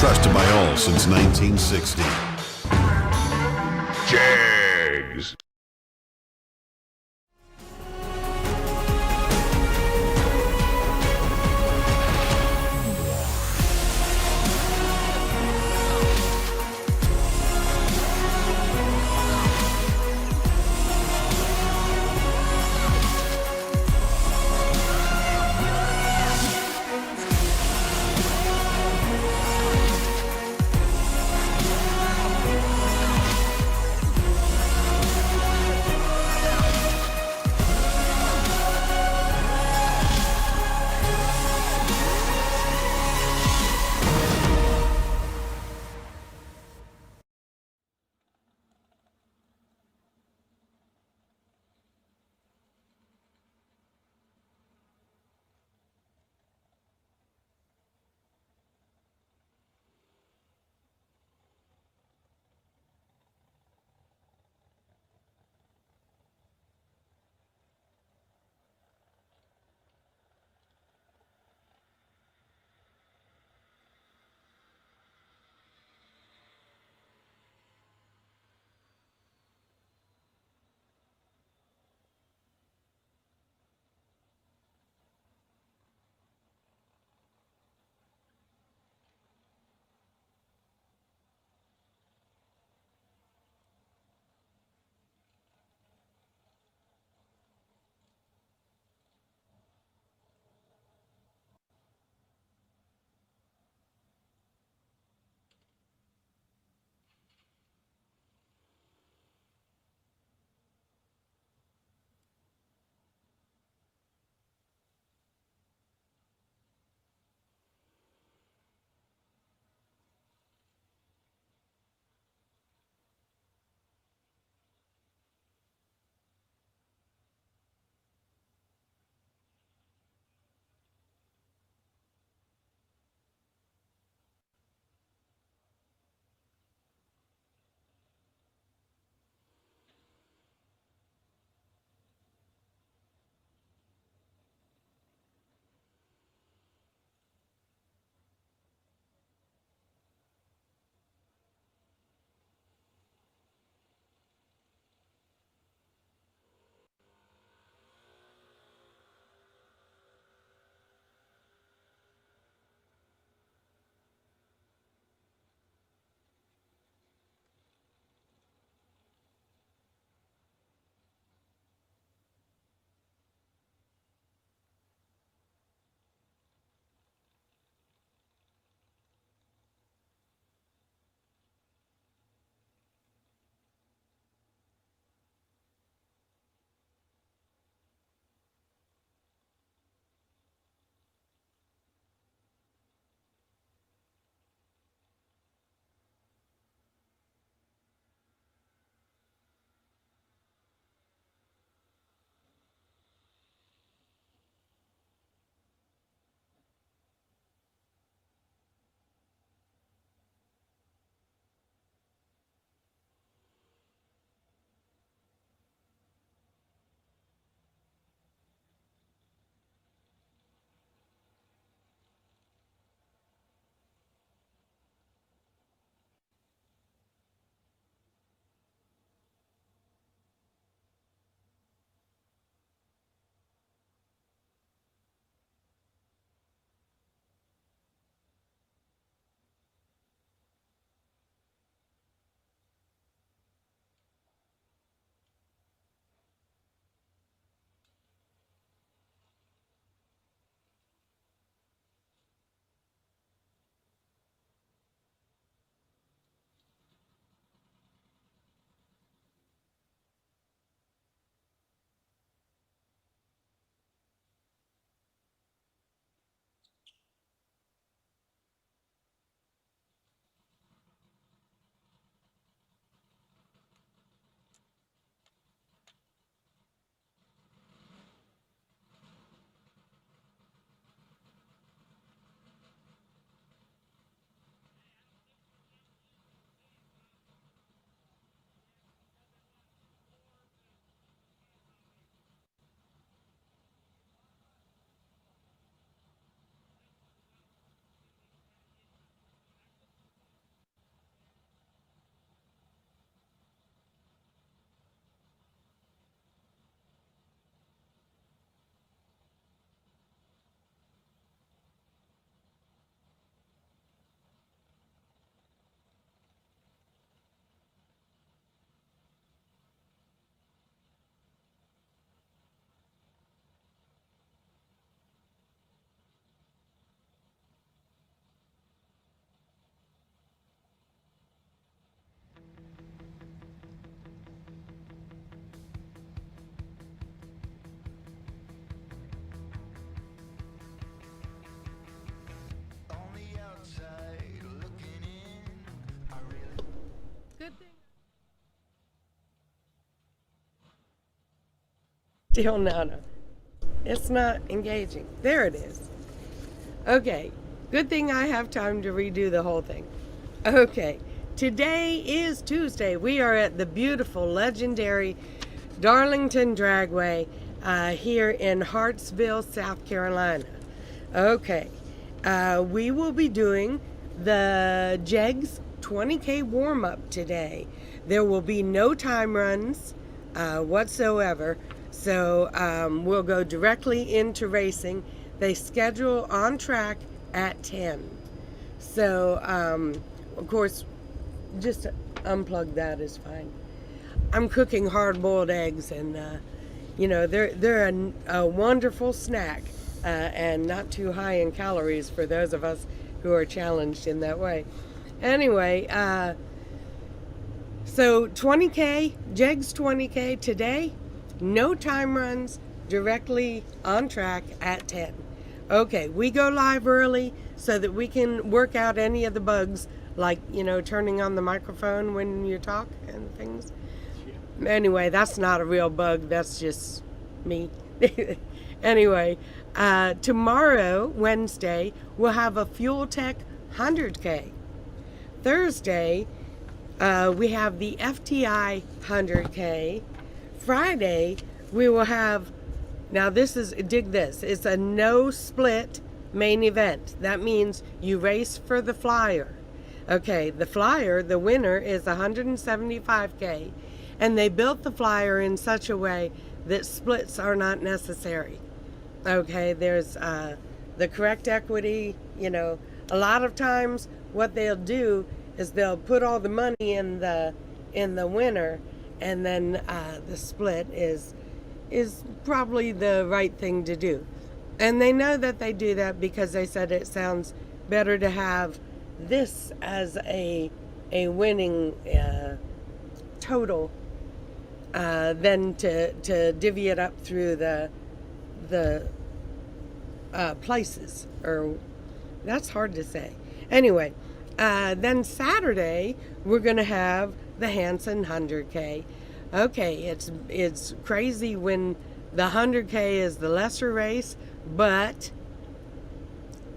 trusted by all since 1960. Jegs. Still not. It's not engaging. There it is. Okay. Good thing I have time to redo the whole thing. Okay. Today is Tuesday. We are at the beautiful, legendary Darlington Dragway here in Hartsville, South Carolina. Okay. We will be doing the Jegs 20K warm-up today. There will be no time runs whatsoever, so we'll go directly into racing. They schedule on track at 10. So, of course, just unplug that is fine. I'm cooking hard-boiled eggs, and they're a wonderful snack and not too high in calories for those of us who are challenged in that way. Anyway, so 20K, Jegs 20K today, no time runs, directly on track at 10. Okay, we go live early so that we can work out any of the bugs, like, turning on the microphone when you talk and things. Anyway, that's not a real bug, that's just me. Anyway, tomorrow, Wednesday, we'll have a Fuel Tech 100K. Thursday, we have the FTI 100K. Friday, we will have, now dig this, it's a no split main event. That means you race for the flyer. Okay, the flyer, the winner, is 175K, and they built the flyer in such a way that splits are not necessary. Okay, there's the correct equity. A lot of times what they'll do is they'll put all the money in the winner, and then the split is probably the right thing to do. And they know that they do that because they said it sounds better to have this as a winning total than to divvy it up through the places, or that's hard to say. Anyway, then Saturday we're going to have the Hanson 100K. Okay, it's crazy when the 100K is the lesser race, but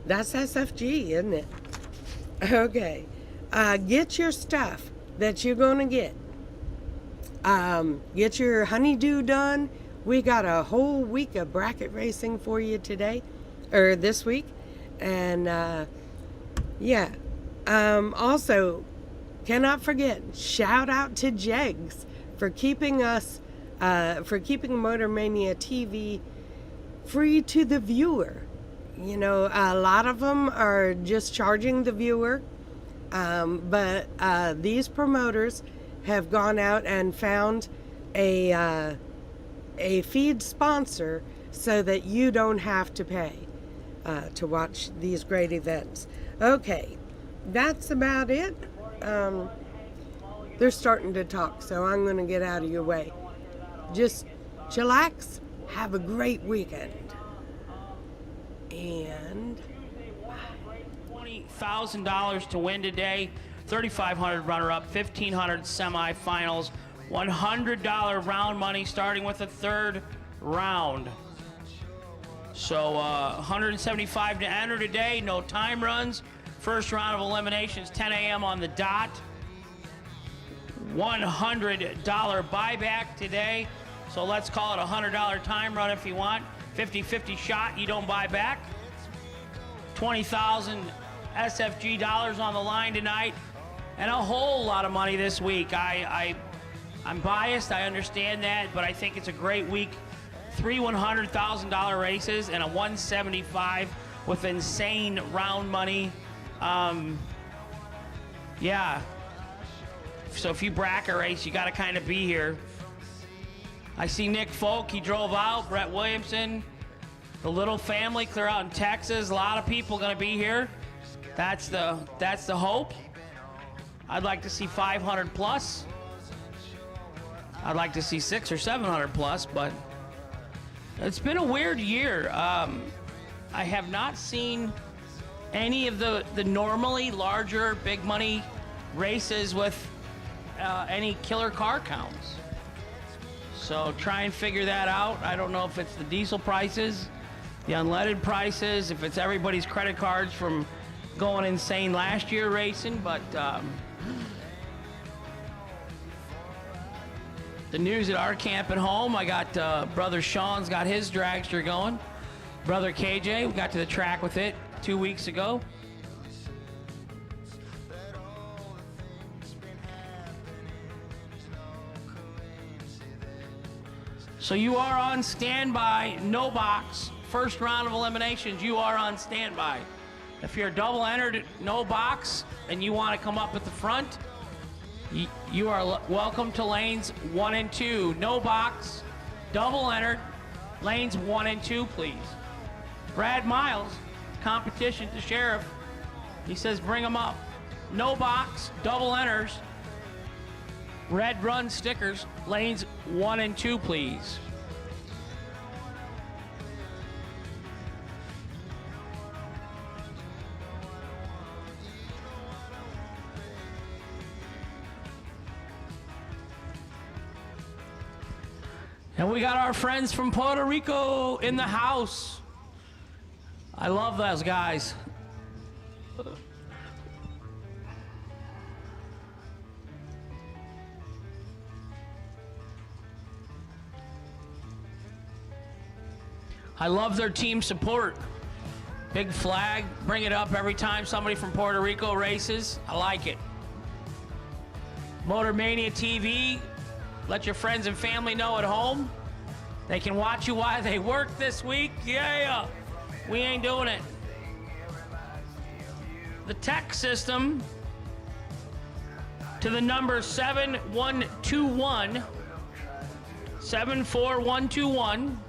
that's SFG, isn't it? Okay, get your stuff that you're going to get. Get your honeydew done. We got a whole week of bracket racing for you today, or this week. And also, cannot forget, shout out to Jegs for keeping Motor Mania TV free to the viewer. A lot of them are just charging the viewer, but these promoters have gone out and found a feed sponsor so that you don't have to pay to watch these great events. Okay, that's about it. They're starting to talk, so I'm going to get out of your way. Just chillax, have a great weekend. And $20,000 to win today, $3,500 runner-up, $1,500 semifinals, $100 round money starting with the third round. So 175 to enter today, no time runs. First round of eliminations, 10 a.m. on the dot. $100 buyback today. So let's call it a $100 time run if you want. 50-50 shot, you don't buy back. 20,000 SFG dollars on the line tonight, and a whole lot of money this week. I'm biased, I understand that, but I think it's a great week. 3 $100,000 races and a 175 with insane round money. Yeah. So if you bracket race, you got to kind of be here. I see Nick Folk, he drove out. Brett Williamson, the little family clear out in Texas. A lot of people going to be here. That's the hope. I'd like to see 500 plus. I'd like to see 600 or 700 plus, but it's been a weird year. I have not seen any of the normally larger big money races with any killer car counts. So try and figure that out. I don't know if it's the diesel prices, the unleaded prices, if it's everybody's credit cards from going insane last year racing, but the news at our camp at home, I got brother Sean's got his dragster going. Brother KJ, we got to the track with it 2 weeks ago. So you are on standby, no box. First round of eliminations, you are on standby. If you're double entered, no box, and you want to come up at the front, you are welcome to lanes 1 and 2. No box, double entered, lanes 1 and 2, please. Brad Miles, competition to sheriff. He says bring them up. No box, double enters, red run stickers, lanes 1 and 2, please. And we got our friends from Puerto Rico in the house. I love those guys. I love their team support. Big flag, bring it up every time somebody from Puerto Rico races. I like it. Motor Mania TV, let your friends and family know at home. They can watch you while they work this week. Yeah, we ain't doing it. The text system to the number 7121, 74121.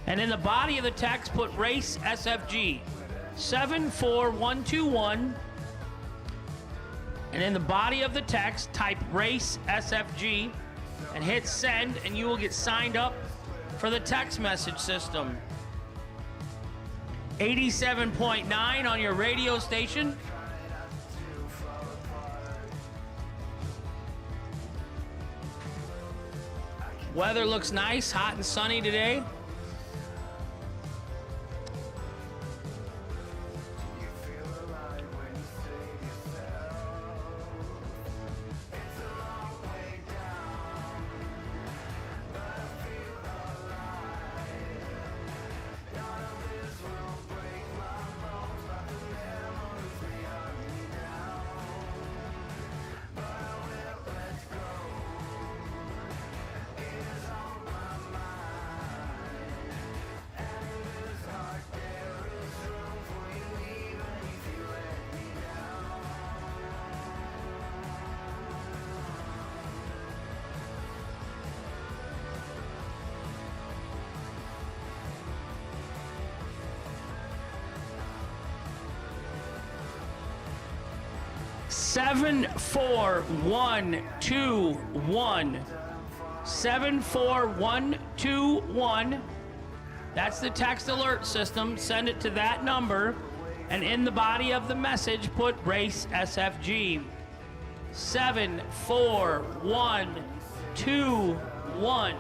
And in the body of the text, put race SFG, 74121. And in the body of the text, type race SFG and hit send, and you will get signed up for the text message system. 87.9 on your radio station. Weather looks nice, hot and sunny today. Seven, 4, 1, 2, 1. 7, 4, 1, 2, 1. That's the text alert system. Send it to that number, and in the body of the message, put race SFG. 7, 4, 1, 2, 1.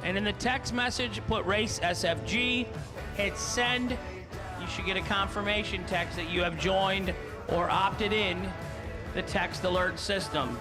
And in the text message, put race SFG. Hit send. You should get a confirmation text that you have joined or opted in the text alert system.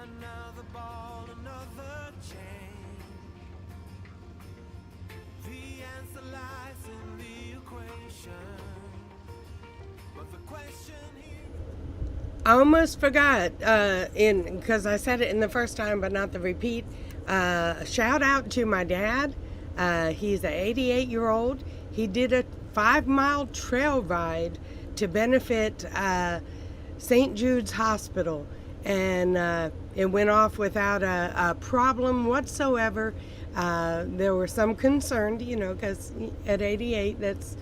Another ball, another chain. The answer lies in the equation. But the question here. I almost forgot, because I said it in the first time, but not the repeat. Shout out to my dad. He's an 88-year-old. He did a 5-mile trail ride to benefit St. Jude's Hospital, and it went off without a problem whatsoever. There were some concerned, because at 88, that's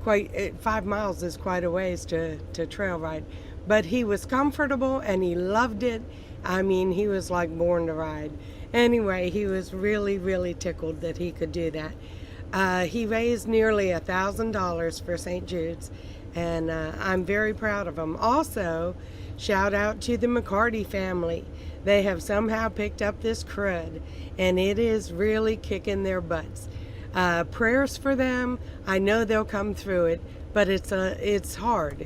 quite 5 miles is quite a ways to trail ride. But he was comfortable and he loved it. I mean, he was like born to ride. Anyway, he was really, really tickled that he could do that. He raised nearly $1,000 for St. Jude's, and I'm very proud of him. Also, shout out to the McCarty family. They have somehow picked up this crud, and it is really kicking their butts. Prayers for them. I know they'll come through it, but it's hard.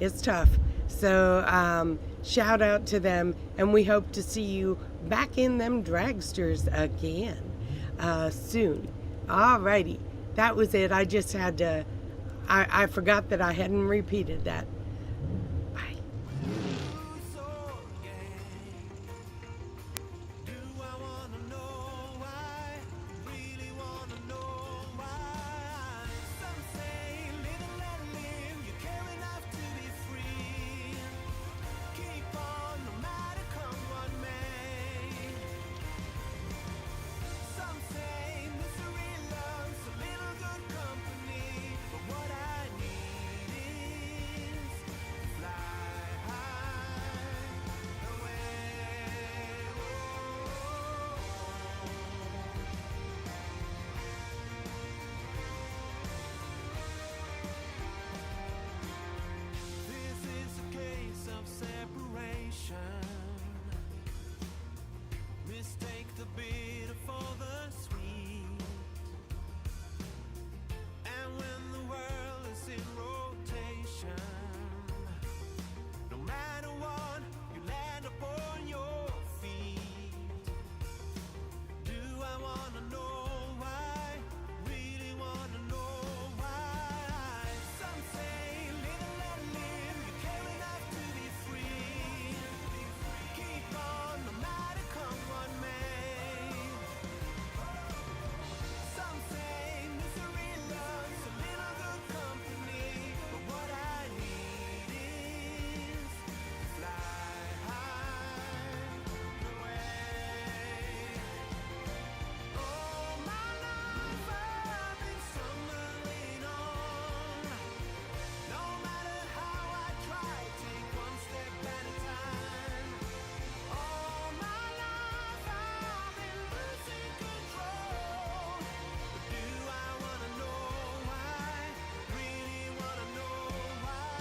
It's tough. So shout out to them, and we hope to see you back in them dragsters again soon. Alrighty, that was it. I just had to, I forgot that I hadn't repeated that. Bye. Mistake the bitter for the sweet. And when the world is in rotation, no matter what, you land upon your feet. Do I wanna know why? Really wanna know why? Some say live and let live. You care enough to be free. Keep on no matter come what may. Some say misery loves a little good company, but what I need is to fly high away. All my life I've been stumbling on. No matter how I try, take one step at a time. All my life I've been losing control. But do I wanna know why? Really wanna know why?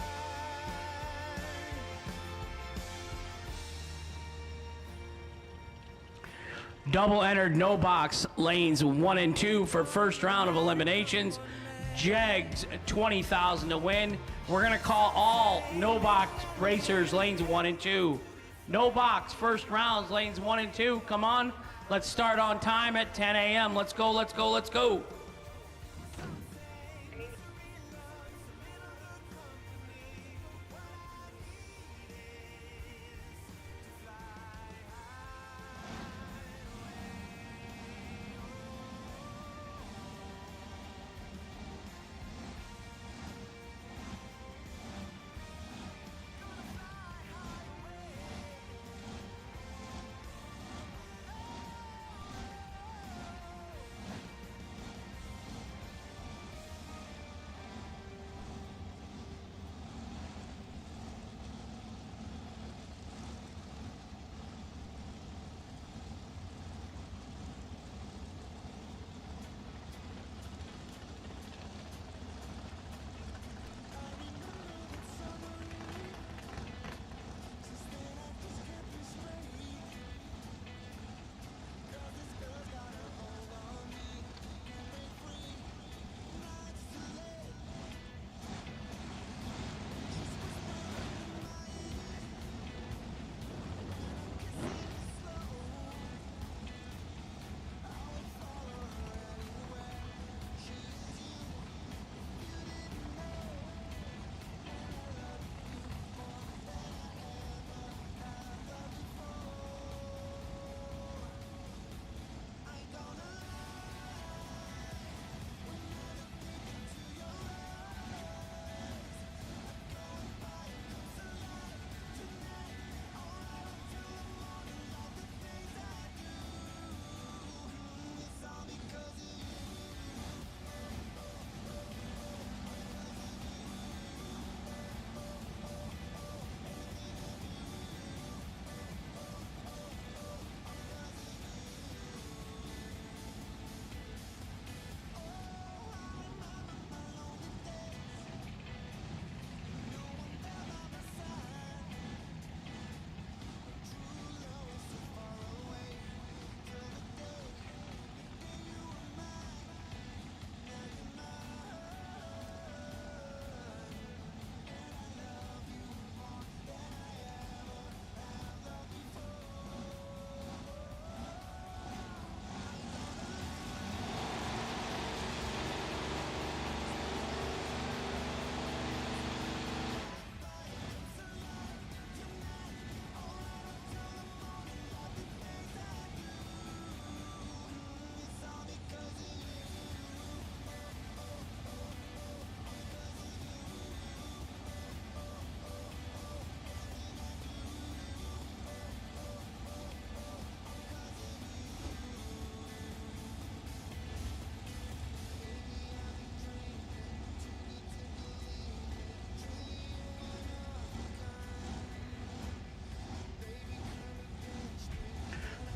Double entered, no box, lanes 1 and 2 for first round of eliminations. Jegs, 20,000 to win. We're gonna call all no box racers lanes 1 and 2. No box, first rounds, lanes 1 and 2. Come on, let's start on time at 10 a.m. Let's go, let's go, let's go.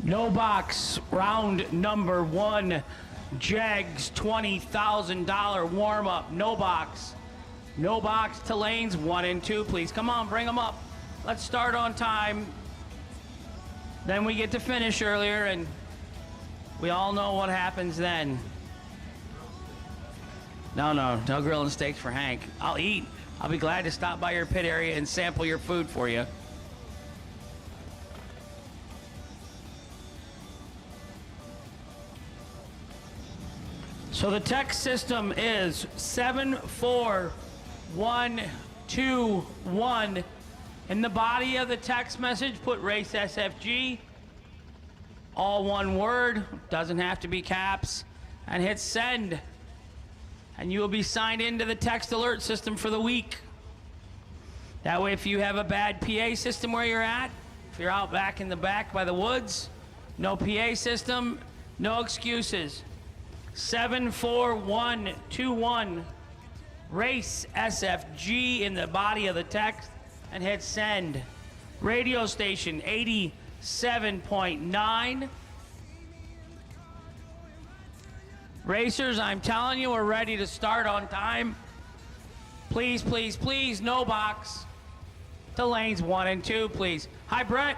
No box, round number 1. Jegs, $20,000 warm up. No box. No box to lanes 1 and 2, please. Come on, bring them up. Let's start on time. Then we get to finish earlier, and we all know what happens then. No grill and steaks for Hank. I'll eat. I'll be glad to stop by your pit area and sample your food for you. So the text system is 74121. In the body of the text message, put race SFG, all one word, doesn't have to be caps, and hit send. And you will be signed into the text alert system for the week. That way, if you have a bad PA system where you're at, if you're out back in the back by the woods, no PA system, no excuses. 74121, race SFG in the body of the text, and hit send. Radio station 87.9. Racers, I'm telling you, we're ready to start on time. Please, please, please, no box to lanes 1 and 2, please. Hi, Brett.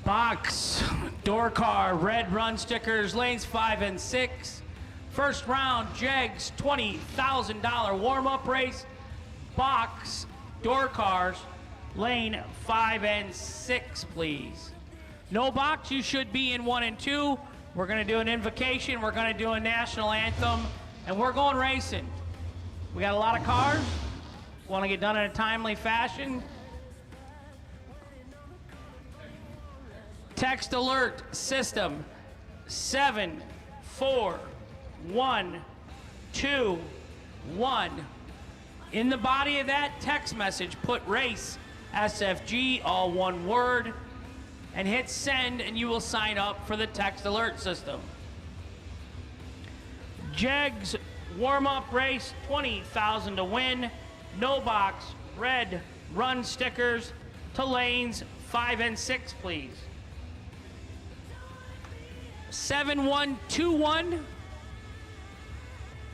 Box, door car, red run stickers, lanes 5 and 6. First round, Jegs, $20,000 warm-up race. Box, door cars, lane 5 and 6, please. No box, you should be in 1 and 2. We're gonna do an invocation, we're gonna do a national anthem, and we're going racing. We got a lot of cars, wanna get done in a timely fashion. Text alert system 74121. In the body of that text message, put race SFG, all one word, and hit send, and you will sign up for the text alert system. Jegs warm-up race, $20,000 to win. No box, red run stickers to lanes 5 and 6, please. 7121.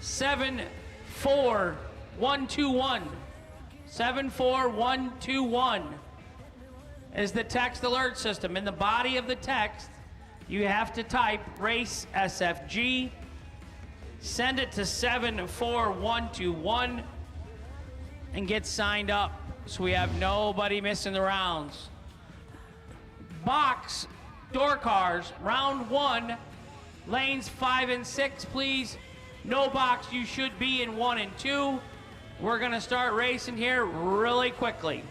74121. 74121 is the text alert system. In the body of the text, you have to type race SFG. Send it to 74121 and get signed up so we have nobody missing the rounds. Box, door cars, round 1, lanes 5 and 6, please. No box, you should be in 1 and 2. We're gonna start racing here really quickly.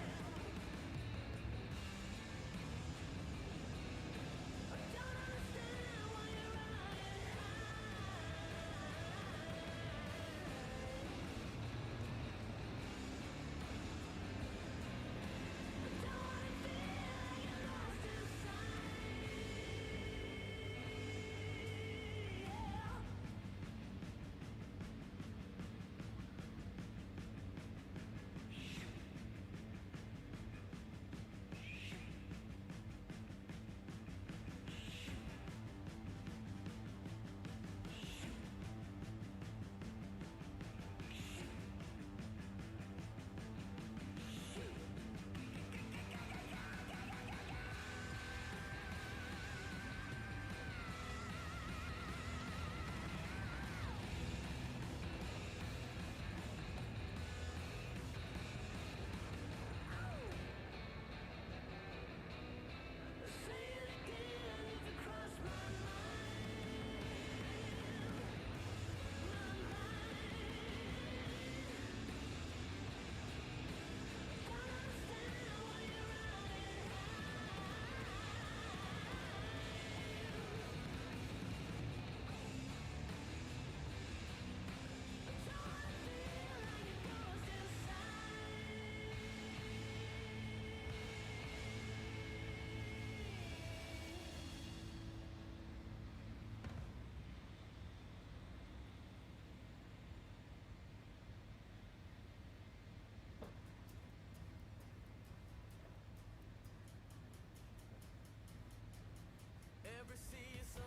Every season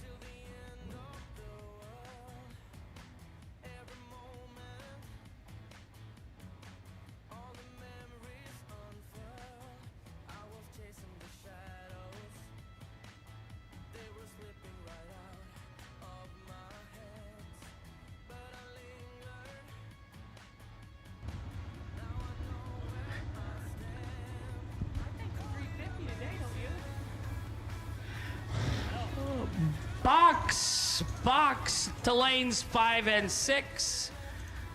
till the end of the world. Every moment, all the memories unfurl. I was chasing the shadows, they were slipping right out of my hands, but I lingered. Now I know where I stand. Box to lanes 5 and 6.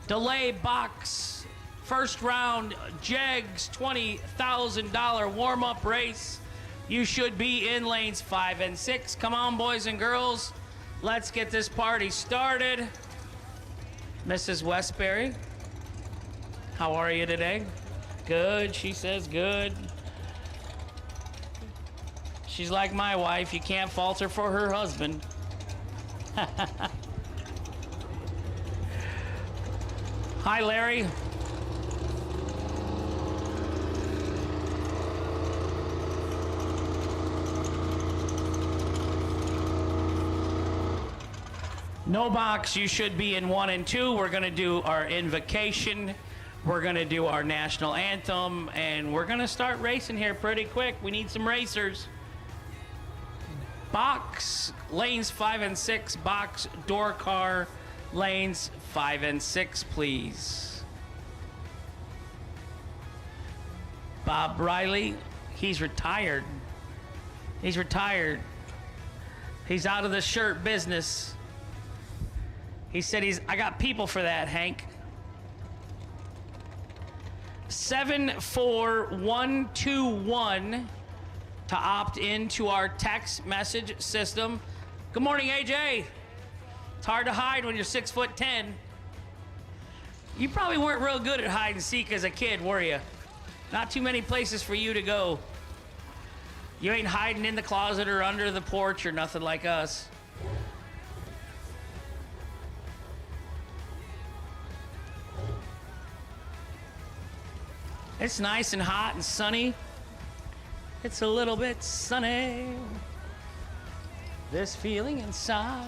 Delay box. First round, Jegs, $20,000 warm-up race. You should be in lanes 5 and 6. Come on, boys and girls. Let's get this party started. Mrs. Westbury, how are you today? Good, she says good. She's like my wife, you can't fault her for her husband. Hi, Larry. No box, you should be in 1 and 2. We're gonna do our invocation. We're going to do our national anthem, and we're going to start racing here pretty quick. We need some racers. Box lanes 5 and 6, box door car lanes 5 and 6, please. Bob Riley, he's retired. He's retired. He's out of the shirt business. He said I got people for that, Hank. 74121 to opt into our text message system. Good morning, AJ. It's hard to hide when you're 6'10". You probably weren't real good at hide and seek as a kid, were you? Not too many places for you to go. You ain't hiding in the closet or under the porch or nothing like us. It's nice and hot and sunny. It's a little bit sunny. This feeling inside.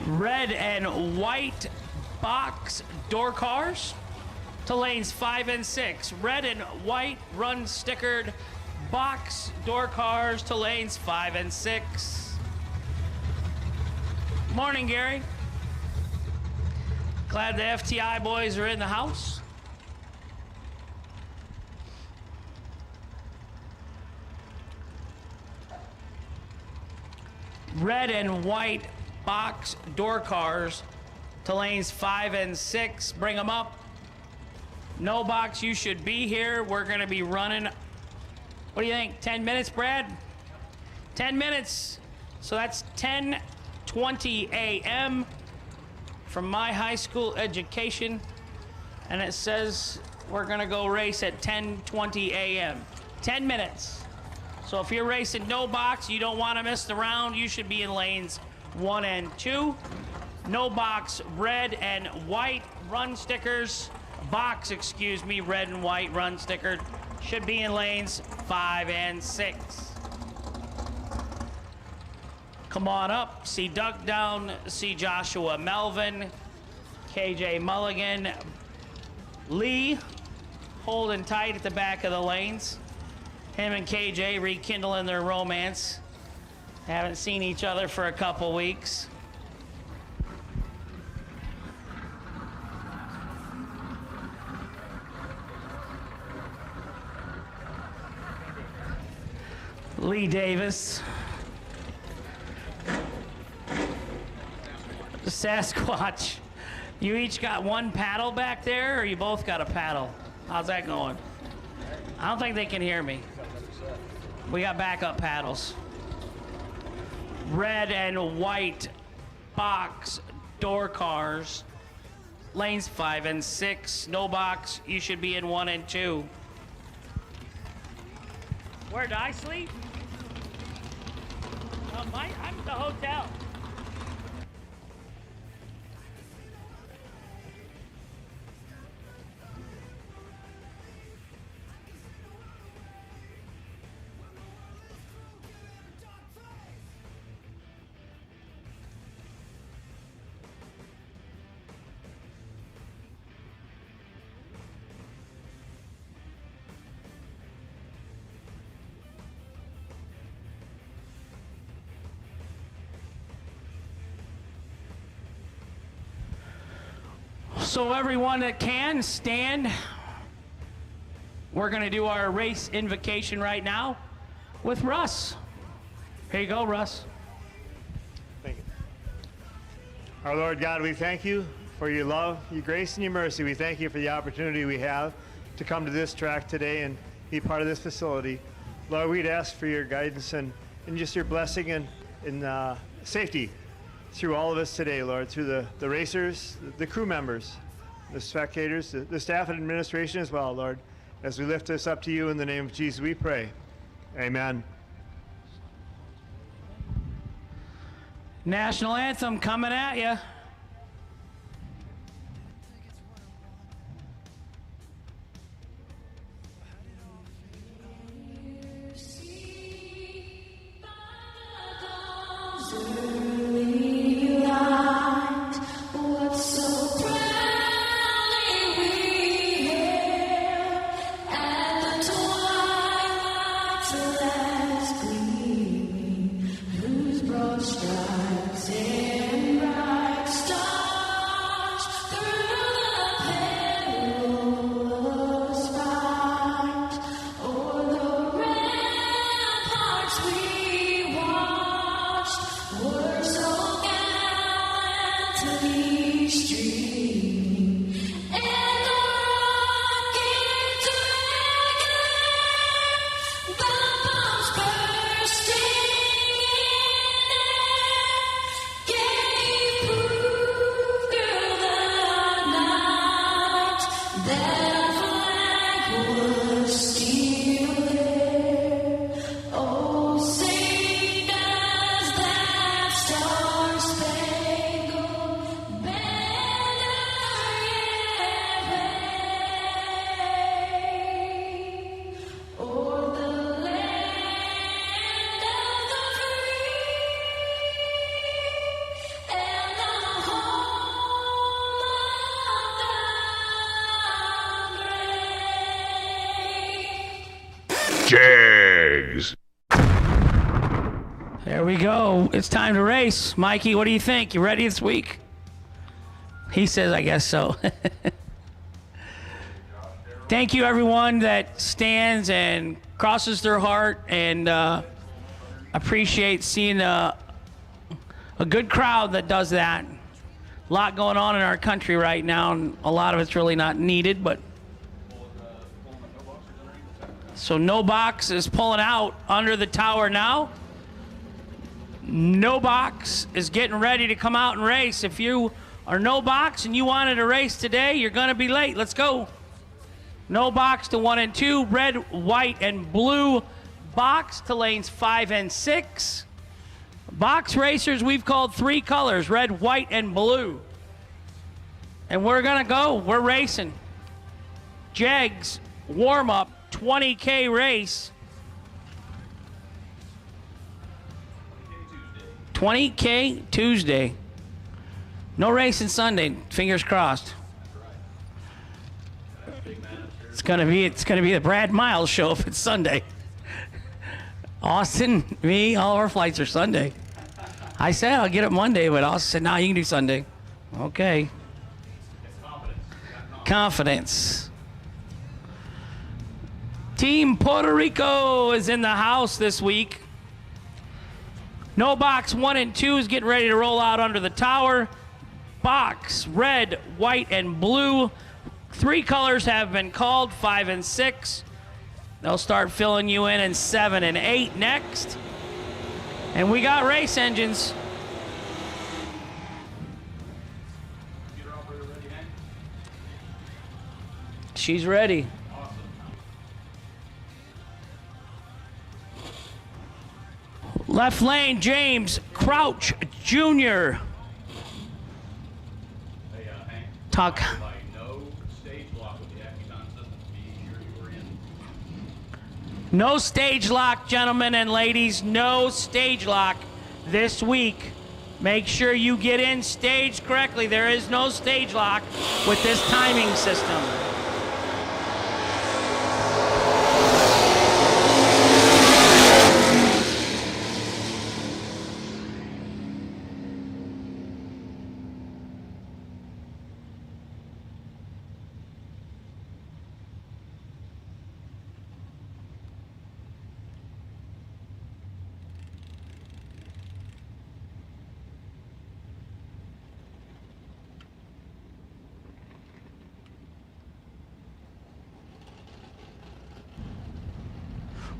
Red and white box door cars to lanes 5 and 6. Red and white run stickered box door cars to lanes 5 and 6. Morning, Gary. Glad the FTI boys are in the house. Red and white box door cars to lanes 5 and 6. Bring them up. No box, you should be here. We're going to be running, what do you think, 10 minutes, Brad? 10 minutes. So that's 10:20 a.m. from my high school education. And it says we're going to go race at 10:20 a.m. 10 minutes. So if you're racing no box, you don't want to miss the round, you should be in lanes 1 and 2. No box, red and white run stickers. Box, excuse me, red and white run sticker should be in lanes 5 and 6. Come on up, see Doug Down, see Joshua Melvin, KJ Mulligan, Lee holding tight at the back of the lanes. Him and KJ rekindling their romance. Haven't seen each other for a couple weeks. Lee Davis. Sasquatch. You each got one paddle back there, or you both got a paddle? How's that going? I don't think they can hear me. We got backup paddles. Red and white box door cars. Lanes 5 and 6. No box. You should be in 1 and 2. Where did I sleep? I'm at the hotel. So everyone that can, stand. We're going to do our race invocation right now with Russ. Here you go, Russ. Thank you. Our Lord God, we thank you for your love, your grace, and your mercy. We thank you for the opportunity we have to come to this track today and be part of this facility. Lord, we'd ask for your guidance and just your blessing and safety through all of us today, Lord, through the racers, the crew members, the spectators, the staff and administration as well, Lord. As we lift this up to you in the name of Jesus, we pray. Amen. National anthem coming at you. Early Jegs. There we go. It's time to race. Mikey, what do you think? You ready this week? He says, I guess so. Thank you, everyone that stands and crosses their heart, and appreciate seeing a good crowd that does that. A lot going on in our country right now, and a lot of it's really not needed, but so no box is pulling out under the tower now. No box is getting ready to come out and race. If you are no box and you wanted to race today, you're going to be late. Let's go. No box to 1 and 2. Red, white, and blue box to lanes 5 and 6. Box racers, we've called 3 colors, red, white, and blue. And we're going to go. We're racing. Jegs, warm-up, 20K race. 20K Tuesday. No racing Sunday. Fingers crossed. It's gonna be the Brad Miles show if it's Sunday. Austin, me, all our flights are Sunday. I said I'll get it Monday, but Austin said, "No, you can do Sunday." Okay. Confidence. Team Puerto Rico is in the house this week. No box 1 and 2 is getting ready to roll out under the tower. Box, red, white, and blue. 3 colors have been called, 5 and 6. They'll start filling you in 7 and 8 next. And we got race engines. She's ready. Left lane, James Crouch Jr. Talk. No stage lock, gentlemen and ladies. No stage lock this week. Make sure you get in staged correctly. There is no stage lock with this timing system.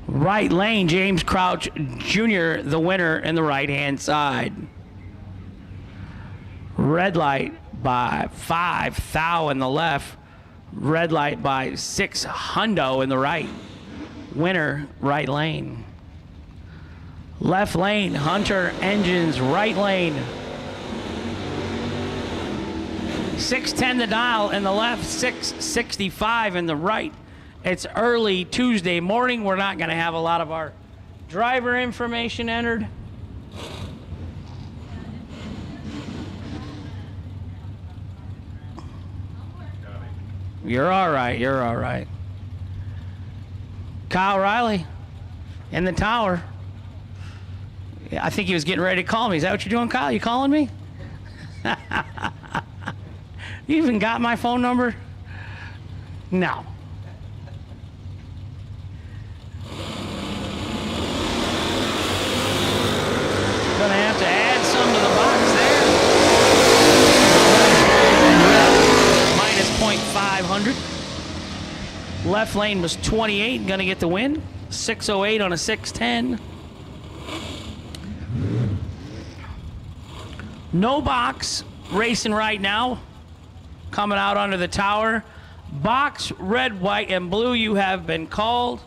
Right lane, James Crouch Jr., the winner in the right-hand side. Red light by 5, Thou in the left. Red light by 6, Hundo in the right. Winner, right lane. Left lane, Hunter Engines, right lane. 610 the dial in the left, 665 in the right. It's early Tuesday morning. We're not going to have a lot of our driver information entered. You're all right. You're all right. Kyle Riley in the tower. I think he was getting ready to call me. Is that what you're doing, Kyle? You calling me? You even got my phone number? No. Gonna have to add some to the box there. Left lane was 28, going to get the win. 6:08 on a 6:10. No box racing right now. Coming out under the tower. Box, red, white, and blue, you have been called.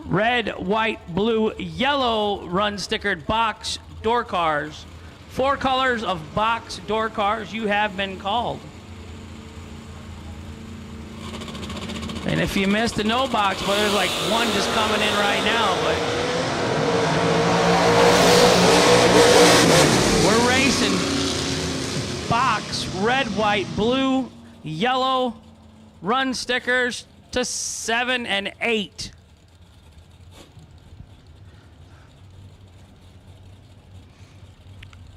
Red, white, blue, yellow run stickered box door cars. 4 colors of box door cars, you have been called. And if you missed the no box, well, there's like one just coming in right now, but we're racing box, red, white, blue, yellow, run stickers to 7 and 8.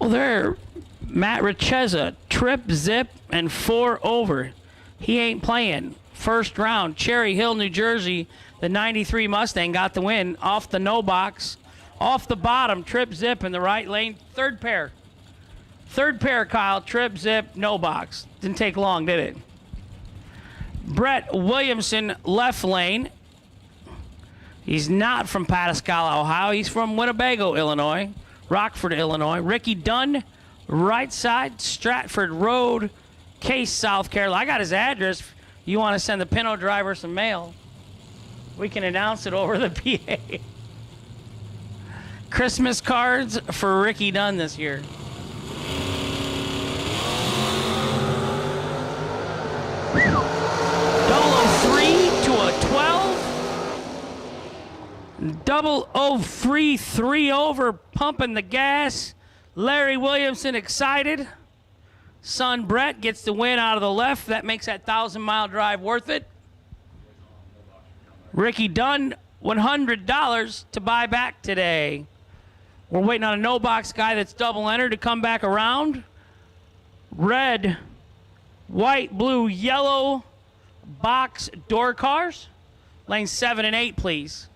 Well, there, Matt Richeza, trip, zip, and 4 over. He ain't playing. First round, Cherry Hill, New Jersey, the 93 Mustang got the win off the no box. Off the bottom, trip, zip in the right lane. Third pair, Kyle, trip, zip, no box. Didn't take long, did it? Brett Williamson, left lane. He's not from Pataskala, Ohio. He's from Winnebago, Illinois. Rockford, Illinois. Ricky Dunn, right side, Stratford Road, Case, South Carolina. I got his address. You want to send the Pinto driver some mail, we can announce it over the PA. Christmas cards for Ricky Dunn this year. to a 12. 003, 3 over, pumping the gas. Larry Williamson excited. Son Brett gets the win out of the left. That makes that 1,000-mile drive worth it. Ricky Dunn, $100 to buy back today. We're waiting on a no-box guy that's double entered to come back around. Red, white, blue, yellow box door cars. Lanes 7 and 8, please.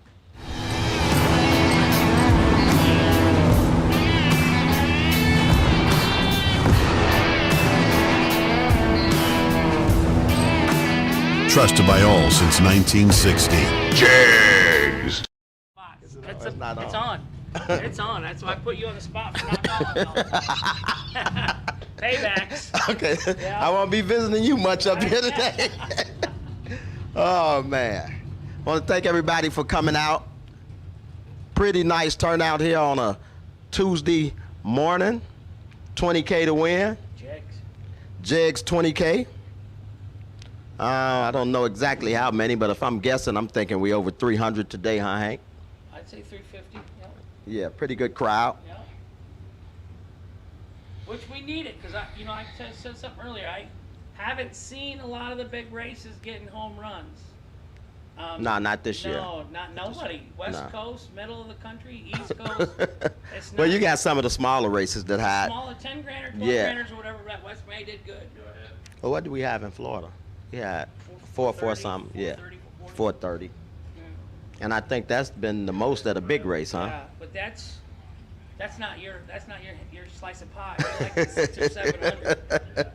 Trusted by all since 1960. Jegs. It's on. It's on. That's why I put you on the spot for not calling. Paybacks. Okay. Yeah. I won't be visiting you much up here today. Oh, man. I want to thank everybody for coming out. Pretty nice turnout here on a Tuesday morning. 20K to win. Jegs 20K. I don't know exactly how many, but if I'm guessing, I'm thinking we over 300 today, huh, Hank? I'd say 350. Yeah, pretty good crowd. Yeah. Which we needed, because I said something earlier. I haven't seen a lot of the big races getting home runs. No, not this year. No, not nobody. West No. Coast, middle of the country, East Coast. It's Well, not- you got some of the smaller races that had. smaller 10 grand or 12 Yeah. granders or whatever. West May did good. Well, what do we have in Florida? Yeah, 4 something. Yeah, 430. And I think that's been the most at a big race, huh? Yeah, but that's not your slice of pie. You're like 600 or 700.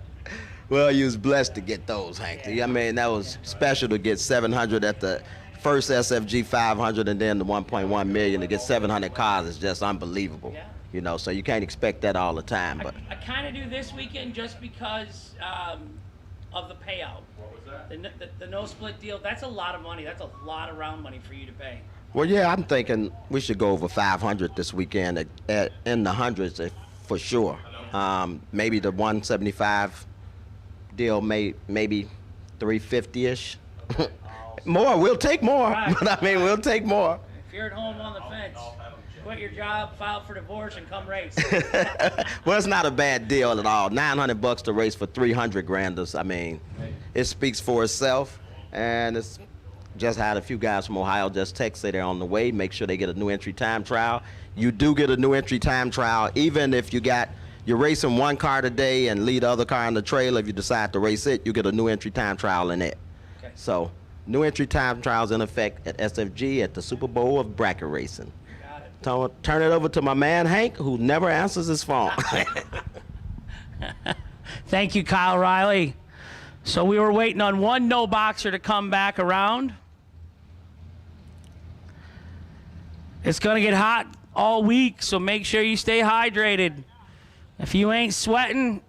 Well, you was blessed to get those, Hank. Yeah. I mean, that was special to get 700 at the first SFG 500 and then the 1.1 million. To get 700 cars is just unbelievable. Yeah. You know, so you can't expect that all the time. But I kind of do this weekend just because of the payout. What was that? The no split deal. That's a lot of money. That's a lot of round money for you to pay. well, yeah, I'm thinking we should go over 500 this weekend in the hundreds for sure. Maybe the 175 deal, maybe 350-ish. More, we'll take more. Right. But I mean, we'll take more. If you're at home on the fence, quit your job, file for divorce, and come race. Well, it's not a bad deal at all. $900 to race for 300 granders. I mean, it speaks for itself. And it's just had a few guys from Ohio just text, say they're on the way. Make sure they get a new entry time trial. You do get a new entry time trial, even if you're racing one car today and leave the other car in the trailer. If you decide to race it, you get a new entry time trial in it. Okay. So, new entry time trials in effect at SFG at the Super Bowl of bracket racing. Got it. Turn it over to my man Hank, who never answers his phone. Thank you, Kyle Riley. So we were waiting on one no boxer to come back around. It's going to get hot all week, so make sure you stay hydrated. If you ain't sweating,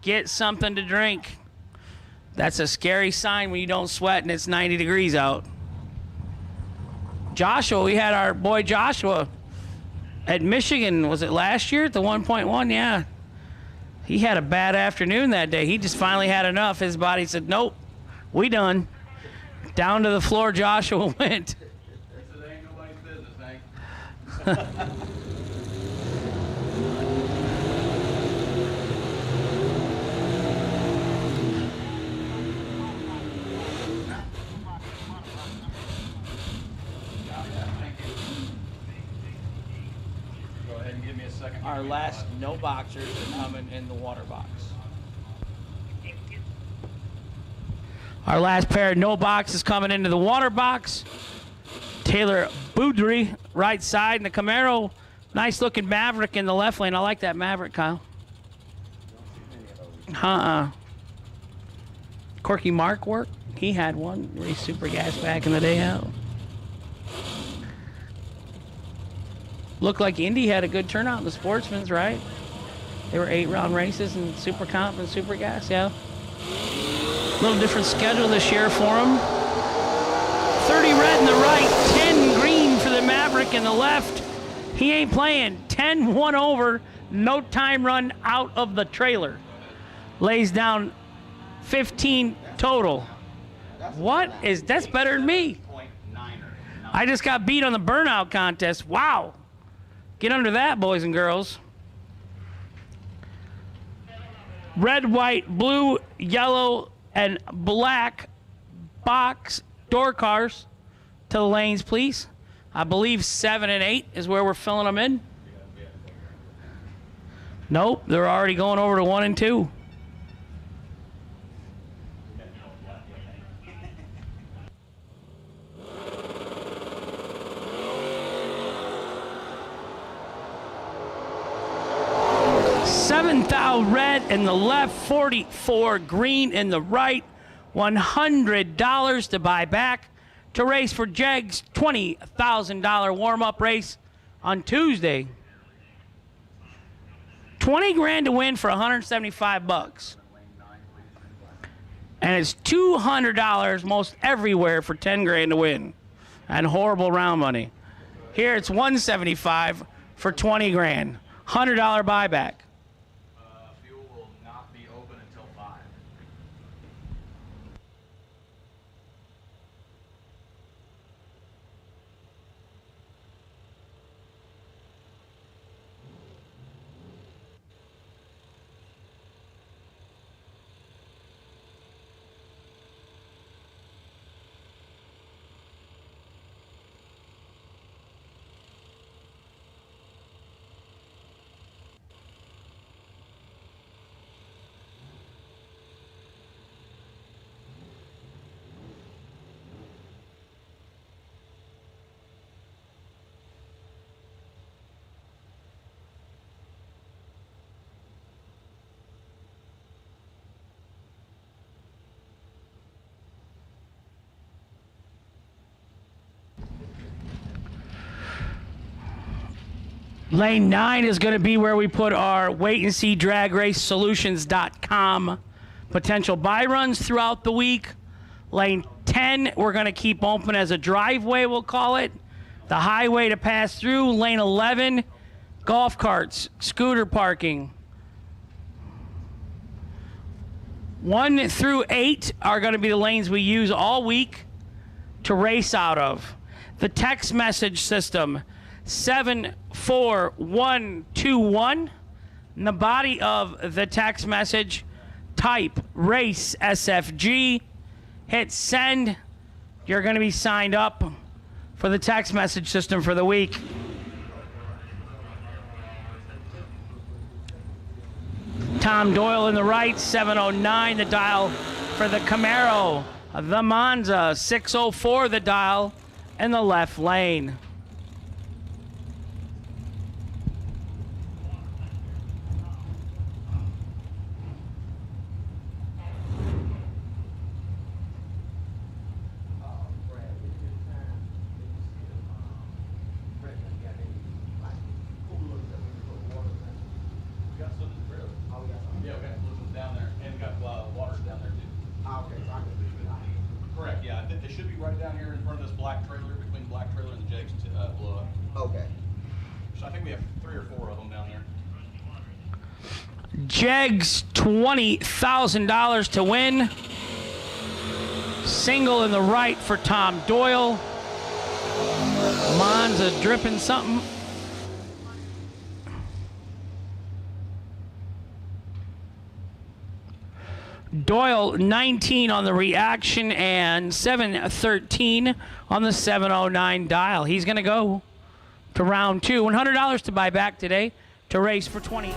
get something to drink. That's a scary sign when you don't sweat and it's 90 degrees out. Joshua, we had our boy Joshua at Michigan, was it last year at the 1.1? Yeah. He had a bad afternoon that day. He just finally had enough. His body said, nope, we done. Down to the floor Joshua went. It ain't nobody's business, Hank. Go ahead and give me a second. Our last no boxers are coming in the water box. Our last pair of no boxes coming into the water box. Taylor Boudry, right side, and the Camaro. Nice looking Maverick in the left lane. I like that Maverick, Kyle. Corky Mark work. He had one. Race super gas back in the day out. Looked like Indy had a good turnout in the Sportsman's, right? They were 8-round races in Super Comp and Super Gas, yeah. A little different schedule this year for them. 30 red in the right, 10 green for the Maverick in the left. He ain't playing. 10-1 over, no time run out of the trailer. Lays down 15 total. What is, that's better than me. I just got beat on the burnout contest. Wow. Get under that, boys and girls. Red, white, blue, yellow, and black box door cars to the lanes, please. I believe 7 and 8 is where we're filling them in. Nope, they're already going over to 1 and 2. $7,000 red in the left, 44 green in the right, $100 to buy back to race for Jegs' $20,000 warm-up race on Tuesday. 20 grand to win for 175 bucks. And it's $200 most everywhere for 10 grand to win. And horrible round money. Here it's 175 for 20 grand. $100 buyback. Fuel will not be open until 5. Lane 9 is going to be where we put our wait and see dragracesolutions.com potential buy runs throughout the week. Lane 10, we're going to keep open as a driveway, we'll call it. The highway to pass through. Lane 11, golf carts, scooter parking. 1 through 8 are going to be the lanes we use all week to race out of. The text message system, 74121. In the body of the text message, type race SFG, hit send. You're going to be signed up for the text message system for the week. Tom Doyle in the right, 709 the dial for the Camaro. The Monza, 604 the dial in the left lane. should be right down here in front of this black trailer, between the black trailer and the Jegs blow up. Okay. So I think we have 3 or 4 of them down there. Jegs, $20,000 to win. Single in the right for Tom Doyle. Monza dripping something. Doyle 19 on the reaction and 713 on the 709 dial. He's going to go to round 2. $100 to buy back today to race for 20.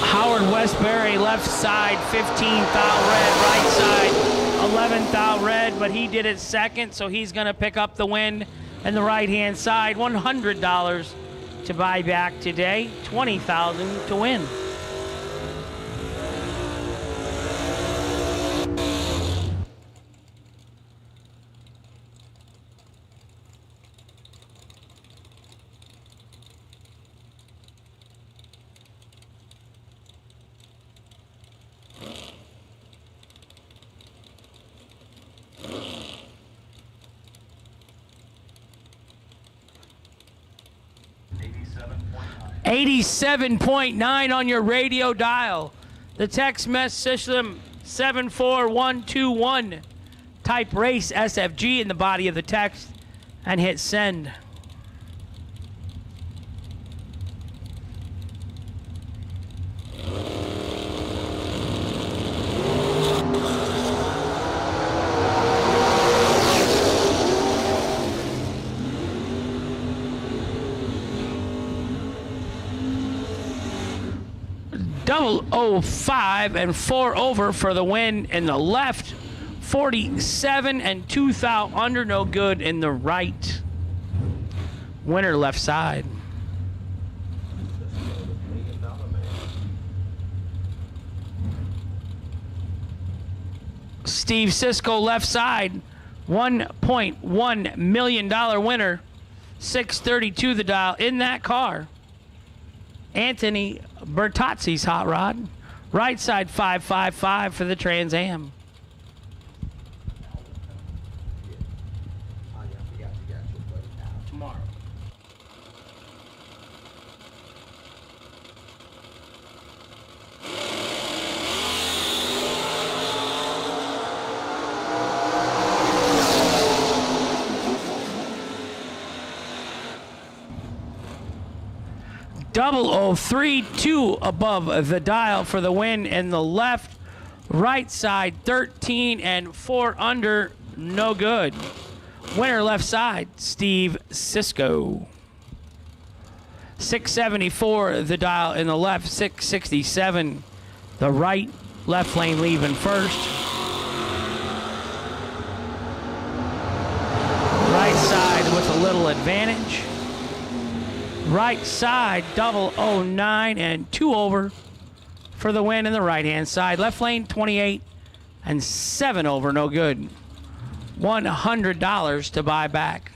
Howard Westbury, left side, 15th out red, right side, 11th out red, but he did it second, so he's going to pick up the win. And the right-hand side, $100 to buy back today, $20,000 to win. $87.9 on your radio dial. The text message system 74121. Type race SFG in the body of the text and hit send. Double 05 and 4 over for the win in the left. 47 and 2 thou under, no good in the right. Winner left side. Steve Cisco left side, $1.1 million winner, 632 the dial in that car. Anthony Bertozzi's hot rod, right side 555 for the Trans Am. Tomorrow. Double 032 above the dial for the win in the left. Right side 13 and 4 under, no good. Winner left side, Steve Cisco. 674 the dial in the left, 667 the right. Left lane leaving first. Right side with a little advantage. Right side, double 09 and 2 over for the win in the right-hand side. Left lane, 28 and 7 over, no good. $100 to buy back.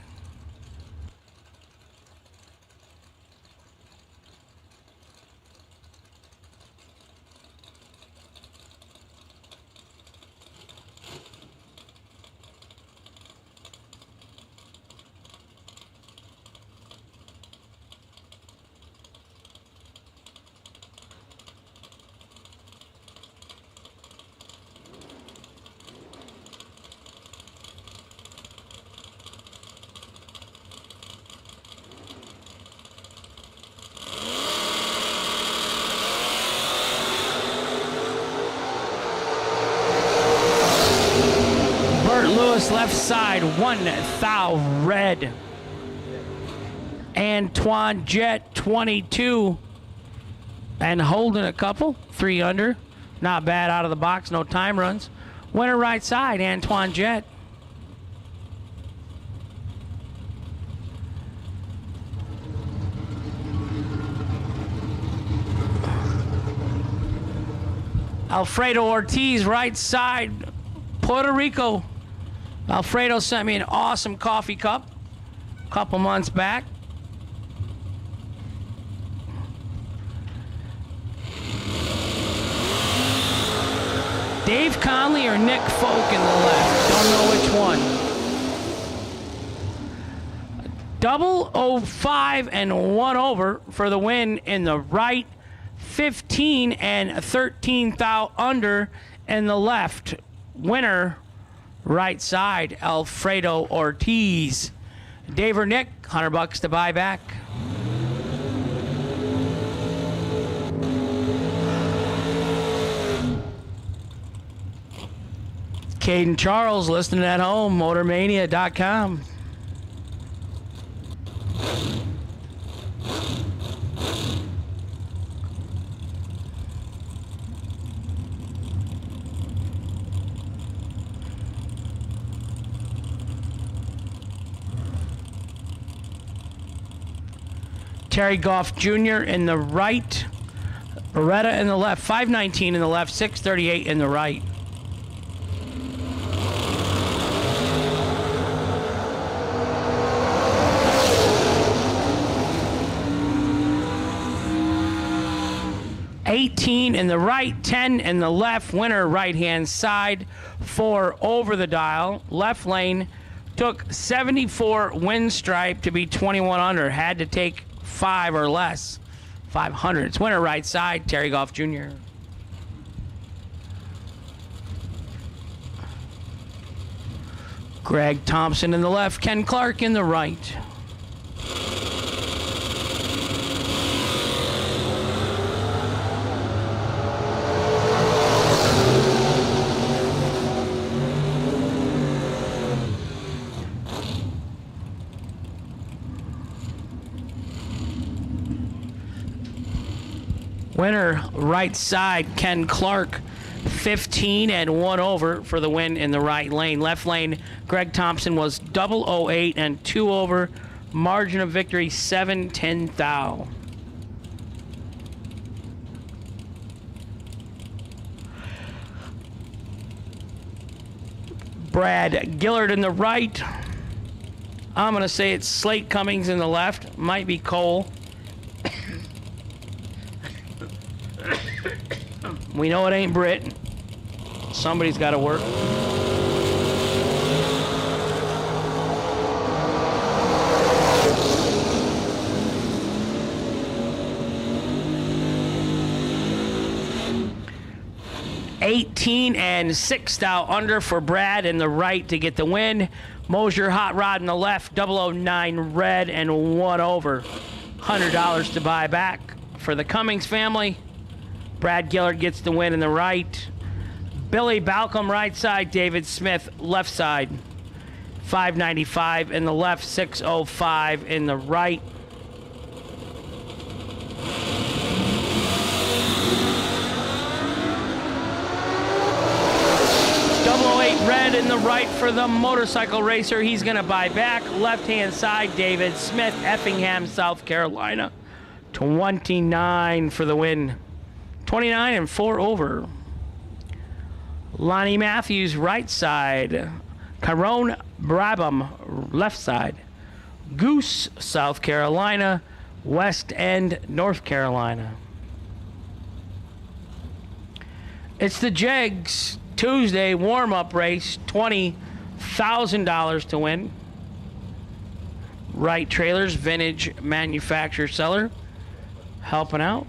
Lewis left side, 1 thou red. Antoine Jet 22 and holding a couple, 3 under. Not bad out of the box, no time runs. Winner right side, Antoine Jet. Alfredo Ortiz right side, Puerto Rico. Alfredo sent me an awesome coffee cup a couple months back. Dave Conley or Nick Folk in the left. Don't know which one. Double 05 and 1 over for the win in the right. 15 and 13 thou under in the left. Winner right side, Alfredo Ortiz. Dave or Nick, $100 to buy back. Caden Charles listening at home, motormania.com. Terry Goff Jr. in the right. Beretta in the left. 519 in the left. 638 in the right. $18 in the right, 10 in the left. Winner right-hand side, 4 over the dial. Left lane took 74 win stripe to be 21 under. Had to take 5 or less. 500. It's winner right side, Terry Goff Jr. Greg Thompson in the left, Ken Clark in the right. Winner right side, Ken Clark, 15 and 1 over for the win in the right lane. Left lane, Greg Thompson was double 08 and 2 over. Margin of victory, 7-10 thou. Brad Gillard in the right. I'm going to say it's Slate Cummings in the left. Might be Cole. We know it ain't Britt. Somebody's got to work. $18.6 out under for Brad in the right to get the win. Mosier Hot Rod in the left, 009 red and 1 over. $100 to buy back for the Cummings family. Brad Gillard gets the win in the right. Billy Balcom right side, David Smith left side. $5.95 in the left, $6.05 in the right. Red in the right for the motorcycle racer. He's going to buy back. Left-hand side, David Smith, Effingham, South Carolina. 29 for the win. 29 and 4 over. Lonnie Matthews, right side. Tyrone Brabham, left side. Goose, South Carolina. West End, North Carolina. It's the Jegs Tuesday warm-up race, $20,000 to win. Wright Trailers, vintage manufacturer seller, helping out.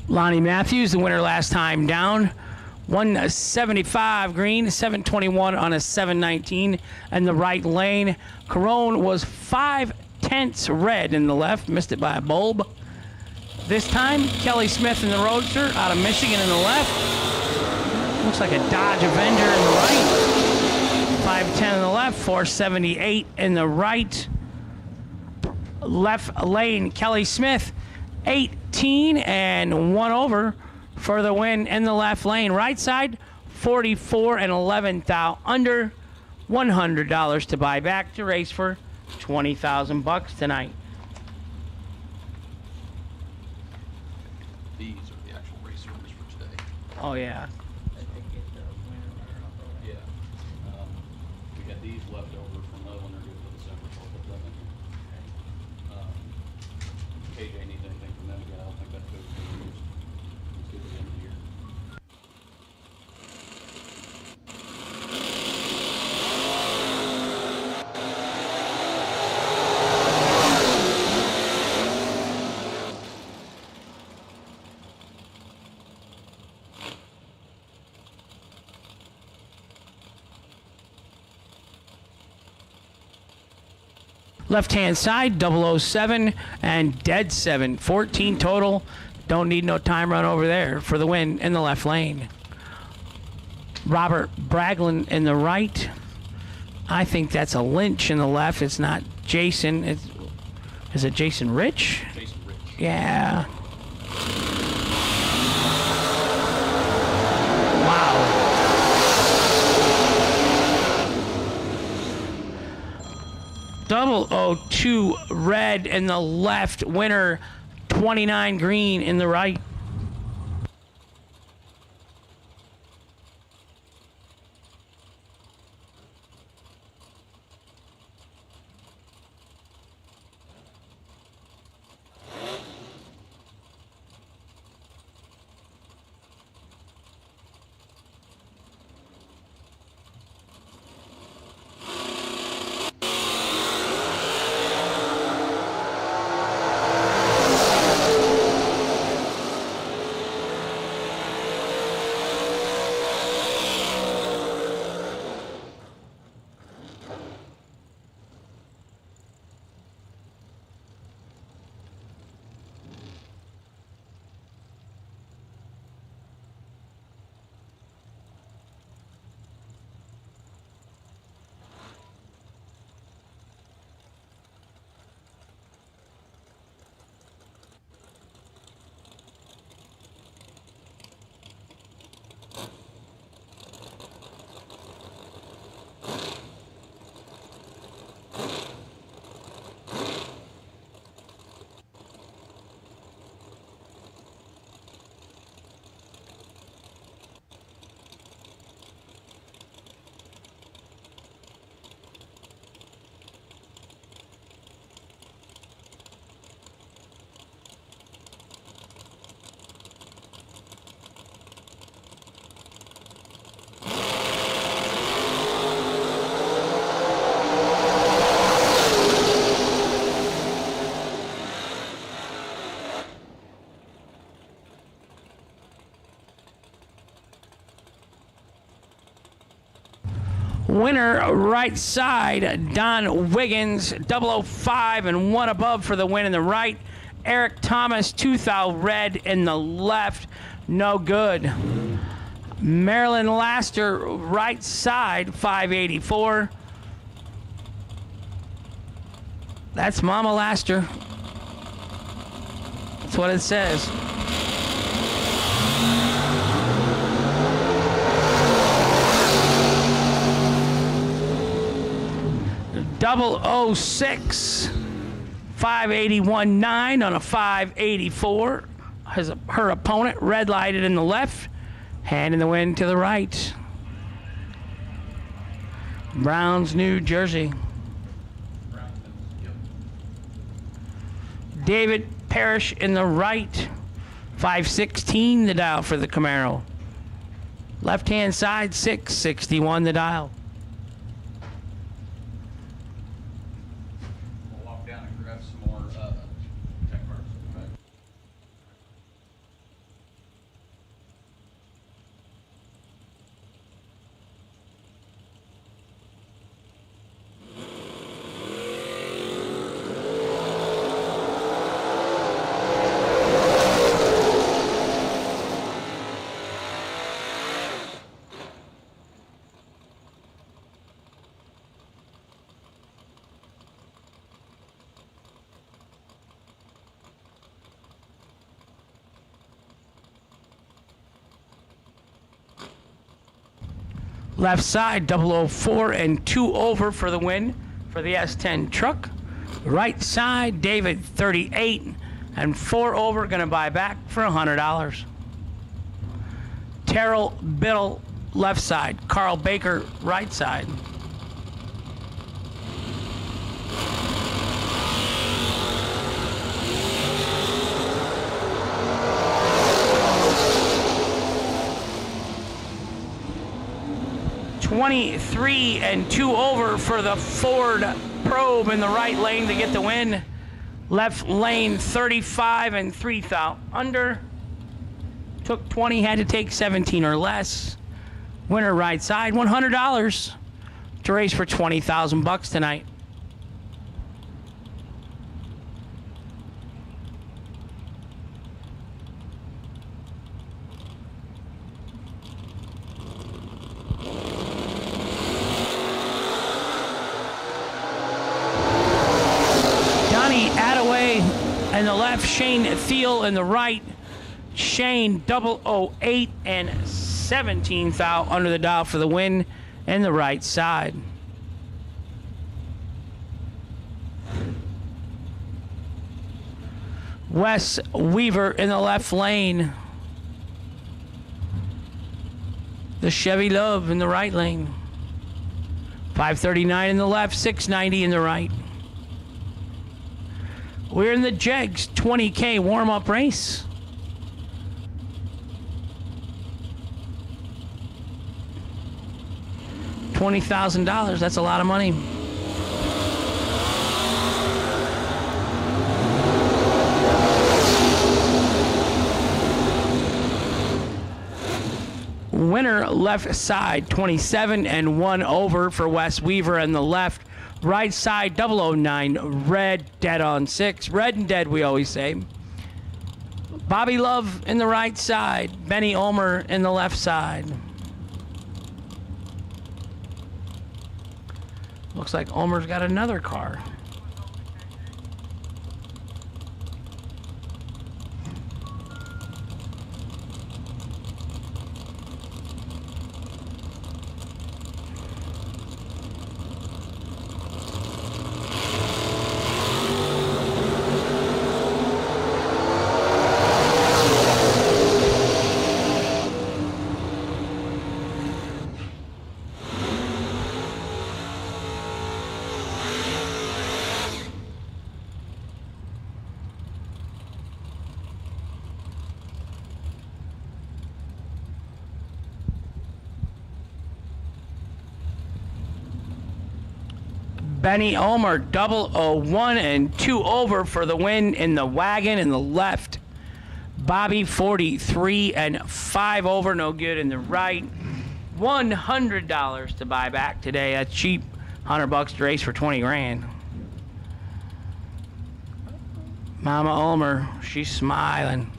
Lonnie Matthews, the winner last time down. 175 green, 721 on a 719 in the right lane. Carone was 5/10 red in the left, missed it by a bulb. This time, Kelly Smith in the Roadster out of Michigan in the left. Looks like a Dodge Avenger in the right. 510 in the left, 478 in the right. Left lane, Kelly Smith, 18 and 1 over for the win in the left lane. Right side, 44 and 11 thou under. $100 to buy back to race for $20,000 tonight. These are the actual race winners for today. Oh yeah. Yeah. We got these left over from the one they're good for December, so I'll put them in here. KJ needs anything from them again, I don't think that goes to the news. It's good at the end of the year. Left-hand side, 007 and dead 7. 14 total. Don't need no time run over there for the win in the left lane. Robert Braglin in the right. I think that's a Lynch in the left. It's not Jason. Is it Jason Rich? Jason Rich. Yeah. Wow. Double 02 red in the left. Winner 29 green in the right. Winner, right side, Don Wiggins, 005 and 1 above for the win in the right. Eric Thomas, 2000 red in the left, no good. Marilyn Laster, right side, 584. That's Mama Laster. That's what it says. 006, 581.9 on a 584. Her opponent red lighted in the left, hand in the wind to the right. Browns, New Jersey. David Parrish in the right, 516 the dial for the Camaro. Left hand side, 661 the dial. We'll walk down and grab some more tech cards. Okay. Left side, 004 and 2 over for the win for the S10 truck. Right side, David, 38 and 4 over, gonna buy back for $100. Terrell Biddle, left side. Carl Baker, right side. $23 and 2 over for the Ford Probe in the right lane to get the win. Left lane, 35 and 3 thou under. Took 20, had to take 17 or less. Winner right side, $100 to race for 20,000 bucks tonight. in the left, Shane Thiel in the right. Shane 008 and 17th out under the dial for the win in the right side. Wes Weaver in the left lane. The Chevy Love in the right lane. 539 in the left, 690 in the right. We're in the Jegs 20K warm-up race. $20,000, that's a lot of money. Winner left side 27 and 1 over for Wes Weaver in the left. Right side 009, red dead on 6. Red and dead, we always say. Bobby Love in the right side. Benny Ulmer in the left side. Looks like Ulmer's got another car. Benny Ulmer 001 and 2 over for the win in the wagon in the left. Bobby 43 and 5 over, no good in the right. $100 to buy back today. A cheap $100 to race for 20 grand. Mama Ulmer, she's smiling.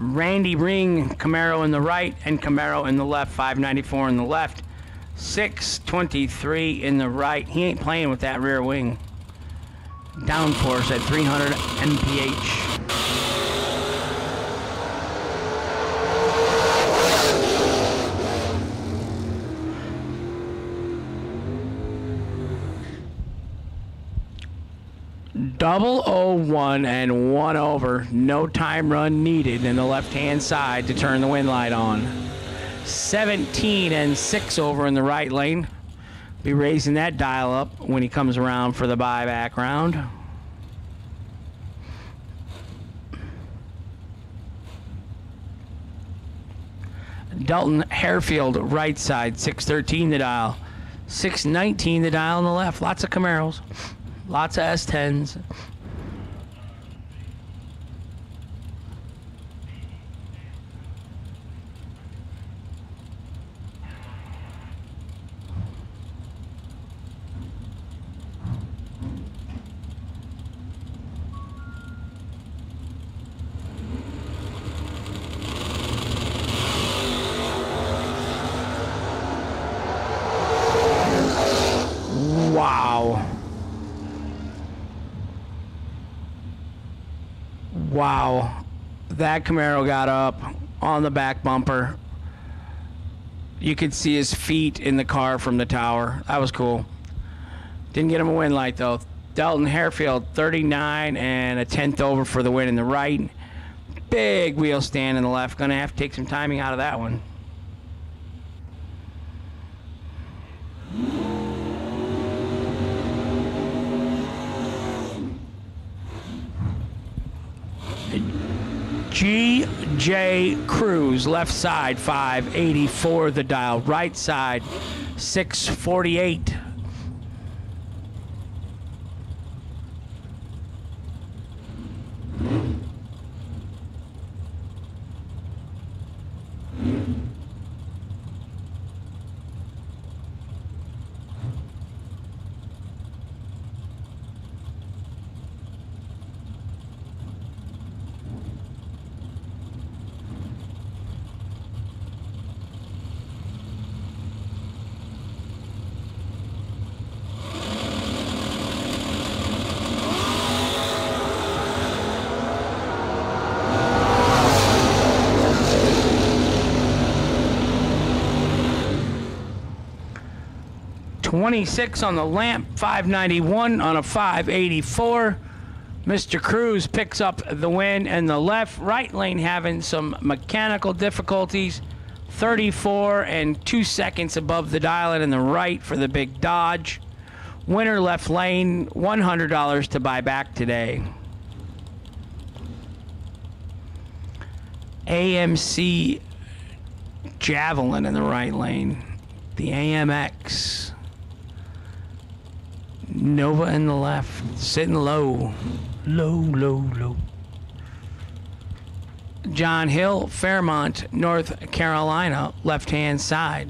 Randy Ring, Camaro in the right and Camaro in the left. 594 in the left, 623 in the right. He ain't playing with that rear wing. Downforce at 300 mph. Double 01 and 1 over. No time run needed in the left-hand side to turn the wind light on. 17 and 6 over in the right lane. Be raising that dial up when he comes around for the buyback round. Dalton Harefield, right side, 613 the dial. 619 the dial on the left. Lots of Camaros. Lots of S10s. Wow. Wow, that Camaro got up on the back bumper. You could see his feet in the car from the tower. That was cool. Didn't get him a win light though. Dalton Harefield, 39 and a 10th over for the win in the right. Big wheel stand in the left. Gonna have to take some timing out of that one. G.J. Cruz, left side, 584 the dial. Right side, 648. 26 on the lamp, 591 on a 584. Mr. Cruz picks up the win, and the right lane having some mechanical difficulties. 34 and 2 seconds above the dial in the right for the big Dodge. Winner left lane, $100 to buy back today. AMC Javelin in the right lane. The AMX. Nova in the left, sitting low. Low. John Hill, Fairmont, North Carolina, left-hand side.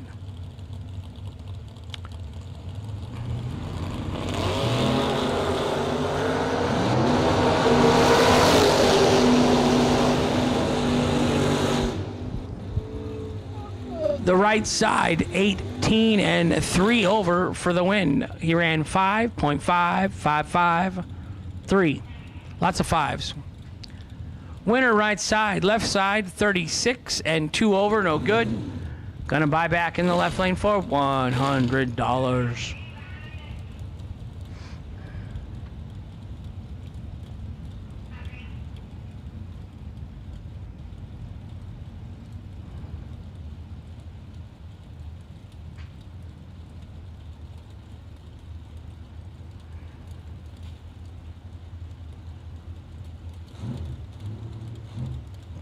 The right side, 18 and 3 over for the win. He ran 5.55553. Lots of fives. Winner right side, left side, 36 and 2 over, no good. Gonna buy back in the left lane for $100.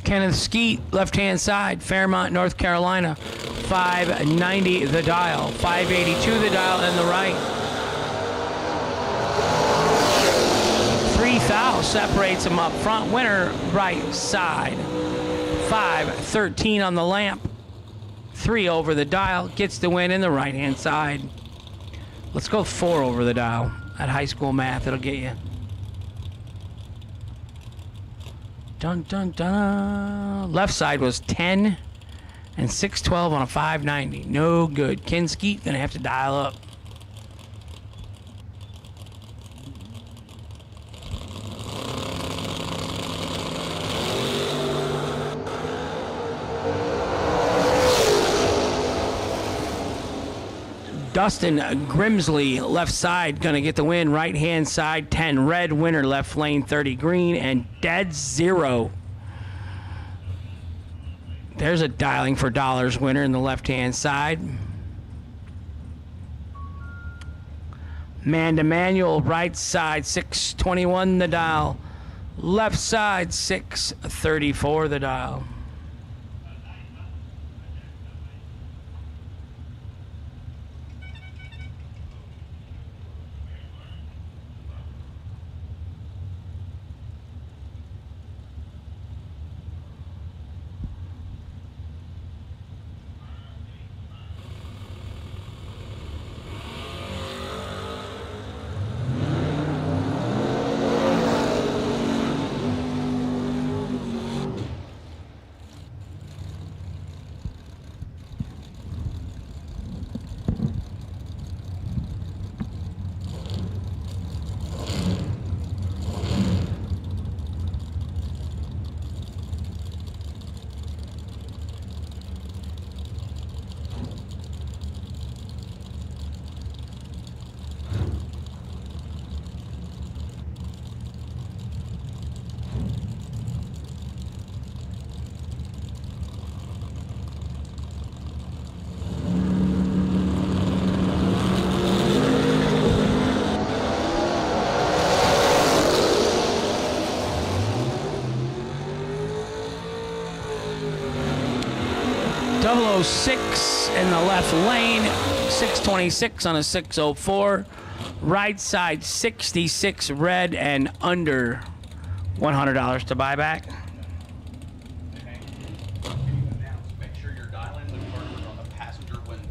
Kenneth Skeet, left-hand side, Fairmont, North Carolina, 590 the dial, 582 the dial in the right. 3 thou separates him up front. Winner right side, 513 on the lamp, 3 over the dial, gets the win in the right-hand side. Let's go 4 over the dial. At high school math, it'll get you. Dun, dun, dun. Left side was 10 and 612 on a 590. No good. Ken Skeet gonna have to dial up. Dustin Grimsley, left side, gonna get the win. Right hand side, 10 red. Winner left lane, 30 green, and dead zero. There's a dialing for dollars winner in the left hand side. Amanda Manuel, right side, 621 the dial. Left side, 634 the dial. .006 in the left lane, 626 on a 604. Right side, 66 red and under, $100 to buy back. Make sure you're dialing the card on the passenger window.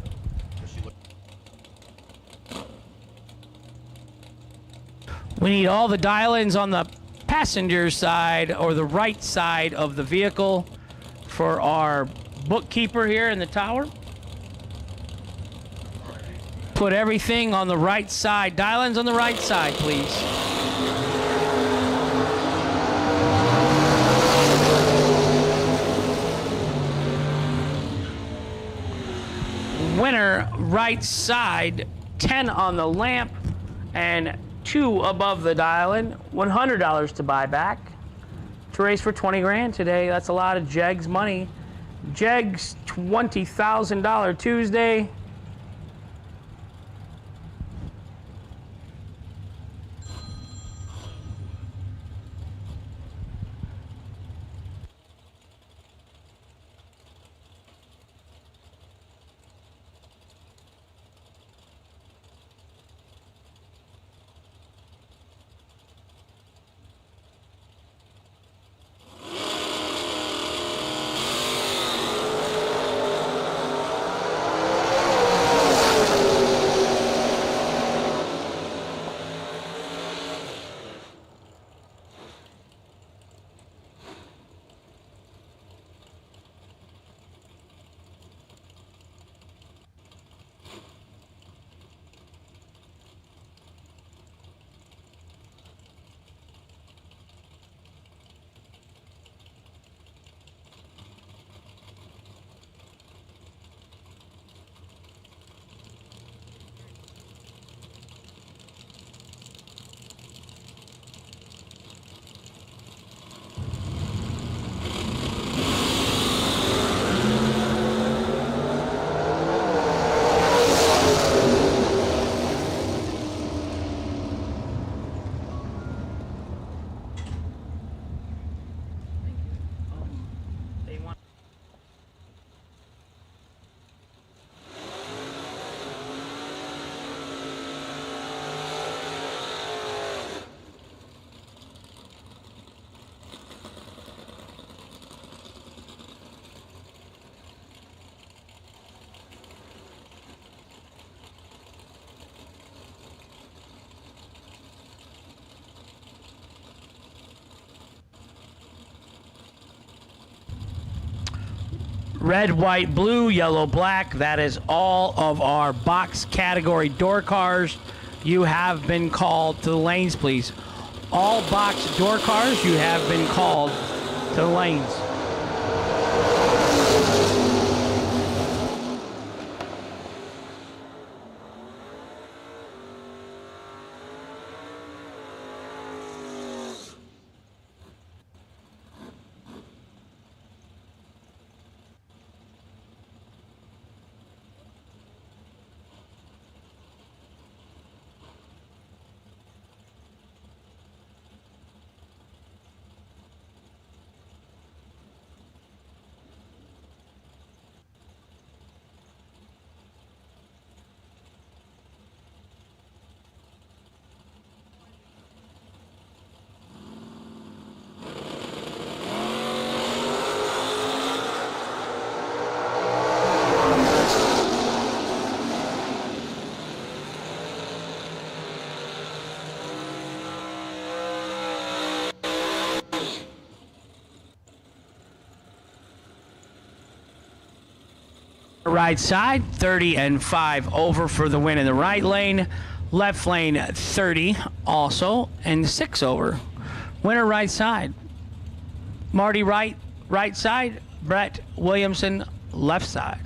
We need all the dial-ins on the passenger side or the right side of the vehicle for our bookkeeper here in the tower. Put everything on the right side. Dial-ins on the right side, please. Winner, right side, 10 on the lamp, and 2 above the dial-in. $100 to buy back. To race for 20 grand today. That's a lot of Jegs money. Jegs $20,000 Tuesday. Red, white, blue, yellow, black. That is all of our box category door cars. You have been called to the lanes, please. All box door cars, you have been called to the lanes. Right side, 30 and 5 over for the win in the right lane. Left lane, 30 also, and 6 over. Winner right side. Marty right side. Brett Williamson left side.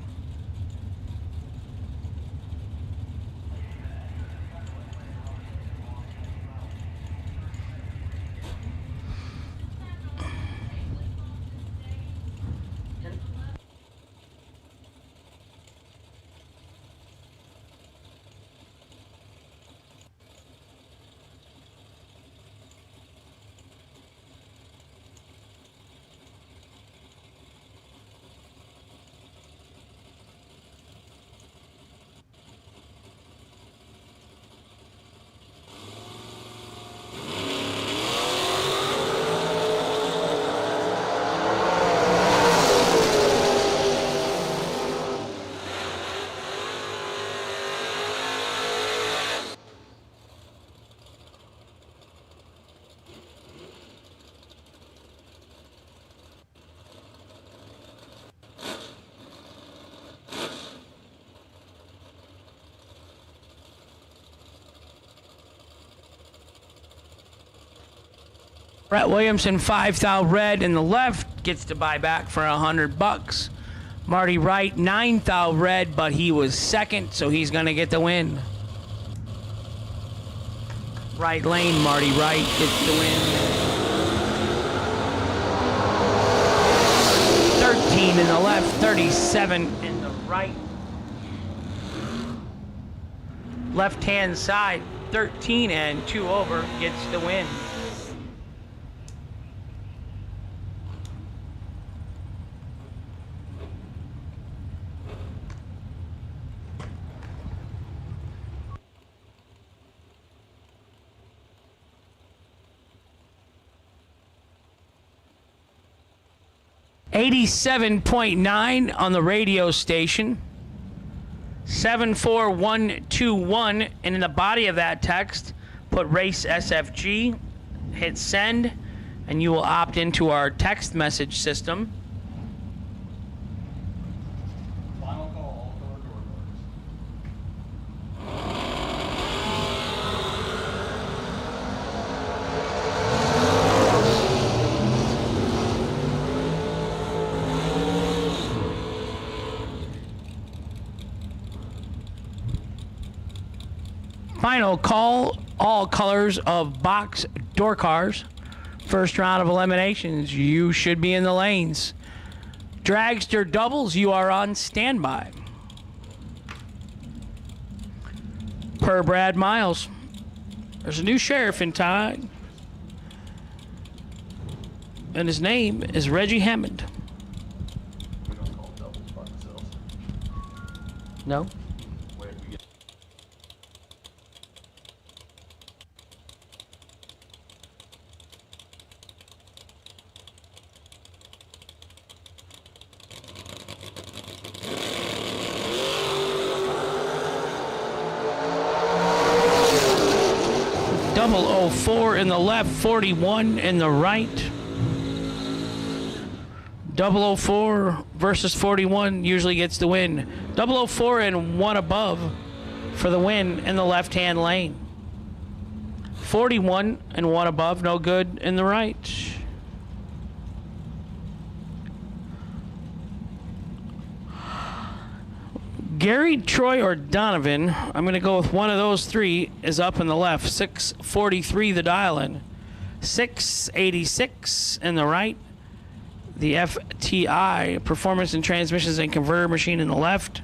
Brett Williamson, 5 thou red in the left, gets to buy back for $100. Marty Wright, 9 thou red, but he was second, so he's going to get the win. Right lane, Marty Wright gets the win. 13 in the left, 37 in the right. Left-hand side, 13 and 2 over gets the win. $87.9 on the radio station. 74121, and in the body of that text, put race SFG, hit send, and you will opt into our text message system. Final call, all color door Final call, all colors of box door cars. First round of eliminations, you should be in the lanes. Dragster doubles, you are on standby. Per Brad Miles. There's a new sheriff in town, and his name is Reggie Hammond. We don't call doubles by themselves. No? Wait, we get Double 04 in the left, 41 in the right. 004 versus 41 usually gets the win. 004 and 1 above for the win in the left-hand lane. 41 and 1 above, no good in the right. Gary, Troy, or Donovan, I'm going to go with one of those three, is up in the left. 643 the dial-in. 686 in the right. The FTI, Performance and Transmissions and Converter Machine, in the left.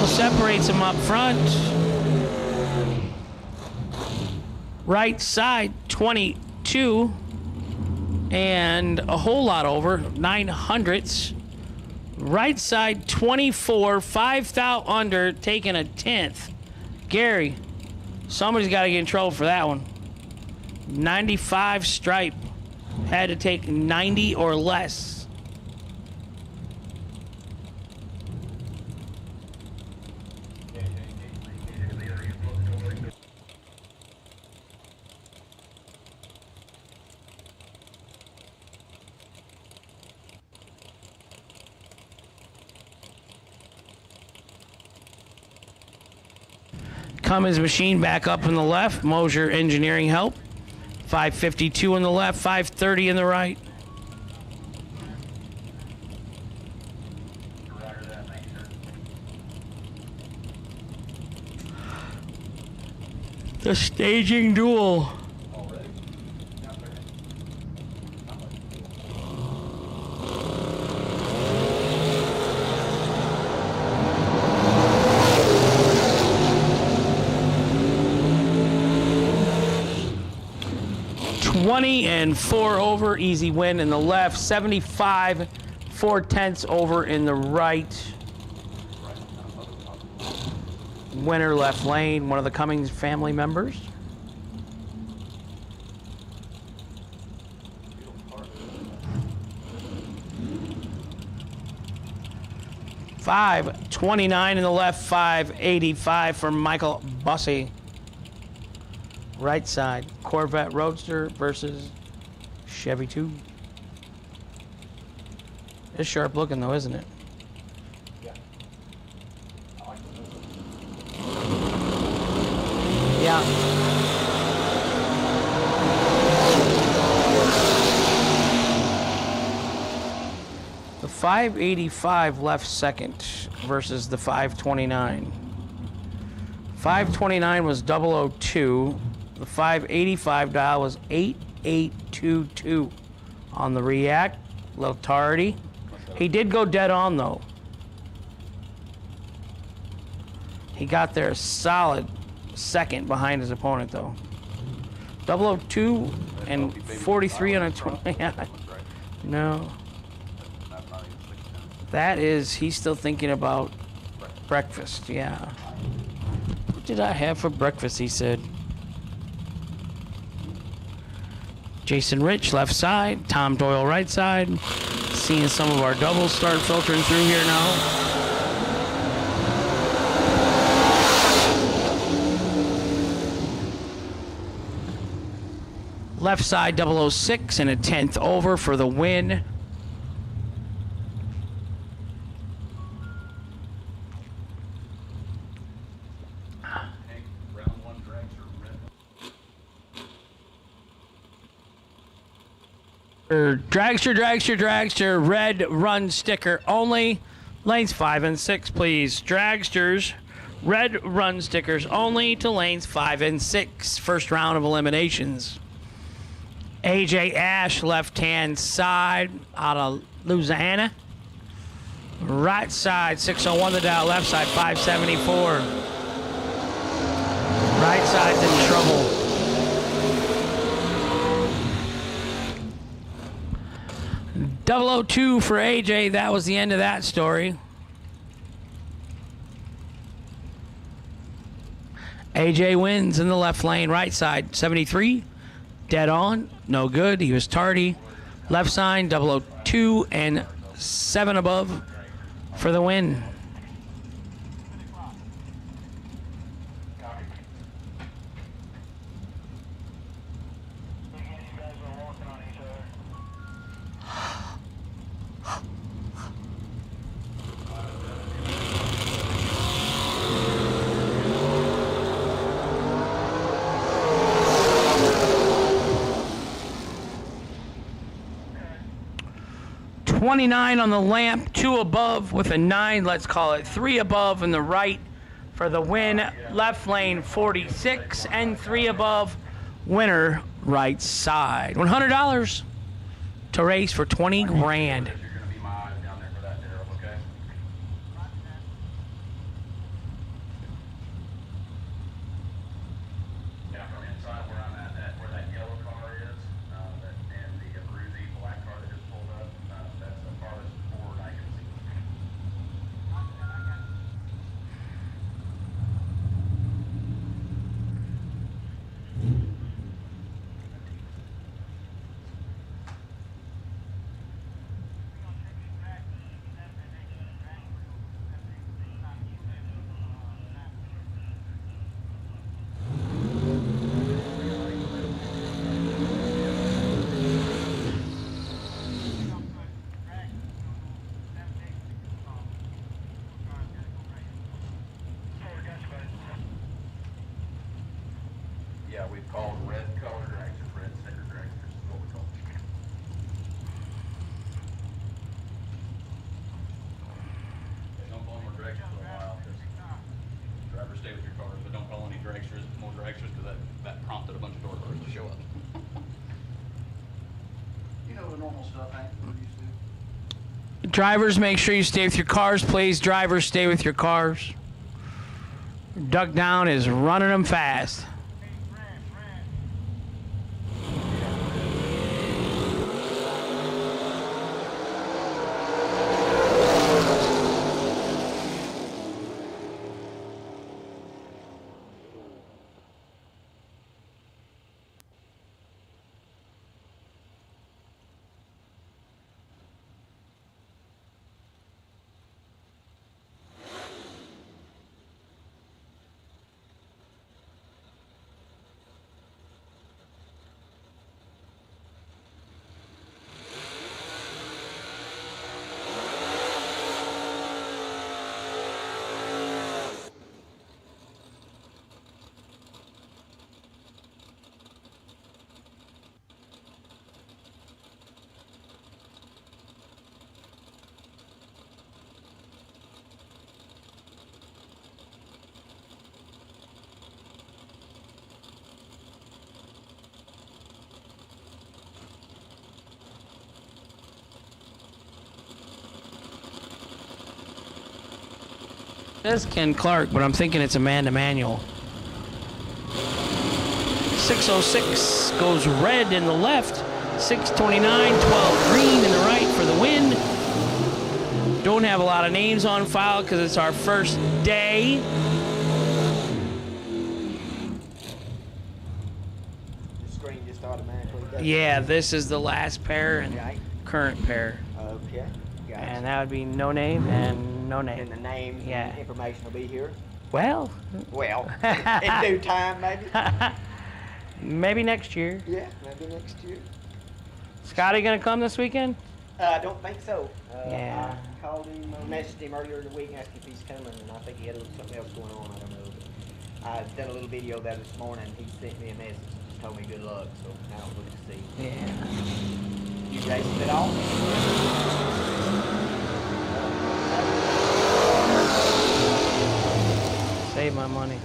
Separates them up front. Right side 22 and a whole lot over 900ths. Right side 24, 5,000 under, taking a 10th. Gary, somebody's got to get in trouble for that one. 95 stripe, had to take 90 or less. Cummins machine back up in the left. Mosier engineering help. 552 in the left, 530 in the right. The staging duel. And 4 over, easy win in the left. 75, 4/10 over in the right. Winner left lane, one of the Cummings family members. $5.29 in the left, $5.85 for Michael Bussey. Right side, Corvette Roadster versus Chevy 2. It's sharp looking though, isn't it? Yeah. The 585 left second versus the 529. 529 was 002. The 585 dial was 8822 on the react. A little tardy. He did go dead on though. He got there a solid second behind his opponent though. 002 and 43 on a 20. No. That is, he's still thinking about breakfast, yeah. What did I have for breakfast, he said. Jason Rich, left side. Tom Doyle, right side. Seeing some of our doubles start filtering through here now. Left side 006 and a 10th over for the win. Dragster, red run sticker only. Lanes 5 and 6, please. Dragsters, red run stickers only to lanes 5 and 6. First round of eliminations. AJ Ash, left-hand side, out of Louisiana. Right side, 601 the dial. Left side, 574. Right side's in trouble. .002 for AJ. That was the end of that story. AJ wins in the left lane, right side, 73. Dead on, no good. He was tardy. Left side, 002 and 7 above for the win. .29 on the lamp, 2 above with a 9, let's call it 3 above in the right for the win. Left lane 46 and 3 above, winner right side. $100 to race for 20 grand. You're gonna be my eyes down there for that, Daryl, okay? Yeah, from inside where I'm at, where that yellow car is, and the Bruzy black car that just pulled up, that's the farthest forward I can see. Yeah, we've called red color dragsters, red sticker dragsters is what we call them. Hey, don't call them more dragsters for a while, because drivers stay with your cars, but don't call any dragsters more dragsters, because that prompted a bunch of door cars to show up. You know the normal stuff, Hank, we're used to. Drivers, make sure you stay with your cars, please. Drivers, stay with your cars. Duck Down is running them fast. Says Ken Clark, but I'm thinking it's Amanda Manuel. 606 goes red in the left. 629, 12 green in the right for the win. Don't have a lot of names on file because it's our first day. The screen just automatically does it. Yeah, this is the last pair and Right. current pair. Okay. Gotcha. And that would be no name and no And name. the name Yeah. and information will be here. Well, Well, in due time, maybe. maybe next year. Yeah, maybe next year. Scotty gonna come this weekend? I don't think so. Yeah. I called him, messaged him earlier in the week, asked if he's coming, and I think he had something else going on. I don't know. But I done a little video of that this morning. He sent me a message, just told me good luck. So now we'll look to see. Yeah. You racing it all? Save my money.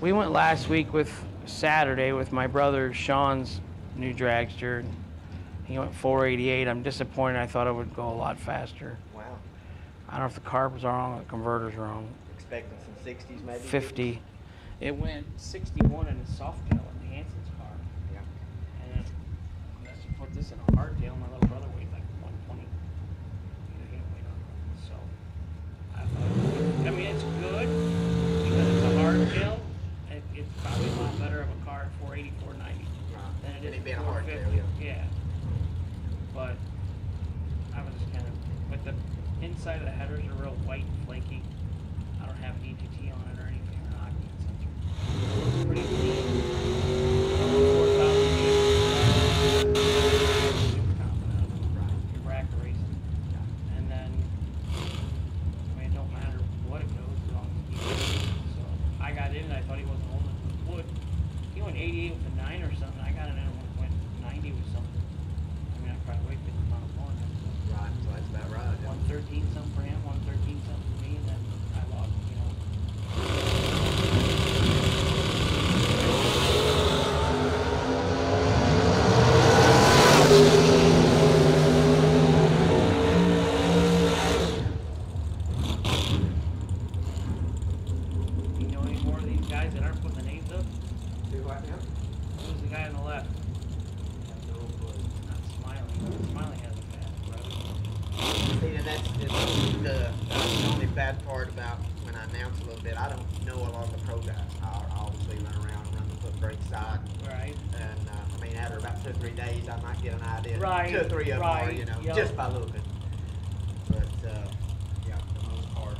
We went last week Saturday with my brother Sean's new dragster. He went 488. I'm disappointed. I thought it would go a lot faster. Wow. I don't know if the carb was wrong or the converter's wrong. Expecting some 60s maybe? 50. It went 61 in the soft tail in Hanson's car. Yeah. And unless you put this in a hardtail, my little brother weighed like 120. He didn't weigh nothing. So I thought, I mean, it's good because it's a hardtail. It's probably a lot better of a car at 480, 490 than it Than is it being at a hardtail, 450. yeah. But I was just kind of, but the inside of the headers are real white and flaky. I don't have DGT on it or anything or octane sensor. It's pretty clean. 4,000 super confident of it. Your rack racing. And then, I mean, it don't matter what it goes as long as it keeps it. So I got in and I thought he wasn't holding it with wood. He went 88 with a 9 or something. I got in and went 90 with something. I mean, I probably weighed 50 pounds more than that. Right, so that's about right. 113 something for him, 113 something for me, and then I lost, you know. You know any more of these guys that aren't putting the names up? Do what now? Who's the guy on the left? Not Smiley. Smiley has a fast brother. See, and that's the only bad part about when I announce a little bit. I don't know a lot of the pro guys. I obviously run around, run the foot brake side. Right. And I mean, after about 2 or 3 days, I might get an idea. Right, 2 or 3 of them are, right, you know, yep. just by looking. But yeah, for the most part.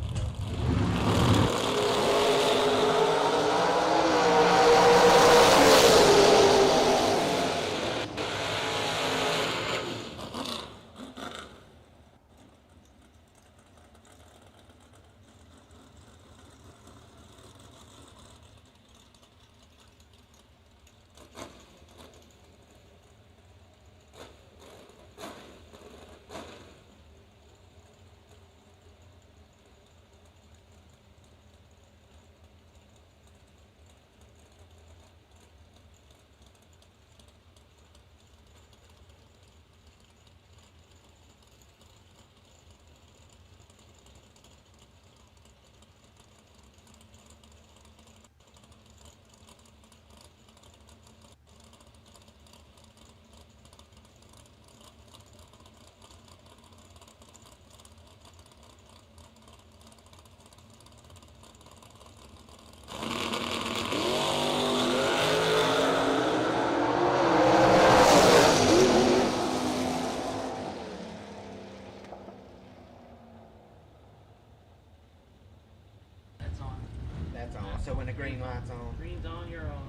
That's on. That's on. So when the green light's on. Green's on, you're on.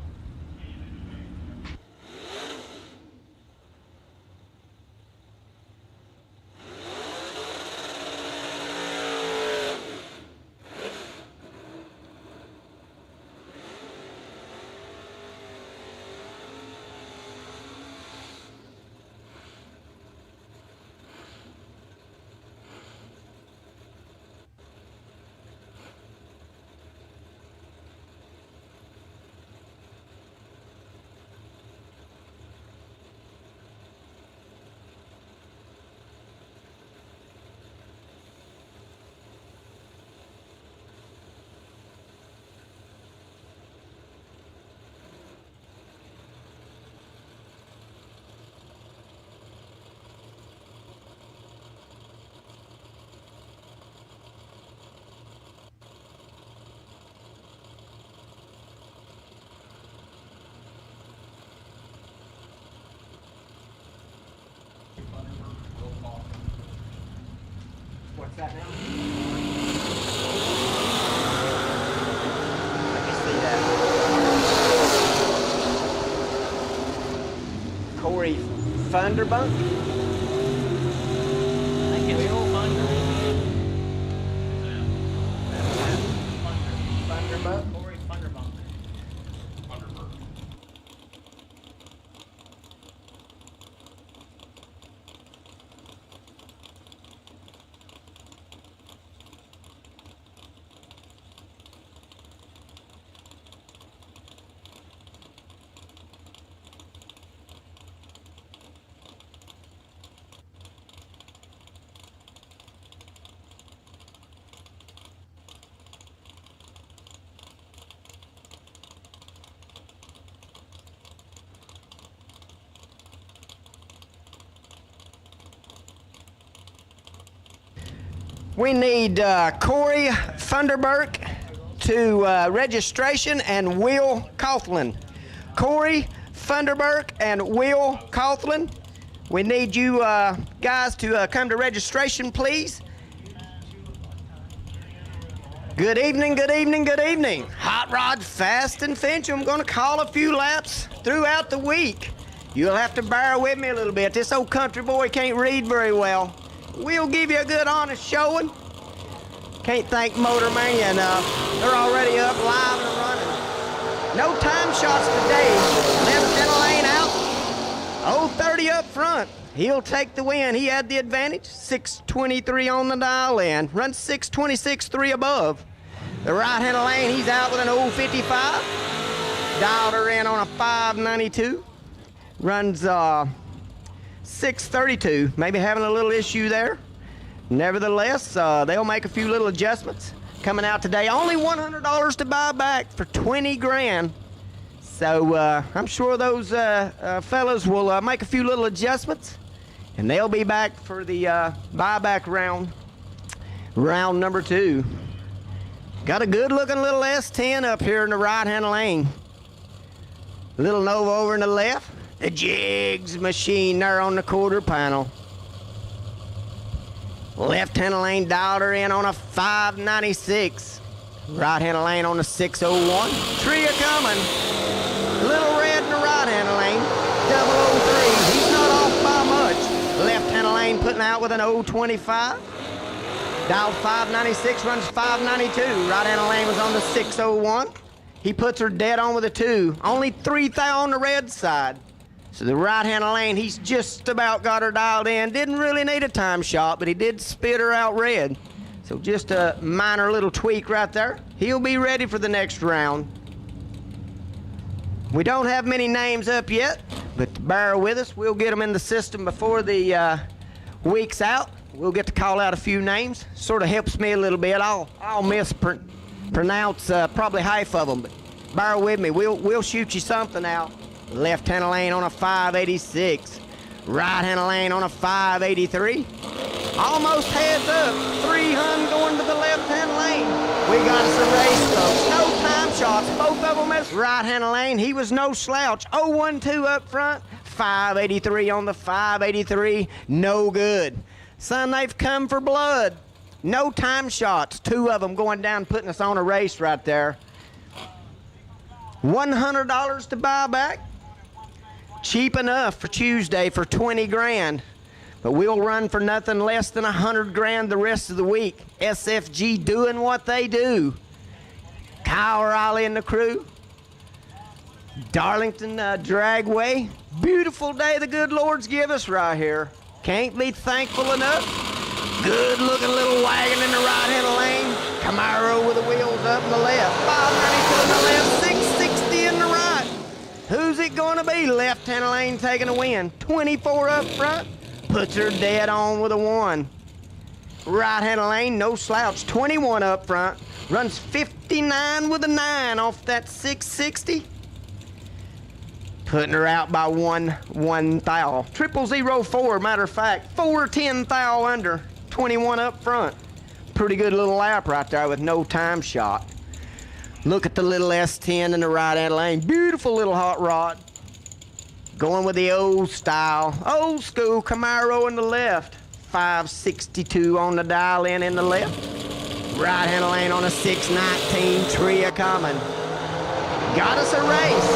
What's that now? Let me see that. Corey Thunderbunk? I think it's Thunder. Thunderbunk? Corey Thunderbunk. Thunderbird. We need Corey Thunderberg to registration and Will Coughlin. Corey Thunderberg and Will Coughlin. We need you guys to come to registration, please. Good evening, good evening, good evening. Hot Rod, Fast, and Finch. I'm going to call a few laps throughout the week. You'll have to bear with me a little bit. This old country boy can't read very well. We'll give you a good, honest showing. Can't thank Motor Mania enough. They're already up, live and running. No time shots today. Left center lane out. 030 up front. He'll take the win. He had the advantage. 6:23 on the dial in. Runs 6:26.3 above. The right-hand lane, he's out with an 055. Dialed her in on a 592. Runs 6:32. Maybe having a little issue there. Nevertheless, they'll make a few little adjustments. Coming out today, only $100 to buy back for 20 grand. So I'm sure those fellas will make a few little adjustments, and they'll be back for the buyback round number 2. Got a good-looking little S10 up here in the right-hand lane. Little Nova over in the left. The Jegs machine there on the quarter panel. Left-hand lane dialed her in on a 596. Right-hand lane on a 601. Tree coming. Little red in the right-hand lane. 003. He's not off by much. Left-hand lane putting out with an 025. Dialed 596, runs 592. Right-hand lane was on the 601. He puts her dead on with a 2. Only 3,000 on the red side. So the right-hand lane, he's just about got her dialed in. Didn't really need a time shot, but he did spit her out red. So just a minor little tweak right there. He'll be ready for the next round. We don't have many names up yet, but bear with us. We'll get them in the system before the week's out. We'll get to call out a few names. Sort of helps me a little bit. I'll mispronounce probably half of them, but bear with me. We'll shoot you something out. Left-hand lane on a 586. Right-hand lane on a 583. Almost heads up. 300 going to the left-hand lane. We got us a race, folks. No time shots. Both of them as right-hand lane. He was no slouch. 012 up front. 583 on the 583. No good. Son, they've come for blood. No time shots. 2 of them going down, putting us on a race right there. $100 to buy back. Cheap enough for Tuesday for 20 grand. But we'll run for nothing less than 100 grand the rest of the week. SFG doing what they do. Kyle Riley and the crew. Darlington Dragway. Beautiful day the good Lord's give us right here. Can't be thankful enough. Good looking little wagon in the right-hand lane. Camaro with the wheels up in the left. 592 in the left. 660 in the right. Who's it going to be? Left-hand lane taking a win. 24 up front. Puts her dead on with a 1. Right-hand lane, no slouch. 21 up front. Runs 59 with a 9 off that 660. Putting her out by 1 thou. 0004, matter of fact. 410 thou under. 21 up front. Pretty good little lap right there with no time shot. Look at the little S10 in the right-hand lane. Beautiful little hot rod. Going with the old style, old school Camaro in the left. 562 on the dial in the left. Right hand lane on a 619 Tria coming. Got us a race.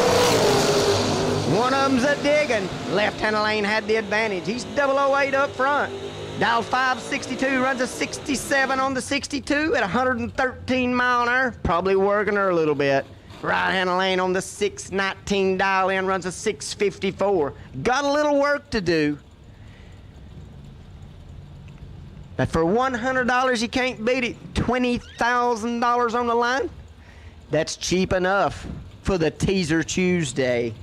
One of them's a digging. Left hand lane had the advantage. He's 008 up front. Dial 562 runs a 67 on the 62 at 113 mile an hour. Probably working her a little bit. Right hand lane on the 619 dial in runs a 654. Got a little work to do. But for $100, you can't beat it. $20,000 on the line. That's cheap enough for the Teaser Tuesday.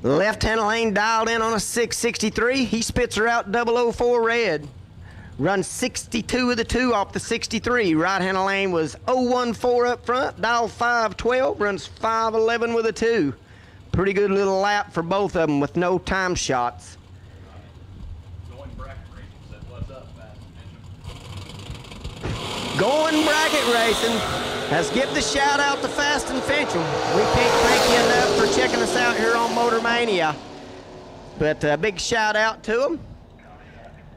Left-hand lane dialed in on a 663. He spits her out 004 red. Runs 62 with a 2 off the 63. Right-hand lane was 014 up front. Dial 512. Runs 511 with a 2. Pretty good little lap for both of them with no time shots. Going bracket racing said, what's up, Fast and Fincham? Going bracket racing. Let's give the shout out to Fast and Fincham. We can't thank you enough for checking us out here on Motor Mania. But a big shout out to them.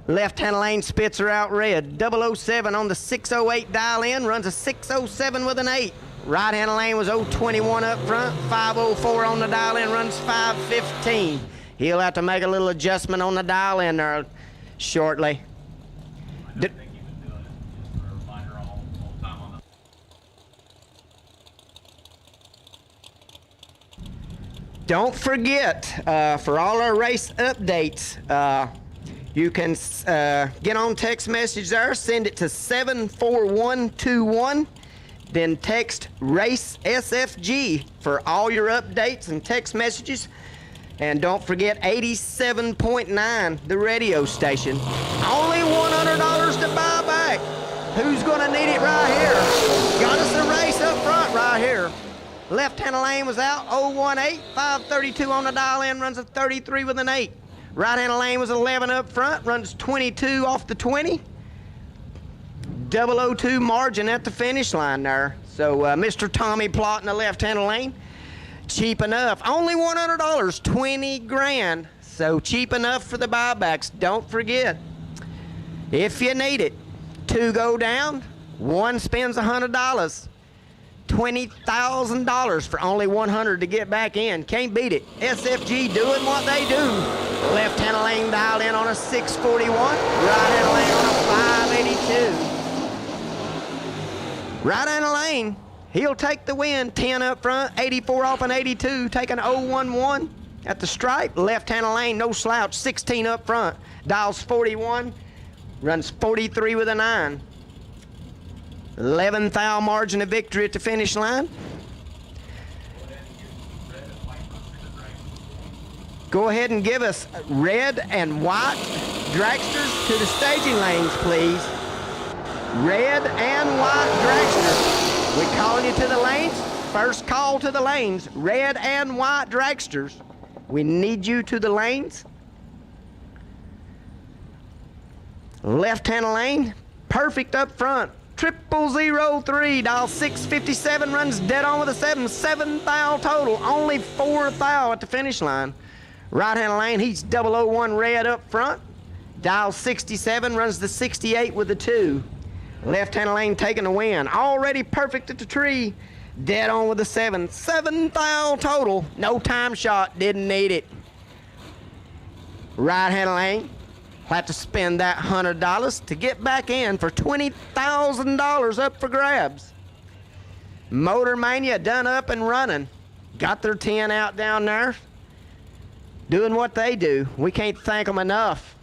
Left-hand lane spits her out red. 007 on the 608 dial in, runs a 607 with an 8. Right-hand lane was 021 up front, 504 on the dial in, runs 515. He'll have to make a little adjustment on the dial in there shortly. I think he was doing it just for a reminder all the time on the Don't forget, for all our race updates, you can get on text message there, send it to 74121, then text RACE SFG for all your updates and text messages. And don't forget 87.9, the radio station. Only $100 to buy back. Who's gonna need it right here? Got us a race up front right here. Left-hand lane was out, 018, 532 on the dial in, runs a 33 with an 8. Right-hand lane was 11 up front, runs 22 off the 20. 002 margin at the finish line there. So Mr. Tommy Plott in the left-hand lane, cheap enough. Only $100, 20 grand. So cheap enough for the buybacks. Don't forget, if you need it, 2 go down, 1 spends $100. $20,000 for only $100 to get back in. Can't beat it. SFG doing what they do. Left-hand lane dialed in on a 641. Right-hand lane on a 582. Right-hand lane, he'll take the win. 10 up front, 84 off an 82, taking 011 at the stripe. Left-hand lane, no slouch, 16 up front. Dials 41, runs 43 with a 9. 11th thou margin of victory at the finish line. Go ahead and give us red and white dragsters to the staging lanes, please. Red and white dragsters. We're calling you to the lanes. First call to the lanes. Red and white dragsters. We need you to the lanes. Left-hand lane, perfect up front. 0003, dial 657, runs dead on with a 7. 7 thou total, only 4 thou at the finish line. Right-hand lane, he's 001 red up front. Dial 67, runs the 68 with the 2. Left-hand lane taking the win. Already perfect at the tree. Dead on with the 7. 7 thou total, no time shot, didn't need it. Right-hand lane. Have to spend that $100 to get back in for $20,000 up for grabs. Motor Mania done up and running. Got their 10 out down there. Doing what they do. We can't thank them enough.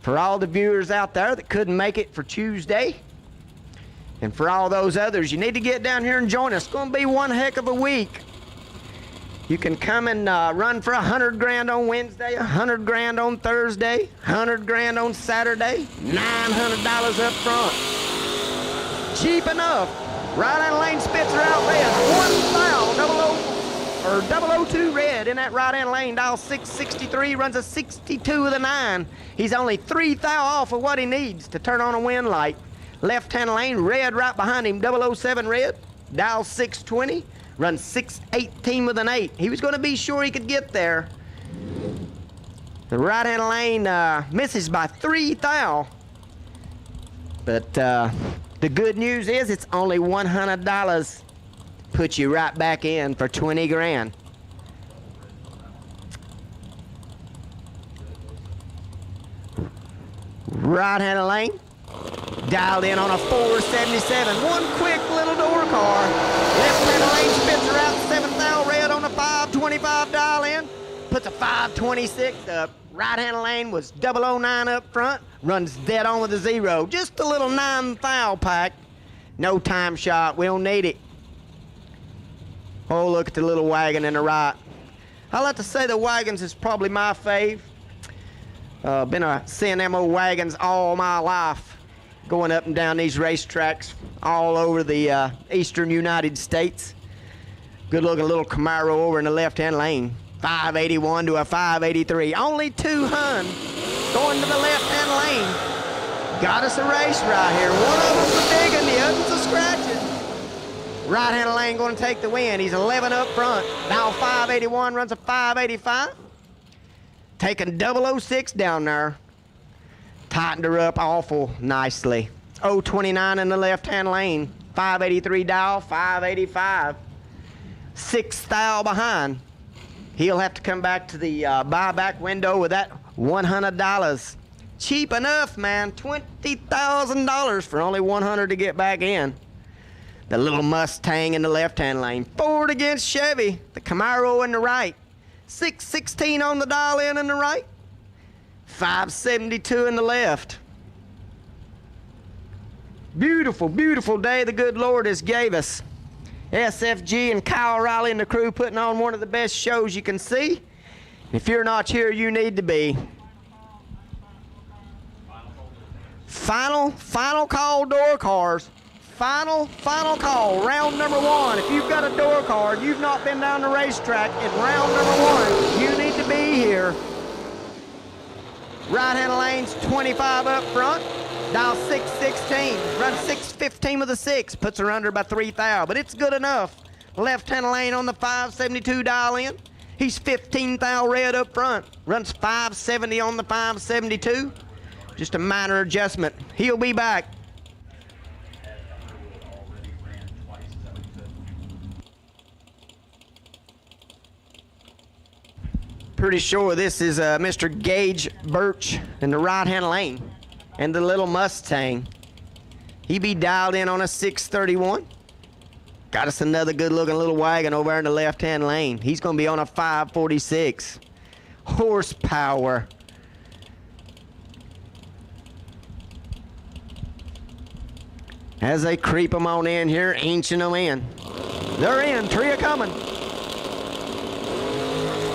For all the viewers out there that couldn't make it for Tuesday. And for all those others, you need to get down here and join us. It's going to be one heck of a week. You can come and run for 100 grand on Wednesday, 100 grand on Thursday, 100 grand on Saturday, $900 up front. Cheap enough. Right-hand lane Spitzer out red. 002 red in that right-hand lane. Dial 663, runs a 62 with a 9. He's only 3 thou off of what he needs to turn on a wind light. Left-hand lane red right behind him, 007 red. Dial 620. Runs 618 with an 8. He was going to be sure he could get there. The right-hand lane misses by 3 thou. But the good news is it's only $100. Put you right back in for 20 grand. Right-hand lane. Dialed in on a 477. One quick little door car. Left-hand lane Spitzer out 7 thou red on a 525 dial in. Puts a 526 up. Right-hand lane was 009 up front. Runs dead on with a 0. Just a little 9 thou pack. No time shot. We don't need it. Oh, look at the little wagon in the right. I like to say the wagons is probably my fave. Been seeing them old wagons all my life. Going up and down these racetracks all over the eastern United States. Good looking little Camaro over in the left-hand lane. 581 to a 583. Only 2 hun going to the left-hand lane. Got us a race right here. One of them's a big and the other's a scratching. Right-hand lane going to take the win. He's 11 up front. Now 581 runs a 585. Taking 006 down there. Tightened her up awful nicely. 029 in the left-hand lane. 583 dial, 585. 6 thou behind. He'll have to come back to the buyback window with that $100. Cheap enough, man. $20,000 for only $100 to get back in. The little Mustang in the left-hand lane. Ford against Chevy. The Camaro in the right. 616 on the dial in the right. 572 in the left. Beautiful, beautiful day the good Lord has gave us. SFG and Kyle Riley and the crew putting on one of the best shows you can see. If you're not here, you need to be. Final call door cars. Final call, round number 1. If you've got a door card, you've not been down the racetrack in round number 1, you need to be here. Right-hand lane's 25 up front. Dial 616. Runs 615 with a 6. Puts her under by 3 thou, but it's good enough. Left-hand lane on the 572 dial in. He's 15 thou red up front. Runs 570 on the 572. Just a minor adjustment. He'll be back. Pretty sure this is Mr. Gage Birch in the right-hand lane and the little Mustang. He be dialed in on a 631. Got us another good-looking little wagon over there in the left-hand lane. He's going to be on a 546. Horsepower. As they creep them on in here, inching them in. They're in. 3 are coming.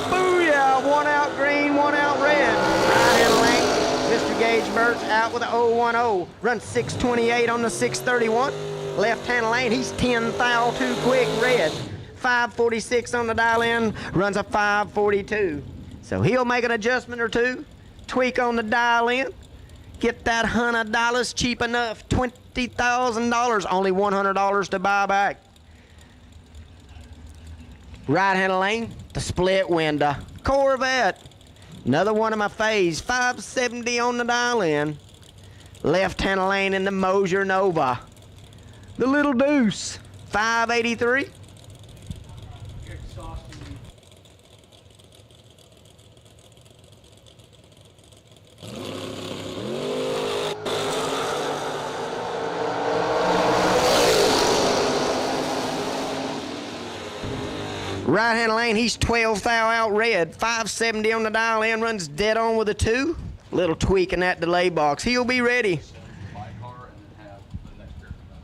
Booyah! 1 out green, 1 out red. Right-hand lane. Mr. Gage Birch out with a 010. Runs 628 on the 631. Left-hand lane, he's 10 thou too quick red. 546 on the dial in, runs a 542. So he'll make an adjustment or two, tweak on the dial in, get that $100 cheap enough, $20,000, only $100 to buy back. Right-hand lane, the split window, Corvette, another one of my faves, 570 on the dial in. Left-hand lane in the Mosier Nova. The Little Deuce, 583. Right-hand lane, he's 12 thou out red, 570 on the dial in, runs dead on with a 2. Little tweak in that delay box. He'll be ready. My car and then have the next pair come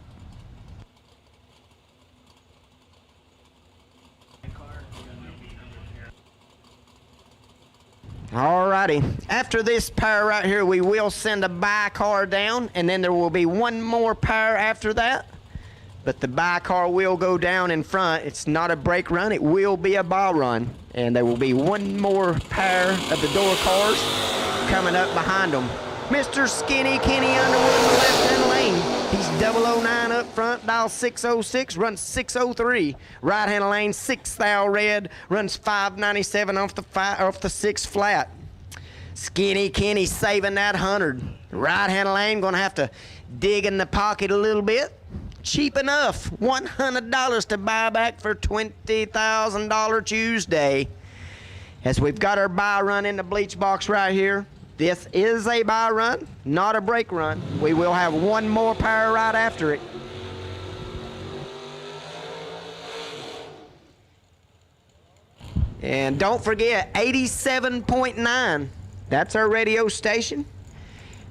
righty. After this pair right here, we will send a bye car down, and then there will be one more pair after that. But the bye car will go down in front. It's not a brake run. It will be a ball run. And there will be one more pair of the door cars coming up behind them. Mr. Skinny Kenny Underwood in the left-hand lane. He's 009 up front, dial 606, runs 603. Right-hand lane, 6 thou red, runs 597 off the 6 flat. Skinny Kenny saving that 100. Right-hand lane, gonna have to dig in the pocket a little bit. Cheap enough, $100 to buy back for $20,000 Tuesday. As we've got our buy run in the bleach box right here. This is a buy run, not a brake run. We will have one more pair right after it. And don't forget, 87.9. That's our radio station.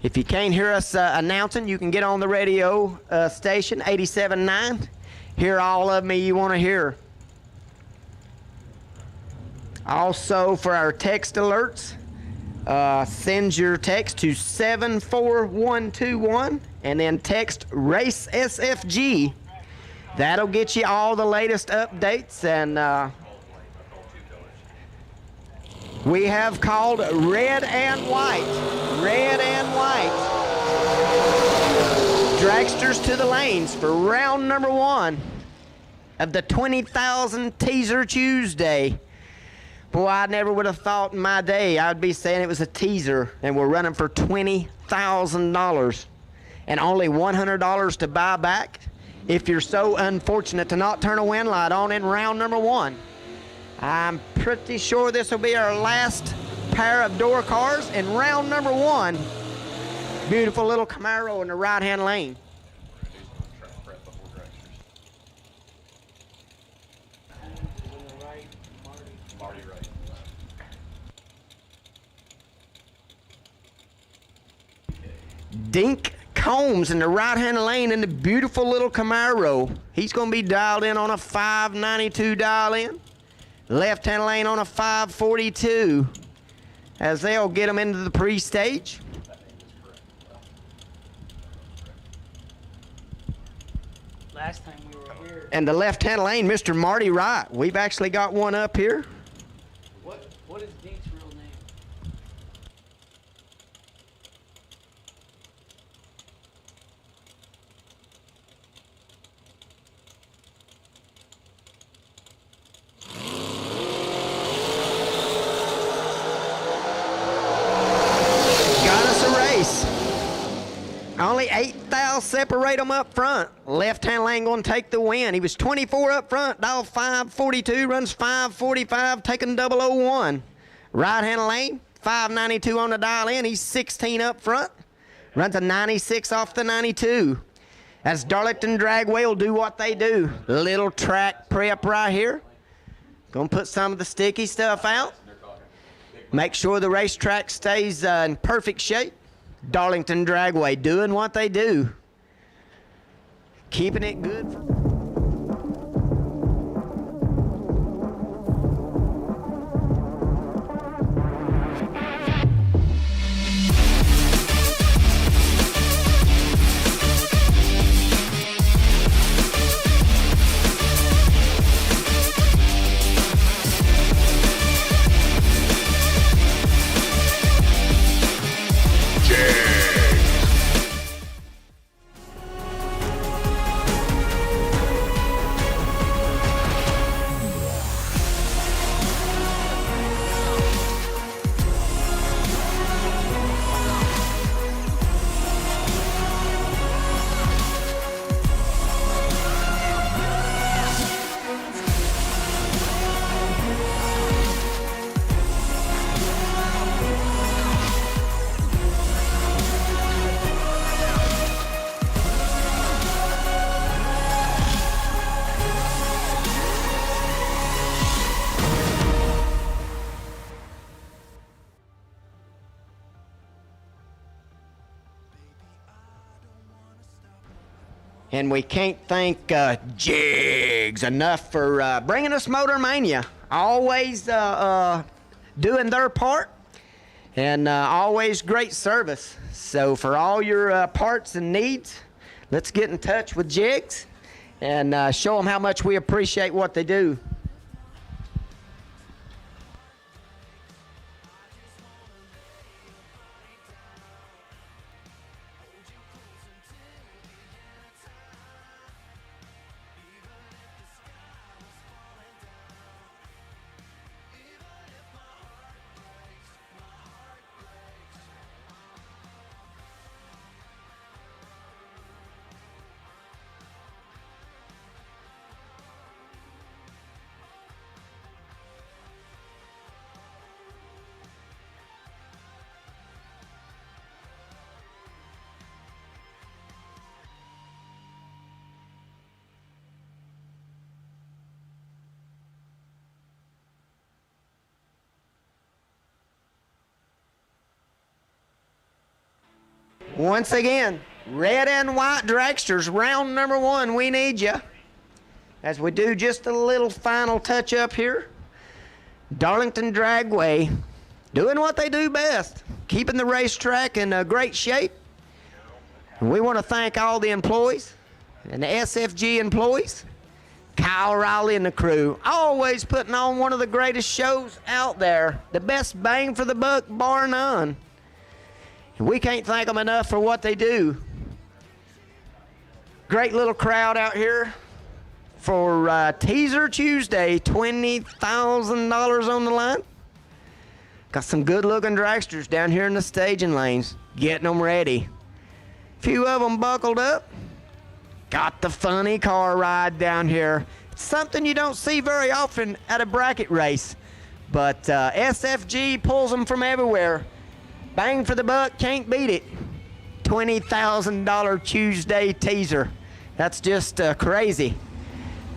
If you can't hear us announcing, you can get on the radio station, 87.9. Hear all of me you want to hear. Also, for our text alerts, send your text to 74121 and then text RACE SFG. That'll get you all the latest updates, and we have called red and white. Red and white. Dragsters to the lanes for round number 1 of the 20,000 Teaser Tuesday. Boy, I never would have thought in my day I'd be saying it was a teaser, and we're running for $20,000 and only $100 to buy back if you're so unfortunate to not turn a wind light on in round number 1. I'm pretty sure this will be our last pair of door cars in round number 1. Beautiful little Camaro in the right-hand lane. Dink Combs in the right-hand lane in the beautiful little Camaro. He's going to be dialed in on a 592 dial-in. Left-hand lane on a 542 as they'll get him into the pre-stage. Last time we were here. And the left-hand lane, Mr. Marty Wright. We've actually got one up here. What is Dink's real name? Only 8 thou separate them up front. Left-hand lane going to take the win. He was 24 up front, dial 542, runs 545, taking 001. Right-hand lane, 592 on the dial in. He's 16 up front, runs a 96 off the 92. As Darlington Dragway will do what they do. Little track prep right here. Going to put some of the sticky stuff out. Make sure the racetrack stays in perfect shape. Darlington Dragway doing what they do. Keeping it good. And we can't thank Jegs enough for bringing us Motor Mania. Always doing their part. and always great service. So for all your parts and needs, let's get in touch with Jegs and show them how much we appreciate what they do. Once again, red and white dragsters, round number 1, we need you. As we do just a little final touch up here, Darlington Dragway doing what they do best, keeping the racetrack in great shape. And we want to thank all the employees and the SFG employees, Kyle Riley and the crew, always putting on one of the greatest shows out there, the best bang for the buck, bar none. And we can't thank them enough for what they do. Great little crowd out here for Teaser Tuesday, $20,000 on the line. Got some good looking dragsters down here in the staging lanes, getting them ready. Few of them buckled up. Got the funny car ride down here. It's something you don't see very often at a bracket race, but SFG pulls them from everywhere. Bang for the buck, can't beat it. $20,000 Tuesday teaser. That's just crazy.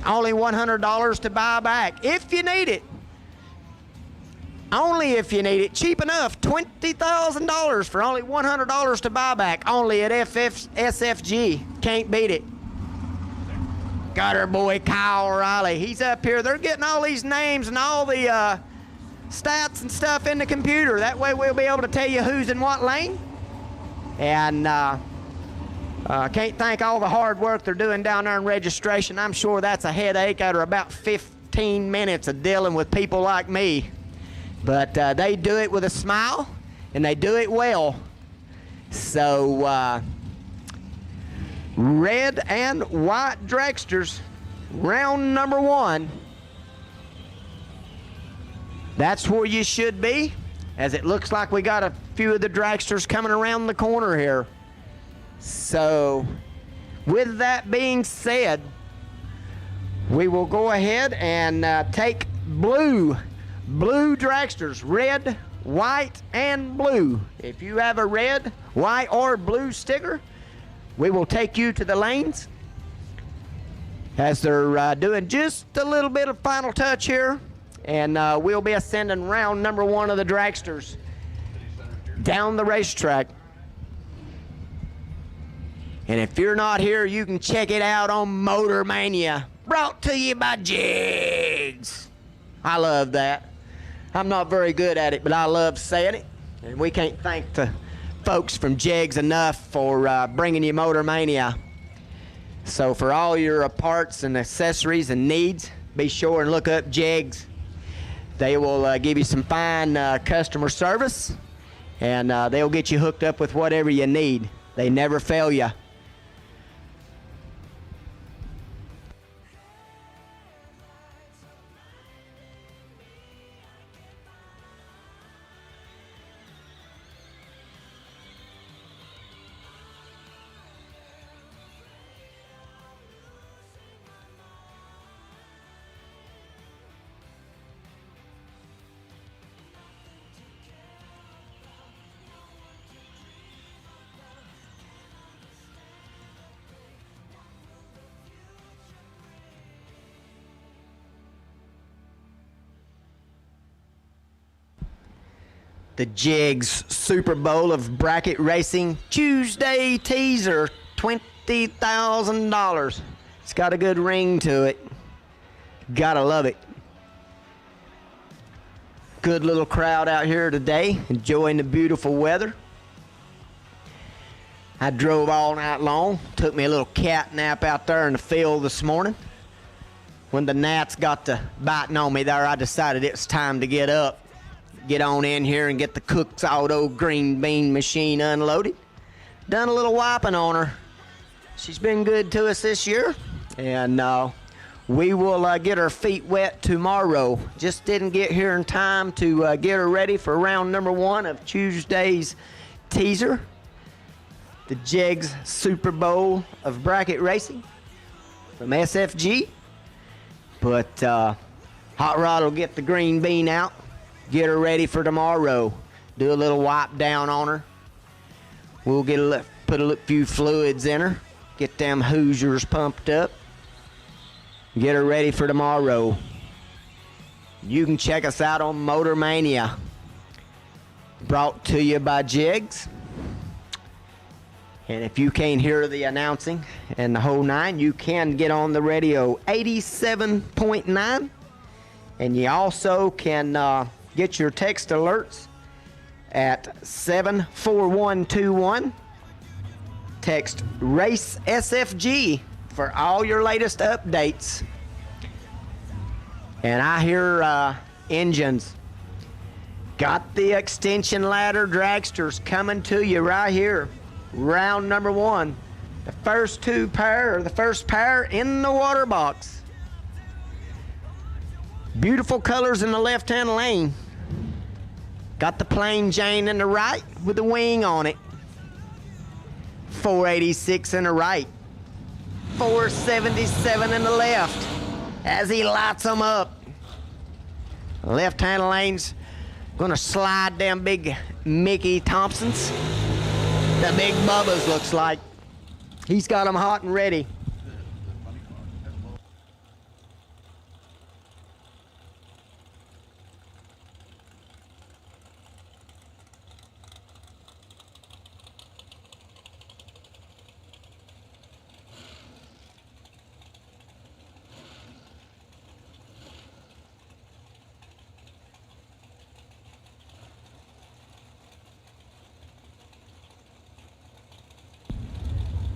Only $100 to buy back if you need it. Only if you need it. Cheap enough. $20,000 for only $100 to buy back. Only at SFG. Can't beat it. Got our boy Kyle Riley. He's up here. They're getting all these names and all the stats and stuff in the computer. That way we'll be able to tell you who's in what lane. And can't thank all the hard work they're doing down there in registration. I'm sure that's a headache after about 15 minutes of dealing with people like me. But they do it with a smile, and they do it well. So red and white dragsters, round number 1. That's where you should be, as it looks like we got a few of the dragsters coming around the corner here. So, with that being said, we will go ahead and take blue dragsters, red, white, and blue. If you have a red, white, or blue sticker, we will take you to the lanes as they're doing just a little bit of final touch here. And we'll be ascending round number 1 of the dragsters down the racetrack. And if you're not here, you can check it out on Motor Mania, brought to you by Jegs. I love that. I'm not very good at it, but I love saying it. And we can't thank the folks from Jegs enough for bringing you Motor Mania. So for all your parts and accessories and needs, be sure and look up Jegs. They will give you some fine customer service, and they'll get you hooked up with whatever you need. They never fail you. The Jegs Super Bowl of Bracket Racing Tuesday teaser, $20,000. It's got a good ring to it. Gotta love it. Good little crowd out here today, enjoying the beautiful weather. I drove all night long, took me a little cat nap out there in the field this morning. When the gnats got to biting on me there, I decided it's time to get up, get on in here and get the Cook's Auto green bean machine unloaded. Done a little wiping on her. She's been good to us this year, and we will get her feet wet tomorrow. Just didn't get here in time to get her ready for round number 1 of Tuesday's teaser, the Jegs Super Bowl of bracket racing from SFG. But Hot Rod will get the green bean out, get her ready for tomorrow. Do a little wipe down on her. We'll put a few fluids in her, get them Hoosiers pumped up, get her ready for tomorrow. You can check us out on Motor Mania, brought to you by Jegs. And if you can't hear the announcing and the whole nine, you can get on the radio 87.9. And you also can get your text alerts at 74121. Text Race SFG for all your latest updates. And I hear engines. Got the extension ladder dragsters coming to you right here. Round number 1. The first pair in the water box. Beautiful colors in the left-hand lane. Got the plain Jane in the right with the wing on it. 486 in the right. 477 in the left as he lights them up. Left-hand lane's gonna slide them big Mickey Thompsons. The big Bubba's looks like. He's got them hot and ready.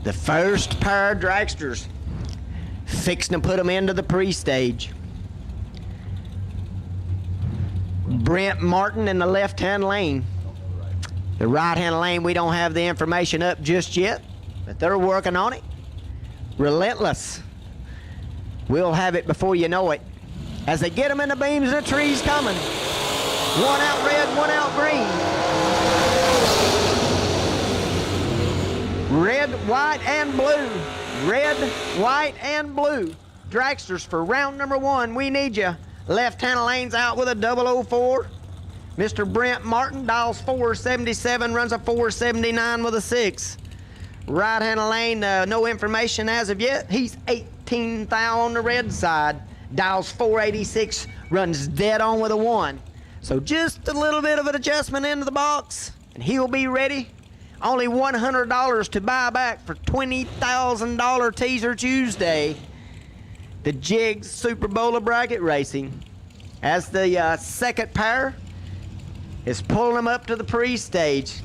The first pair of dragsters, fixing to put them into the pre-stage. Brent Martin in the left-hand lane. The right-hand lane, we don't have the information up just yet, but they're working on it. Relentless. We'll have it before you know it. As they get them in the beams, the tree's coming. One out red, one out green. Red, white, and blue. Red, white, and blue. Dragsters for round number 1. We need you. Left-hand lane's out with a 004. Mr. Brent Martin dials 477, runs a 479 with a 6. Right-hand lane, no information as of yet. He's 18th on the red side. Dials 486, runs dead on with a 1. So just a little bit of an adjustment into the box, and he'll be ready. Only $100 to buy back for $20,000 teaser Tuesday. The Jegs Super Bowl of bracket racing. As the second pair is pulling them up to the pre-stage.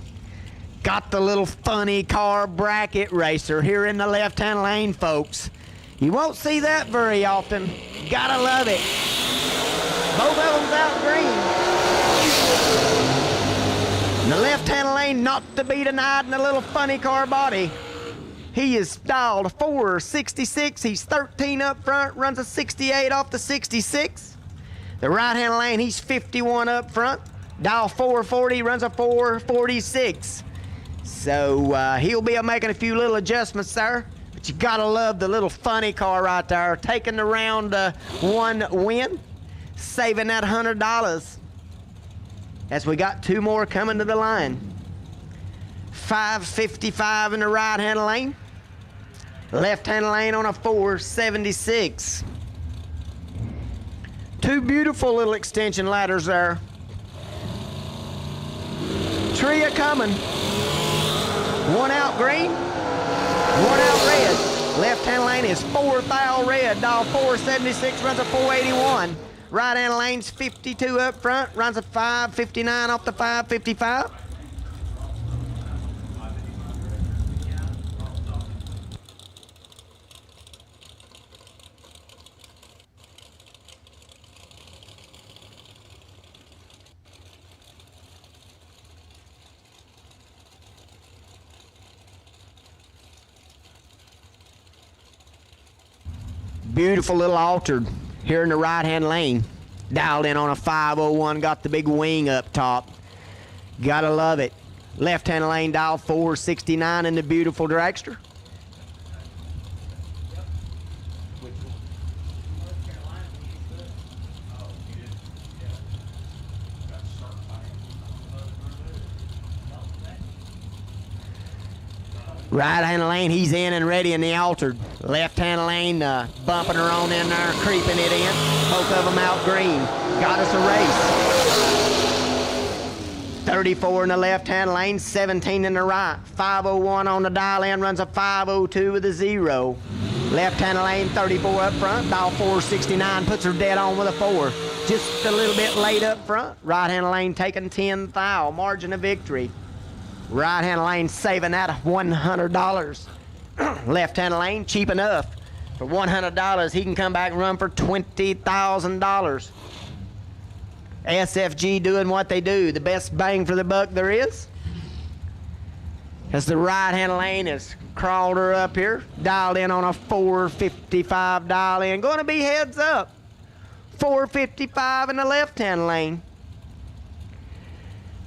Got the little funny car bracket racer here in the left-hand lane, folks. You won't see that very often. Gotta love it. Both of them's out green. In the left-hand lane, not to be denied in the little funny car body. He is dialed 466. He's 13 up front, runs a 68 off the 66. The right-hand lane, he's 51 up front. Dial 440, runs a 446. So he'll be making a few little adjustments there. But you gotta love the little funny car right there. Taking the round 1 win. Saving that $100. As we got 2 more coming to the line. 555 in the right-hand lane. Left-hand lane on a 476. 2 beautiful little extension ladders there. Tree a coming. 1 out green, 1 out red. Left-hand lane is 4th out red. Dial 476, runs a 481. Right-hand lane's 52 up front, runs a 5.59 off the 5.55. Beautiful little altered here in the right-hand lane. Dialed in on a 501, got the big wing up top. Gotta love it. Left-hand lane, dial 469 in the beautiful dragster. Right-hand lane, he's in and ready in the altered. Left-hand lane, bumping her on in there, creeping it in. Both of them out green. Got us a race. 34 in the left-hand lane, 17 in the right. 501 on the dial in, runs a 502 with a 0. Left-hand lane, 34 up front. Dial 469, puts her dead on with a 4. Just a little bit late up front. Right-hand lane taking 10 thou, margin of victory. Right-hand lane saving that $100. Left-hand lane cheap enough. For $100, he can come back and run for $20,000. SFG doing what they do. The best bang for the buck there is. As the right-hand lane has crawled her up here. Dialed in on a 455 dial in. Going to be heads up. 455 in the left-hand lane.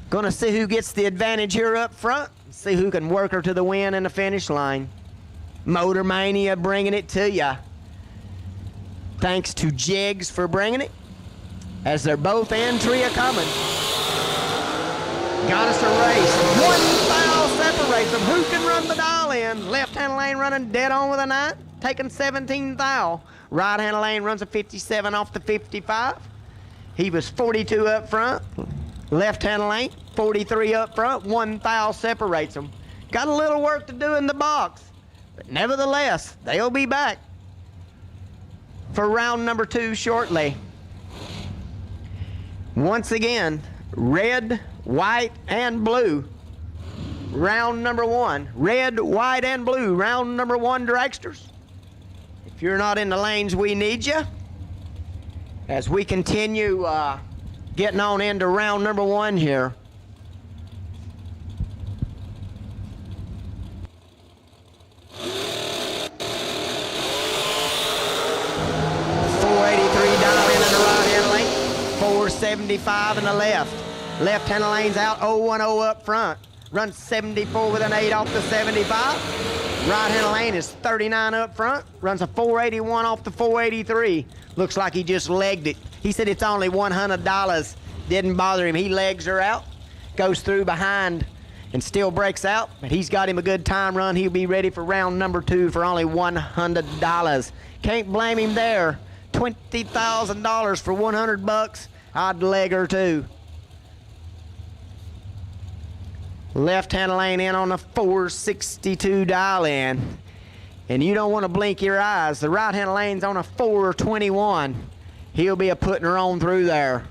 Gonna see who gets the advantage here up front. See who can work her to the win and the finish line. Motor Mania bringing it to ya. Thanks to Jegs for bringing it. As they're both entry coming. Got us a race. 1 foul separates them. Who can run the dial in? Left-hand lane running dead on with a 9. Taking 17 thou. Right-hand lane runs a 57 off the 55. He was 42 up front. Left-hand lane, 43 up front, 1 thou separates them. Got a little work to do in the box, but nevertheless, they'll be back for round number 2 shortly. Once again, red, white, and blue. Round number 1. Red, white, and blue. Round number 1, dragsters. If you're not in the lanes, we need you. As we continue getting on into round number 1 here. $483 in the right-hand lane, 475 in the left. Left-hand lane's out, 010 up front. Runs 74 with an 8 off the 75. Right-hand lane is 39 up front. Runs a 481 off the 483. Looks like he just legged it. He said it's only $100. Didn't bother him. He legs her out, goes through behind, and still breaks out. But he's got him a good time run. He'll be ready for round number 2 for only $100. Can't blame him there. $20,000 for $100. I'd leg her too. Left-hand lane in on a 462 dial in. And you don't want to blink your eyes. The right-hand lane's on a 421. He'll be putting her on through there.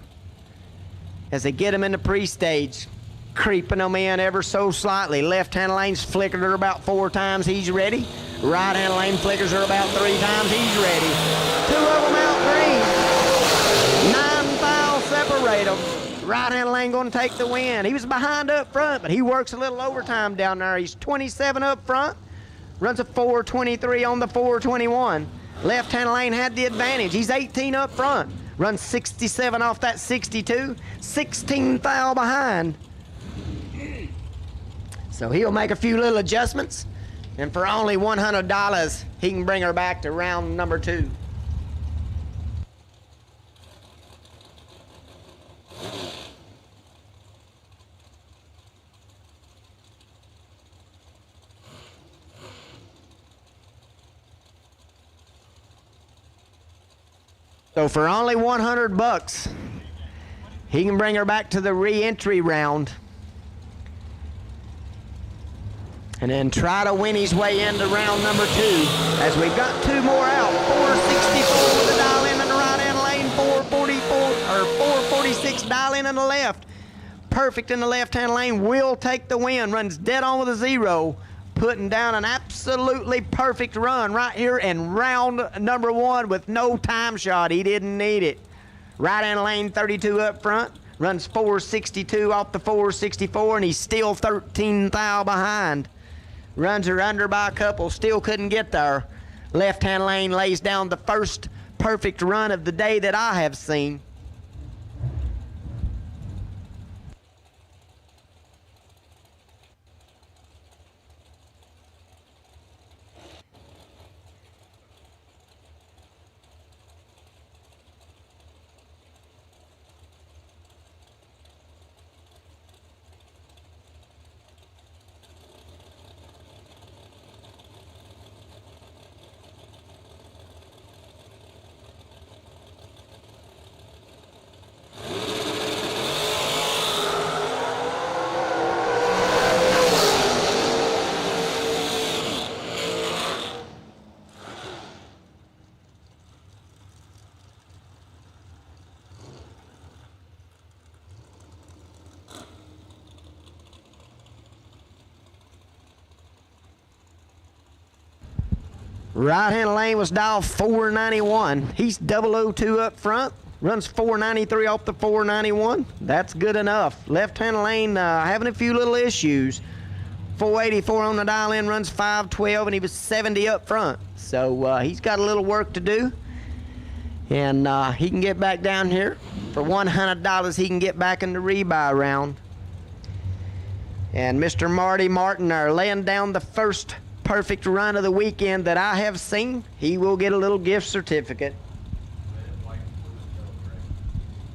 As they get him in the pre-stage, creeping them in ever so slightly. Left-hand lane's flickered her about 4 times. He's ready. Right-hand lane flickers her about 3 times. He's ready. 2 of them out green. 9 thou separate them. Right-hand lane going to take the win. He was behind up front, but he works a little overtime down there. He's 27 up front. Runs a 423 on the 421. Left-hand lane had the advantage. He's 18 up front. Runs 67 off that 62. 16 thou behind. So he'll make a few little adjustments. And for only $100, he can bring her back to round number 2. So for only $100, he can bring her back to the re-entry round. And then try to win his way into round number 2. As we've got 2 more out. 464 with a dial in the right-hand lane, 443 in the left. Perfect in the left-hand lane, will take the win. Runs dead on with a 0. Putting down an absolutely perfect run right here in round number 1 with no time shot. He didn't need it. Right-hand lane, 32 up front. Runs 462 off the 464, and he's still 13 thou behind. Runs her under by a couple, still couldn't get there. Left-hand lane lays down the first perfect run of the day that I have seen. Right-hand lane was dialed 491. He's 002 up front. Runs 493 off the 491. That's good enough. Left-hand lane having a few little issues. 484 on the dial in, runs 512, and he was 70 up front. So he's got a little work to do. And he can get back down here. For $100, he can get back in the rebuy round. And Mr. Marty Martin are laying down the first perfect run of the weekend that I have seen. He will get a little gift certificate.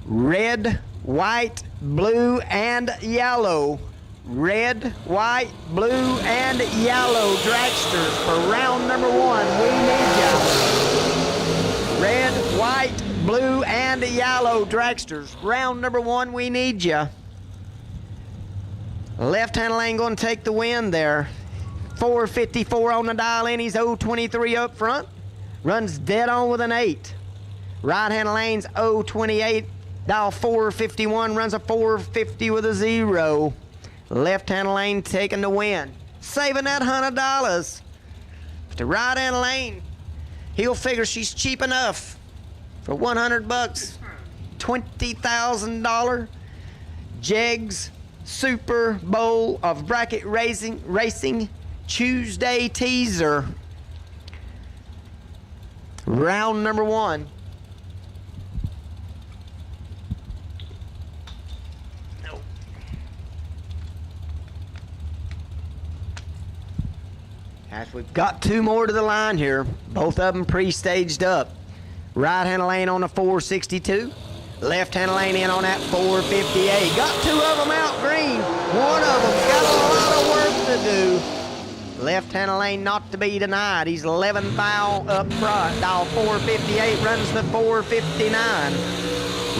Red, white, blue, and yellow. Red, white, blue, and yellow dragsters for round number 1. We need ya. Red, white, blue, and yellow dragsters. Round number 1, we need ya. Left-hand lane going to take the win there. 454 on the dial in. He's 023 up front. Runs dead on with an 8. Right-hand lane's 028. Dial 451. Runs a 450 with a 0. Left-hand lane taking the win. Saving that $100. The right-hand lane, he'll figure she's cheap enough for $100. $20,000 Jegs Super Bowl of Bracket Racing Tuesday teaser. Round number 1. As we've got 2 more to the line here, both of them pre-staged up. Right-hand lane on the 462. Left-hand lane in on that 458. Got 2 of them out green. One of them's got a lot of work to do. Left-hand lane not to be denied. He's 11 thou up front. Dial 458 runs the 459.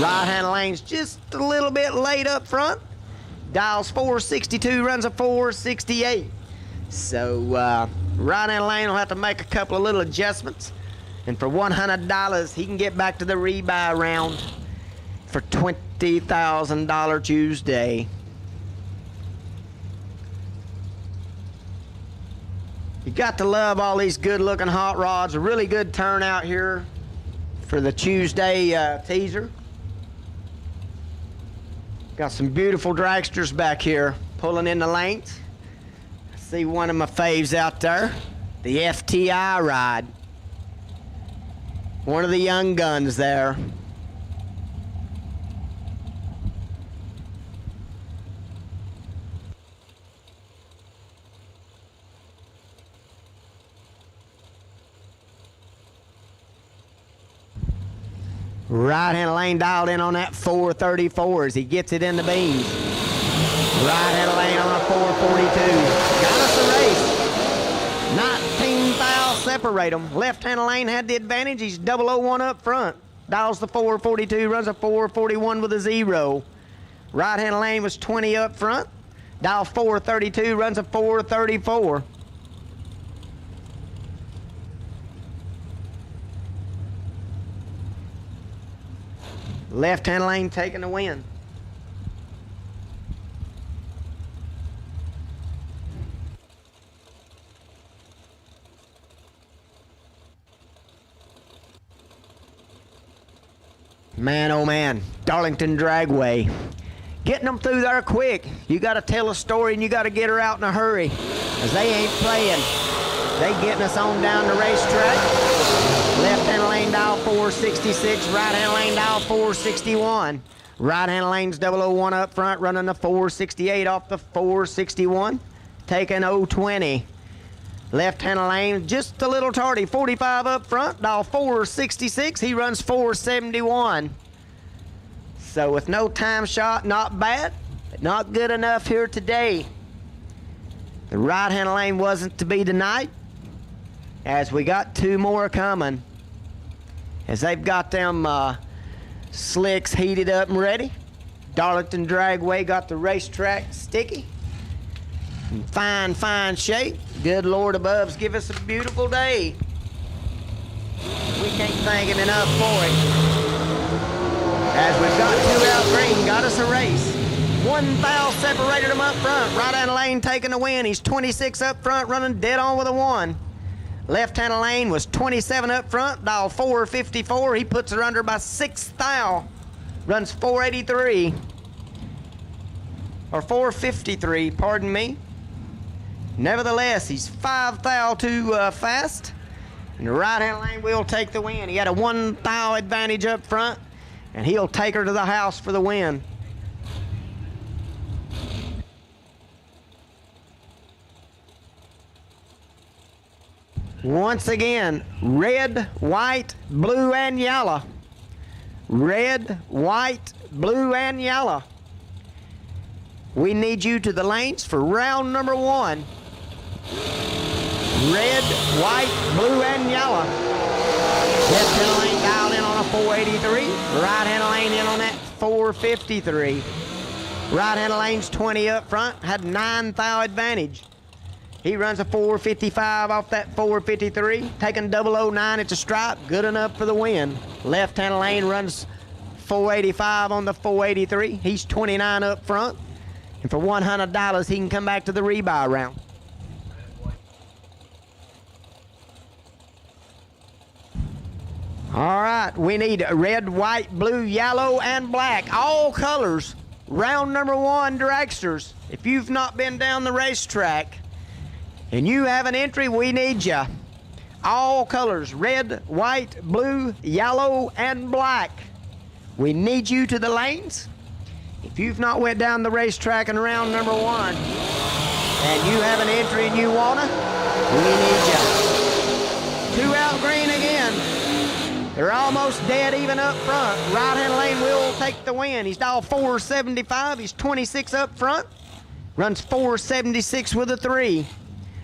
Right-hand lane's just a little bit late up front. Dials 462 runs a 468. So right-hand lane will have to make a couple of little adjustments. And for $100, he can get back to the rebuy round for $20,000 Tuesday. You got to love all these good-looking hot rods. A really good turnout here for the Tuesday teaser. Got some beautiful dragsters back here pulling in the lanes. I see one of my faves out there, the FTI ride. One of the young guns there. Right-hand lane dialed in on that 434 as he gets it in the beans. Right-hand lane on a 442. Got us a race. 19 thou separate them. Left-hand lane had the advantage. He's 001 up front. Dials the 442, runs a 441 with a 0. Right-hand lane was 20 up front. Dial 432, runs a 434. Left-hand lane taking the win. Man, oh man, Darlington Dragway. Getting them through there quick. You got to tell a story and you got to get her out in a hurry, because they ain't playing. They getting us on down the racetrack. Left-hand lane dial 466, right-hand lane dial 461. Right-hand lane's 001 up front, running the 468 off the 461, taking 020. Left-hand lane just a little tardy, 45 up front, dial 466. He runs 471. So with no time shot, not bad, but not good enough here today. The right-hand lane wasn't to be tonight, as we got two more coming. As they've got them slicks heated up and ready. Darlington Dragway got the racetrack sticky. In fine, fine shape. Good Lord above's give us a beautiful day. We can't thank him enough for it. As we've got two out green, got us a race. One foul separated him up front. Right-hand lane taking the win. He's 26 up front, running dead on with a 1. Left-hand lane was 27 up front, dial 454. He puts her under by 6 thou. Runs 483. Or 453, pardon me. Nevertheless, he's 5 thou too fast. And the right-hand lane will take the win. He had a 1 thou advantage up front, and he'll take her to the house for the win. Once again, red, white, blue, and yellow. Red, white, blue, and yellow. We need you to the lanes for round number 1. Red, white, blue, and yellow. Left-hand lane dialed in on a 483. Right-hand lane in on that 453. Right-hand lane's 20 up front. Had 9 thou advantage. He runs a 455 off that 453. Taking 009, it's a stripe. Good enough for the win. Left-hand lane runs 485 on the 483. He's 29 up front. And for $100, he can come back to the rebuy round. All right, we need red, white, blue, yellow, and black. All colors. Round number 1, dragsters. If you've not been down the racetrack and you have an entry, we need you. All colors, red, white, blue, yellow, and black. We need you to the lanes. If you've not went down the racetrack in round number 1 and you have an entry and you wanna, we need you. 2 out green again. They're almost dead even up front. Right-hand lane will take the win. He's dialed 475. He's 26 up front. Runs 476 with a 3.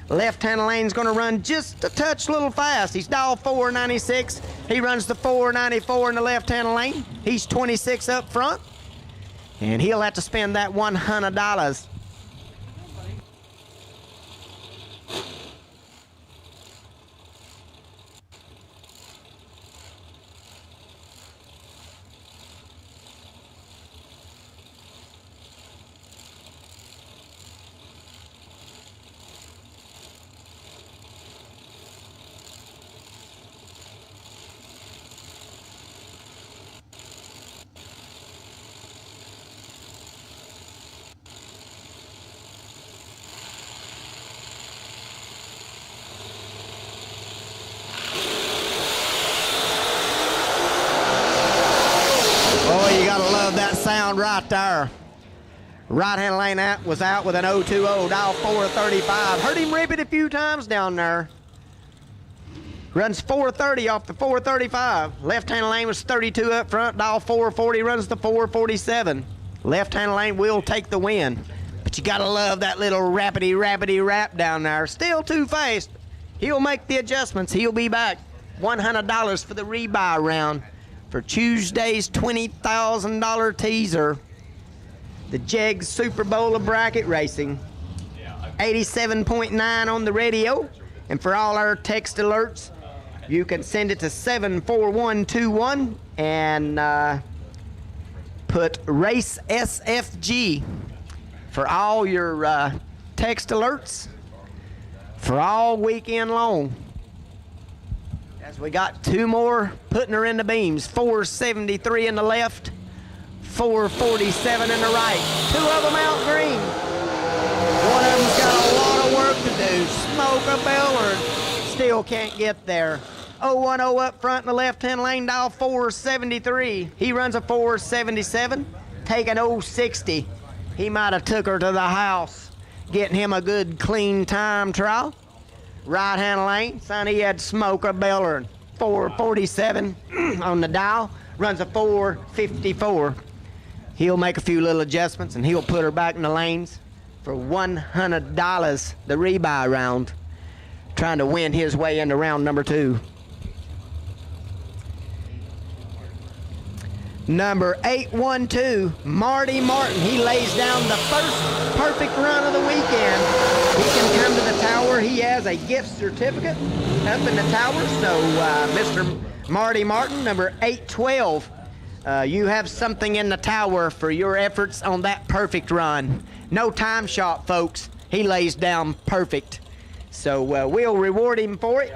Left-hand lane's going to run just a touch little fast. He's dialed 496. He runs the 494 in the left-hand lane. He's 26 up front. And he'll have to spend that $100. You gotta love that sound right there. Right-hand lane out was out with an 020, dial 435. Heard him rip it a few times down there. Runs 430 off the 435. Left-hand lane was 32 up front, dial 440, runs the 447. Left-hand lane will take the win. But you gotta love that little rapidy rap down there. Still too fast. He'll make the adjustments. He'll be back. $100 for the rebuy round for Tuesday's $20,000 teaser. The Jegs Super Bowl of bracket racing. 87.9 on the radio. And for all our text alerts, you can send it to 74121 and put race SFG for all your text alerts for all weekend long. As we got two more putting her in the beams. 473 in the left, 447 in the right. Two of them out green. One of them's got a lot of work to do. Smoke a Bellard. Still can't get there. 010 up front in the left-hand lane, dial 473. He runs a 477, taking 060. He might have took her to the house, getting him a good clean time trial. Right-hand lane, son, he had Smoker Bellard. 447 on the dial, runs a 454. He'll make a few little adjustments and he'll put her back in the lanes for $100 the rebuy round, trying to win his way into round number 2. Number 812, Marty Martin. He lays down the first perfect run of the weekend. He can come to the tower. He has a gift certificate up in the tower. So, Mr. Marty Martin, number 812, you have something in the tower for your efforts on that perfect run. No time shot, folks. He lays down perfect. So, we'll reward him for it.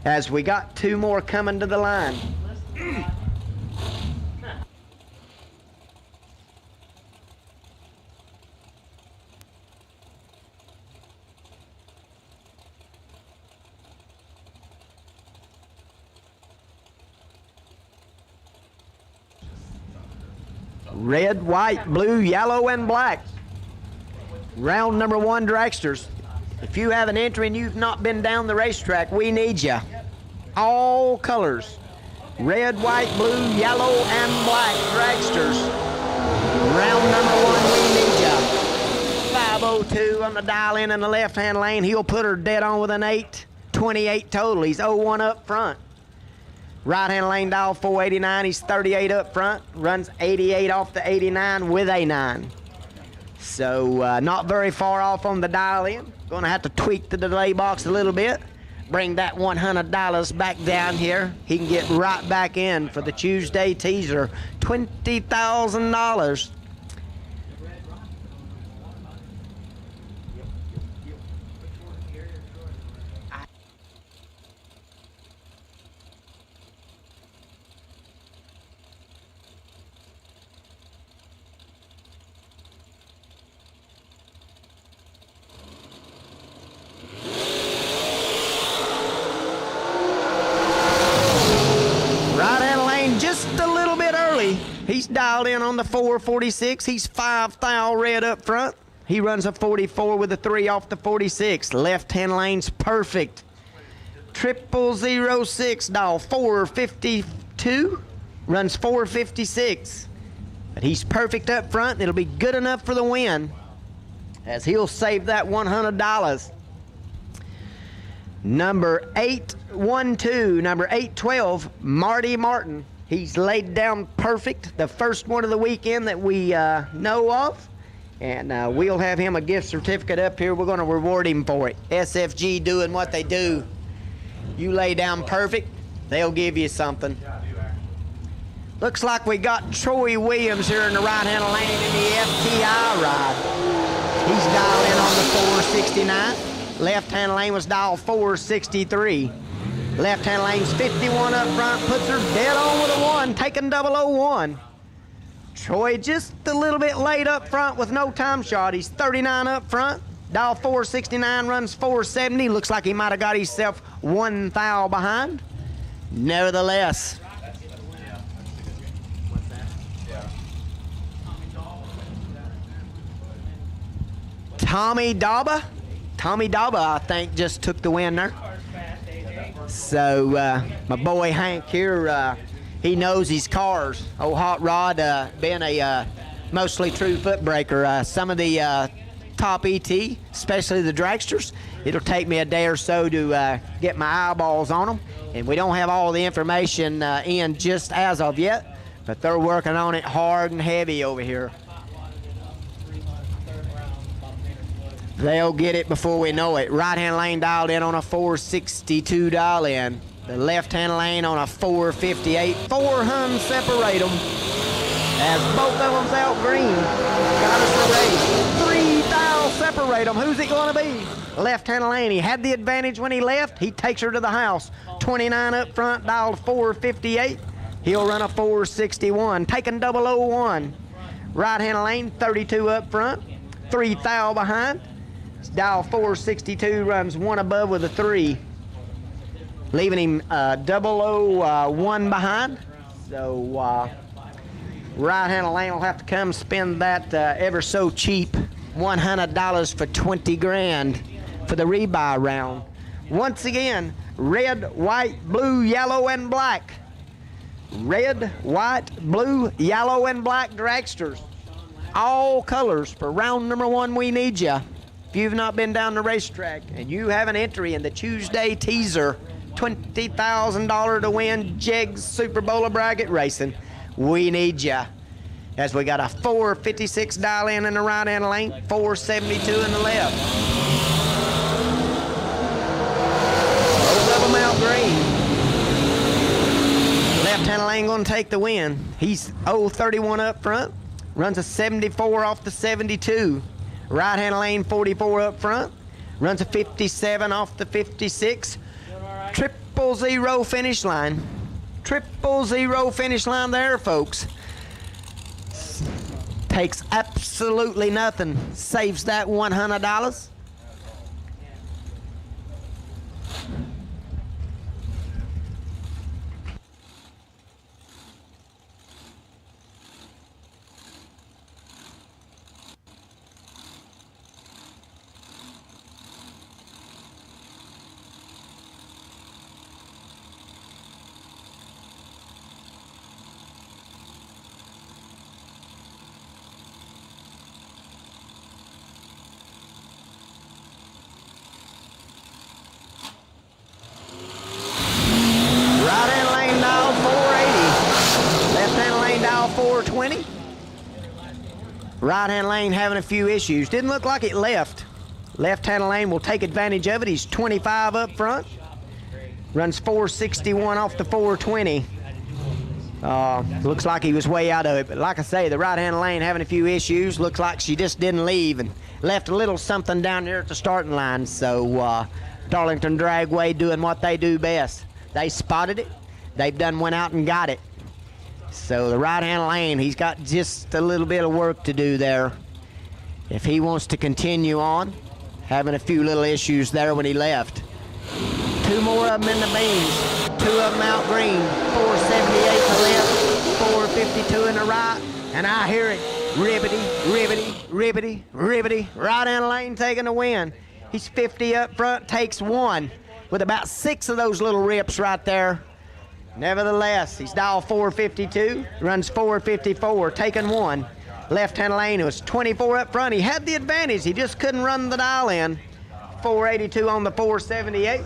As we got two more coming to the line. Red, white, blue, yellow, and black. Round number 1, dragsters. If you have an entry and you've not been down the racetrack, we need you. All colors. Red, white, blue, yellow, and black dragsters. Round number 1, we need ya. 502 on the dial in the left-hand lane. He'll put her dead on with an 8. 28 total. He's 01 up front. Right-hand lane dial 489. He's 38 up front. Runs 88 off the 89 with a 9. So not very far off on the dial in. Gonna have to tweak the delay box a little bit. Bring that $100 back down here. He can get right back in for the Tuesday teaser. $20,000. Just a little bit early. He's dialed in on the 446. He's 5 thou red up front. He runs a 44 with a 3 off the 46. Left-hand lane's perfect. 0006 dial 452. Runs 456. But he's perfect up front. It'll be good enough for the win, as he'll save that $100. Number 812, number 812, Marty Martin. He's laid down perfect, the first one of the weekend that we know of. And we'll have him a gift certificate up here. We're going to reward him for it. SFG doing what they do. You lay down perfect, they'll give you something. Looks like we got Troy Williams here in the right-hand lane in the FTI ride. He's dialed in on the 469. Left-hand lane was dialed 463. Left-hand lane's 51 up front, puts her dead on with a 1, taking 001. Troy just a little bit late up front with no time shot. He's 39 up front, dial 469, runs 470. Looks like he might have got himself 1 thou behind. Nevertheless. Tommy Daba, I think, just took the win there. So my boy Hank here, he knows his cars. Old Hot Rod being a mostly true foot breaker. Some of the top ET, especially the dragsters, it'll take me a day or so to get my eyeballs on them. And we don't have all the information in just as of yet, but they're working on it hard and heavy over here. They'll get it before we know it. Right-hand lane dialed in on a 462 dial in. The left-hand lane on a 458. 4 Huns separate them. As both of them's out green. Got us a race. 3 thou separate them. Who's it going to be? Left-hand lane. He had the advantage when he left. He takes her to the house. 29 up front, dialed 458. He'll run a 461. Taking 001. Right-hand lane, 32 up front. 3 thou behind. Dial 462, runs 1 above with a 3. Leaving him 001 behind. So right-hand lane will have to come spend that ever so cheap $100 for 20 grand for the rebuy round. Once again, red, white, blue, yellow, and black. Red, white, blue, yellow, and black dragsters. All colors for round number 1. We need you. If you've not been down the racetrack and you have an entry in the Tuesday teaser, $20,000 to win Jegs Super Bowl of Bracket Racing, we need you. As we got a 456 dial in the right hand lane, 472 in the left. Both of them out green. Left hand lane gonna take the win. He's 031 up front, runs a 74 off the 72. Right hand lane 44 up front, runs a 57 off the 56. 000 finish line. 000 finish line there, folks. Takes absolutely nothing. Saves that $100. Right-hand lane dial 480. Left-hand lane dial 420. Right-hand lane having a few issues. Didn't look like it left. Left-hand lane will take advantage of it. He's 25 up front. Runs 461 off the 420. Looks like he was way out of it. But like I say, the right-hand lane having a few issues. Looks like she just didn't leave and left a little something down there at the starting line. So Darlington Dragway doing what they do best. They spotted it. They've went out and got it. So the right-hand lane, he's got just a little bit of work to do there. If he wants to continue on, having a few little issues there when he left. 2 more of them in the beans. 2 of them out green. 478 in the left, 452 in the right. And I hear it. Ribbity, ribbity, ribbity, ribbity. Right-hand lane taking the win. He's 50 up front, takes 1. With about 6 of those little rips right there. Nevertheless, he's dialed 452, runs 454, taking 1. Left-hand lane, it was 24 up front. He had the advantage. He just couldn't run the dial in. 482 on the 478.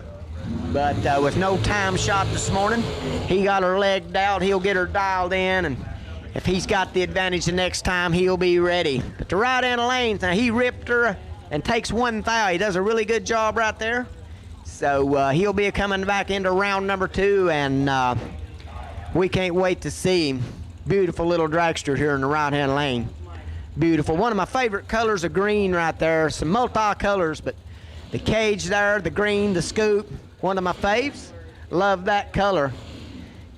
But with no time shot this morning, he got her legged out. He'll get her dialed in, and if he's got the advantage the next time, he'll be ready. But the right-hand lane, now he ripped her and takes 1 thou. He does a really good job right there. So he'll be coming back into round number 2, and we can't wait to see him. Beautiful little dragster here in the right-hand lane. Beautiful. One of my favorite colors of green right there. Some multi-colors, but the cage there, the green, the scoop, one of my faves. Love that color.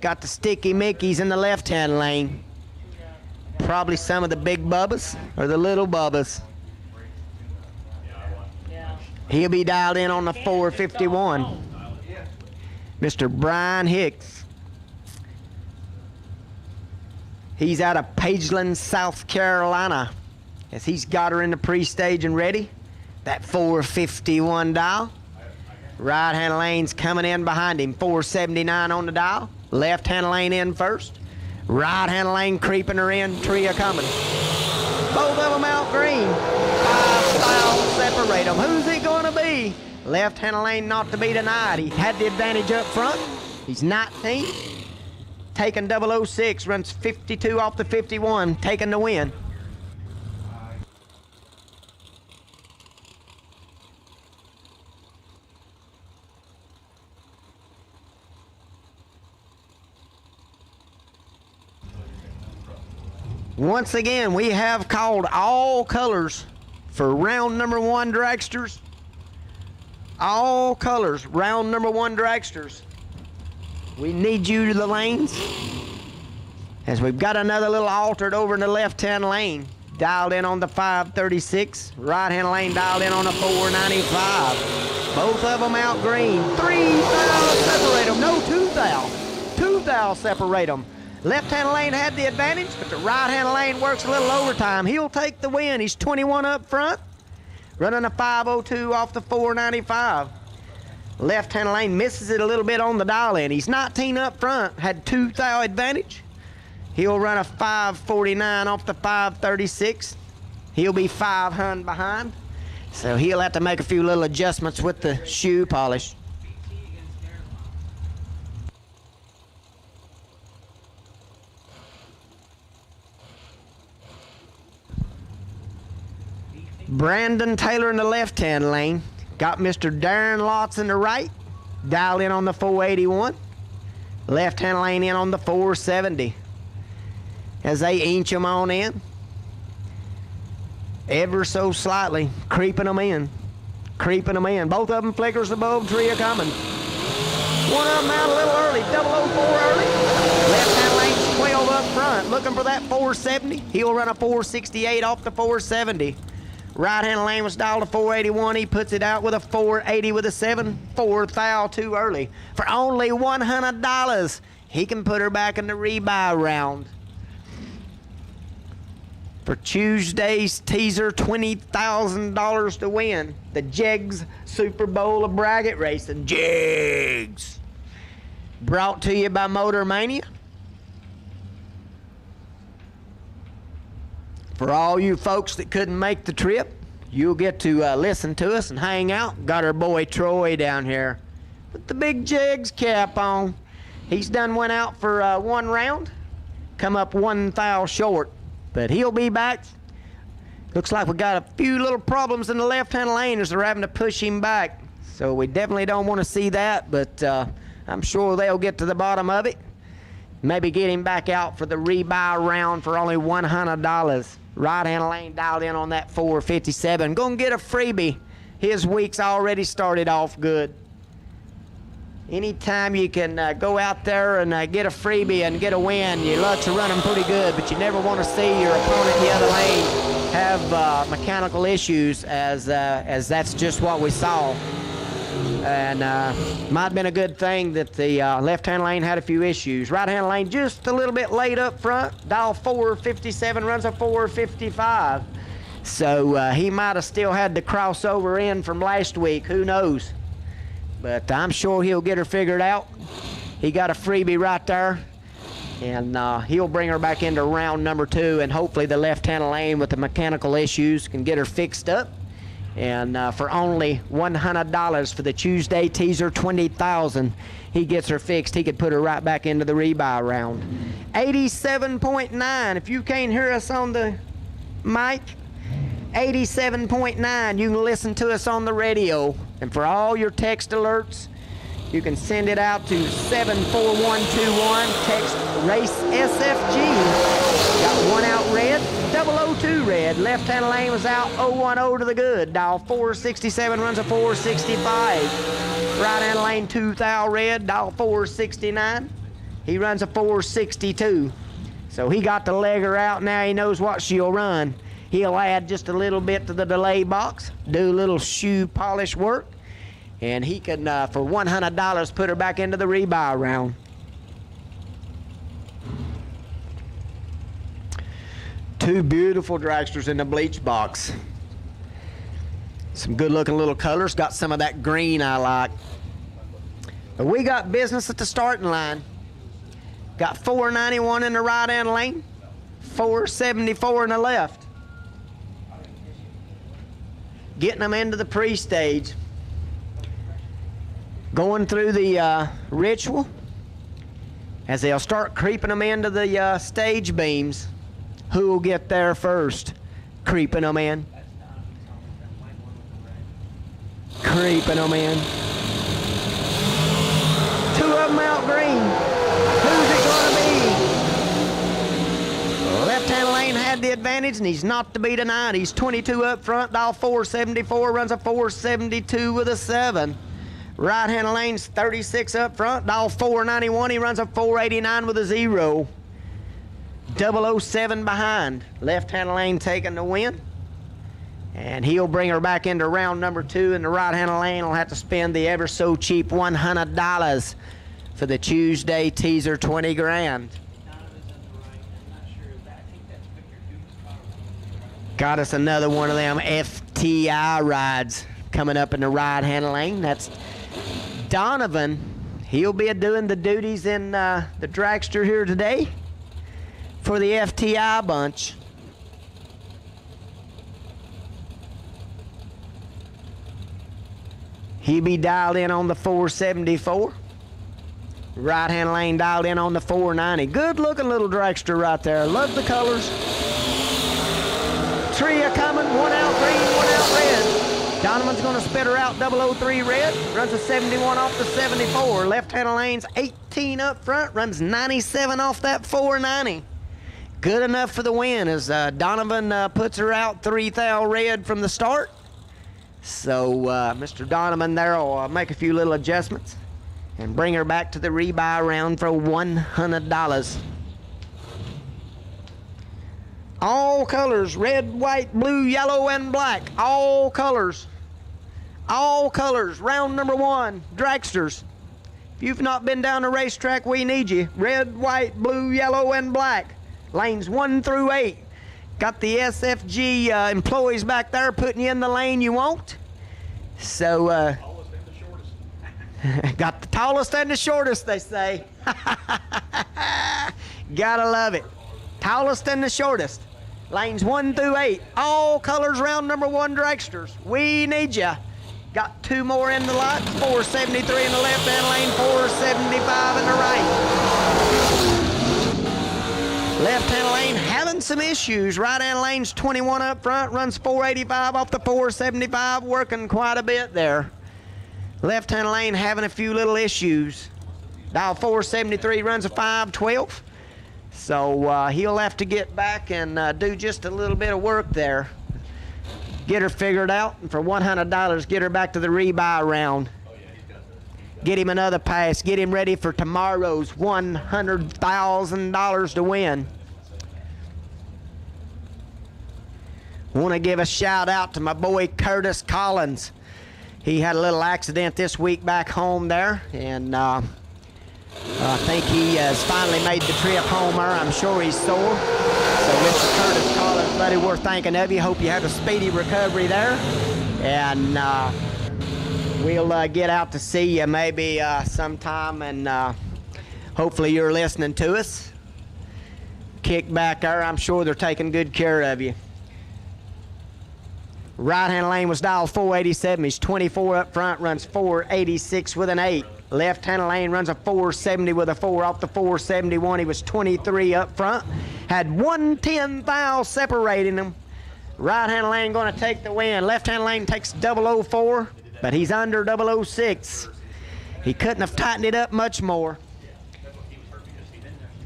Got the sticky Mickeys in the left-hand lane. Probably some of the big bubbas or the little bubbas. He'll be dialed in on the 451. Mr. Brian Hicks. He's out of Pageland, South Carolina. As he's got her in the pre-stage and ready. That 451 dial. Right-hand lane's coming in behind him. 479 on the dial. Left-hand lane in first. Right-hand lane creeping her in. Tria coming. Both of them out green. 5 thou separate them. Who's it going to be? Left-hand lane not to be denied. He had the advantage up front. He's 19. Taking 006. Runs 52 off the 51. Taking the win. Once again, we have called all colors for round number 1 dragsters. All colors, round number 1 dragsters. We need you to the lanes. As we've got another little altered over in the left-hand lane. Dialed in on the 536. Right-hand lane dialed in on the 495. Both of them out green. 3 thou separate them. No, 2 thou. 2 thou separate them. Left-hand lane had the advantage, but the right-hand lane works a little overtime. He'll take the win. He's 21 up front. Running a 502 off the 495. Left-hand lane misses it a little bit on the dial-in. He's 19 up front. Had 2 thou advantage. He'll run a 549 off the 536. He'll be 500 behind. So he'll have to make a few little adjustments with the shoe polish. Brandon Taylor in the left-hand lane. Got Mr. Darren Lotz in the right. Dialed in on the 481. Left-hand lane in on the 470. As they inch them on in. Ever so slightly, creeping them in. Creeping them in. Both of them flickers above tree are coming. One of them out a little early. 004 early. Left-hand lane's 12 up front. Looking for that 470. He'll run a 468 off the 470. Right-hand lane was dialed to 481. He puts it out with a 480 with a 7. 4 thou too early. For only $100, he can put her back in the rebuy round. For Tuesday's teaser, $20,000 to win. The Jegs Super Bowl of bracket racing. Jegs. Brought to you by Motor Mania. For all you folks that couldn't make the trip, you'll get to listen to us and hang out. Got our boy Troy down here with the big Jegs cap on. He's went out for 1 round. Come up 1 thou short. But he'll be back. Looks like we got a few little problems in the left-hand lane as they're having to push him back. So we definitely don't want to see that, but I'm sure they'll get to the bottom of it. Maybe get him back out for the rebuy round for only $100. Right-hand lane dialed in on that 457. Gonna get a freebie. His week's already started off good. Anytime you can go out there and get a freebie and get a win, you love to run them pretty good, but you never want to see your opponent in the other lane have mechanical issues, as that's just what we saw. And might have been a good thing that the left-hand lane had a few issues. Right-hand lane just a little bit late up front. Dial 457, runs a 455. So he might have still had the crossover in from last week. Who knows? But I'm sure he'll get her figured out. He got a freebie right there. And he'll bring her back into round number 2. And hopefully the left-hand lane with the mechanical issues can get her fixed up. And for only $100 for the Tuesday teaser, $20,000, he gets her fixed. He could put her right back into the rebuy round. 87.9. If you can't hear us on the mic, 87.9. You can listen to us on the radio. And for all your text alerts, you can send it out to 74121. Text race SFG. Got 1 out red, 002 red. Left-hand lane was out 010 to the good. Dial 467, runs a 465. Right-hand lane 2 thou red, dial 469. He runs a 462. So he got the legger out. Now he knows what she'll run. He'll add just a little bit to the delay box, do a little shoe polish work, and he can, for $100, put her back into the rebuy round. Two beautiful dragsters in the bleach box. Some good looking little colors, got some of that green I like. But we got business at the starting line. Got 491 in the right hand lane, 474 in the left. Getting them into the pre-stage. Going through the ritual as they'll start creeping them into the stage beams. Who will get there first? Creeping them in. Creeping them in. 2 of them out green. Who's it going to be? Left-hand lane had the advantage, and he's not to be denied. He's 22 up front, dial 474, runs a 472 with a 7. Right-hand lane's 36 up front, dial 491, he runs a 489 with a 0. 007 behind. Left-hand lane taking the win. And he'll bring her back into round number 2, and the right-hand lane will have to spend the ever so cheap $100 for the Tuesday teaser 20 grand. Got us another one of them FTI rides coming up in the right-hand lane. That's Donovan. He'll be doing the duties in the dragster here today for the FTI bunch. He'll be dialed in on the 474. Right-hand lane dialed in on the 490. Good-looking little dragster right there. Love the colors. Tree a coming, one out green, one out red. Donovan's gonna spit her out 003 red, runs a 71 off the 74. Left-hand lane's 18 up front, runs 97 off that 490. Good enough for the win as Donovan puts her out 3 thou red from the start. So Mr. Donovan there will make a few little adjustments and bring her back to the rebuy round for $100. All colors, red, white, blue, yellow, and black. All colors. All colors. Round number 1, dragsters. If you've not been down the racetrack, we need you. Red, white, blue, yellow, and black. Lanes 1 through 8. Got the SFG employees back there putting you in the lane you want. So, got the tallest and the shortest, they say. Gotta love it. Tallest and the shortest. Lanes 1 through 8. All colors, round number 1 dragsters. We need ya. Got 2 more in the lights. 473 in the left-hand lane, 475 in the right. Left-hand lane having some issues. Right-hand lane's 21 up front, runs 485 off the 475, working quite a bit there. Left-hand lane having a few little issues. Dial 473 runs a 512. So he'll have to get back and do just a little bit of work there. Get her figured out, and for $100, get her back to the rebuy round. Get him another pass. Get him ready for tomorrow's $100,000 to win. Want to give a shout out to my boy Curtis Collins. He had a little accident this week back home there, and I think he has finally made the trip home there. I'm sure he's sore. So Mr. Curtis Collins, buddy, we're thinking of you. Hope you have a speedy recovery there. And we'll get out to see you maybe sometime, and hopefully you're listening to us. Kick back there. I'm sure they're taking good care of you. Right-hand lane was dialed 487. He's 24 up front, runs 486 with an 8. Left-hand lane runs a 470 with a 4 off the 471. He was 23 up front. Had 110 thou separating him. Right-hand lane going to take the win. Left-hand lane takes 004, but he's under 006. He couldn't have tightened it up much more.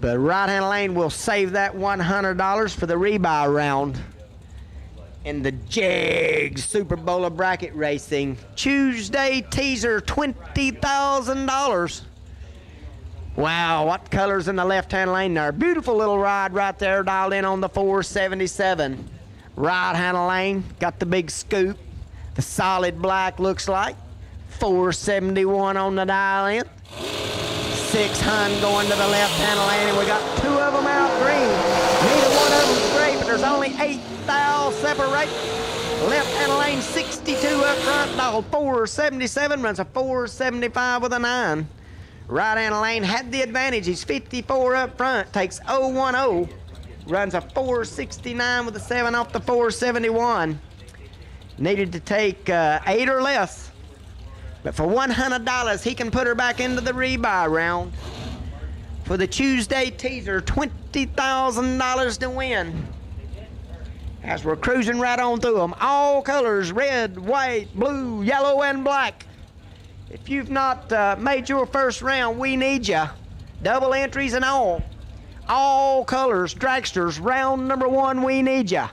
But right-hand lane will save that $100 for the rebuy round in the Jegs Super Bowl of bracket racing. Tuesday teaser, $20,000. Wow, what colors in the left-hand lane there. Beautiful little ride right there, dialed in on the 477. Right-hand lane, got the big scoop. The solid black looks like. 471 on the dial in. 600 going to the left-hand lane, and we got 2 of them out green. Neither one of them's great, but there's only 8 thou separate. Left-hand lane 62 up front, dial 477, runs a 475 with a 9. Right-hand lane had the advantage. He's 54 up front, takes 010, runs a 469 with a 7 off the 471. Needed to take 8 or less. But for $100, he can put her back into the rebuy round. For the Tuesday teaser, $20,000 to win. As we're cruising right on through them. All colors, red, white, blue, yellow, and black. If you've not made your first round, we need you. Double entries and all. All colors, dragsters, round number 1, we need ya.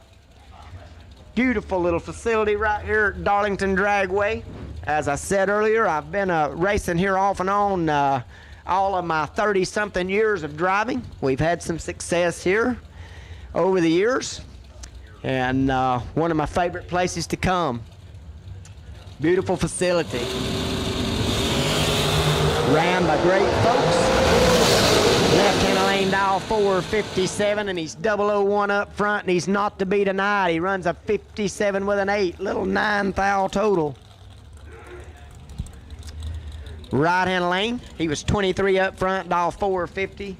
Beautiful little facility right here at Darlington Dragway. As I said earlier, I've been racing here off and on all of my 30-something years of driving. We've had some success here over the years, and one of my favorite places to come. Beautiful facility. Ran by great folks. Left-hand lane dial 457, and he's 001 up front, and he's not to be denied. He runs a 57 with an 8, little 9 thou total. Right-hand lane, he was 23 up front, dial 450.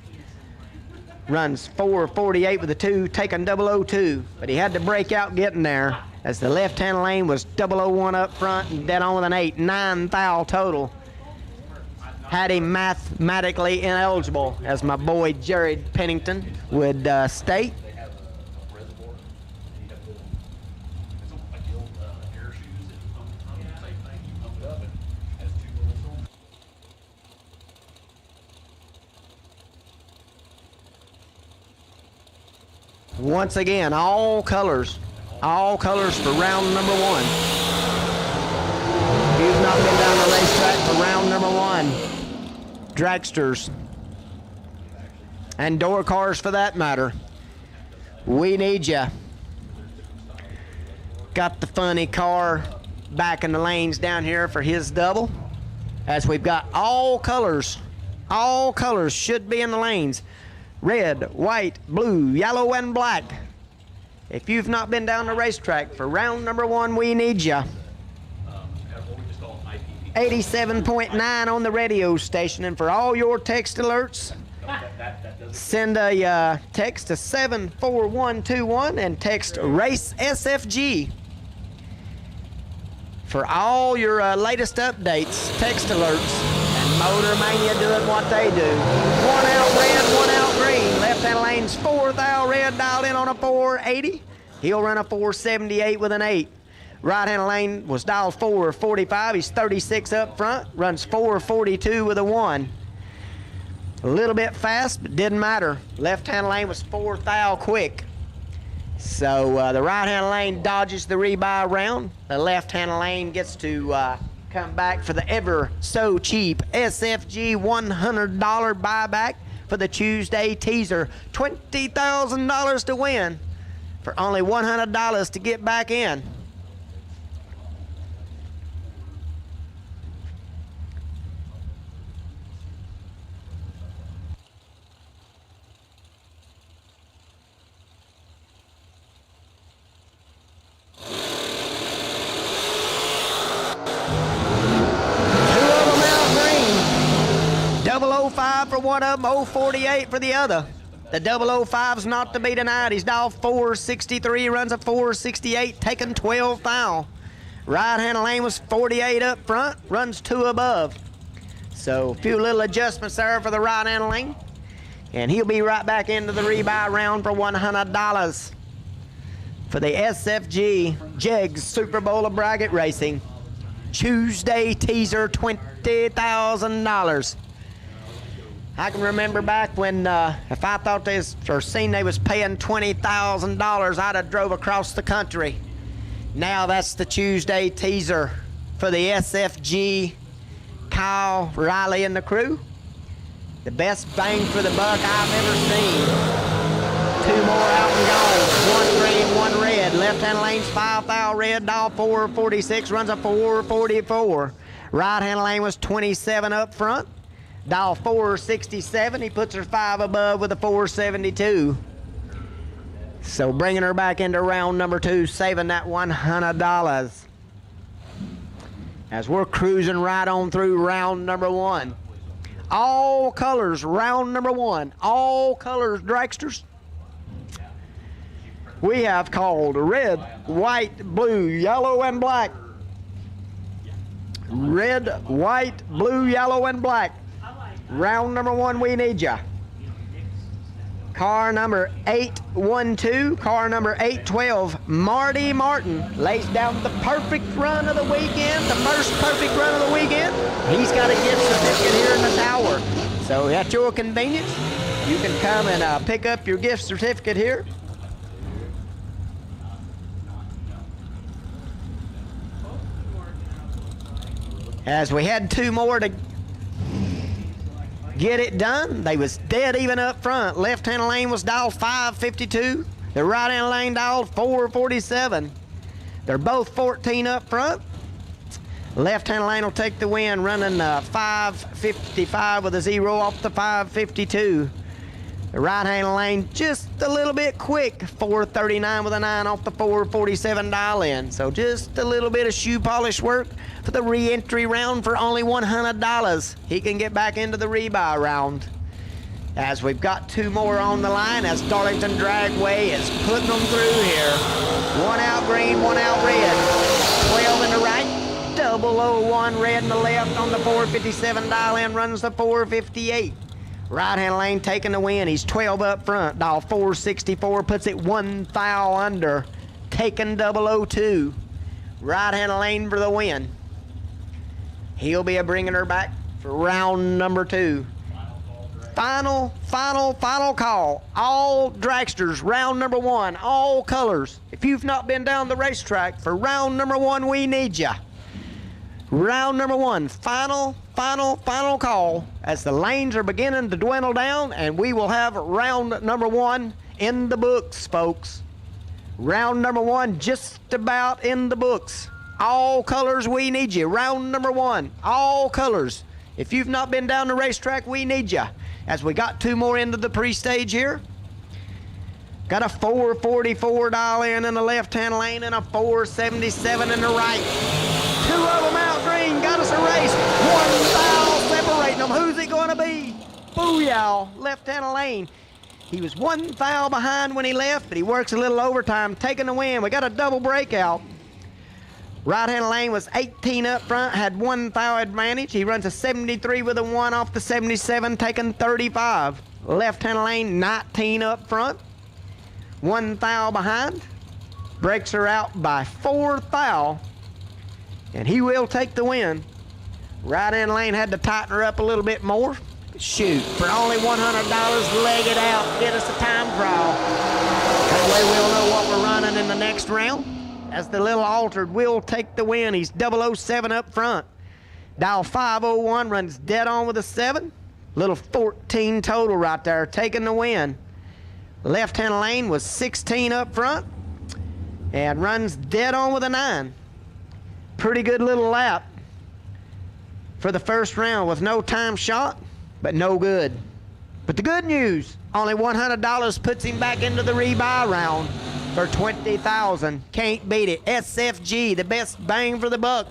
Runs 448 with a 2, taking 002, but he had to break out getting there, as the left-hand lane was 001 up front and dead on with an 8, 9 thou total. Had him mathematically ineligible, as my boy Jared Pennington would state. Once again, all colors for round number 1. If you've not been down the racetrack for round number 1, dragsters, and door cars for that matter, we need ya. Got the funny car back in the lanes down here for his double, as we've got all colors should be in the lanes. Red, white, blue, yellow, and black. If you've not been down the racetrack for round number 1, we need ya. 87.9 on the radio station, and for all your text alerts, send a text to 74121 and text RACE SFG. For all your latest updates, text alerts, and Motor Mania doing what they do. 1 out red, 1 out green. Left-hand lane's 4 thou red, dialed in on a 480. He'll run a 478 with an 8. Right-hand lane was dialed 445. He's 36 up front, runs 442 with a 1. A little bit fast, but didn't matter. Left-hand lane was 4 thou quick. So the right-hand lane dodges the rebuy round. The left-hand lane gets to come back for the ever so cheap SFG $100 buyback for the Tuesday teaser. $20,000 to win for only $100 to get back in. .005 for one of them, 048 for the other. The 005's not to be denied. He's dialed 463, runs a 468, taking 12 thou. Right-hand lane was 48 up front, runs 2 above. So a few little adjustments there for the right-hand lane. And he'll be right back into the rebuy round for $100 for the SFG Jegs Super Bowl of Bracket Racing. Tuesday teaser, $20,000. I can remember back when if I thought they was, or seen they was paying $20,000, I'd have drove across the country. Now that's the Tuesday teaser for the SFG, Kyle, Riley, and the crew. The best bang for the buck I've ever seen. 2 more out and gone. 1 green, 1 red. Left-hand lane's 5 thou red, dial 446, runs a 444. Right-hand lane was 27 up front. Dial 467, he puts her 5 above with a 472. So bringing her back into round number 2, saving that $100. As we're cruising right on through round number 1. All colors, round number 1. All colors, dragsters. We have called red, white, blue, yellow, and black. Red, white, blue, yellow, and black. Round number 1, we need ya. Car number 812, car number 812, Marty Martin lays down the perfect run of the weekend, the first perfect run of the weekend. He's got a gift certificate here in the tower. So at your convenience, You can come and pick up your gift certificate here. As we had 2 more to get it done, they was dead even up front. Left-hand lane was dialed 552. The right-hand lane dialed 447. They're both 14 up front. Left-hand lane will take the win, running 555 with a 0 off the 552. The right-hand lane just a little bit quick, 439 with a 9 off the 447 dial in. So just a little bit of shoe polish work for the re-entry round for only $100. He can get back into the rebuy round. As we've got 2 more on the line, as Darlington Dragway is putting them through here. 1 out green, 1 out red. 12 in the right, 001 red in the left on the 457 dial in, runs the 458. Right-hand lane taking the win. He's 12 up front. Dial 464 puts it 1 thou under. Taking 002. Right-hand lane for the win. He'll be bringing her back for round number 2. Final call. All dragsters, round number 1, all colors. If you've not been down the racetrack for round number 1, we need ya. Round number 1, final call as the lanes are beginning to dwindle down, and we will have round number 1 in the books, folks. Round number 1 just about in the books. All colors, we need you. Round number 1, all colors. If you've not been down the racetrack, we need you. As we got 2 more into the pre-stage here. Got a 444 dial in the left-hand lane and a 477 in the right. 2 of them out green, got us a race. 1 foul separating them. Who's it going to be? Booyah, left-hand lane. He was 1 foul behind when he left, but he works a little overtime, taking the win. We got a double breakout. Right-hand lane was 18 up front, had 1 foul advantage. He runs a 73 with a 1 off the 77, taking 35. Left-hand lane, 19 up front, 1 foul behind. Breaks her out by 4 foul, and he will take the win. Right-hand lane had to tighten her up a little bit more. Shoot, for only $100, leg it out, get us a time trial. That way we'll know what we're running in the next round. As the little altered will take the win. He's 007 up front. Dial 501 runs dead on with a 7. Little 14 total right there, taking the win. Left-hand lane was 16 up front and runs dead on with a 9. Pretty good little lap for the first round with no time shot, but no good. But the good news, only $100 puts him back into the rebuy round for $20,000. Can't beat it. SFG, the best bang for the buck.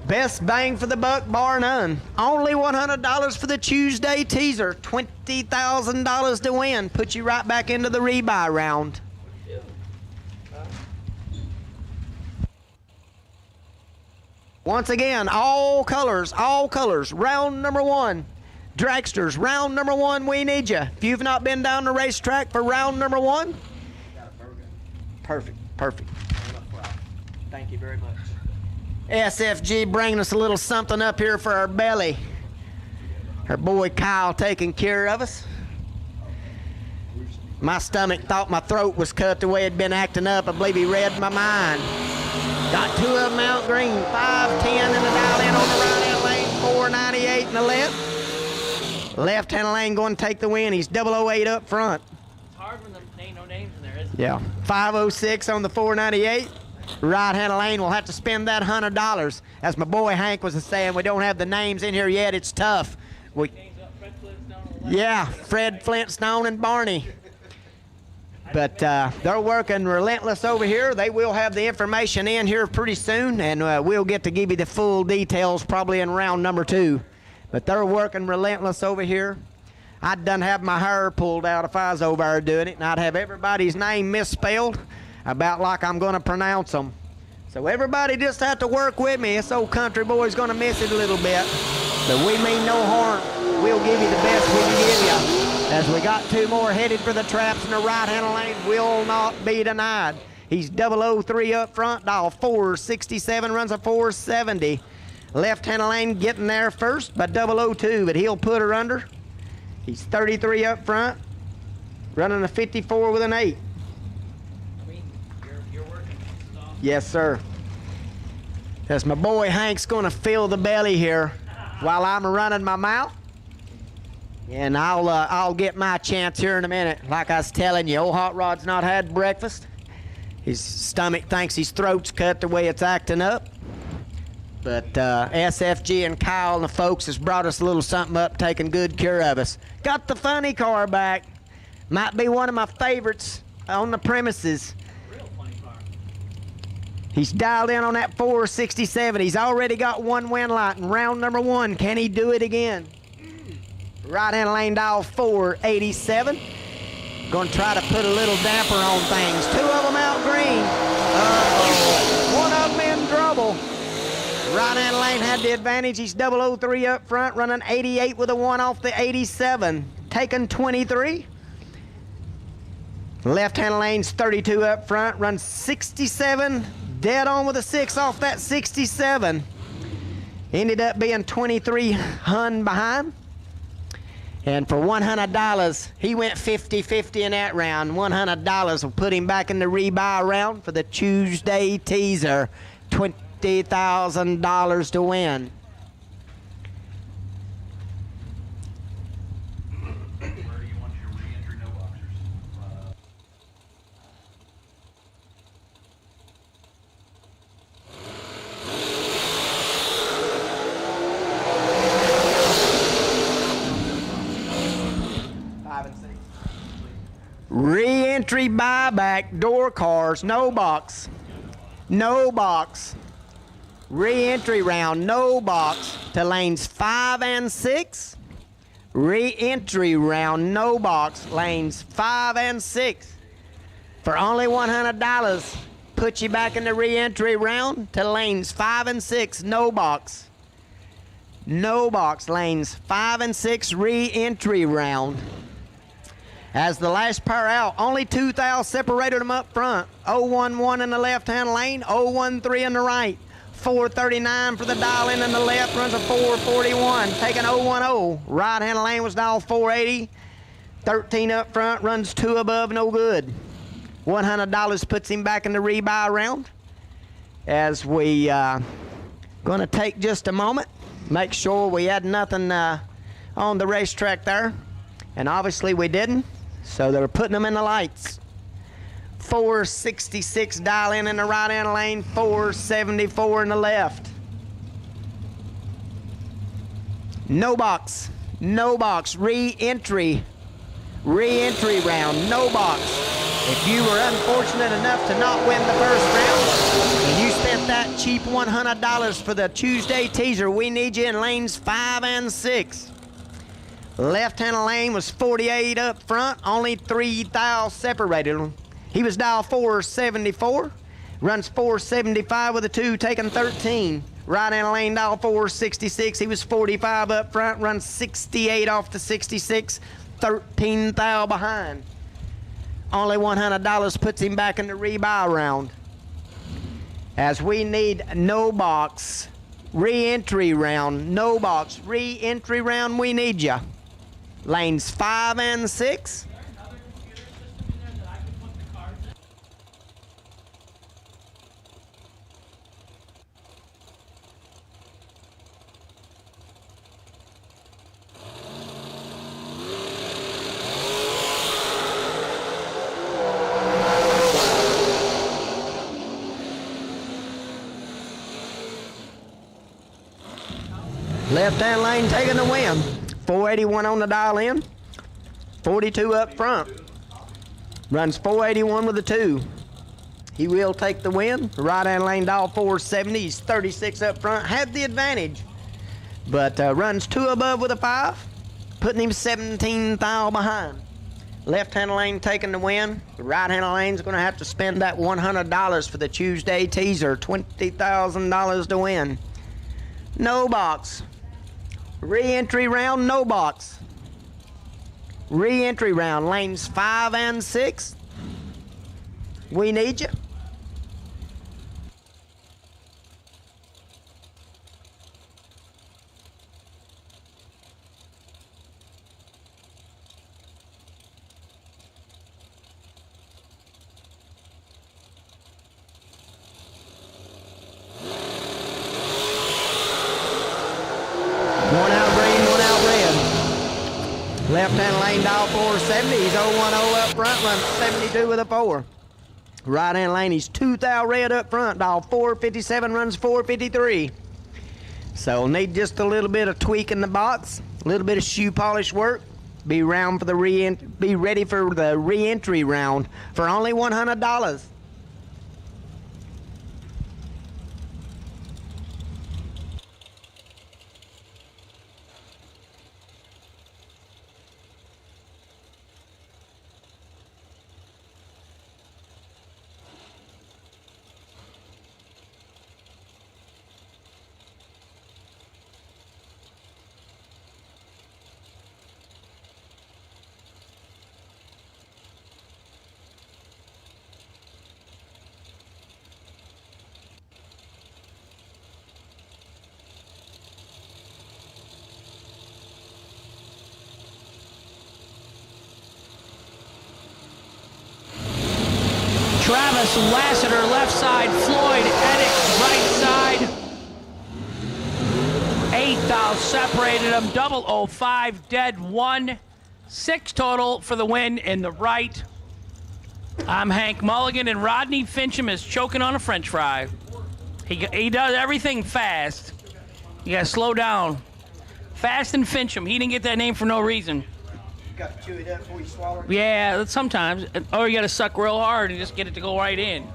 Best bang for the buck, bar none. Only $100 for the Tuesday teaser. $20,000 to win. Put you right back into the rebuy round. Once again, all colors, round number 1. Dragsters, round number 1, we need you. If you've not been down the racetrack for round number 1. Perfect. Thank you very much. SFG bringing us a little something up here for our belly. Our boy Kyle taking care of us. My stomach thought my throat was cut the way it'd been acting up. I believe he read my mind. Got 2 of them out green, 510 in the dial in on the right-hand lane, 498 in the left. Left-hand lane going to take the win. He's 008 up front. It's hard when there ain't no names in there, isn't it? Yeah, 506 on the 498. Right-hand lane will have to spend that $100. As my boy Hank was saying, we don't have the names in here yet. It's tough. Yeah, Fred Flintstone and Barney. But they're working relentless over here. They will have the information in here pretty soon, and we'll get to give you the full details probably in round number 2. But they're working relentless over here. I'd done have my hair pulled out if I was over there doing it, and I'd have everybody's name misspelled about like I'm going to pronounce them. So everybody just have to work with me. This old country boy's going to miss it a little bit, but we mean no harm. We'll give you the best we can give you. As we got 2 more headed for the traps in the right-hand lane, will not be denied. He's 003 up front, dial 467, runs a 470. Left-hand lane getting there first by 002, but he'll put her under. He's 33 up front, running a 54 with an 8. You're working. Yes, sir. As my boy Hank's gonna fill the belly here while I'm running my mouth. And I'll get my chance here in a minute. Like I was telling you, old Hot Rod's not had breakfast. His stomach thinks his throat's cut the way it's acting up. But SFG and Kyle and the folks has brought us a little something up, taking good care of us. Got the funny car back. Might be one of my favorites on the premises. He's dialed in on that 467. He's already got one win light in round number 1. Can he do it again? Right-hand lane dial 487. Going to try to put a little damper on things. 2 of them out green. One of them in trouble. Right-hand lane had the advantage. He's 003 up front, running 88 with a 1 off the 87. Taking 23. Left-hand lane's 32 up front, runs 67. Dead on with a 6 off that 67. Ended up being 23 hun behind. And for $100, he went 50-50 in that round. $100 will put him back in the rebuy round for the Tuesday teaser. $20,000 to win. Where do you want your re-entry no boxers? Re-entry buyback, door cars, no box. No box. Re-entry round, no box to lanes 5 and 6. Re-entry round, no box, lanes 5 and 6. For only $100, put you back in the re-entry round to lanes 5 and 6, no box. No box, lanes 5 and 6, re-entry round. As the last pair out, only 2 thou separated them up front. 011 in the left-hand lane, 013 in the right. 439 for the dial in the left, runs a 441, taking 010. Right-hand lane was dial 480. 13 up front, runs 2 above, no good. $100 puts him back in the rebuy round. As we gonna take just a moment, make sure we had nothing on the racetrack there. And obviously we didn't. So they're putting them in the lights. 466 dial in the right-hand lane, 474 in the left. No box, no box, re-entry round, no box. If you were unfortunate enough to not win the first round, and you spent that cheap $100 for the Tuesday teaser, we need you in lanes 5 and 6. Left-hand lane was 48 up front, only 3 thou separated them. He was dial 474, runs 475 with a 2, taking 13. Right-hand lane dial 466, he was 45 up front, runs 68 off the 66, 13 thou behind. Only $100 puts him back in the rebuy round. As we need no box, re-entry round, no box, re-entry round, we need ya. Lanes 5 and 6. Left-hand lane taking the win. 481 on the dial in. 42 up front. Runs 481 with a 2. He will take the win. Right-hand lane dial 470. He's 36 up front. Had the advantage. But runs 2 above with a 5. Putting him 17 thou behind. Left-hand lane taking the win. The right-hand lane's going to have to spend that $100 for the Tuesday teaser. $20,000 to win. No box. Re-entry round, no box. Re-entry round, lanes 5 and 6. We need you. left-hand lane, dial 470. He's 010 up front, runs 72 with a 4. Right-hand lane, he's 2,000 red up front, dial 457, runs 453. So need just a little bit of tweak in the box, a little bit of shoe polish work. Be ready for the re-entry round for only $100. Travis Lassiter, left side. Floyd Eddick, right side. 8,000 separated them. 005, dead 1. 6 total for the win in the right. I'm Hank Mulligan, and Rodney Fincham is choking on a French fry. He does everything fast. You gotta slow down. Fast and Fincham. He didn't get that name for no reason. Got to chew it up before you swallow it? Yeah, sometimes. Or you gotta suck real hard and just get it to go right in.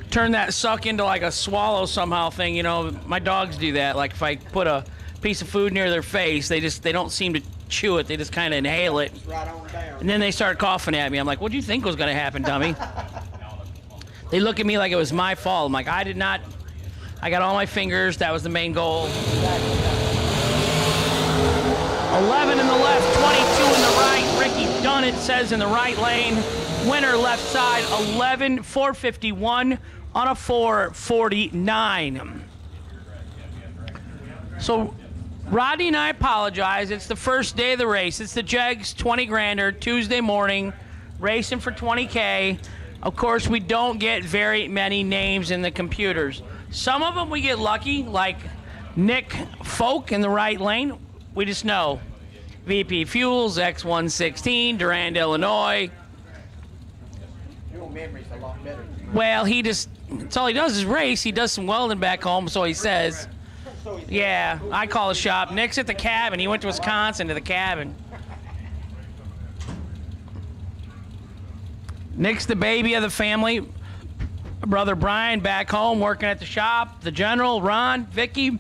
Turn that suck into like a swallow somehow thing, you know. My dogs do that. Like if I put a piece of food near their face, they don't seem to chew it. They just kind of inhale it. Right on down. And then they start coughing at me. I'm like, what do you think was gonna happen, dummy? They look at me like it was my fault. I'm like, I did not. I got all my fingers. That was the main goal. 11 in the left, 22 in the right. Ricky Dunn, it says, in the right lane. Winner left side, 11, 451 on a 449. So, Rodney and I apologize. It's the first day of the race. It's the Jegs 20 grander, Tuesday morning, racing for 20K. Of course, we don't get very many names in the computers. Some of them we get lucky, like Nick Folk in the right lane. We just know. VP Fuels, X116, Durand, Illinois. Your memory's a lot better. Well, that's all he does is race. He does some welding back home, so he says. Yeah, I call the shop. Nick's at the cabin. He went to Wisconsin to the cabin. Nick's the baby of the family. Brother Brian back home working at the shop. The general, Ron, Vicky.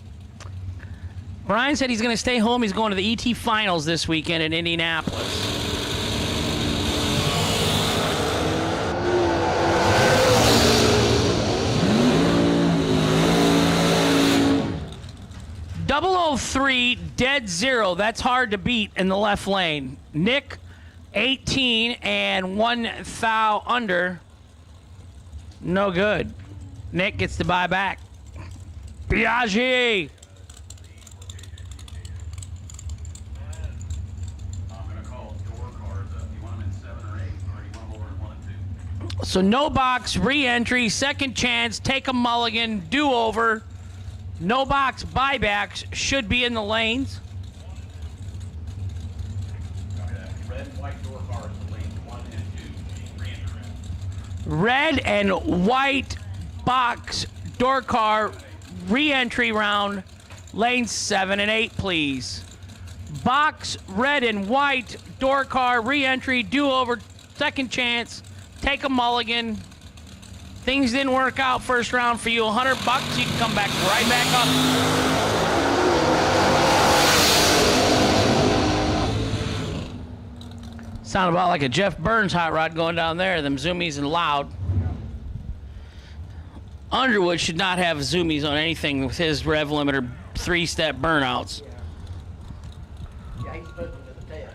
Brian said he's going to stay home. He's going to the ET Finals this weekend in Indianapolis. .003, dead 0. That's hard to beat in the left lane. Nick, 18 and 1,000 under. No good. Nick gets to buy back. Biaggi. So no box, re-entry, second chance, take a mulligan, do-over. No box buybacks should be in the lanes. Red and white door cars, lanes 1 and 2, re-entry. Red and white box door car re-entry round, lanes 7 and 8, please. Box red and white door car re-entry, do-over, second chance. Take a mulligan. Things didn't work out first round for you. $100, you can come back right back up. Sound about like a Jeff Burns hot rod going down there. Them zoomies and loud. Underwood should not have zoomies on anything with his rev limiter 3-step burnouts. Yeah, he's putting it to the test.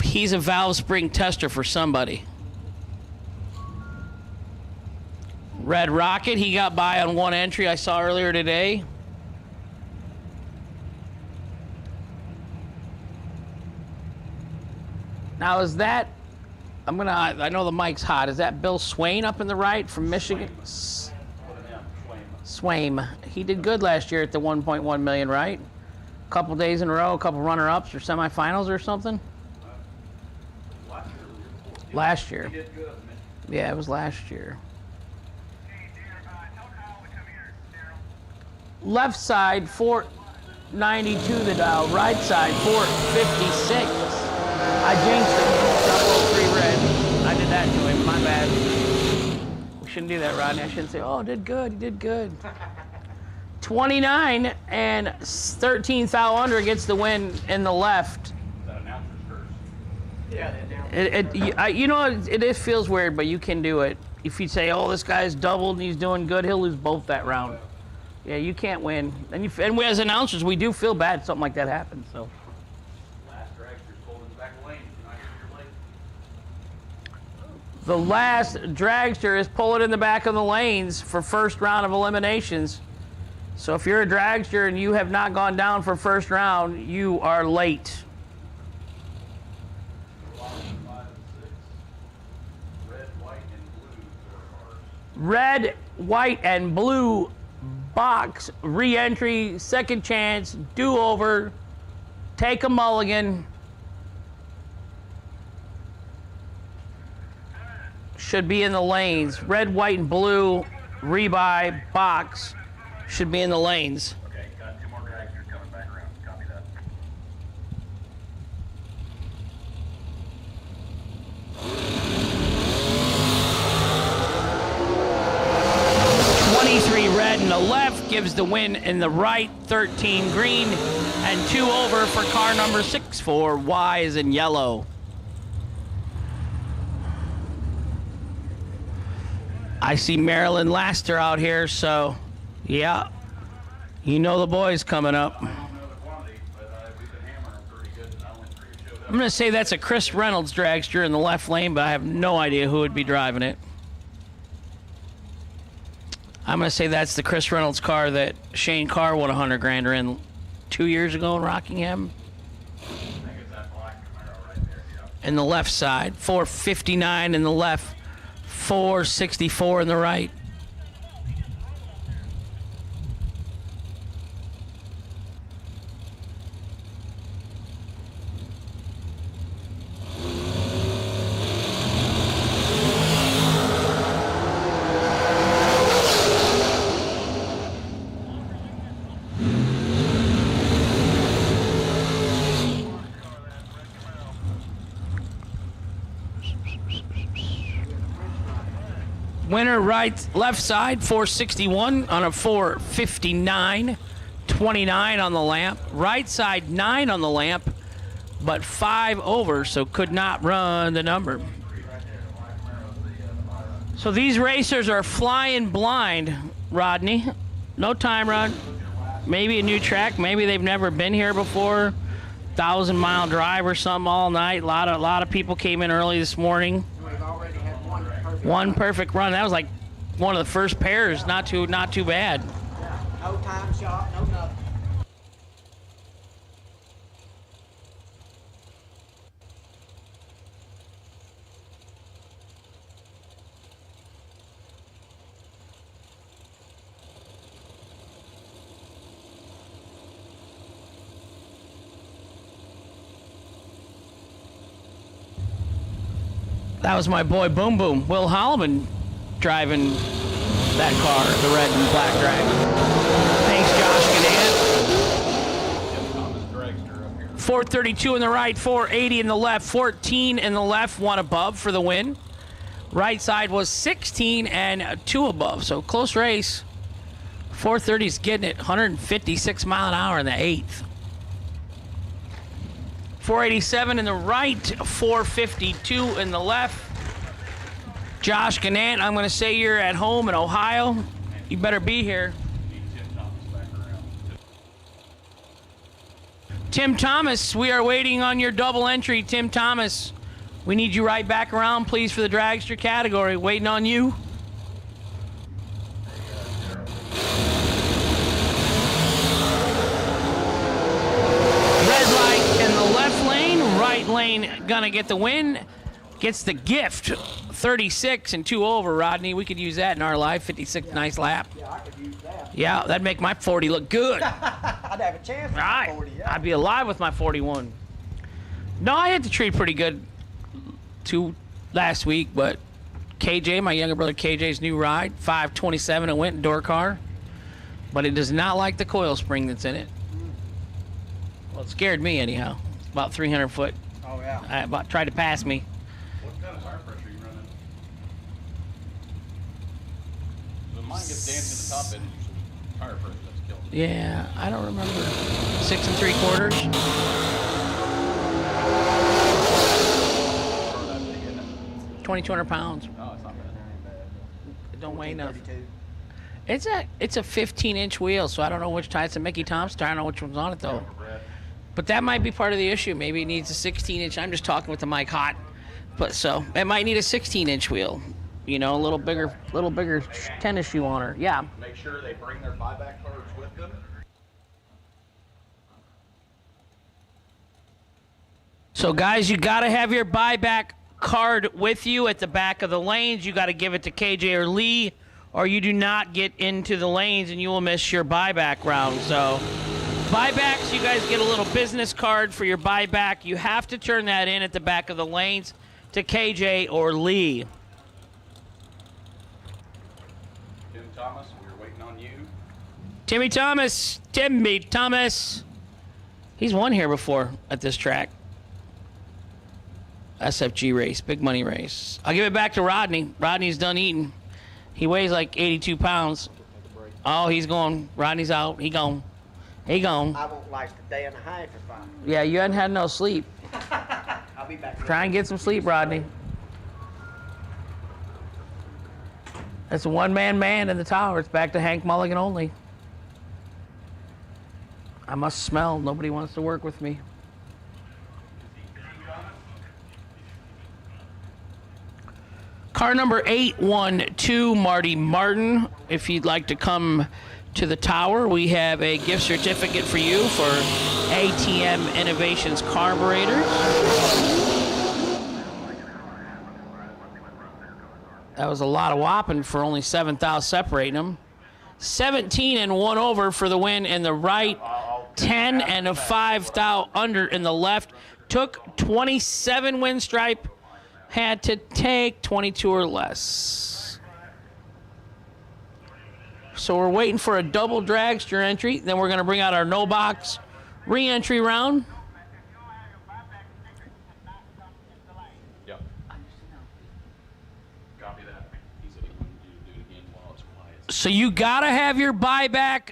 He's a valve spring tester for somebody. Red Rocket, he got by on one entry I saw earlier today. Now is that, I know the mic's hot. Is that Bill Swain up in the right from Michigan? Swaim. He did good last year at the 1.1 million, right? couple days in a row, a couple runner-ups or semifinals or something? Last year. Yeah, it was last year. Left side, 492 the dial. Right side, 456. I jinxed him. 003 red. I did that to him. My bad. We shouldn't do that, Rodney. I shouldn't say, oh, did good. He did good. 29 and 13 thou under gets the win in the left. It feels weird, but you can do it. If you say, oh, this guy's doubled and he's doing good, he'll lose both that round. Yeah, you can't win. And we as announcers, we do feel bad something like that happens. So. Last dragster's pulled in the back of the lane. You're not here late. The last dragster is pulling in the back of the lanes for first round of eliminations. So if you're a dragster and you have not gone down for first round, you are late. 5 and 6. Red, white, and blue are ours. Red, white, and blue box, re-entry, second chance, do-over, take a mulligan. Should be in the lanes. Red, white, and blue, rebuy, box, should be in the lanes. Okay, got 2 more dragsters coming back around. Copy that. Red in the left gives the win in the right, 13 green, and 2 over for car number 6 for Y is in yellow. I see Marilyn Laster out here, so yeah, you know the boys coming up. I don't know the quantity, but we've been hammering them pretty good. And I only 3 showed up. I'm going to say that's a Chris Reynolds dragster in the left lane, but I have no idea who would be driving it. I'm going to say that's the Chris Reynolds car that Shane Carr won $100,000 in 2 years ago in Rockingham. I think it's that black Camaro right there. Yeah. In the left side, 459 in the left, 464 in the right. Winner left side, 461 on a 459, 29 on the lamp. Right side, 9 on the lamp, but 5 over, so could not run the number. So these racers are flying blind, Rodney. No time run. Maybe a new track. Maybe they've never been here before. 1,000-mile drive or something all night. A lot of people came in early this morning. We've already had One perfect run. That was like one of the first pairs. Not too bad. No time shot, no nothing. That was my boy Boom Boom, Will Holloman, driving that car, the red and black Dragon. Thanks, Josh Ganant. Thomas dragster up here. 432 in the right, 480 in the left, 14 in the left, 1 above for the win. Right side was 16 and 2 above, so close race. 430's getting it, 156 mile an hour in the 8th. 487 in the right, 452 in the left. Josh Ganant, I'm going to say you're at home in Ohio. You better be here. Need Tim Thomas back around. Tim Thomas, we are waiting on your double entry. Tim Thomas, we need you right back around, please, for the dragster category. Waiting on you. Red light in the left lane, right lane gonna get the win. Gets the gift, 36 and 2 over, Rodney. We could use that in our live 56 nice lap. Yeah, I could use that. Yeah, that'd make my 40 look good. All I'd have a chance. right. 40, yeah. I'd be alive with my 41. No, I hit the tree pretty good last week, but KJ, my younger brother KJ's new ride, 527, it went in door car, but it does not like the coil spring that's in it. Well, it scared me anyhow. It's about 300 foot. Oh, yeah. I about tried to pass me. What kind of tire pressure are you running? So mine gets dancing at the top end, it's usually tire pressure that's killing me. Yeah, I don't remember. 6 3/4. Or that big, isn't it? 2,200 pounds. No, it's not bad. It don't weigh nothing. 32. It's a 15-inch wheel, so I don't know which tire. It's a Mickey Thompson tire. I don't know which one's on it though. But that might be part of the issue. Maybe it needs a 16-inch. I'm just talking with the mic hot, but so it might need a 16-inch wheel. You know, a little bigger tennis shoe on her. Yeah. Make sure they bring their buyback cards with them. So guys, you got to have your buyback card with you at the back of the lanes. You got to give it to KJ or Lee, or you do not get into the lanes and you will miss your buyback round. So buybacks, you guys get a little business card for your buyback. You have to turn that in at the back of the lanes to KJ or Lee. Tim Thomas, we're waiting on you. Timmy Thomas. He's won here before at this track. SFG race, big money race. I'll give it back to Rodney. Rodney's done eating. He weighs like 82 pounds. Oh, he's going. Rodney's out. He gone. I won't last a day and a half if I. Yeah, you hadn't had no sleep. I'll be back. Try and get some sleep, Rodney. That's a one-man man in the tower. It's back to Hank Mulligan only. I must smell. Nobody wants to work with me. Car number 812, Marty Martin. If you'd like to come to the tower, we have a gift certificate for you for ATM Innovations carburetors. That was a lot of whopping for only 7 thou separating them. 17 and 1 over for the win in the right. 10 and a 5 thou under in the left. Took 27 win stripe. Had to take 22 or less. So we're waiting for a double dragster entry. Then we're going to bring out our no box re-entry round. Yep. Copy that. He said he wanted you to do it again while it's quiet. So you got to have your buyback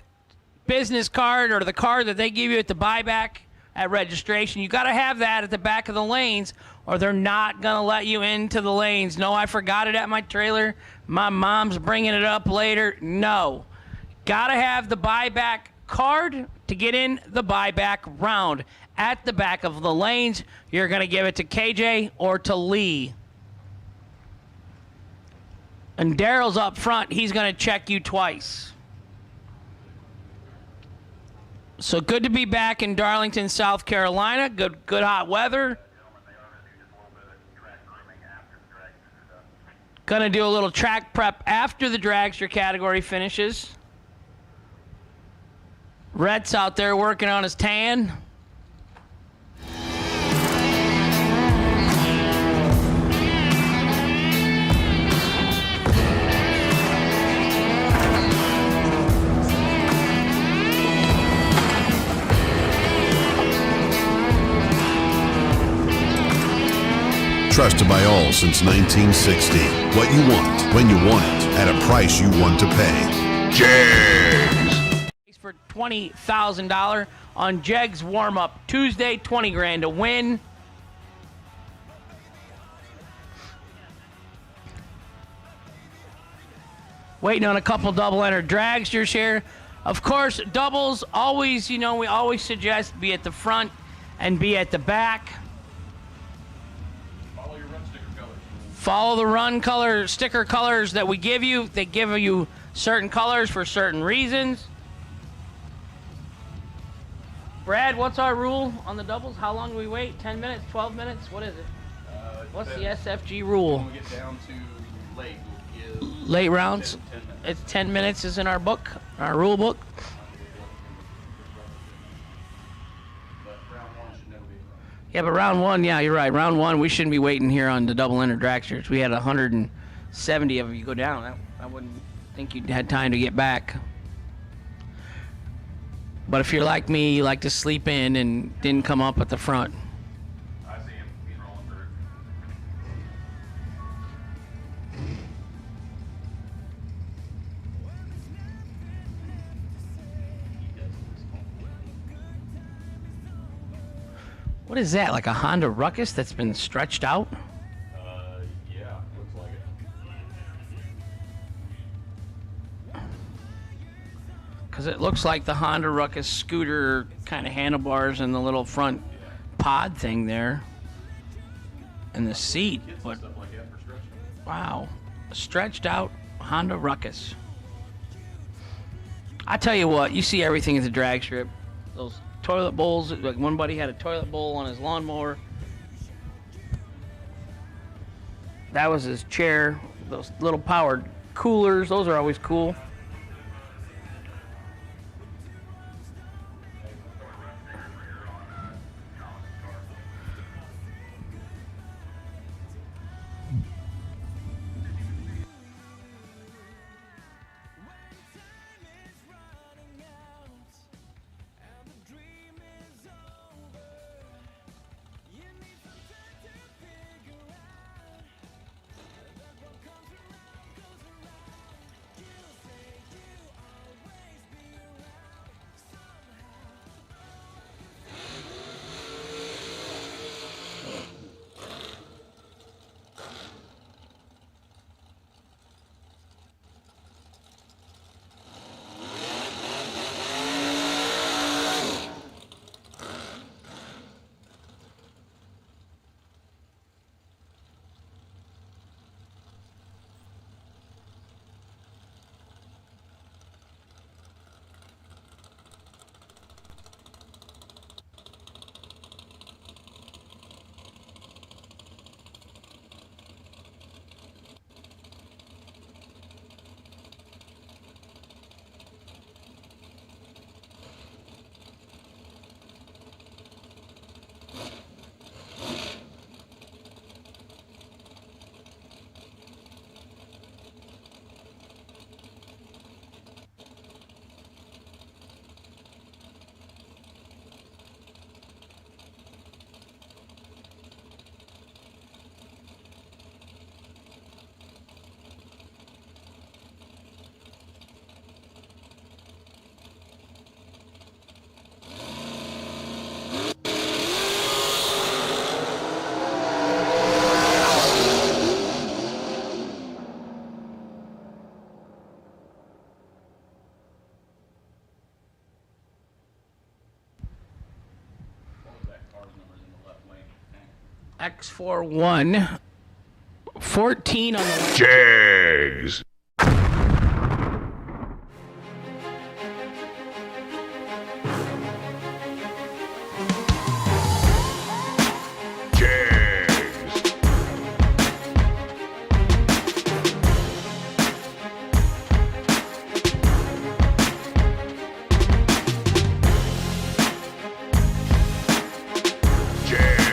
business card or the card that they give you at the buyback at registration. You got to have that at the back of the lanes or they're not going to let you into the lanes. No, I forgot it at my trailer. My mom's bringing it up later. No. Got to have the buyback card to get in the buyback round. At the back of the lanes, you're going to give it to KJ or to Lee. And Daryl's up front. He's going to check you twice. So good to be back in Darlington, South Carolina. Good hot weather. Gonna do a little track prep after the dragster category finishes. Rhett's out there working on his tan. Trusted by all since 1960. What you want, when you want it, at a price you want to pay. Jegs! For $20,000 on Jegs warm-up Tuesday, 20 grand to win. Waiting on a couple double-enter dragsters here. Of course, doubles always, we always suggest be at the front and be at the back. Follow the run color, sticker colors that we give you. They give you certain colors for certain reasons. Brad, what's our rule on the doubles? How long do we wait? 10 minutes, 12 minutes? What is it? What's the SFG rule? When we get down to late, we'll give Late rounds? 10 minutes. It's 10 minutes is in our book, our rule book. But round one should never be. Yeah, but round one, yeah, you're right. Round one, we shouldn't be waiting here on the double ender dragsters. We had 170 of you go down. I wouldn't think you'd had time to get back. But if you're like me, you like to sleep in and didn't come up at the front. I see him. He's rolling through. What is that, like a Honda Ruckus that's been stretched out? Yeah, looks like it. Because it looks like the Honda Ruckus scooter kind of handlebars and the little front pod thing there. And the seat. But Stuff like that for stretching. wow, stretched out Honda Ruckus. I tell you what, you see everything at the drag strip. Those toilet bowls, like one buddy had a toilet bowl on his lawnmower. That was his chair. Those little powered coolers, those are always cool. What was that car's numbers in the left lane? X41, 14 on the left. Jegs. Jegs. Jegs.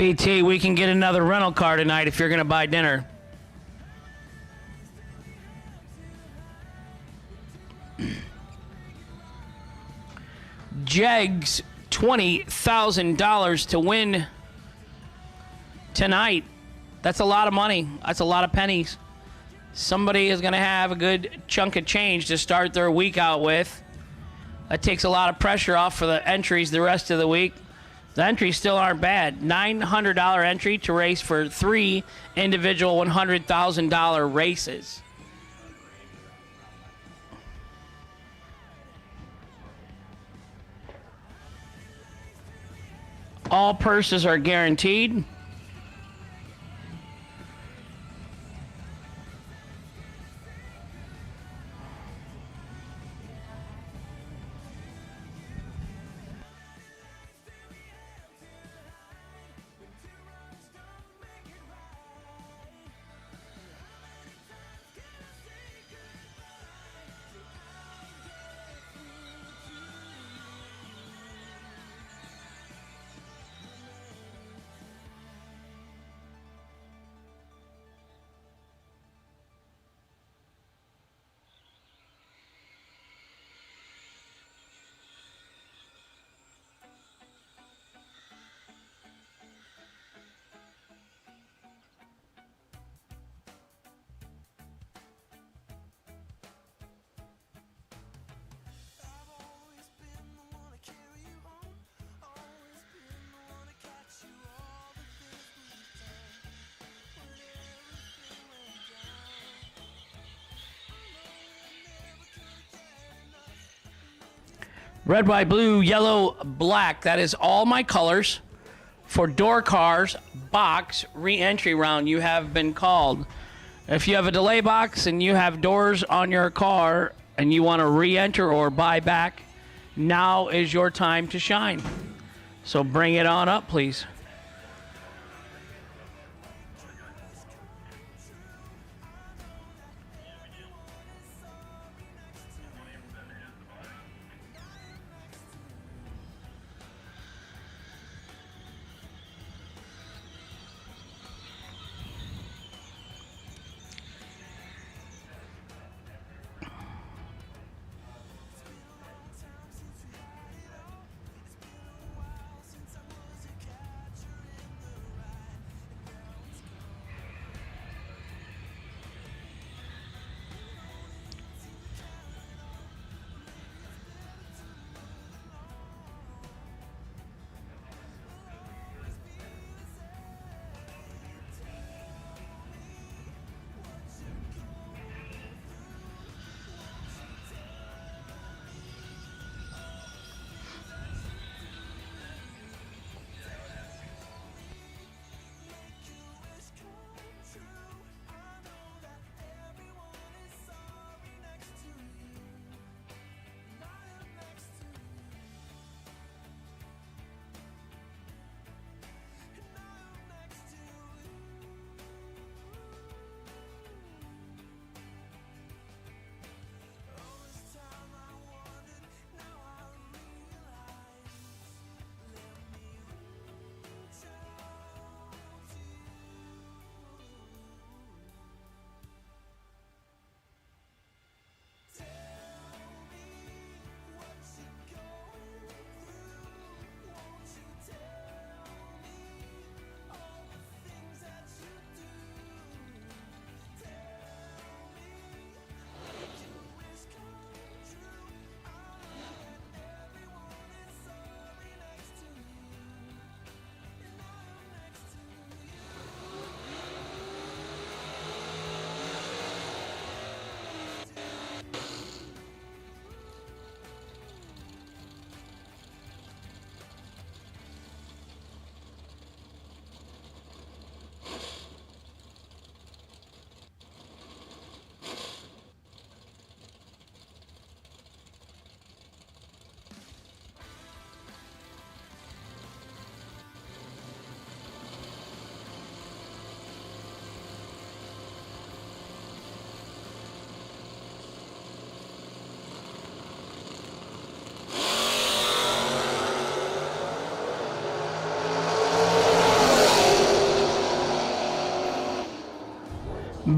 BT, we can get another rental car tonight if you're going to buy dinner. Jegs, $20,000 to win tonight. That's a lot of money. That's a lot of pennies. Somebody is going to have a good chunk of change to start their week out with. That takes a lot of pressure off for the entries the rest of the week. The entries still aren't bad. $900 entry to race for 3 individual $100,000 races. All purses are guaranteed. Red, white, blue, yellow, black. That is all my colors for door cars box re-entry round. You have been called. If you have a delay box and you have doors on your car and you want to re-enter or buy back, now is your time to shine. So bring it on up, please.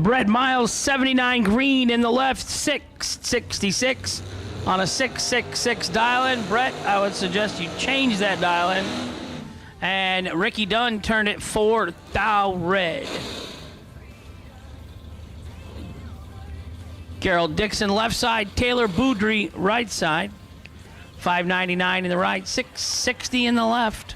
Brett Miles, 79 green in the left, 666 on a 666 dial-in. Brett, I would suggest you change that dial-in. And Ricky Dunn turned it 4 thou red. Gerald Dixon left side, Taylor Boudry right side. 599 in the right, 660 in the left.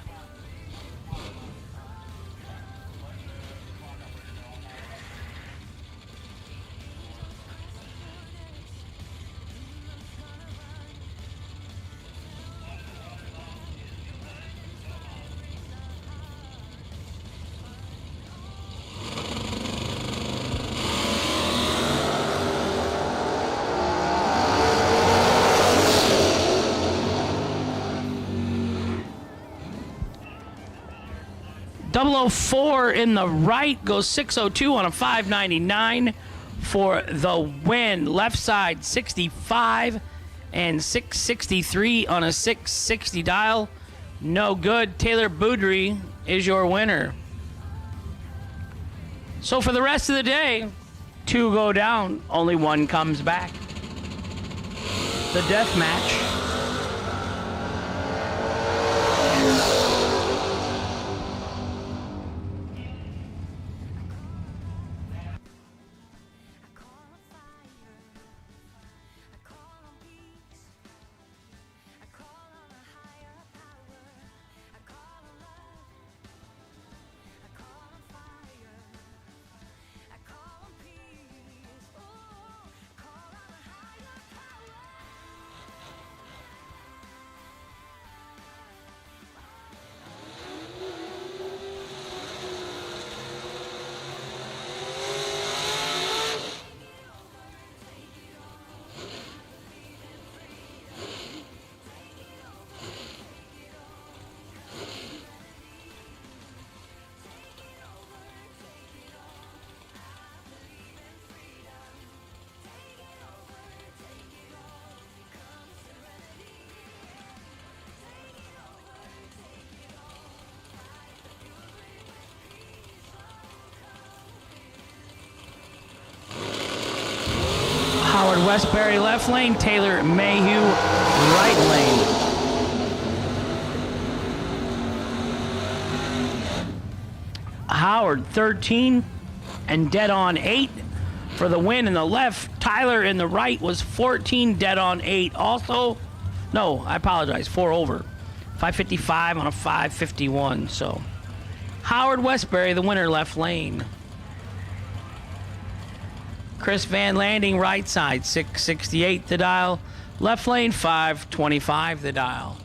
.004 in the right, goes 602 on a 599 for the win. Left side 65 and 663 on a 660 dial. No good. Taylor Boudry is your winner. So for the rest of the day, 2 go down, only 1 comes back. The death match. Howard Westbury left lane, Taylor Mayhew right lane. Howard 13 and dead on 8 for the win in the left. Tyler in the right was 14, dead on 8 also. No, I apologize, 4 over. 555 on a 551, so. Howard Westbury, the winner, left lane. Chris Van Landing, right side, 668 the dial. Left lane, 525 the dial.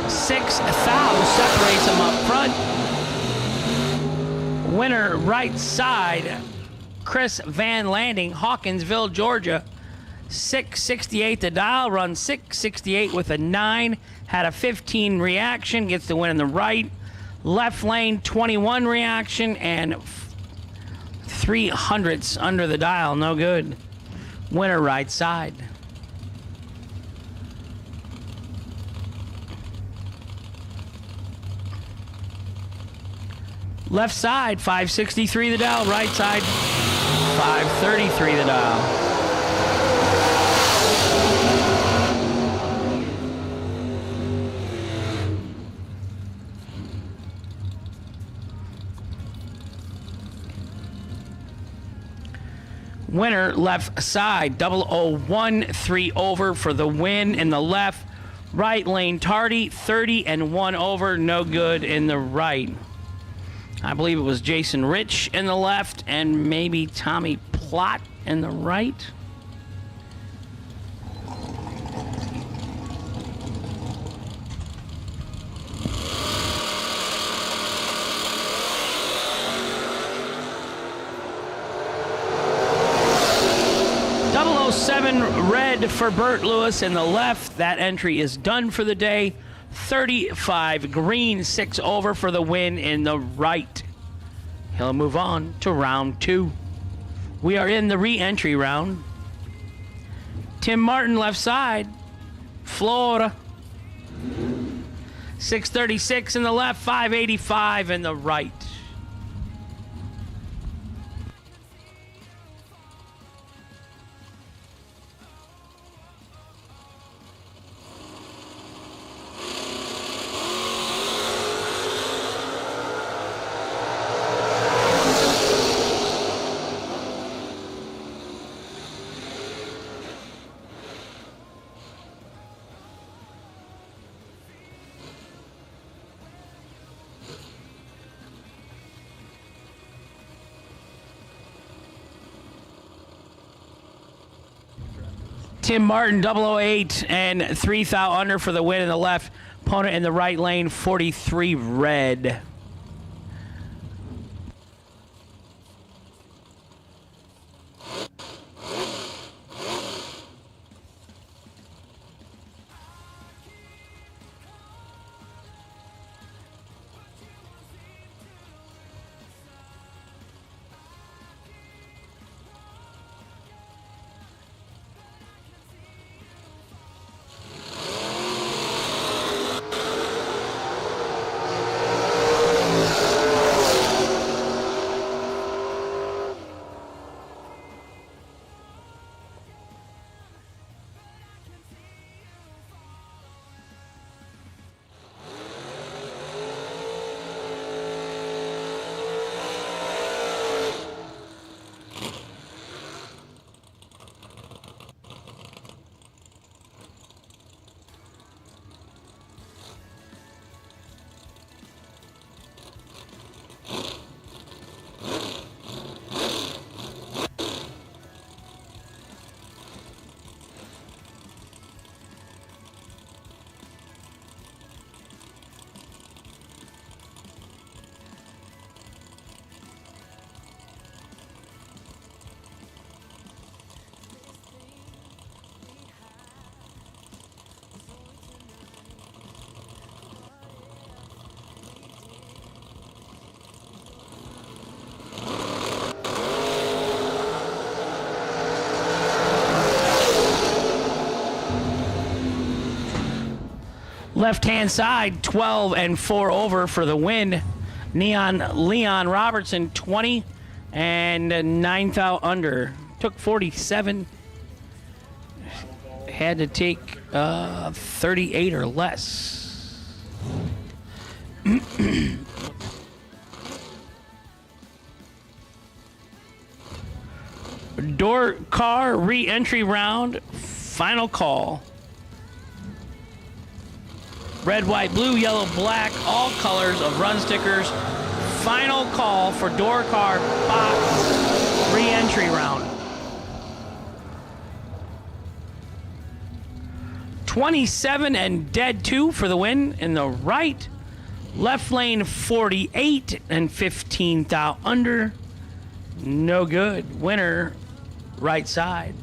Six thou separates them up front. Winner, right side, Chris Van Landing, Hawkinsville, Georgia. 668 the dial, runs 668 with a 9. Had a 15 reaction, gets the win in the right. Left lane, 21 reaction, and 300ths under the dial. No good. Winner, right side. Left side, 563 the dial. Right side, 533 the dial. Winner, left side, 001, 3 over for the win in the left. Right lane, Tardy, 30 and 1 over, no good in the right. I believe it was Jason Rich in the left and maybe Tommy Plott in the right. .007 red for Bert Lewis in the left. That entry is done for the day. 35 green, 6 over for the win in the right. He'll move on to round 2. We are in the re-entry round. Tim Martin left side, Florida. 636 in the left, 585 in the right. Tim Martin, 008, and 3 thou under for the win in the left. Opponent in the right lane, 43 red. Left-hand side, 12 and 4 over for the win. Leon Robertson, 20 and 9 thou under. Took 47. Had to take 38 or less. Door car re-entry round, final call. Red, white, blue, yellow, black, all colors of run stickers. Final call for door car box re-entry round. 27 and dead 2 for the win in the right. Left lane 48 and 15 thou under. No good. Winner, right side.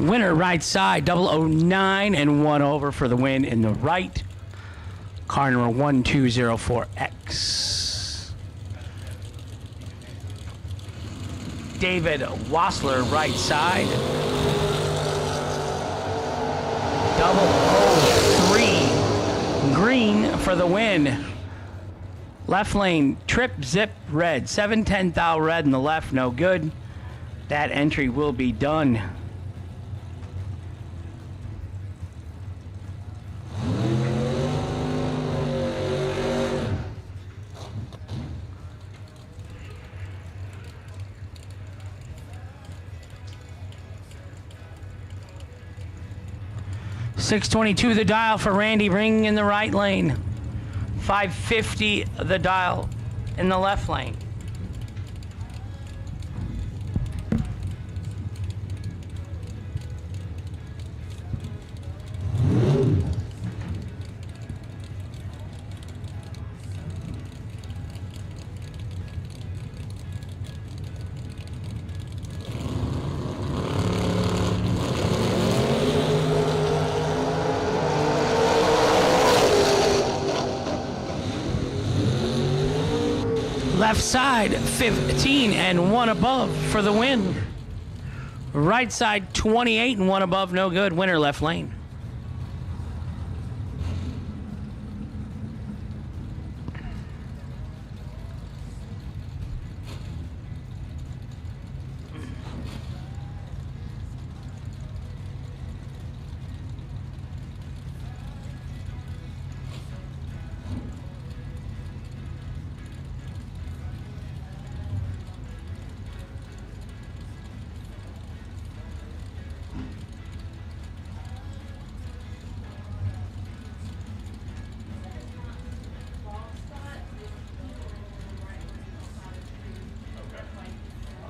Winner right side, 009 and 1 over for the win in the right. Car number 1204X. David Wassler right side. 003 green for the win. Left lane, trip zip red. 710 thou red in the left, no good. That entry will be done. $622 the dial for Randy Ring in the right lane. $550 the dial in the left lane. Left side, 15 and 1 above for the win. Right side, 28 and 1 above, no good. Winner left lane.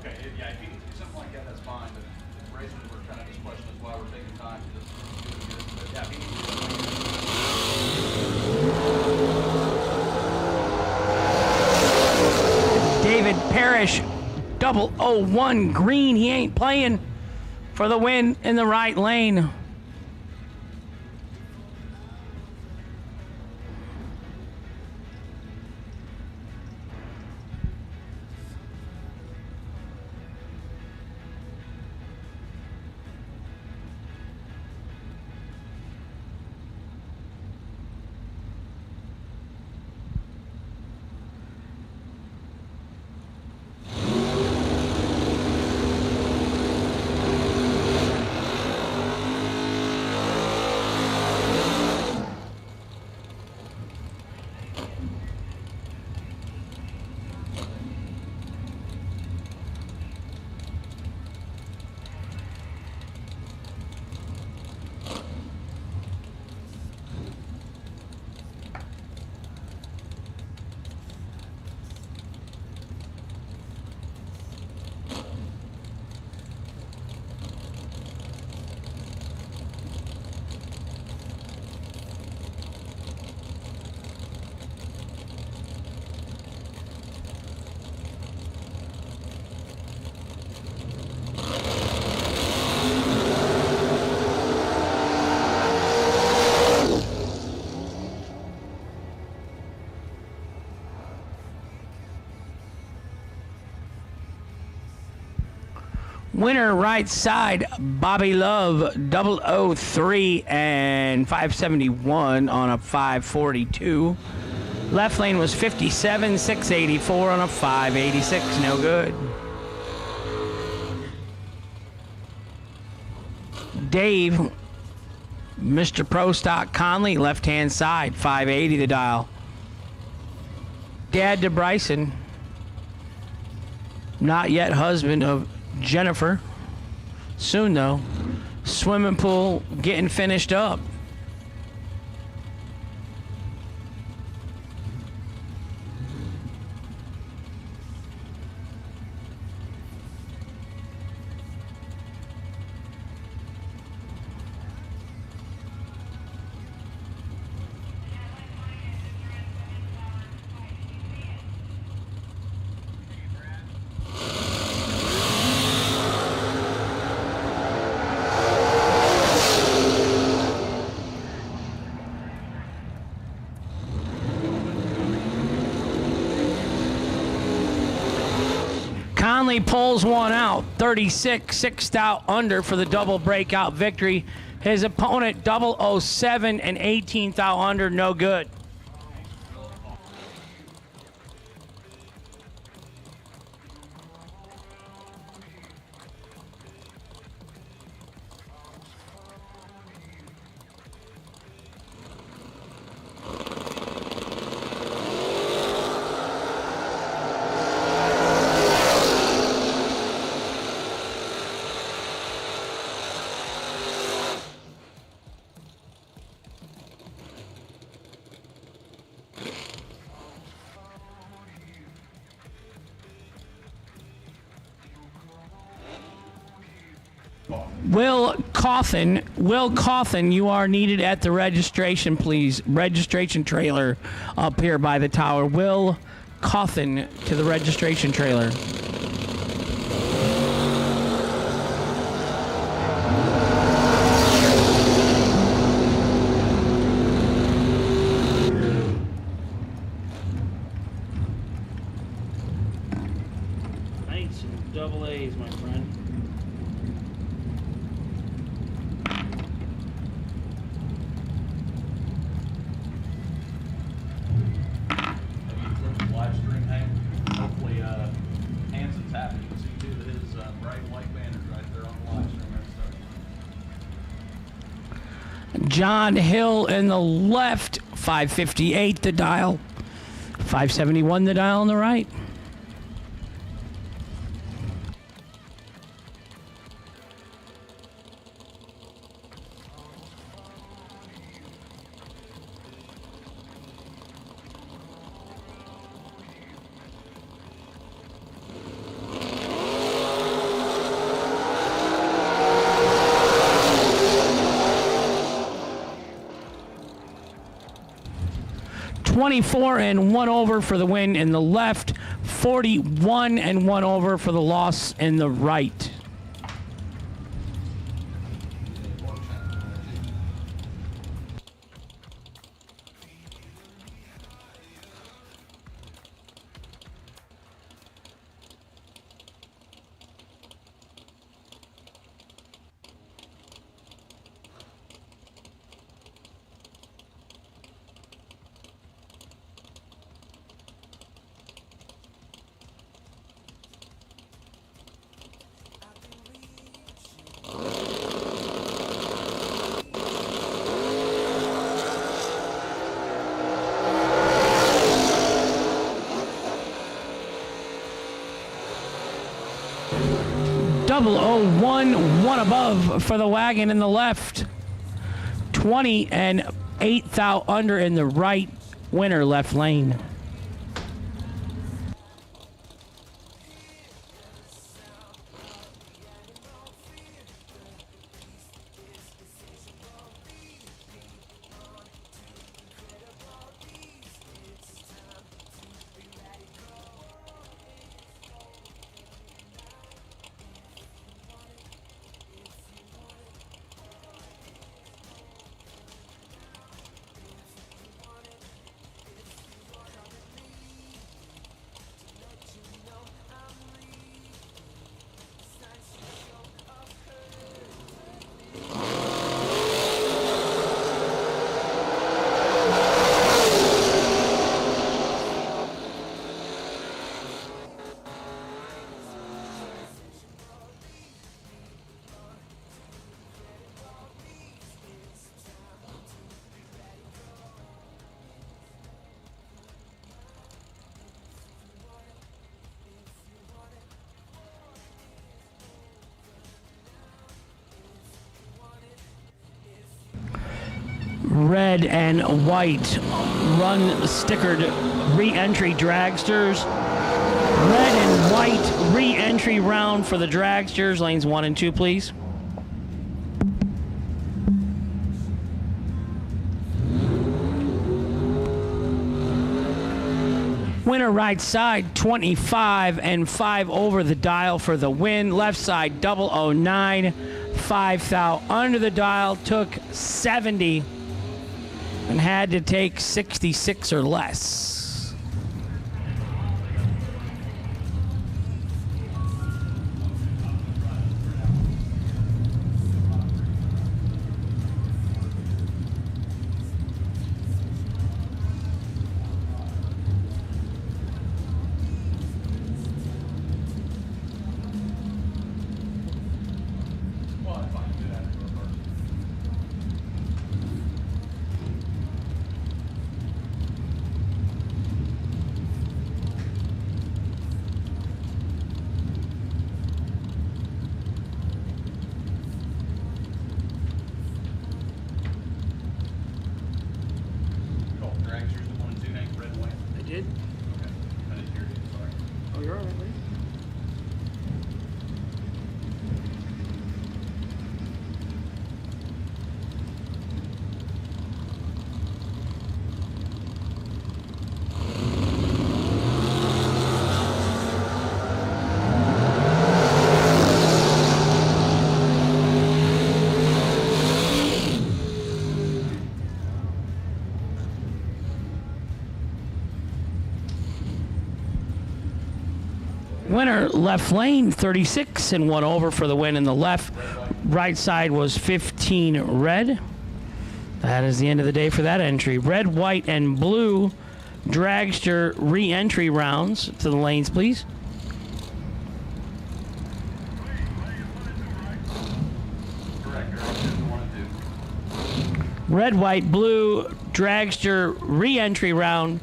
Okay, yeah, if you can do something like that, that's fine, but the reason we're kind of just questioning is why we're taking time to just do this, but yeah, if you can do something like that. David Parrish, 001 green. He ain't playing for the win in the right lane. Winner right side, Bobby Love, 003 and 571 on a 542. Left lane was 57, 684 on a 586, no good. Dave, Mr. Pro Stock Conley, left-hand side, 580 the dial. Dad to Bryson, not yet husband of Jennifer. Soon though. Swimming pool getting finished up. Johnny pulls one out, 36, 6th out under for the double breakout victory. His opponent, 007 and 18th out under, no good. Will Cawthon, you are needed at the registration, please. Registration trailer up here by the tower. Will Cawthon to the registration trailer. Nice and double A's, my friend. Live stream, Hank. Hopefully, hands and tapping. You can see too that his bright white banner is right there on the live stream. There, so. John Hill in the left, 558 the dial, 571 the dial on the right. $24 and 1 over for the win in the left, $41 and 1 over for the loss in the right. $001, 1 above for the wagon in the left. 20 and 8th out under in the right. Winner left lane. Red and white run stickered re-entry dragsters. Red and white re-entry round for the dragsters. Lanes 1 and 2, please. Winner right side, 25 and 5 over the dial for the win. Left side, 009, 5 thou under the dial, took 70 and had to take 66 or less. did. Okay. I didn't hear you, sorry. Oh, you're all right, buddy. Winner, left lane, 36 and 1 over for the win in the left. Right side was 15 red. That is the end of the day for that entry. Red, white, and blue dragster re-entry rounds to the lanes, please. Correct, Eric. 1 and 2. Red, white, blue dragster re-entry round.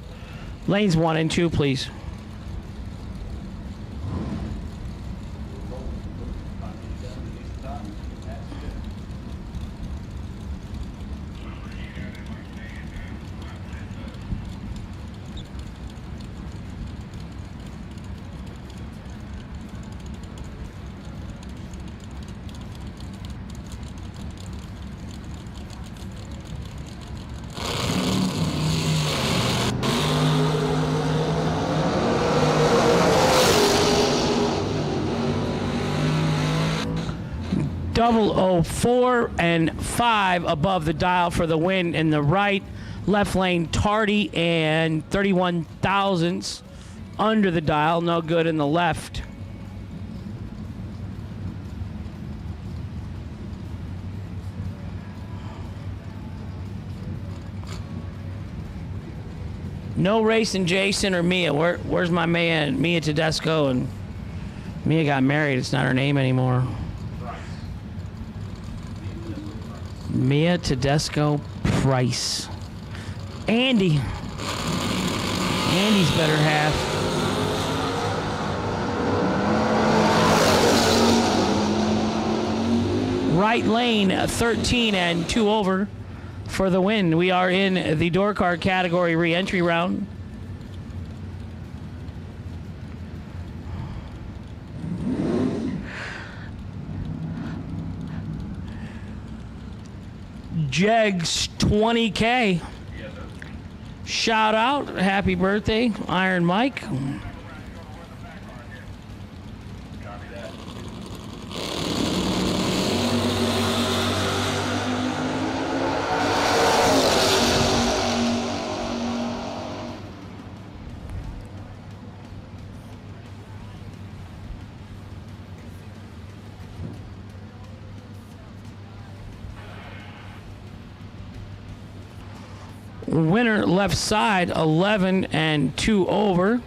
Lanes 1 and 2, please. Double 04 and 5 above the dial for the win in the right. Left lane, tardy and 31 thousandths under the dial. No good in the left. No racing Jason or Mia. Where's my man, Mia Tedesco? And Mia got married. It's not her name anymore. Mia Tedesco Price. Andy's better half. Right lane, 13 and 2 over for the win. We are in the door car category re-entry round. Jegs 20K. Shout out, happy birthday, Iron Mike. Winner left side, 11 and 2 over.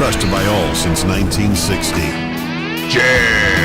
Trusted by all since 1960. Jegs.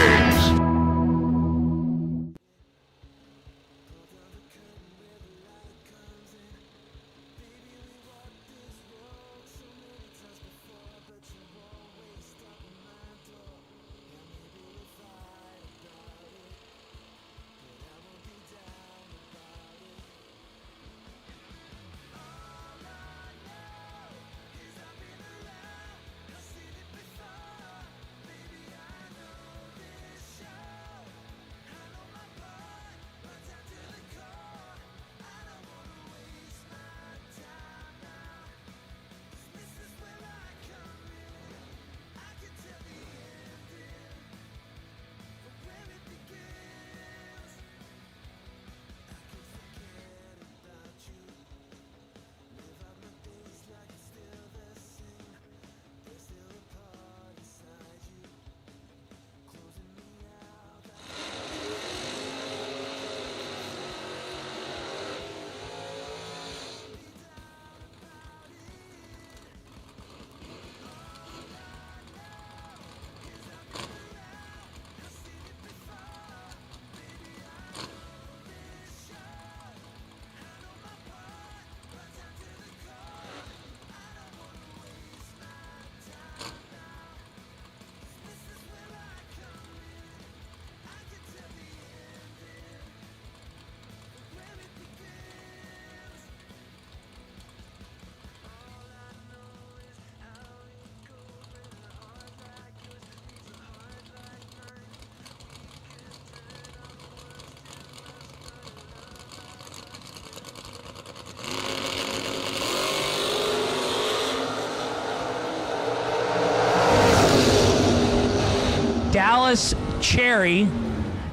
Dallas Cherry,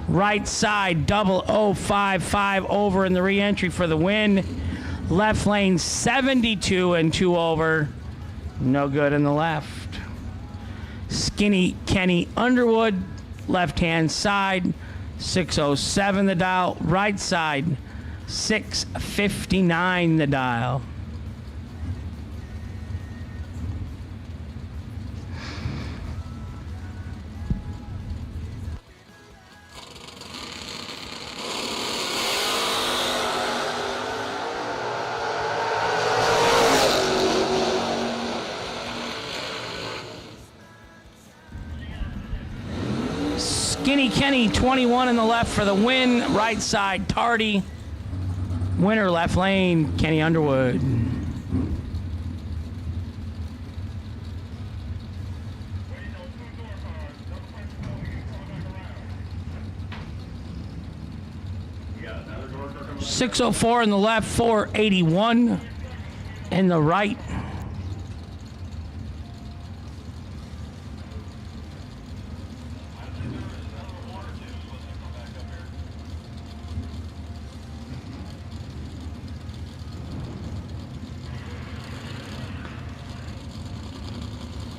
right side, 0055 over in the re-entry for the win. Left lane, 72 and 2 over. No good in the left. Skinny Kenny Underwood, left-hand side, 607 the dial. Right side, 659 the dial. Skinny Kenny, 21 in the left for the win. Right side, Tardy. Winner, left lane, Kenny Underwood. .604 in the left, 481 in the right.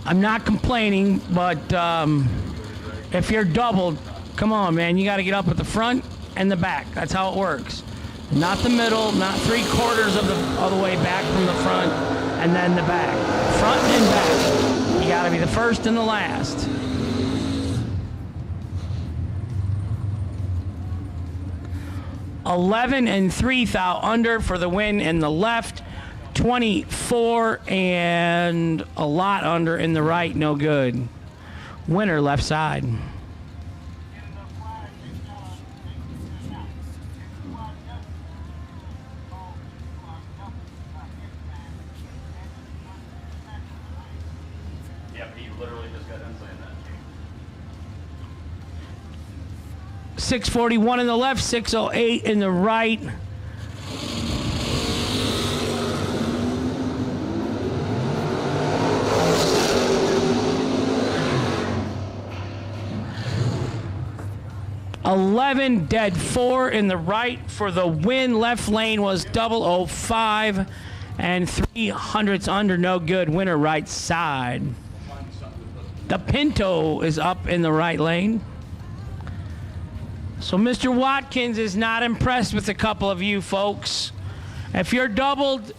I'm not complaining, but if you're doubled, come on, man. You got to get up at the front and the back. That's how it works. Not the middle, not 3/4 of the all the way back from the front, and then the back. Front and back. You got to be the first and the last. $11 and 3 thou under for the win in the left. 24 and a lot under in the right, no good. Winner, left side. Yep, he literally just got done saying that. 641 in the left, 608 in the right. $11 dead, 4 in the right for the win. Left lane was 005 and 300s under, no good. Winner, right side. The Pinto is up in the right lane. So Mr. Watkins is not impressed with a couple of you folks. If you're doubled,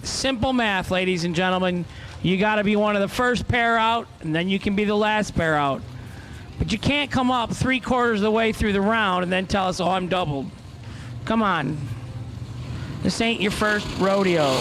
simple math, ladies and gentlemen, You got to be one of the first pair out, and then you can be the last pair out. But you can't come up 3/4 of the way through the round and then tell us, oh, I'm doubled. Come on. This ain't your first rodeo.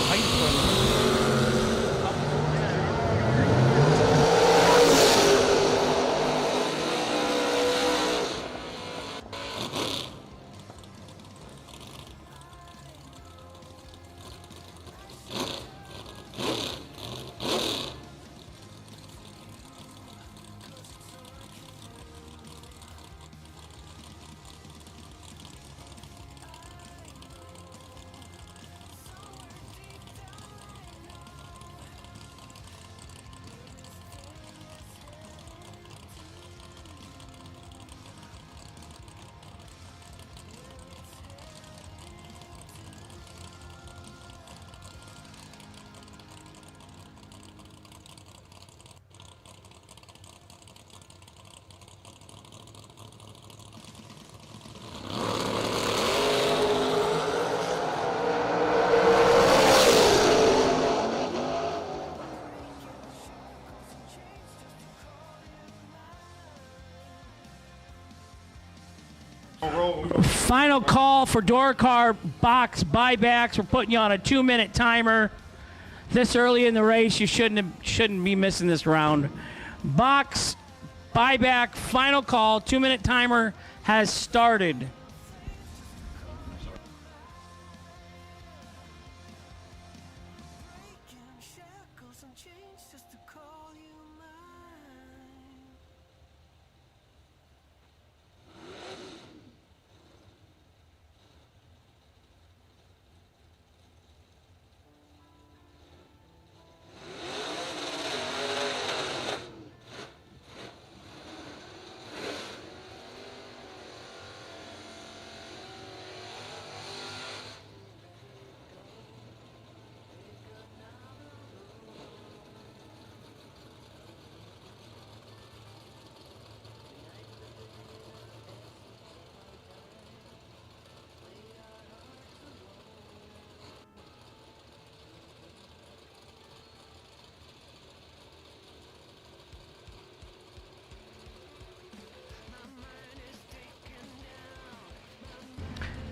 Final call for door car box buybacks. We're putting you on a 2-minute timer. This early in the race, you shouldn't be missing this round. Box buyback final call. 2-minute timer has started. Shackles and chains just to call you mine.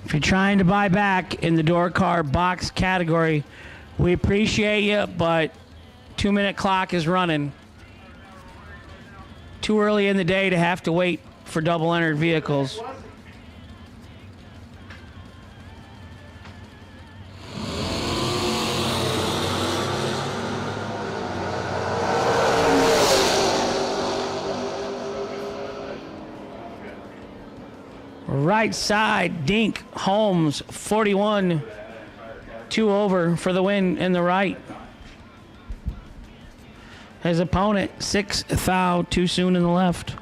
If you're trying to buy back in the door car box category, we appreciate you, but 2-minute clock is running. Too early in the day to have to wait for double entered vehicles. Right side, Dink Holmes, 41, 2 over for the win in the right. His opponent, 6 thou, too soon in the left.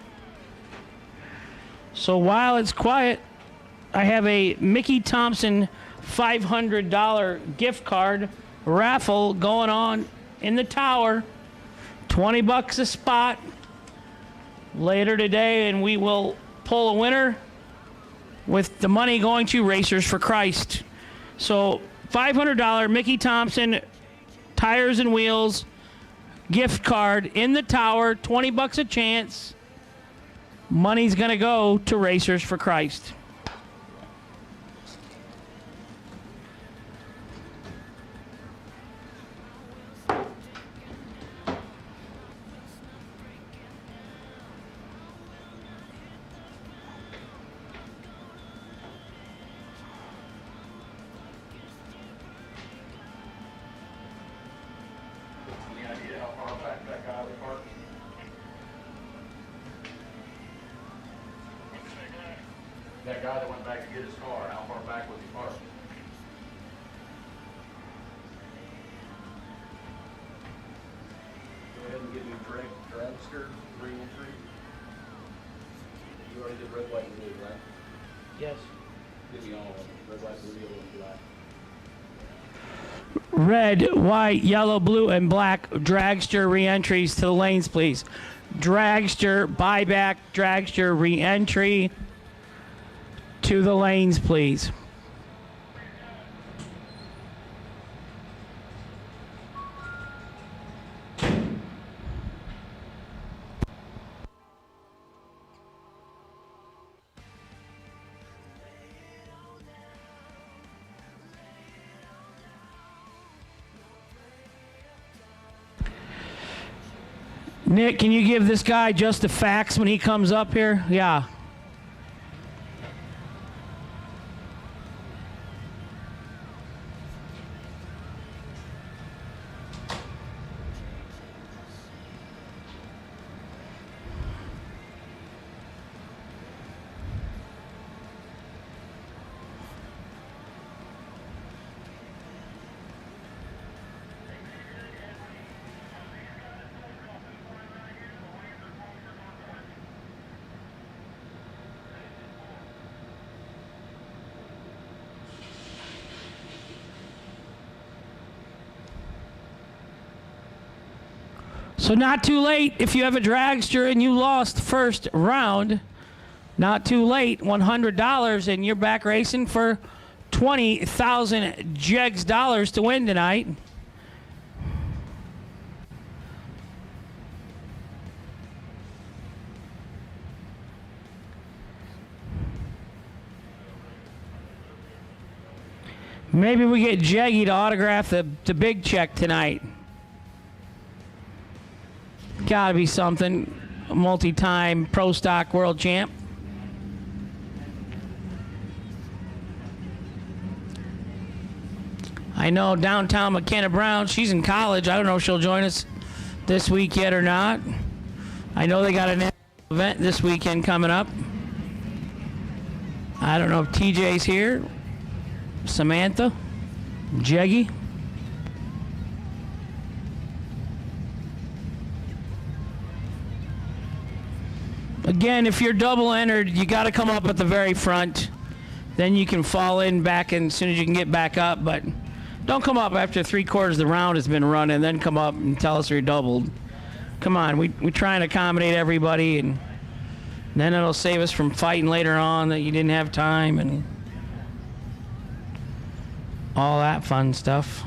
So while it's quiet, I have a Mickey Thompson $500 gift card raffle going on in the tower. $20 a spot later today, and we will pull a winner with the money going to Racers for Christ. So $500 Mickey Thompson tires and wheels gift card in the tower, $20 a chance. Money's gonna go to Racers for Christ. Any idea how far back that guy was parked? That guy that went back to get his car, how far back was he parked? Go ahead and give me dragster re-entry. You already did red, white, and blue, right? Yes. Give me all of them. Red, white, blue, yellow, and black. Red, white, yellow, blue, and black dragster re-entries to the lanes, please. Dragster, buyback, dragster re-entry to the lanes, please. Nick, can you give this guy just the facts when he comes up here? Yeah. So not too late if you have a dragster and you lost the first round. Not too late, $100, and you're back racing for 20,000 Jegs dollars to win tonight. Maybe we get Jeggy to autograph the big check tonight. Gotta be something. A multi-time pro stock world champ. I know downtown McKenna Brown, she's in college. I don't know if she'll join us this week yet or not. I know they got an event this weekend coming up. I don't know if TJ's here. Samantha, Jeggy. Again, if you're double entered, you got to come up at the very front. Then you can fall in back and as soon as you can get back up. But don't come up after 3/4 of the round has been run and then come up and tell us you're doubled. Come on, we try and accommodate everybody, and then it'll save us from fighting later on that you didn't have time and all that fun stuff.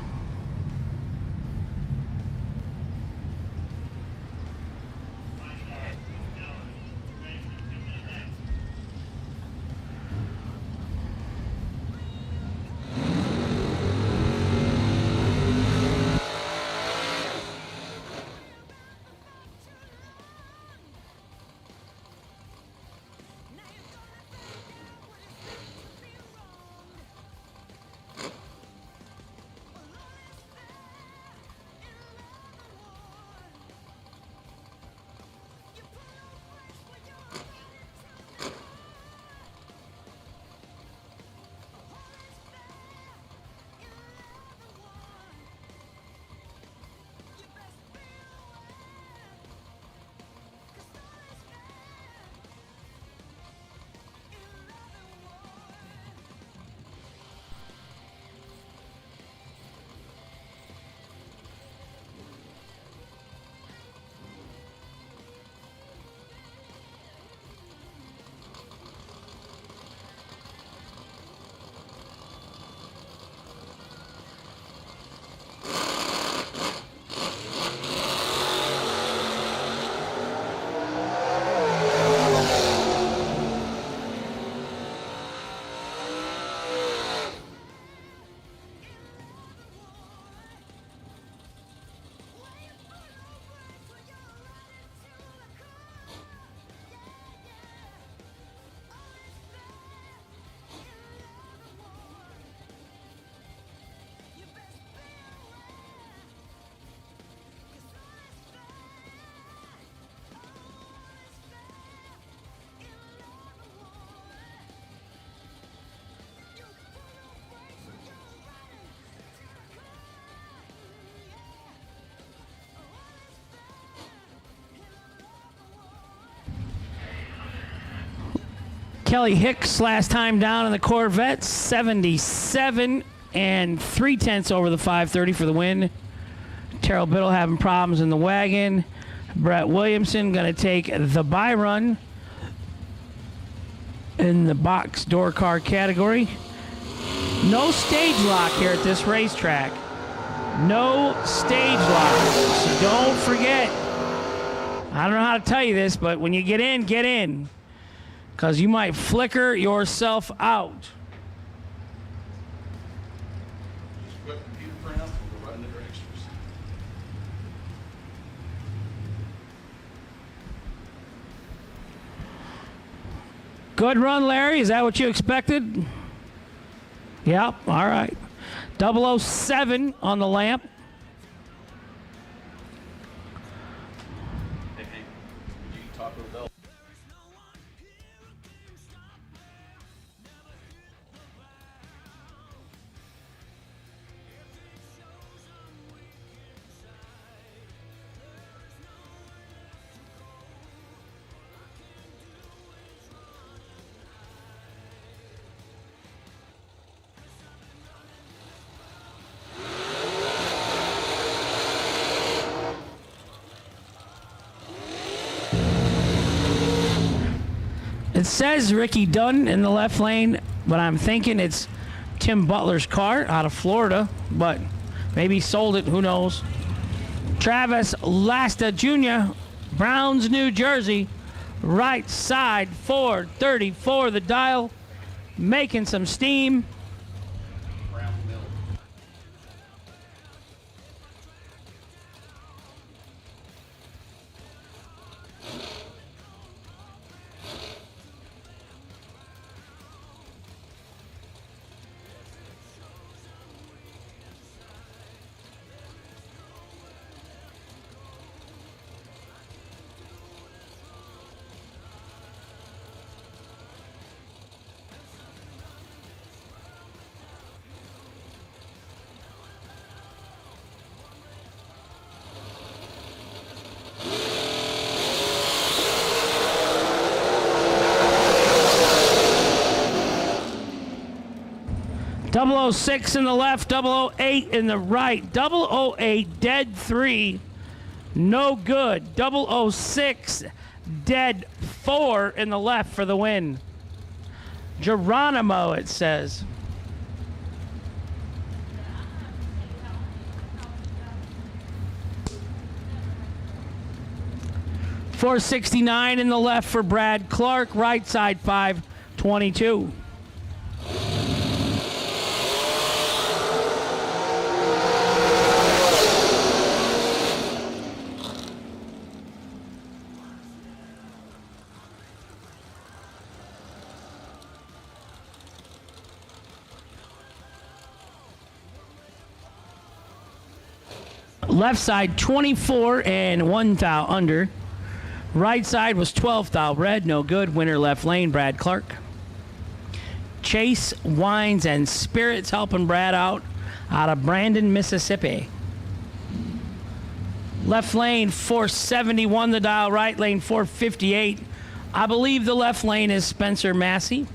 Kelly Hicks last time down in the Corvette, 77 3/10 over the 530 for the win. Terrell Biddle having problems in the wagon. Brett Williamson going to take the bye run in the box door car category. No stage lock here at this racetrack. No stage lock. So don't forget. I don't know how to tell you this, but when you get in. Because you might flicker yourself out. Just put computer printout, we'll go right into dragsters. Good run, Larry. Is that what you expected? Yep. All right. 007 on the lamp. Hey, Hank, would you eat Taco Bell? It says Ricky Dunn in the left lane, but I'm thinking it's Tim Butler's car out of Florida, but maybe he sold it, who knows. Travis Lasta Jr., Browns, New Jersey, right side, 434 the dial, making some steam. Brown Mill. Double 06 in the left, 008 in the right. 008 dead 3, no good. 006 dead 4 in the left for the win. Geronimo, it says. .469 in the left for Brad Clark, right side 522. Left side 24 and 1 thou under. Right side was 12 thou red, no good. Winner left lane, Brad Clark. Chase Wines and Spirits helping Brad out of Brandon, Mississippi. Left lane 471 the dial, right lane 458. I believe the left lane is Spencer Massey.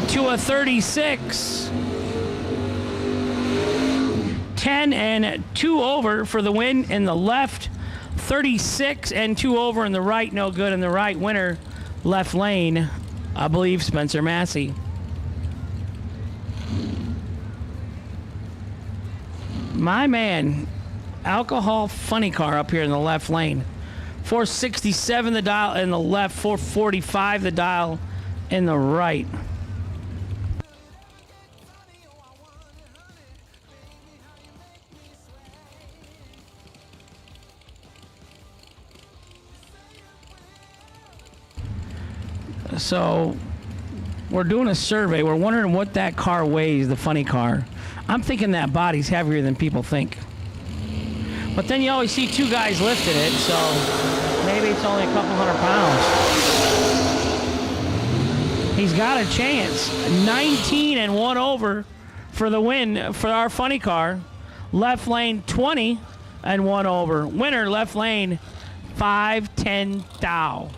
To a 36. 10 and 2 over for the win in the left. 36 and 2 over in the right. No good in the right. Winner left lane, I believe Spencer Massey. My man, alcohol funny car up here in the left lane. 467 the dial in the left. 445 the dial in the right. So we're doing a survey. We're wondering what that car weighs, the funny car. I'm thinking that body's heavier than people think. But then you always see 2 guys lifting it, so maybe it's only a couple 100 pounds. He's got a chance. 19 and 1 over for the win for our funny car. Left lane 20 and 1 over. Winner left lane 510 thou.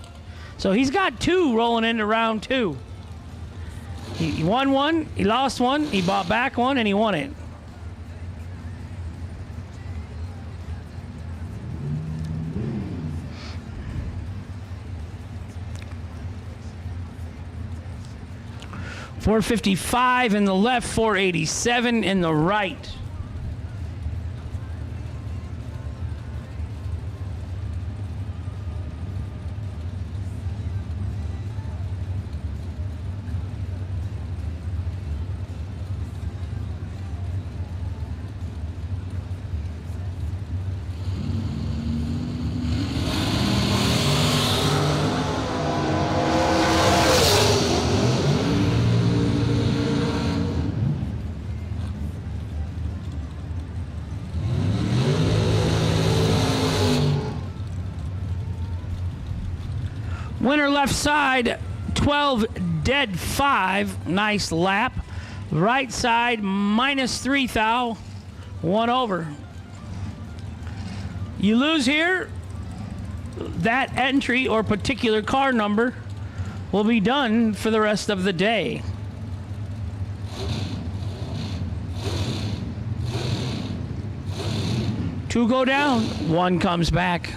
So he's got 2 rolling into round 2. He won 1, he lost 1, he bought back 1, and he won it. .455 in the left, 487 in the right. Winner left side, 12 dead 5. Nice lap. Right side, -3 thou. 1 over. You lose here, that entry or particular car number will be done for the rest of the day. Two go down, one comes back.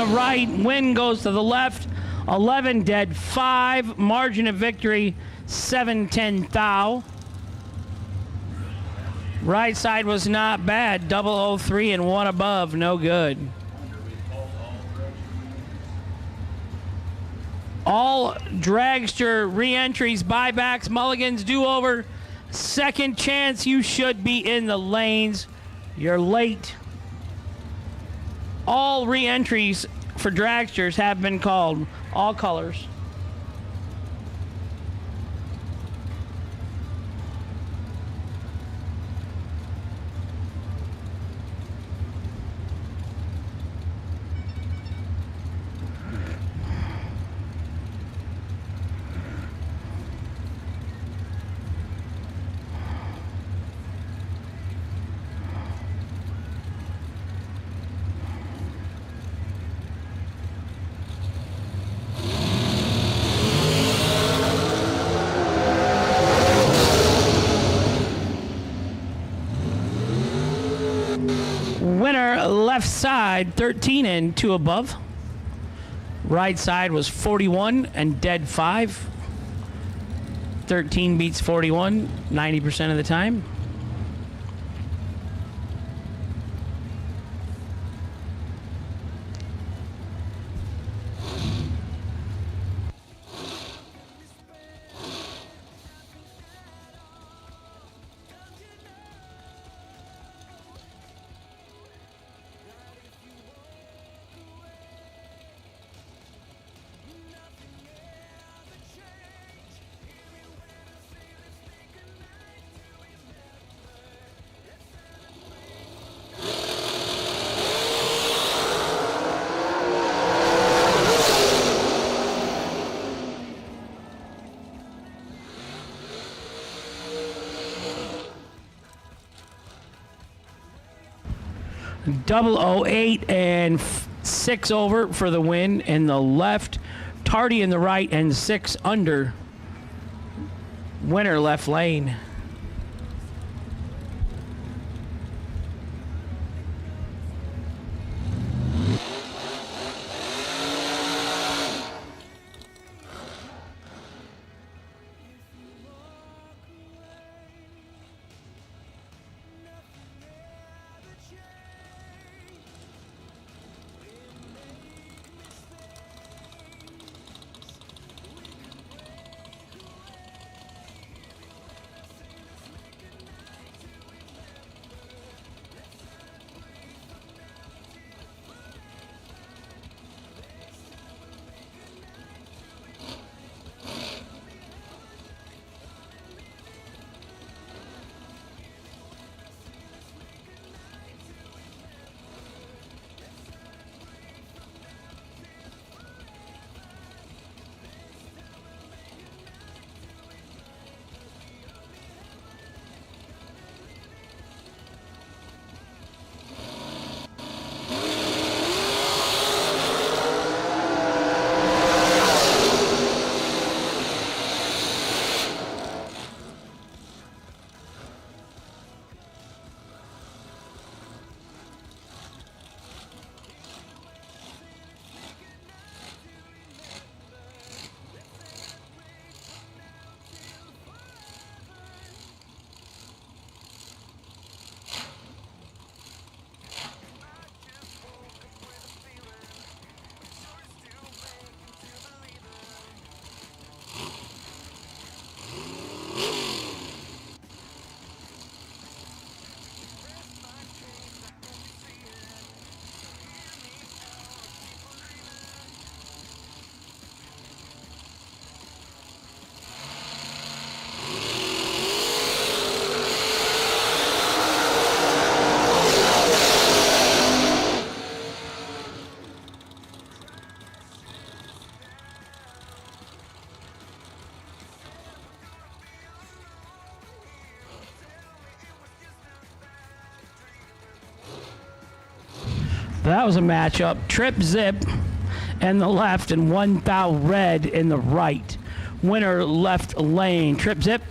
Right, win goes to the left, 11 dead 5, margin of victory 7-10 thou. Right side was not bad, 003 and 1 above, no good. All dragster re-entries, buybacks, mulligans, do-over, second chance, you should be in the lanes. You're late. All re-entries for dragsters have been called, all colors. Winner left side 13 and 2 above. Right side was 41 and dead 5. 13 beats 41 90% of the time. Double 08 and 6 over for the win in the left. Tardy in the right and 6 under. Winner left lane. That was a matchup. Trip Zip in the left and 1 thou red in the right. Winner left lane. Trip Zip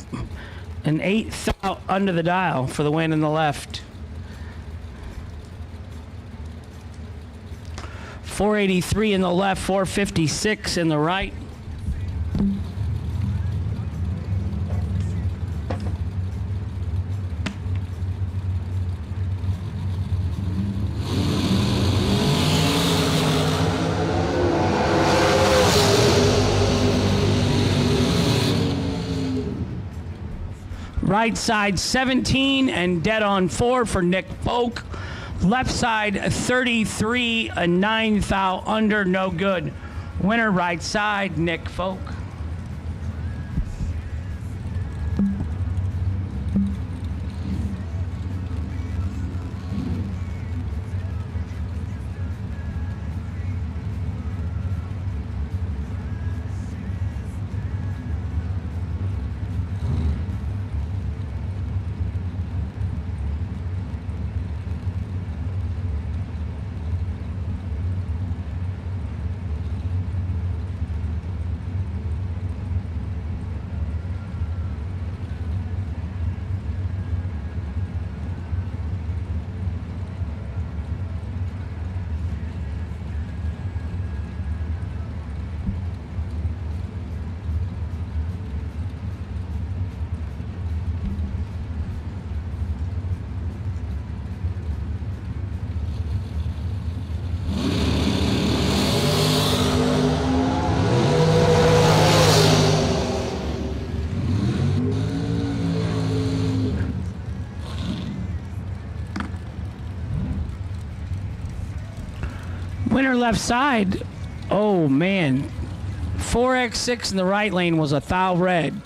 and 8 thou under the dial for the win in the left. 483 in the left, 456 in the right. Right side 17 and dead on 4 for Nick Folk. Left side 33, a 9 thou under, no good. Winner right side, Nick Folk. Winner left side. Oh man. 4x6 in the right lane was a thou red.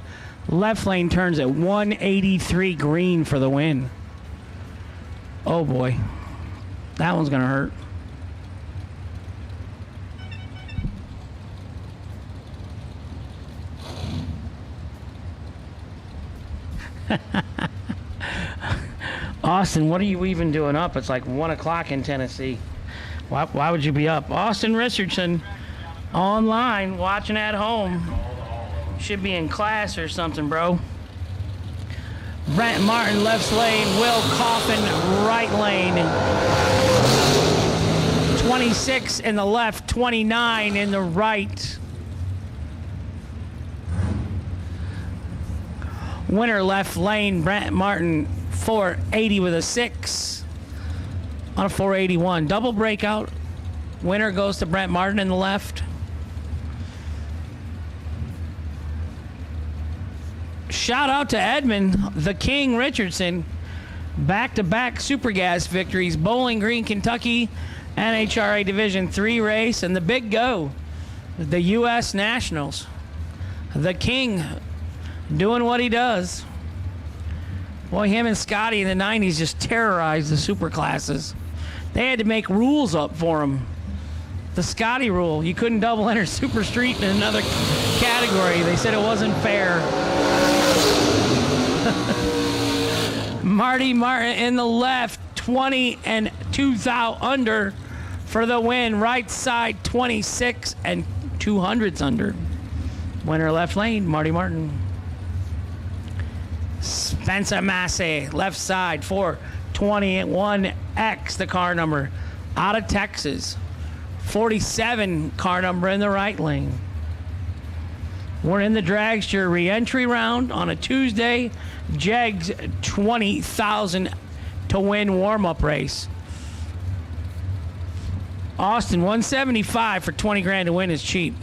Left lane turns at 183 green for the win. Oh boy. That one's gonna hurt. Austin, what are you even doing up? It's like 1 o'clock in Tennessee. Why would you be up? Austin Richardson online, watching at home. Should be in class or something, bro. Brent Martin left lane, Will Coffin right lane. 26 in the left, 29 in the right. Winner left lane, Brent Martin 480 with a 6. On a 481. Double breakout. Winner goes to Brent Martin in the left. Shout out to Edmund, the King Richardson. Back-to-back Super Gas victories. Bowling Green, Kentucky, NHRA Division III race, and the big go, the U.S. Nationals. The King doing what he does. Boy, him and Scotty in the 90s just terrorized the super classes. They had to make rules up for him. The Scotty rule. You couldn't double enter Super Street in another category. They said it wasn't fair. Marty Martin in the left, 20 and 2 thou under for the win. Right side, 26 and 200s under. Winner left lane, Marty Martin. Spencer Massey, left side, 421X, the car number, out of Texas. 47 car number in the right lane. We're in the dragster re-entry round on a Tuesday. Jegs 20,000 to win warm-up race. Austin 175 for 20 grand to win is cheap.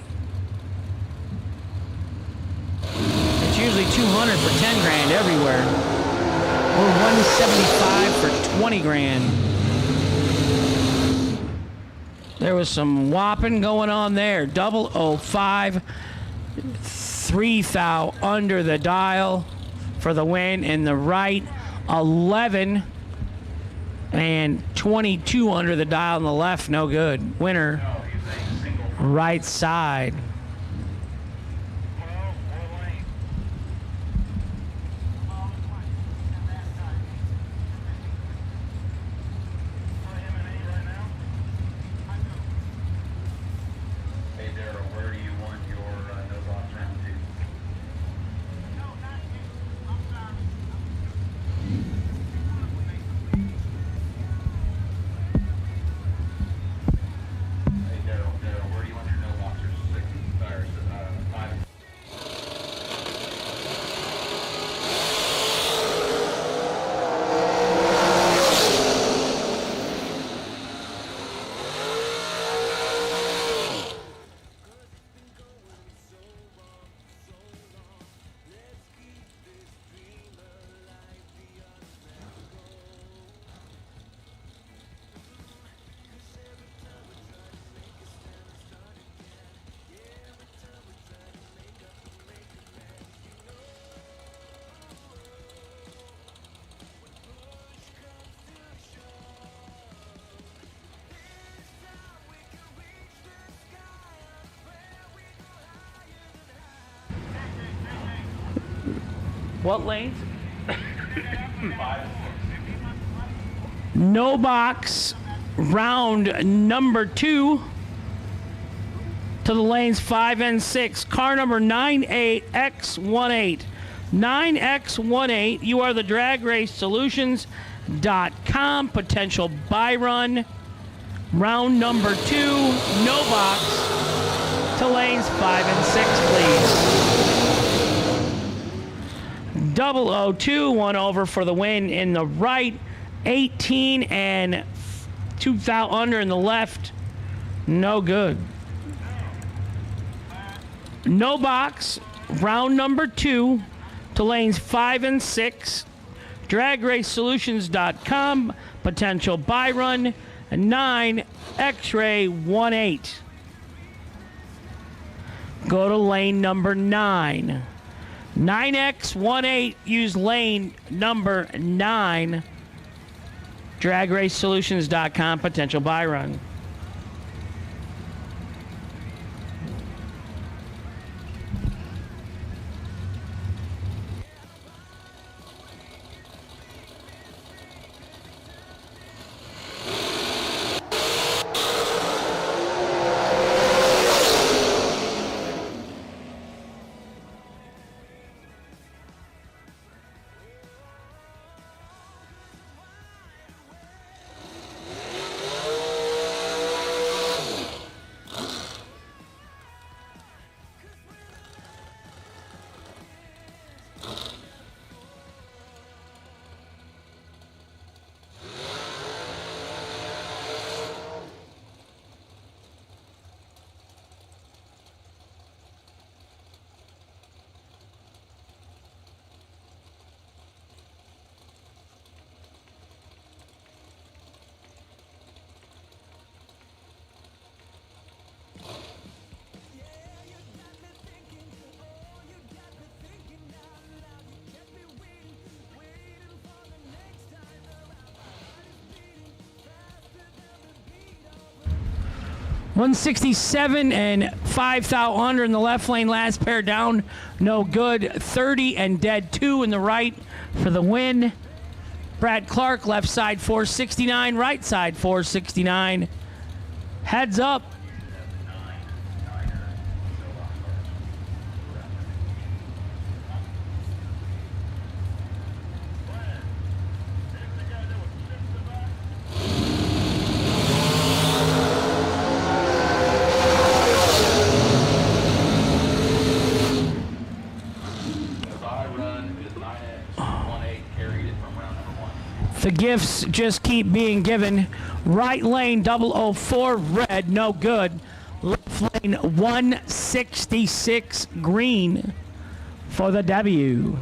It's usually 200 for 10 grand everywhere. We're 175 for 20 grand. There was some whopping going on there. 005, 3 thou under the dial for the win in the right. 11 and 22 under the dial in the left. No good. Winner right side. What lanes? No box, round number 2 to the lanes 5 and 6. Car number 98X18. 9X18, you are the dragracesolutions.com potential buy run. Round number 2, no box to lanes 5 and 6, please. 002, one over for the win in the right. 18 and 2,000 under in the left. No good. No box, round number 2 to lanes 5 and 6. DragRaceSolutions.com, potential buy run, 9 X-ray 18. Go to lane number 9. 9X18, use lane number 9. DragRaceSolutions.com, potential buy run. $167 and 5,000 under in the left lane. Last pair down, no good. 30 and dead 2 in the right for the win. Brad Clark, left side 469, right side 469. Heads up. The gifts just keep being given. Right lane 004 red, no good. Left lane 166 green for the W.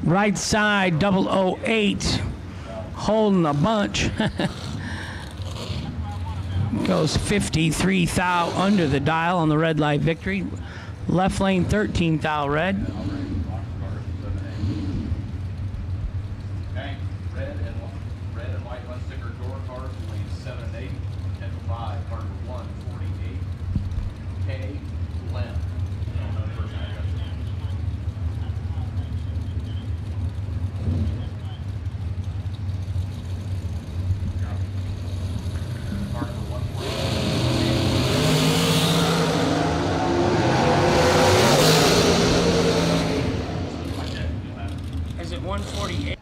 Right side 008 holding a bunch. Goes 53 thou under the dial on the red light victory. Left lane 13 thou red. Okay, red and white run sticker door cars in lanes 7 and 8, 10 to 5, car number 148, K. Lem. Car number 148. Is it 148?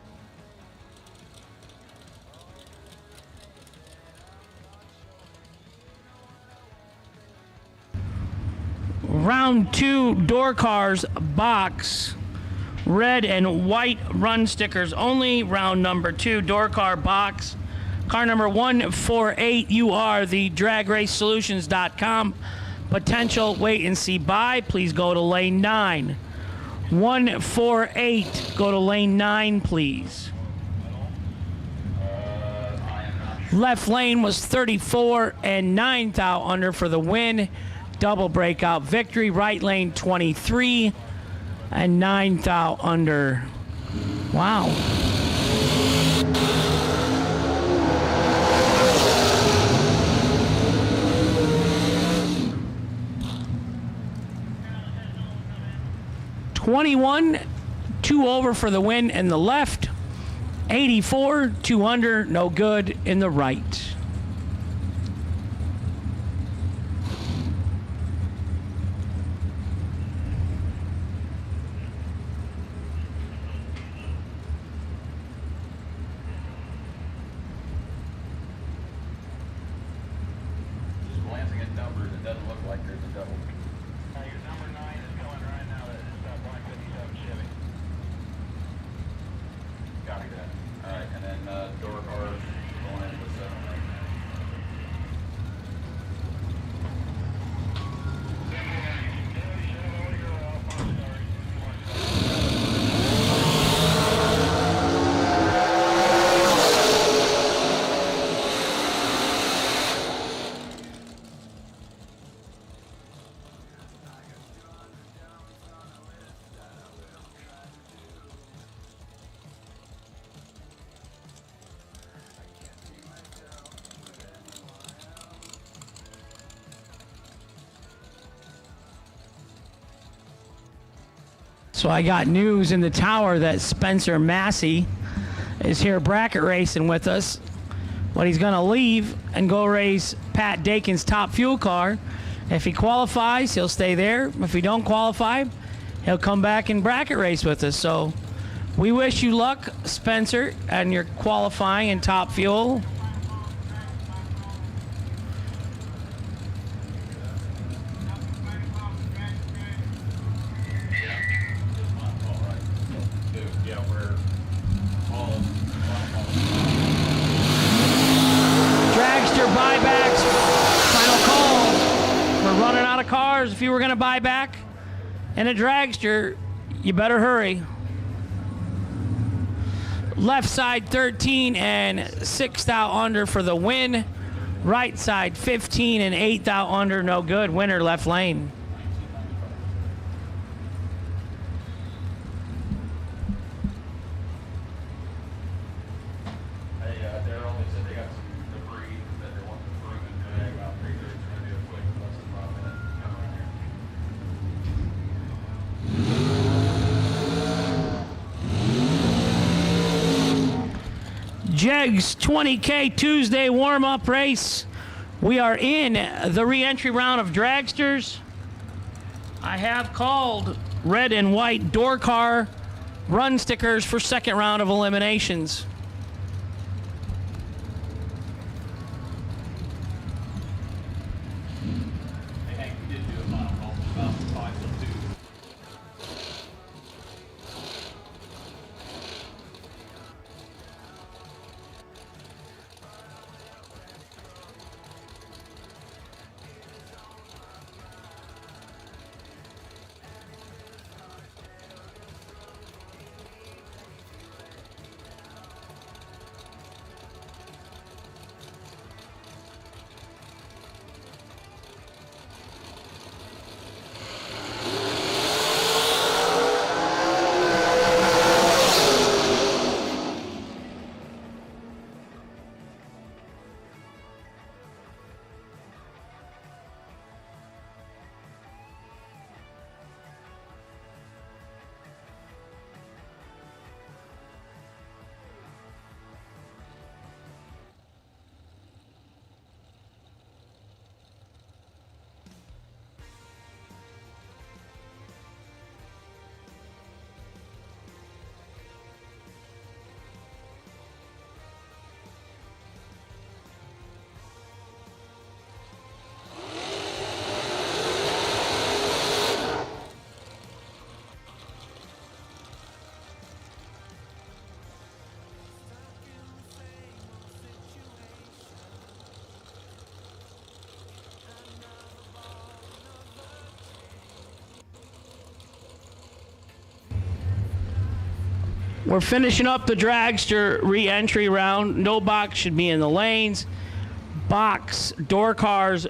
Round 2 door cars box. Red and white run stickers only. Round number 2 door car box. Car number 148. You are the dragracesolutions.com. Potential wait and see buy. Please go to lane 9. 148. Go to lane 9, please. Left lane was 34 and 9 thou under for the win. Double breakout victory. Right lane 23 and 9 thou under. Wow. $21, 2 over for the win in the left. 84, 2 under, no good in the right. Just glancing at numbers, it doesn't look like there's a double. Your number 9 is going right now. That's Black 57 Chevy. Copy that. All right, and then door cars going in with 7 right now. So I got news in the tower that Spencer Massey is here bracket racing with us. But he's going to leave and go race Pat Dakin's top fuel car. If he qualifies, he'll stay there. If he don't qualify, he'll come back and bracket race with us. So we wish you luck, Spencer, and your qualifying in top fuel. Yeah, we're all Dragster buybacks, final call. We're running out of cars. If you were going to buy back in a dragster, you better hurry. Left side 13 and 6 thou under for the win. Right side 15 and 8 thou under, no good. Winner left lane. Hey, Daryl, they said they got some debris that they want to bring and drag out. Figure it's going to be a quick, less than 5 minutes. Come right here. Jegs 20K Tuesday warm-up race. We are in the re-entry round of dragsters. I have called red and white door car run stickers for second round of eliminations. Hey, Hank, we did do a final call for about 5 till 2. We're finishing up the dragster re-entry round. No box should be in the lanes. Box, door cars,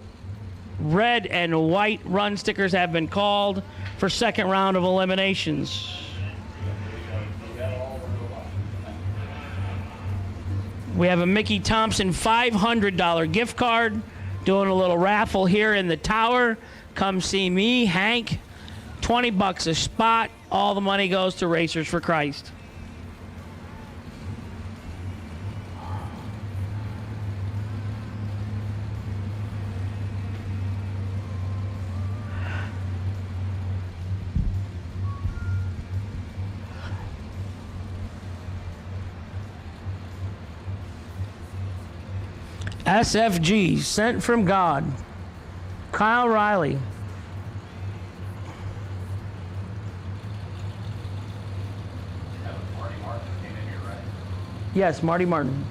red and white run stickers have been called for second round of eliminations. We have a Mickey Thompson $500 gift card. Doing a little raffle here in the tower. Come see me, Hank. $20 a spot. All the money goes to Racers for Christ. SFG, sent from God. Kyle Riley. Marty Martin came in here, right? Yes, Marty Martin.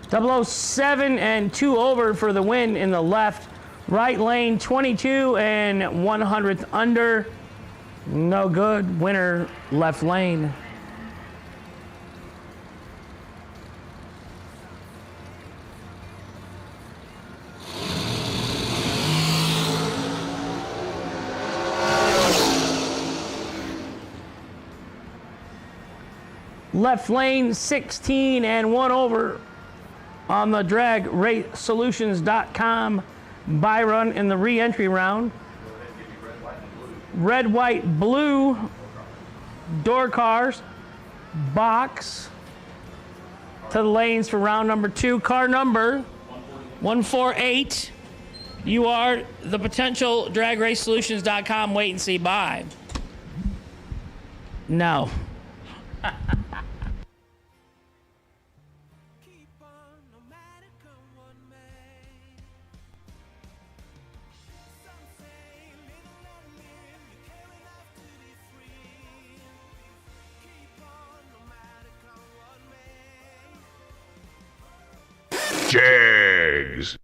.007 and 2 over for the win in the left. Right lane, 22 and 100th under. No good. Winner, left lane. Left lane, 16 and 1 over on the dragracesolutions.com buy run in the re-entry round. Red, white, blue door cars, box to the lanes for round number 2. Car number 148. You are the potential dragracesolutions.com wait and see buy. No. Keep on, no matter come what may. Some say live and let live, you care enough to be free. Keep on, no matter come what may. Jegs.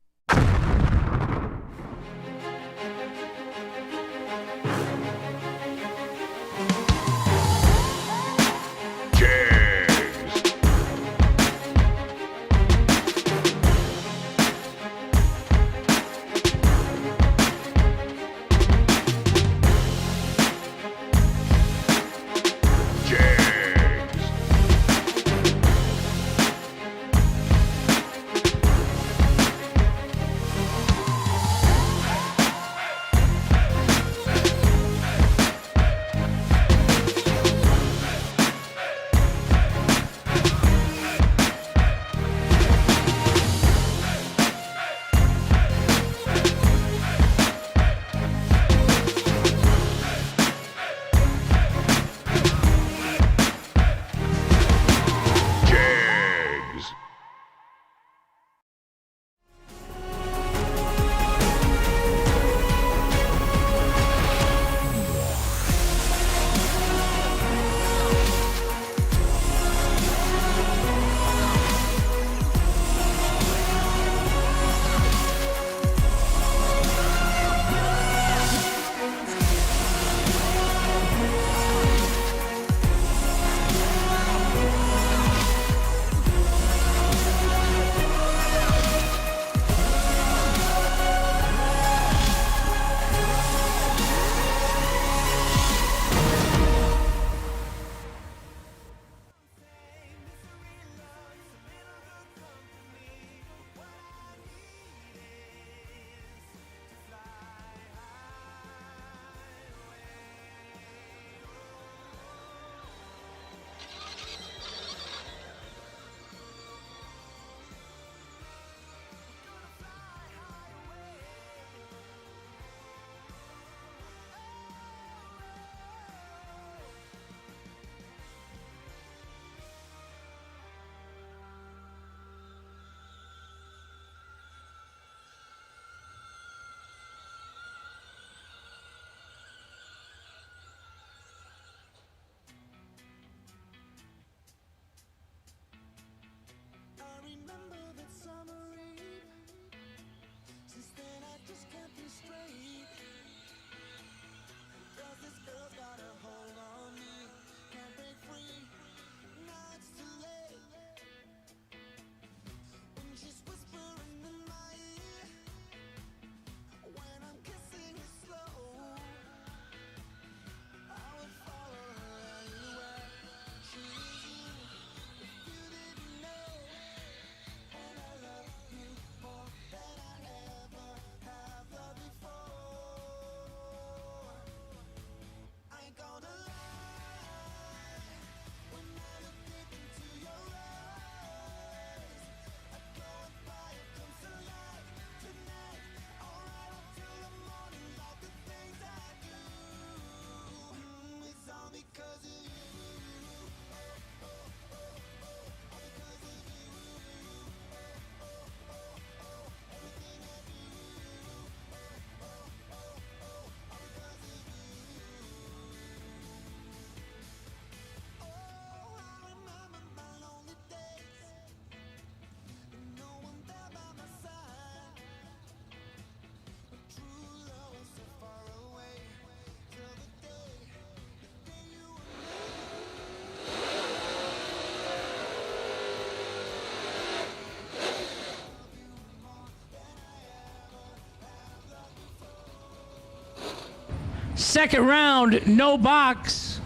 Second round, no box.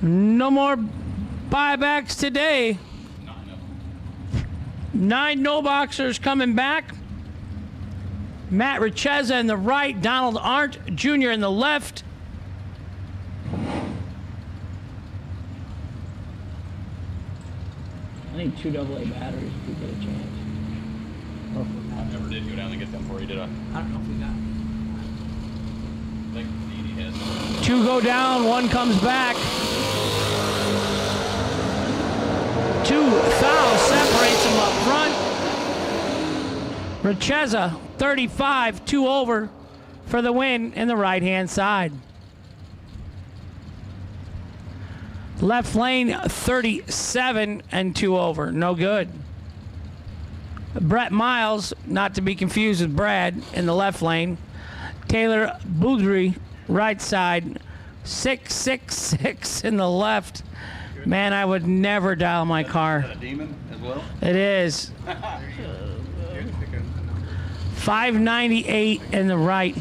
No more buybacks today. 9 no boxers coming back. Matt Richeza in the right, Donald Arndt Jr. in the left. I need 2 AA batteries if we get a chance. I never did go down and get them for you, did I? I don't know if we got it. I think Edie has them. 2 go down, 1 comes back. 2 foul separates them up front. Richeza, 35, 2 over for the win in the right-hand side. Left lane, 37 and 2 over. No good. Brett Miles, not to be confused with Brad, in the left lane. Taylor Boudry, right side, 666 in the left. Man, I would never dial my car. Is that a demon as well? It is. 598 in the right.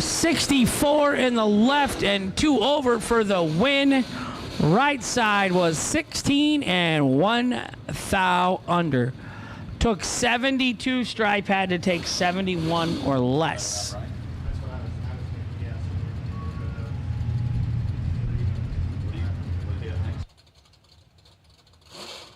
$64 in the left and 2 over for the win. Right side was 16 and 1 thou under. Took 72 stripe, had to take 71 or less. That's what I was thinking, yes. What do you think? 6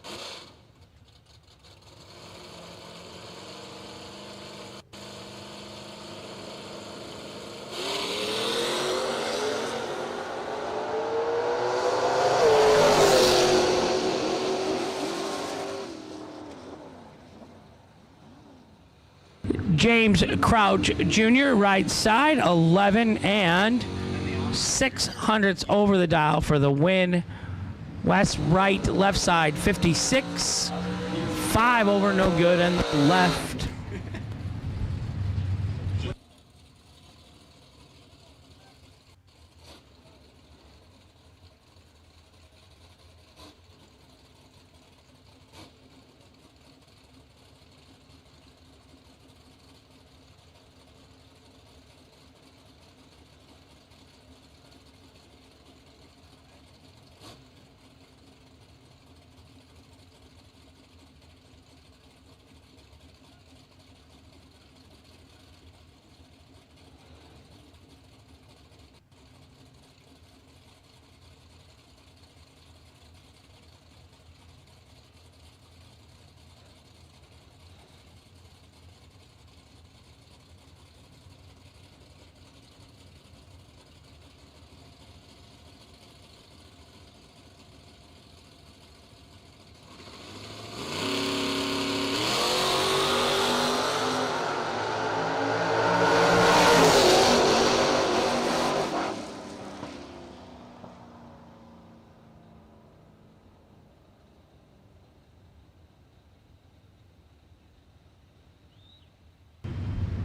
James Crouch Jr., right side, 11 and 600ths over the dial for the win. West right, left side, 56. 5 over, no good, and left.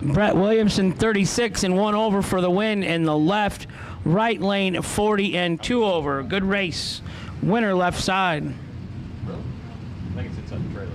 Brett Williamson, 36 and 1 over for the win in the left. Right lane, 40 and 2 over. Good race. Winner left side. I think it's inside the trailer.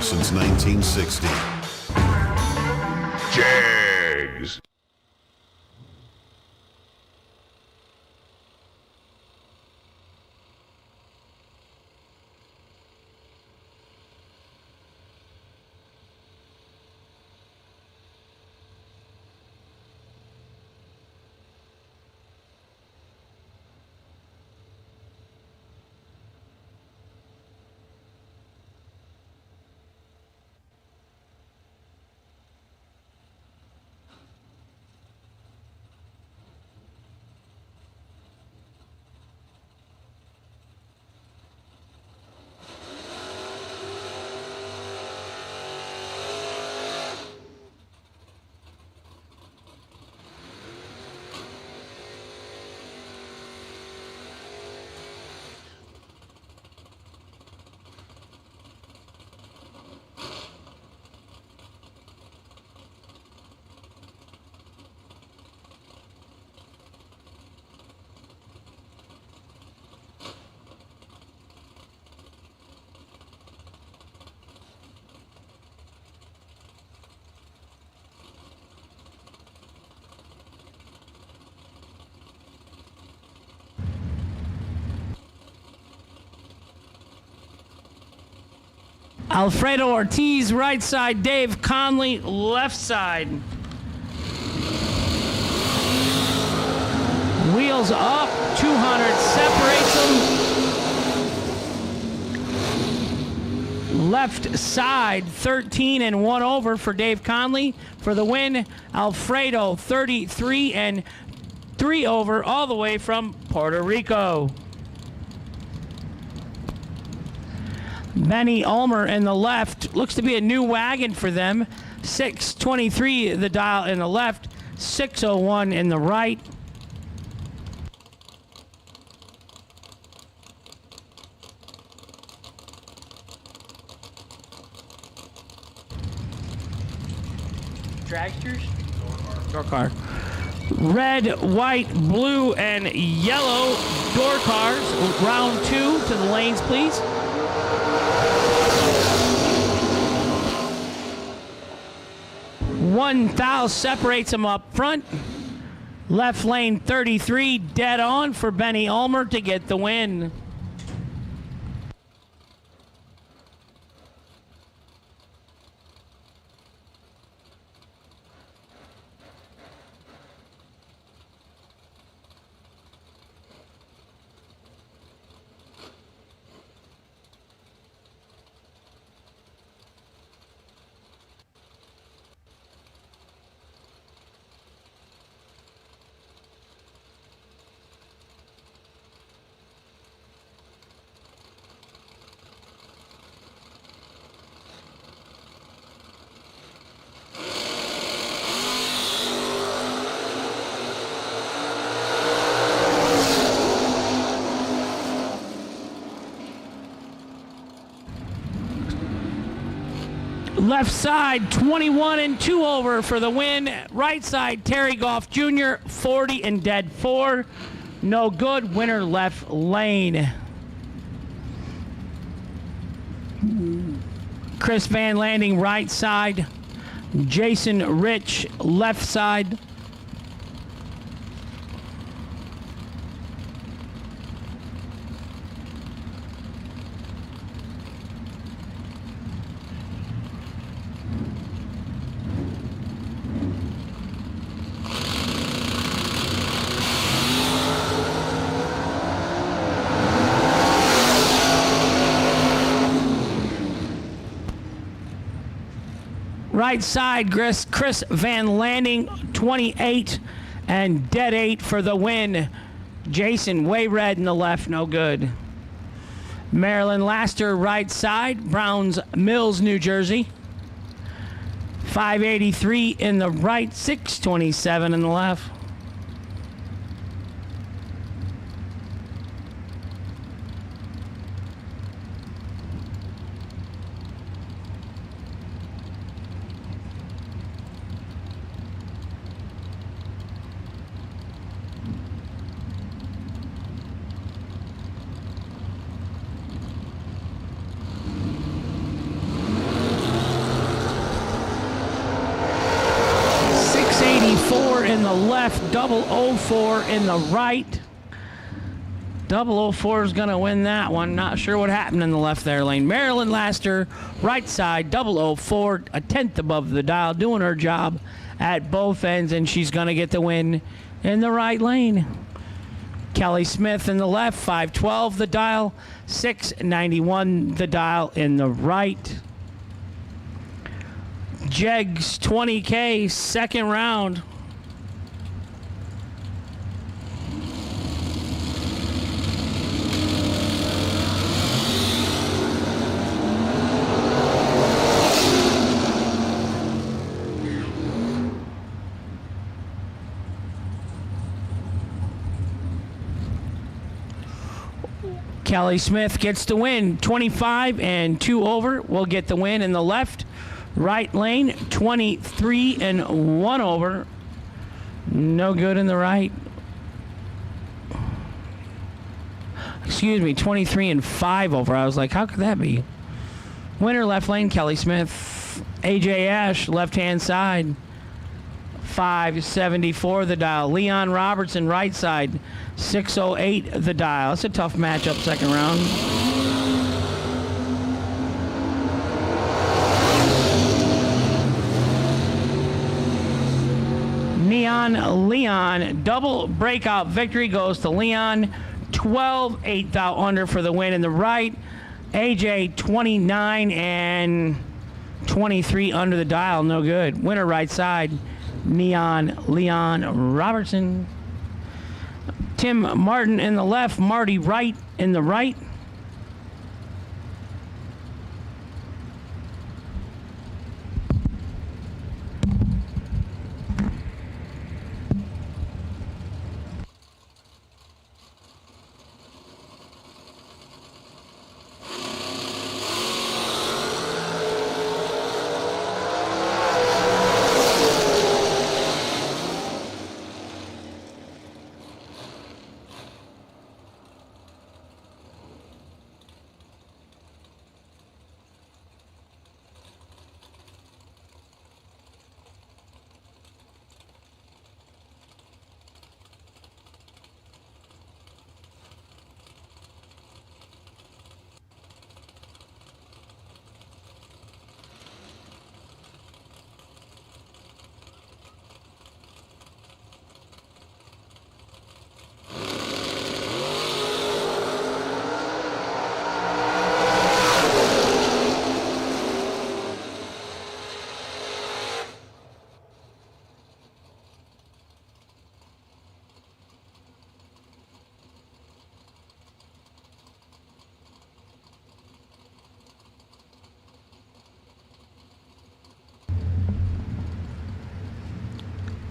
all since 1960. Jegs. Alfredo Ortiz, right side. Dave Conley, left side. Wheels up, 200, separates them. Left side, 13 and 1 over for Dave Conley. For the win, Alfredo, 33 and 3 over, all the way from Puerto Rico. Benny Ulmer in the left. Looks to be a new wagon for them. 623 the dial in the left, 601 in the right. Dragsters? Door car. Red, white, blue, and yellow door cars. Round 2 to the lanes, please. One thou separates them up front. Left lane 33 dead on for Benny Ulmer to get the win. Left side, 21 and 2 over for the win. Right side, Terry Goff Jr., 40 and dead 4. No good. Winner left lane. Chris Van Landing, right side. Jason Rich, left side. Right side, Chris Van Landing, 28 and dead 8 for the win. Jason, way red in the left, no good. Marilyn Laster, right side, Browns Mills, New Jersey. 583 in the right, 627 in the left. the left, 004 in the right. 004 is going to win that one. Not sure what happened in the left there lane. Marilyn Laster, right side, 004, a tenth above the dial, doing her job at both ends, and she's going to get the win in the right lane. Kelly Smith in the left, 512 the dial, 691 the dial in the right. Jegs 20K, second round. Kelly Smith gets the win. 25 and 2 over will get the win in the left. Right lane, 23 and 1 over. No good in the right. Excuse me, 23 and 5 over. I was like, how could that be? Winner left lane, Kelly Smith. AJ Ash, left-hand side. 574 the dial. Leon Robertson, right side. 608 the dial. It's a tough matchup, second round. Neon Leon, double breakout victory goes to Leon. 12, 8 thou under for the win in the right. AJ 29 and 23 under the dial, no good. Winner right side, Neon Leon Robertson. Tim Martin in the left, Marty Wright in the right.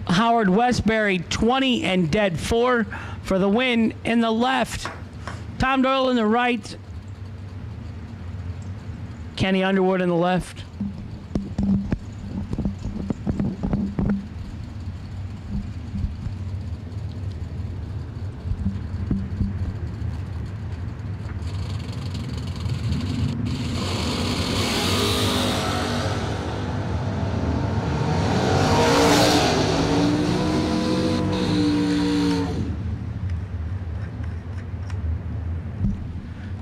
Howard Westbury, 20 and dead 4 for the win in the left. Tom Doyle in the right. Kenny Underwood in the left.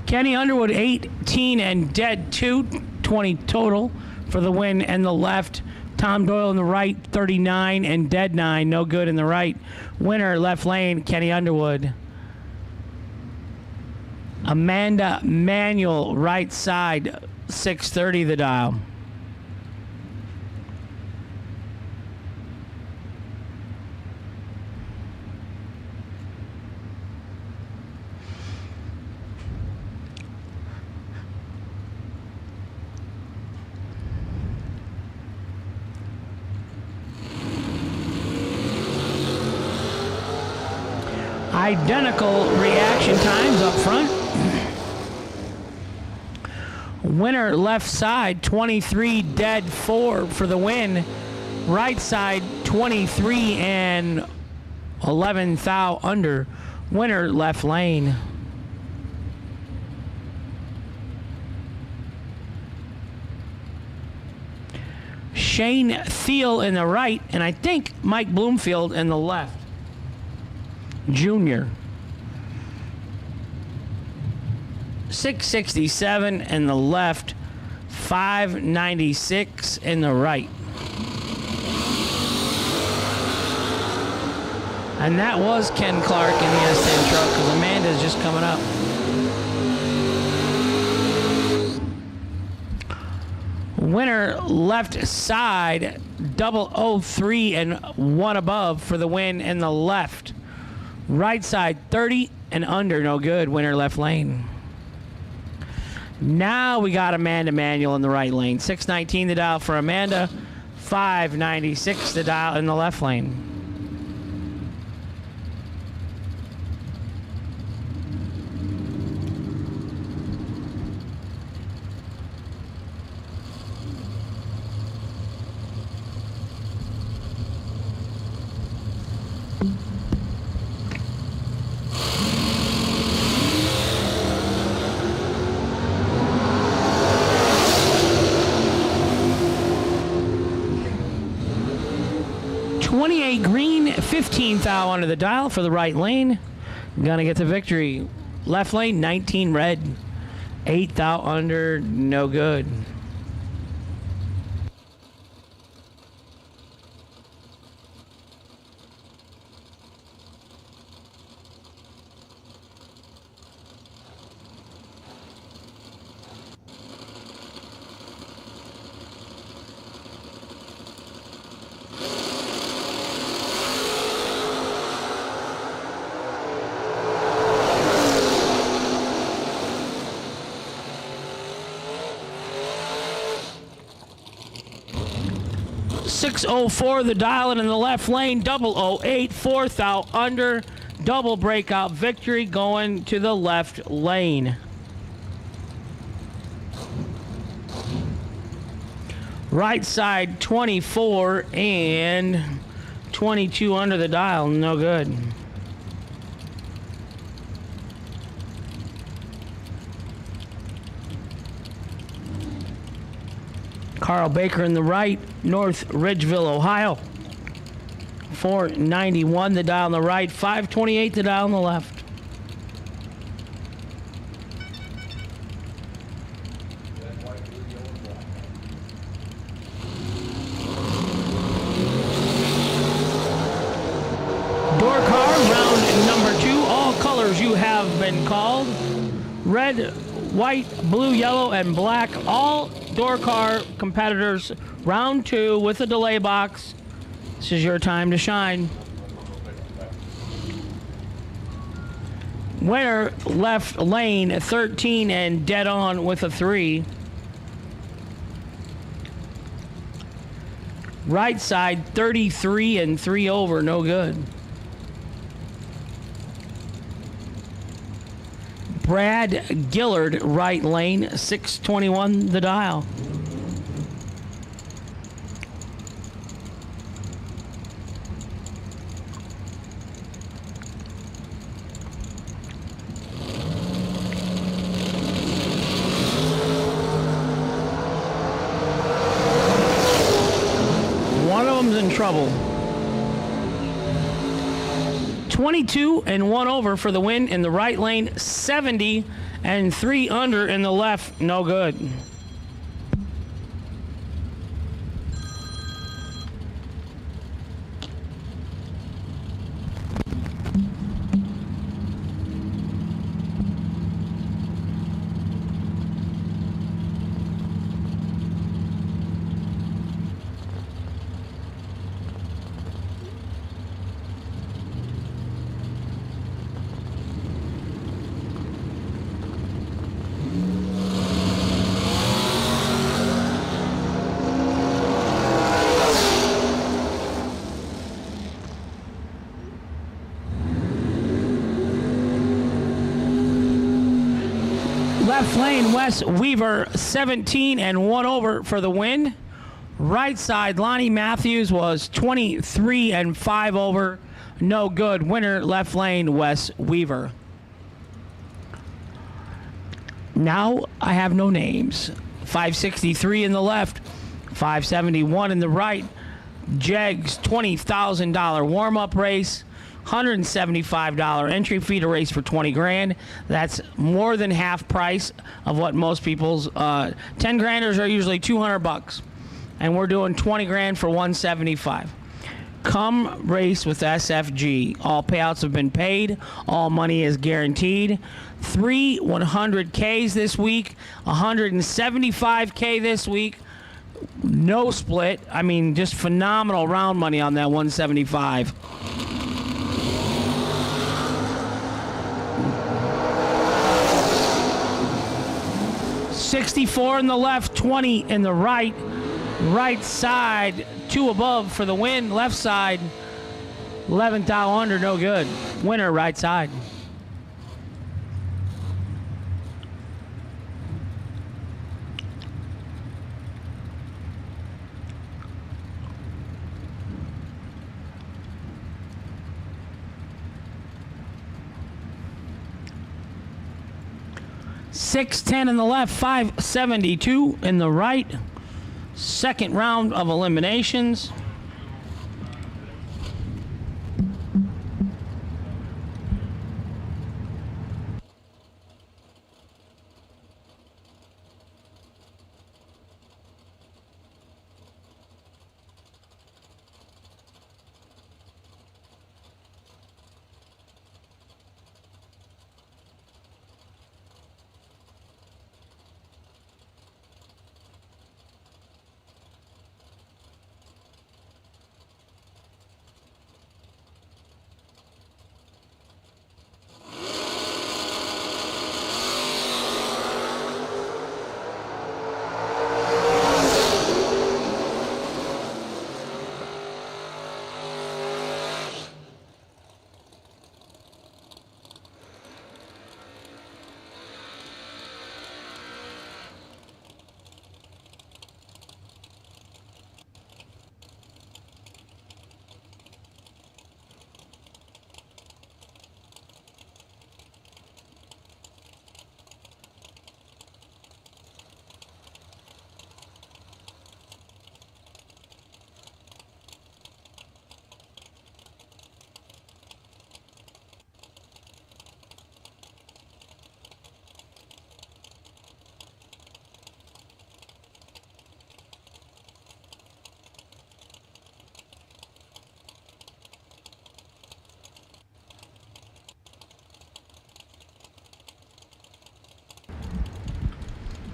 Kenny Underwood, 18 and dead 2, 20 total for the win and the left. Tom Doyle in the right, 39 and dead 9, no good in the right. Winner left lane, Kenny Underwood. Amanda Manuel, right side, 630 the dial. Identical reaction times up front. Winner left side, 23 dead 4 for the win. Right side, 23 and 11 thou under. Winner left lane. Shane Thiel in the right, and I think Mike Bloomfield in the left. Junior. 667 in the left, 596 in the right. And that was Ken Clark in the S10 truck, because Amanda's just coming up. Winner left side, 003 and 1 above for the win in the left. Right side, 30 and under, no good. Winner left lane. Now we got Amanda Manuel in the right lane. 619 the dial for Amanda, 596 the dial in the left lane. Green, 15 thou under the dial for the right lane. Gonna get the victory. Left lane, 19 red. 8 thou under, no good. .604 the dial in the left lane, 008, 4 thou under, double breakout victory going to the left lane. Right side 24 and 22 under the dial, no good. Carl Baker in the right, North Ridgeville, Ohio. 491 the dial on the right, 528 the dial on the left. Door car, round number 2. All colors you have been called. Red, white, blue, yellow, and black. All door car competitors, round 2 with a delay box. This is your time to shine. Winner left lane 13 and dead on with a 3. Right side 33 and 3 over, no good. Brad Gillard, right lane, 621 the dial. One of them's in trouble. 22 and 1 over for the win in the right lane, 70 and 3 under in the left, no good. Left lane, Wes Weaver, 17 and 1 over for the win. Right side, Lonnie Matthews was 23 and 5 over, no good. Winner, left lane, Wes Weaver. Now I have no names. 563 in the left, 571 in the right. Jegs, $20,000 warm-up race. $175 entry fee to race for 20 grand. That's more than half price of what most people's 10 granders are usually 200 bucks, and we're doing 20 grand for 175. Come race with SFG. All payouts have been paid. All money is guaranteed. 3 100Ks this week, 175K this week. No split. I mean, just phenomenal round money on that 175. $64 in the left, 20 in the right. Right side, 2 above for the win. Left side, 11th thou under, no good. Winner, right side. $610 in the left, 572 in the right. Second round of eliminations.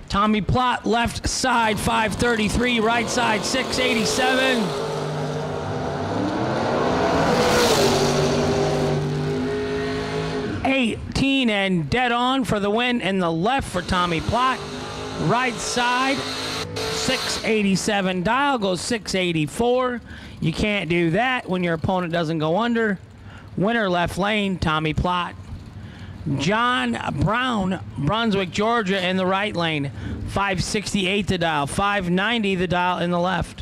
Tommy Plott, left side 533, right side 687. $18 and dead on for the win in the left for Tommy Plott. Right side 687. Dial goes 684. You can't do that when your opponent doesn't go under. Winner left lane, Tommy Plott. John Brown, Brunswick, Georgia, in the right lane. 568 the dial, 590 the dial in the left.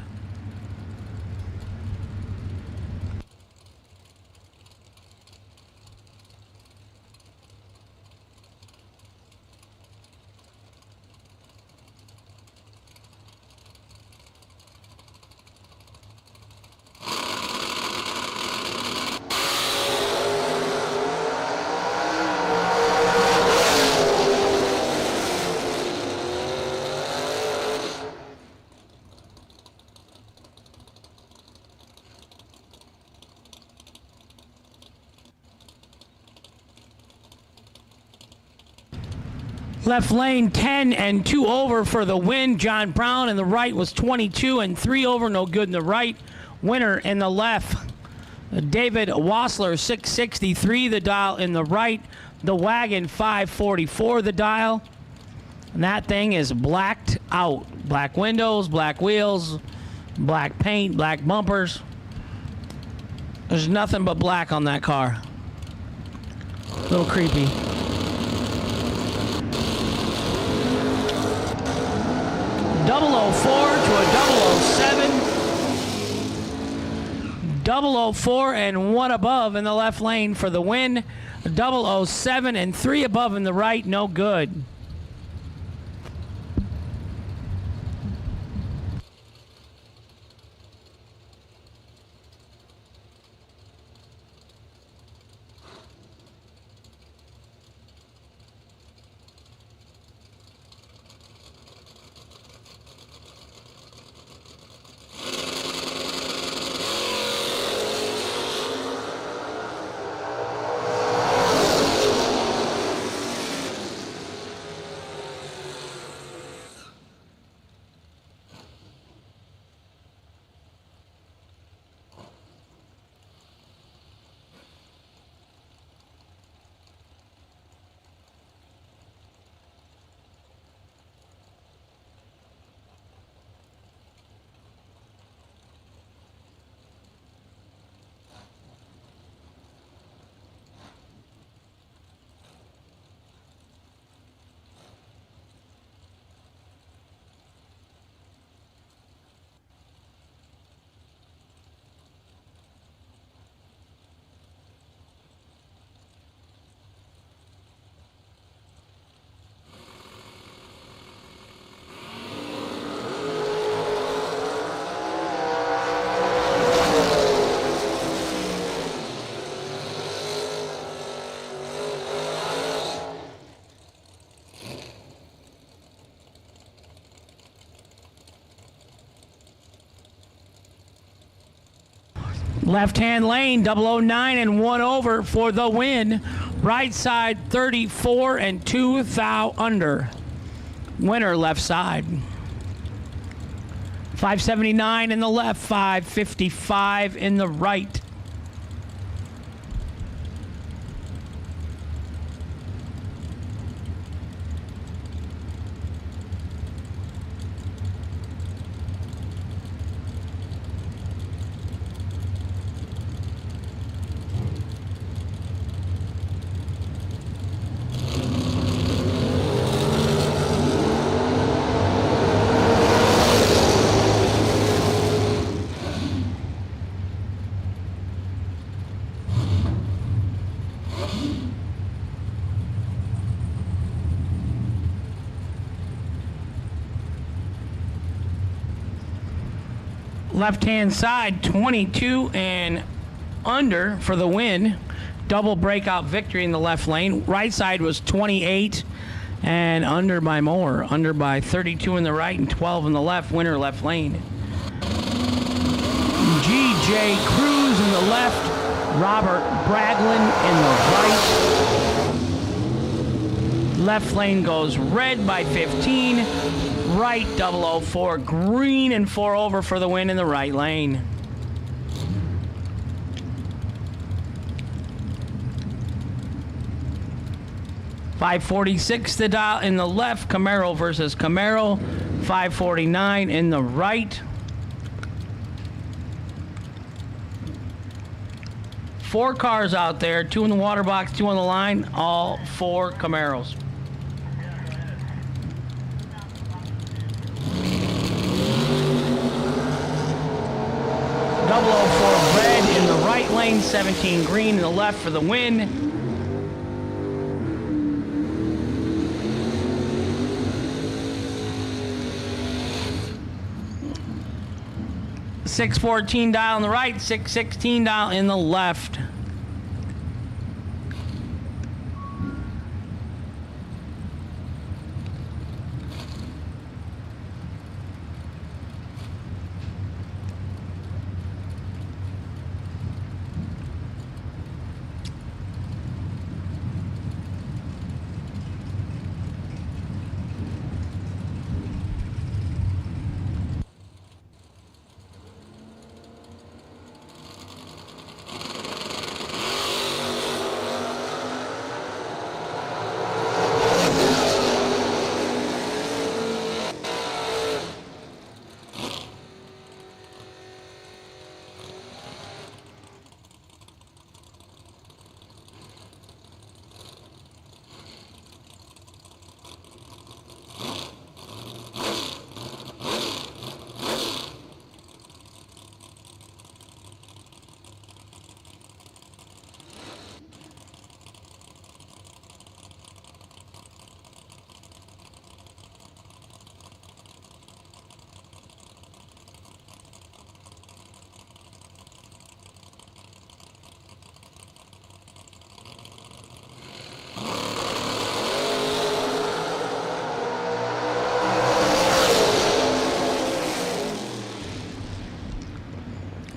Left lane 10 and 2 over for the win. John Brown in the right was 22 and 3 over, no good in the right. Winner in the left. David Wassler, 663 the dial in the right. The wagon 544 the dial. And that thing is blacked out. Black windows, black wheels, black paint, black bumpers. There's nothing but black on that car. A little creepy. Double 04 to a 007. 004 and 1 above in the left lane for the win. 007 and 3 above in the right, no good. Left-hand lane, 009 and 1 over for the win. Right side, 34 and 2 thou under. Winner, left side. 579 in the left, 555 in the right. Left-hand side, 22 and under for the win. Double breakout victory in the left lane. Right side was 28 and under by more. Under by 32 in the right and 12 in the left. Winner, left lane. G.J. Cruz in the left. Robert Braglin in the right. Left lane goes red by 15. Right 004, green and 4 over for the win in the right lane. .546 the dial in the left, Camaro versus Camaro. 549 in the right. 4 cars out there, 2 in the water box, 2 on the line, all 4 Camaros. .004 red in the right lane, 17 green in the left for the win. .614 dial on the right, .616 dial in the left.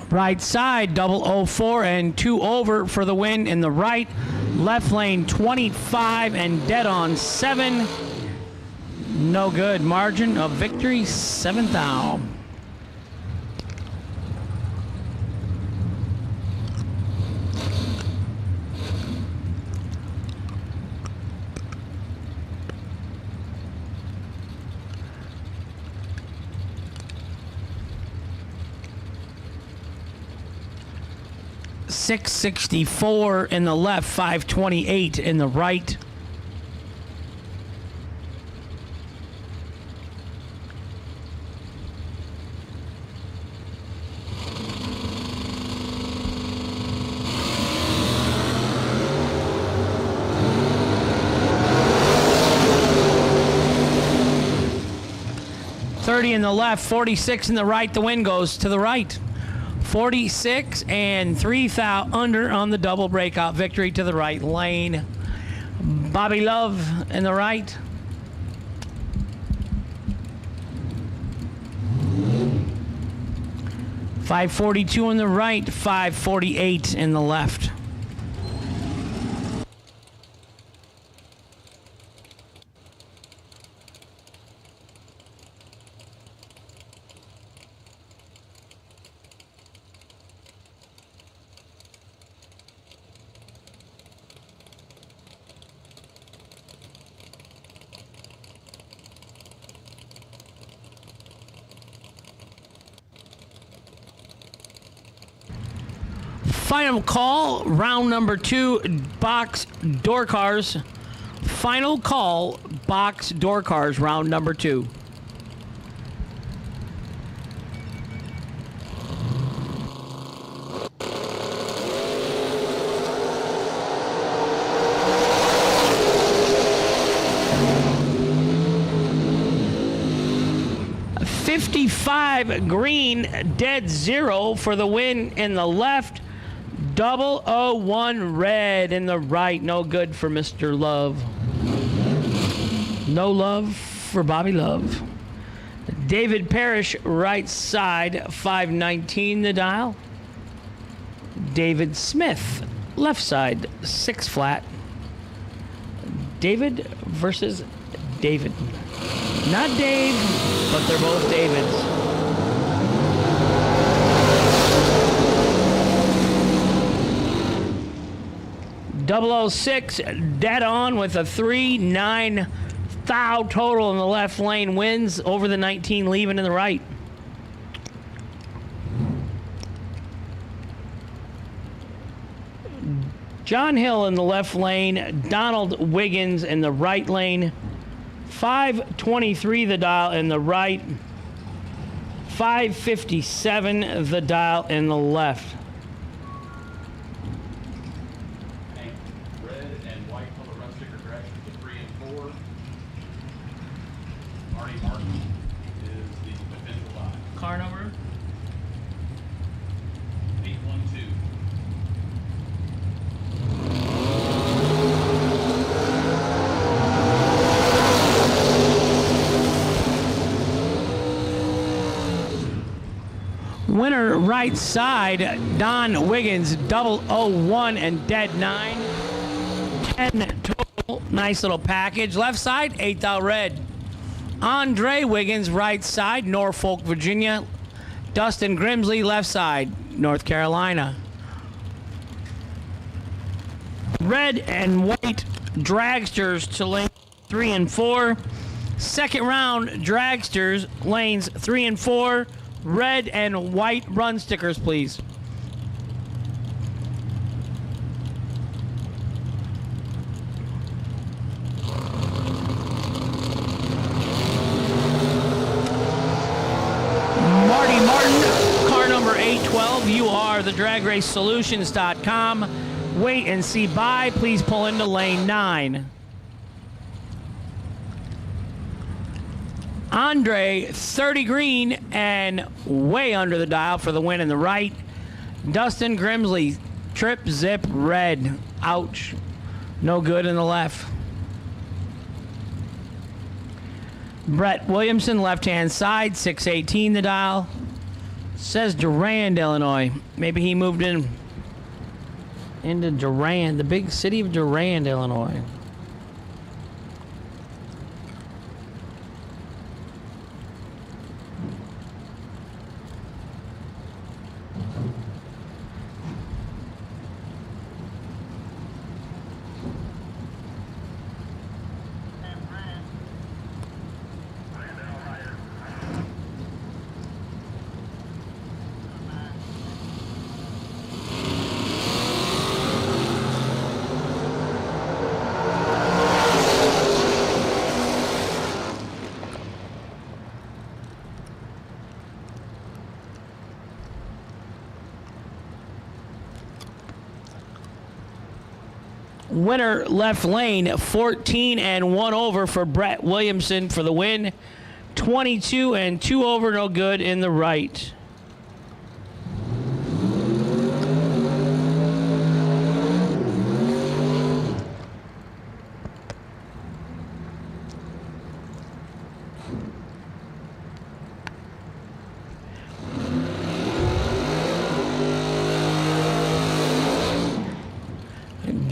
Right side, 004 and 2 over for the win in the right. Left lane, 25 and dead on 7. No good. Margin of victory, 7 thou. .664 in the left, 528 in the right. .30 in the left, 46 in the right. The win goes to the right. 46 and 3 thou under on the double breakout victory to the right lane. Bobby Love in the right. 542 on the right, 548 in the left. Final call, round number 2, box door cars. Final call, box door cars, round number 2. $55 green, dead 0 for the win in the left. 001 red in the right. No good for Mr. Love. No love for Bobby Love. David Parrish, right side, 519 the dial. David Smith, left side, 6 flat. David versus David. Not Dave, but they're both Davids. .006 dead on with a 3-9 thou total in the left lane, wins over the 19 leaving in the right. John Hill in the left lane, Donald Wiggins in the right lane. 523 the dial in the right, 557 the dial in the left. Red and white on the run sticker directions to 3 and 4. Marty Martin is the potential line. Car number? 812. Winner right side, Don Wiggins, 001 and dead 9. 10 total, nice little package. Left side, 8 thou red. Andre Wiggins, right side, Norfolk, Virginia. Dustin Grimsley, left side, North Carolina. Red and white dragsters to lane 3 and 4. Second round, dragsters, lanes 3 and 4. Red and white run stickers, please. Marty Martin, car number 812. You are the DragRaceSolutions.com. Wait and see buy. Please pull into lane 9. Andre, 30 green and way under the dial for the win in the right. Dustin Grimsley, trip zip red. Ouch. No good in the left. Brett Williamson, left-hand side, 618 the dial. Says Durand, Illinois. Maybe he moved into Durand, the big city of Durand, Illinois. Winner left lane, 14 and 1 over for Brett Williamson for the win. 22 and 2 over, no good in the right.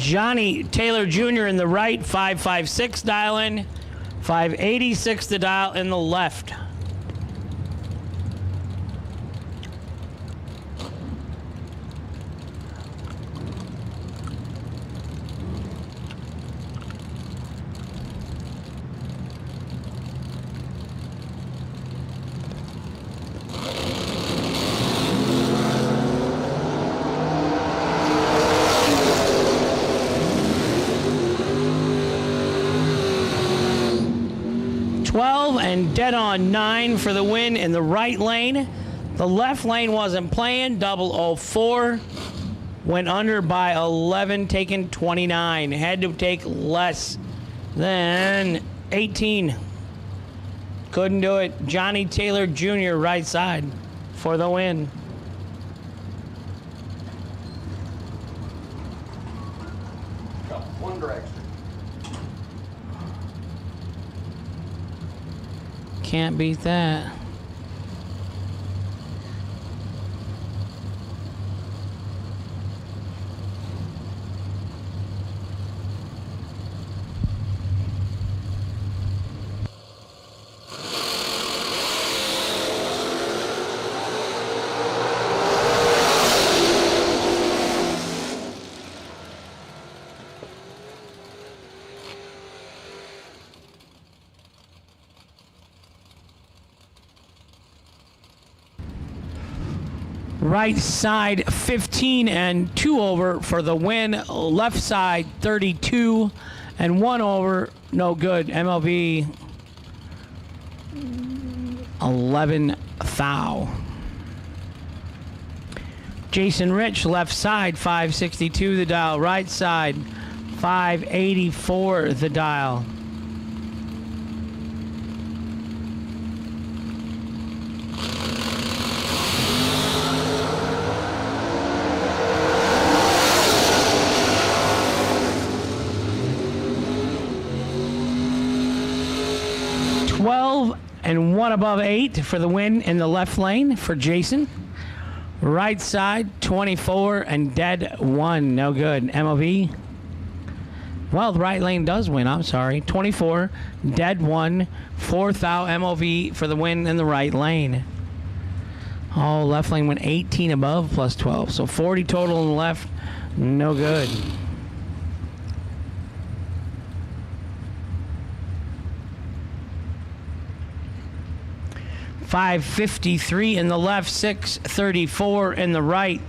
Johnny Taylor Jr. in the right, 556 dial in, 586 the dial in the left. And dead on 9 for the win in the right lane. The left lane wasn't playing. 004 went under by 11, taking 29. Had to take less than 18. Couldn't do it. Johnny Taylor Jr. right side for the win. One direction. Can't beat that. Right side 15 and 2 over for the win. Left side 32 and 1 over. No good. MLB 11 foul. Jason Rich left side 562 the dial. Right side 584 the dial. And 1 above 8 for the win in the left lane for Jason. Right side 24 and dead 1. No good. MLB. Well, the right lane does win. I'm sorry. 24, dead 1, 4th foul. MLB for the win in the right lane. Oh, left lane went 18 above plus 12. So 40 total in the left. No good. 553 in the left, 634 in the right.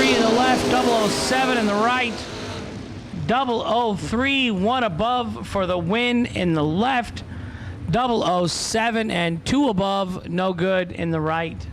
in the left, 007 in the right. 003, 1 above for the win in the left. 007 and 2 above, no good in the right.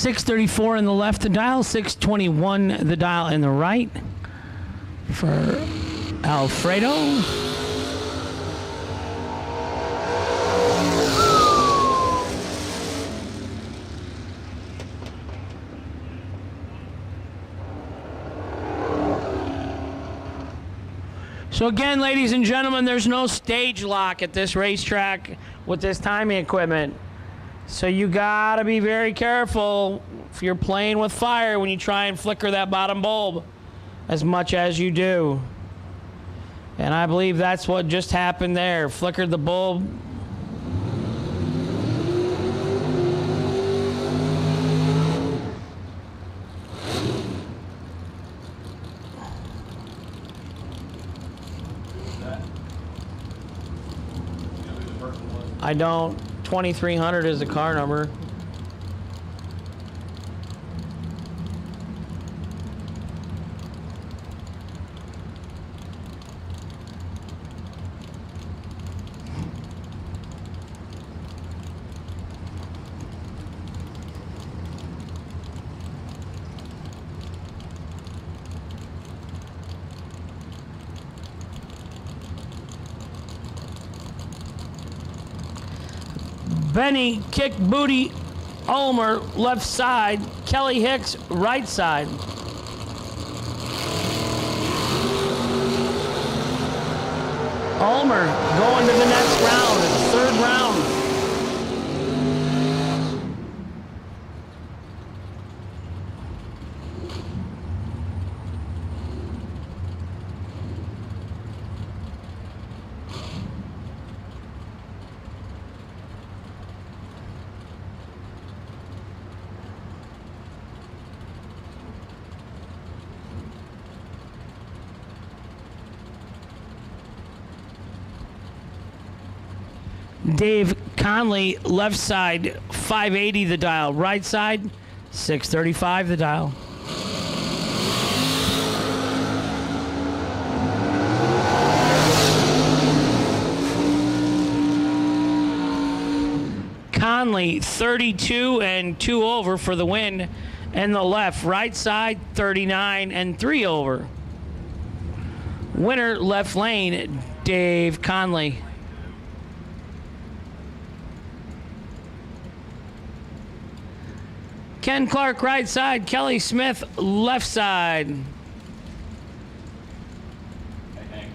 .634 in the left the dial, 621 the dial in the right for Alfredo. So again, ladies and gentlemen, there's no stage lock at this racetrack with this timing equipment. So you gotta be very careful if you're playing with fire when you try and flicker that bottom bulb as much as you do. And I believe that's what just happened there. Flickered the bulb. I don't. 2300 is the car number. Benny kick booty. Ulmer left side. Kelly Hicks right side. Ulmer going to the next round, third round. Dave Conley, left side, 580 the dial. Right side, 635 the dial. Conley, 32 and 2 over for the win. And the left, right side, 39 and 3 over. Winner, left lane, Dave Conley. Ken Clark, right side. Kelly Smith, left side. Hey, Hank,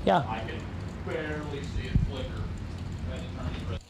Yeah. I can barely see it flicker. I had to turn the press.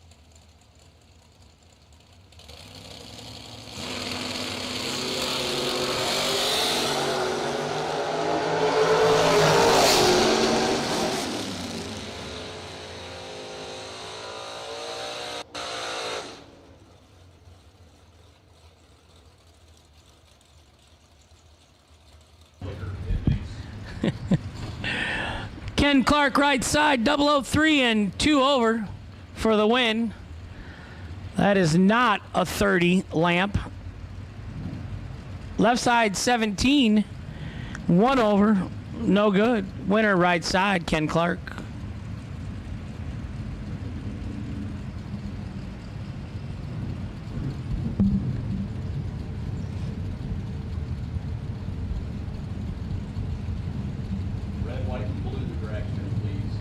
Ken Clark, right side, 003 and 2 over for the win. That is not a 30 lamp. Left side, 17, 1 over, no good. Winner, right side, Ken Clark. Red, white, and blue dragsters, please.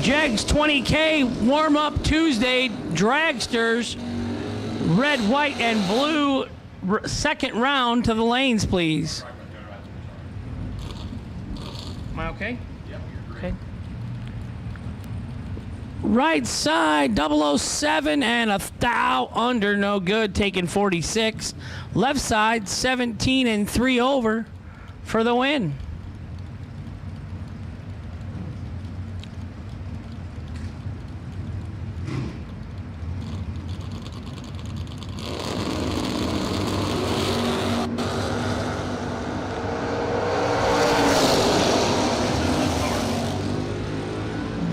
Jegs 20K warm-up Tuesday, dragsters, red, white, and blue, second round to the lanes, please. Am I okay? Yep, you're great. Okay. Right side, 007 and a thou under, no good, taking 46. Left side, 17 and 3 over for the win.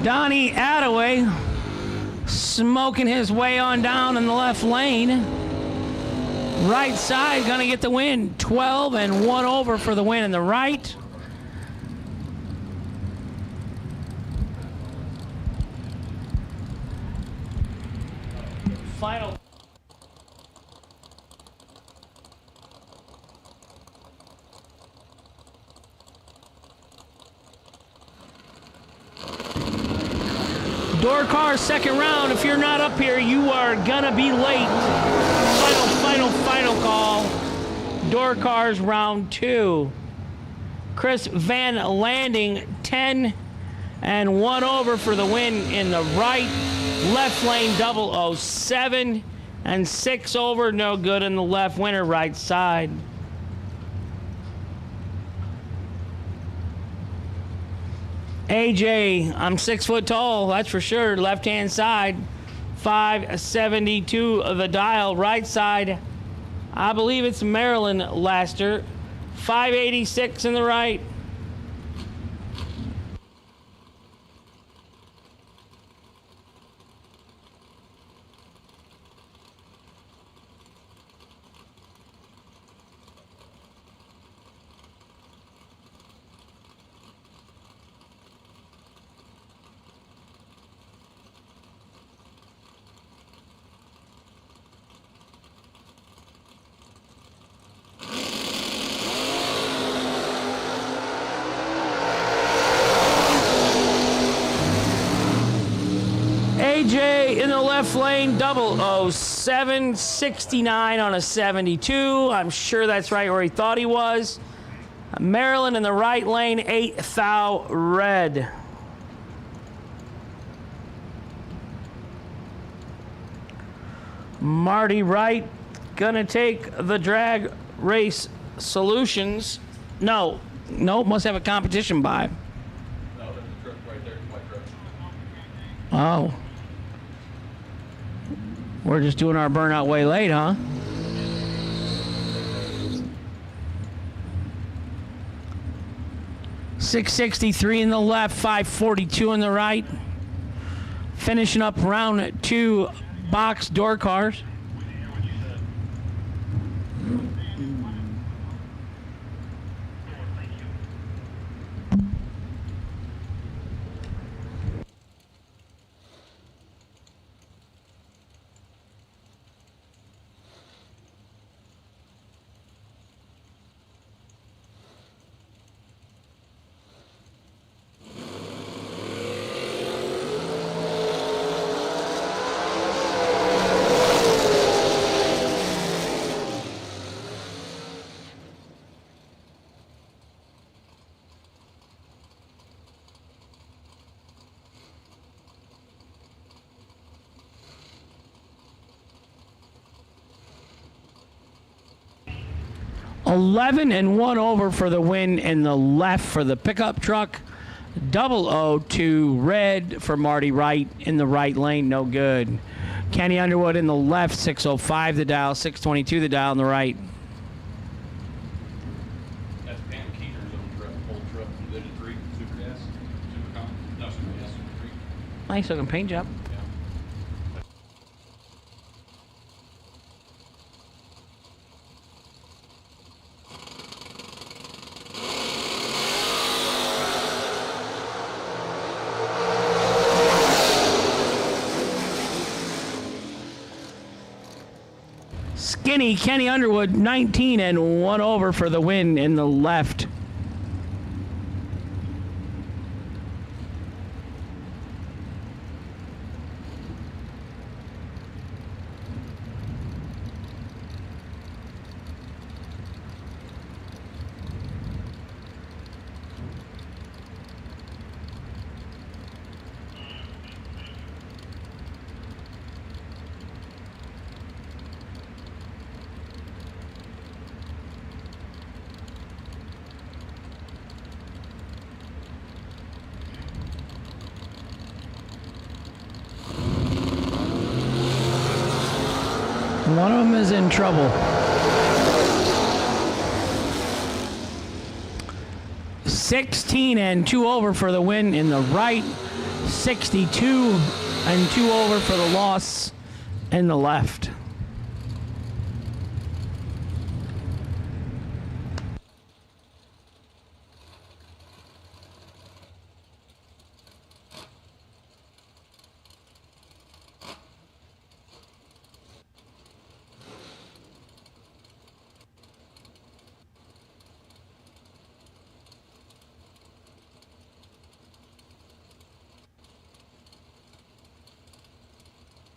Donnie Attaway smoking his way on down in the left lane. Right side gonna get the win. 12 and 1 over for the win in the right. Final. Door car, second round. If you're not up here, you are gonna be late. Final call. Door cars, round 2. Chris Van Landing, 10 and 1 over for the win in the right. Left lane, 007 and 6 over, no good in the left. Winner, right side. AJ, I'm 6 foot tall, that's for sure. Left hand side, 572 of the dial. Right side, I believe it's Maryland Laster, 586 in the right. So 769 on a 72. I'm sure that's right where he thought he was. Maryland in the right lane, 8 thou red. Marty Wright gonna take the drag race solutions. No, must have a competition buy. No, there's a truck right there, white truck. Oh. We're just doing our burnout way late, huh? .663 in the left, 542 in the right. Finishing up round 2 box door cars. .11 and 1 over for the win in the left for the pickup truck. 002 red for Marty Wright in the right lane, no good. Kenny Underwood in the left, 605 the dial, 622 the dial in the right. That's Pam Keeter's own truck, old truck from Division 3, Super Gas, Super Con, no, Super Gas, Super 3. Nice looking paint job. Yeah. Skinny Kenny Underwood, 19 and 1 over for the win in the left. One of them is in trouble. 16 and 2 over for the win in the right. 62 and 2 over for the loss in the left.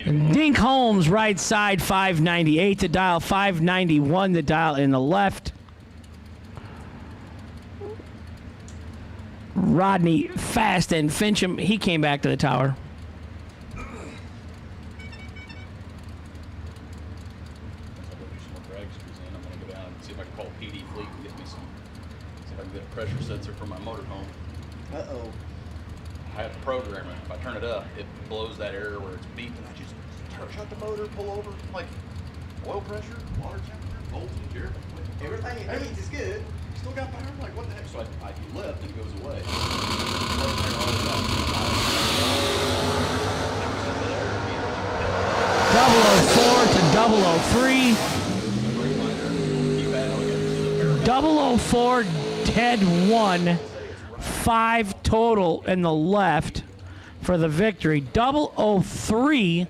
Dink Holmes, right side, 598 the dial, 591 the dial in the left. Rodney Fast and Fincham, he came back to the tower. I'm gonna do some more drag screws in. I'm gonna go down and see if I can call PD Fleet and get me some. See if I can get a pressure sensor for my motorhome. Uh-oh. I have to program it. If I turn it up, it blows that error where it's beeping. I just shut the motor, pull over. I'm like, oil pressure, water temperature, voltage, everything. Everything is good. Still got power. I'm like, what the heck? So I do lift and it goes away. 004 to 003. 004 dead 1. 5 total in the left for the victory. 003,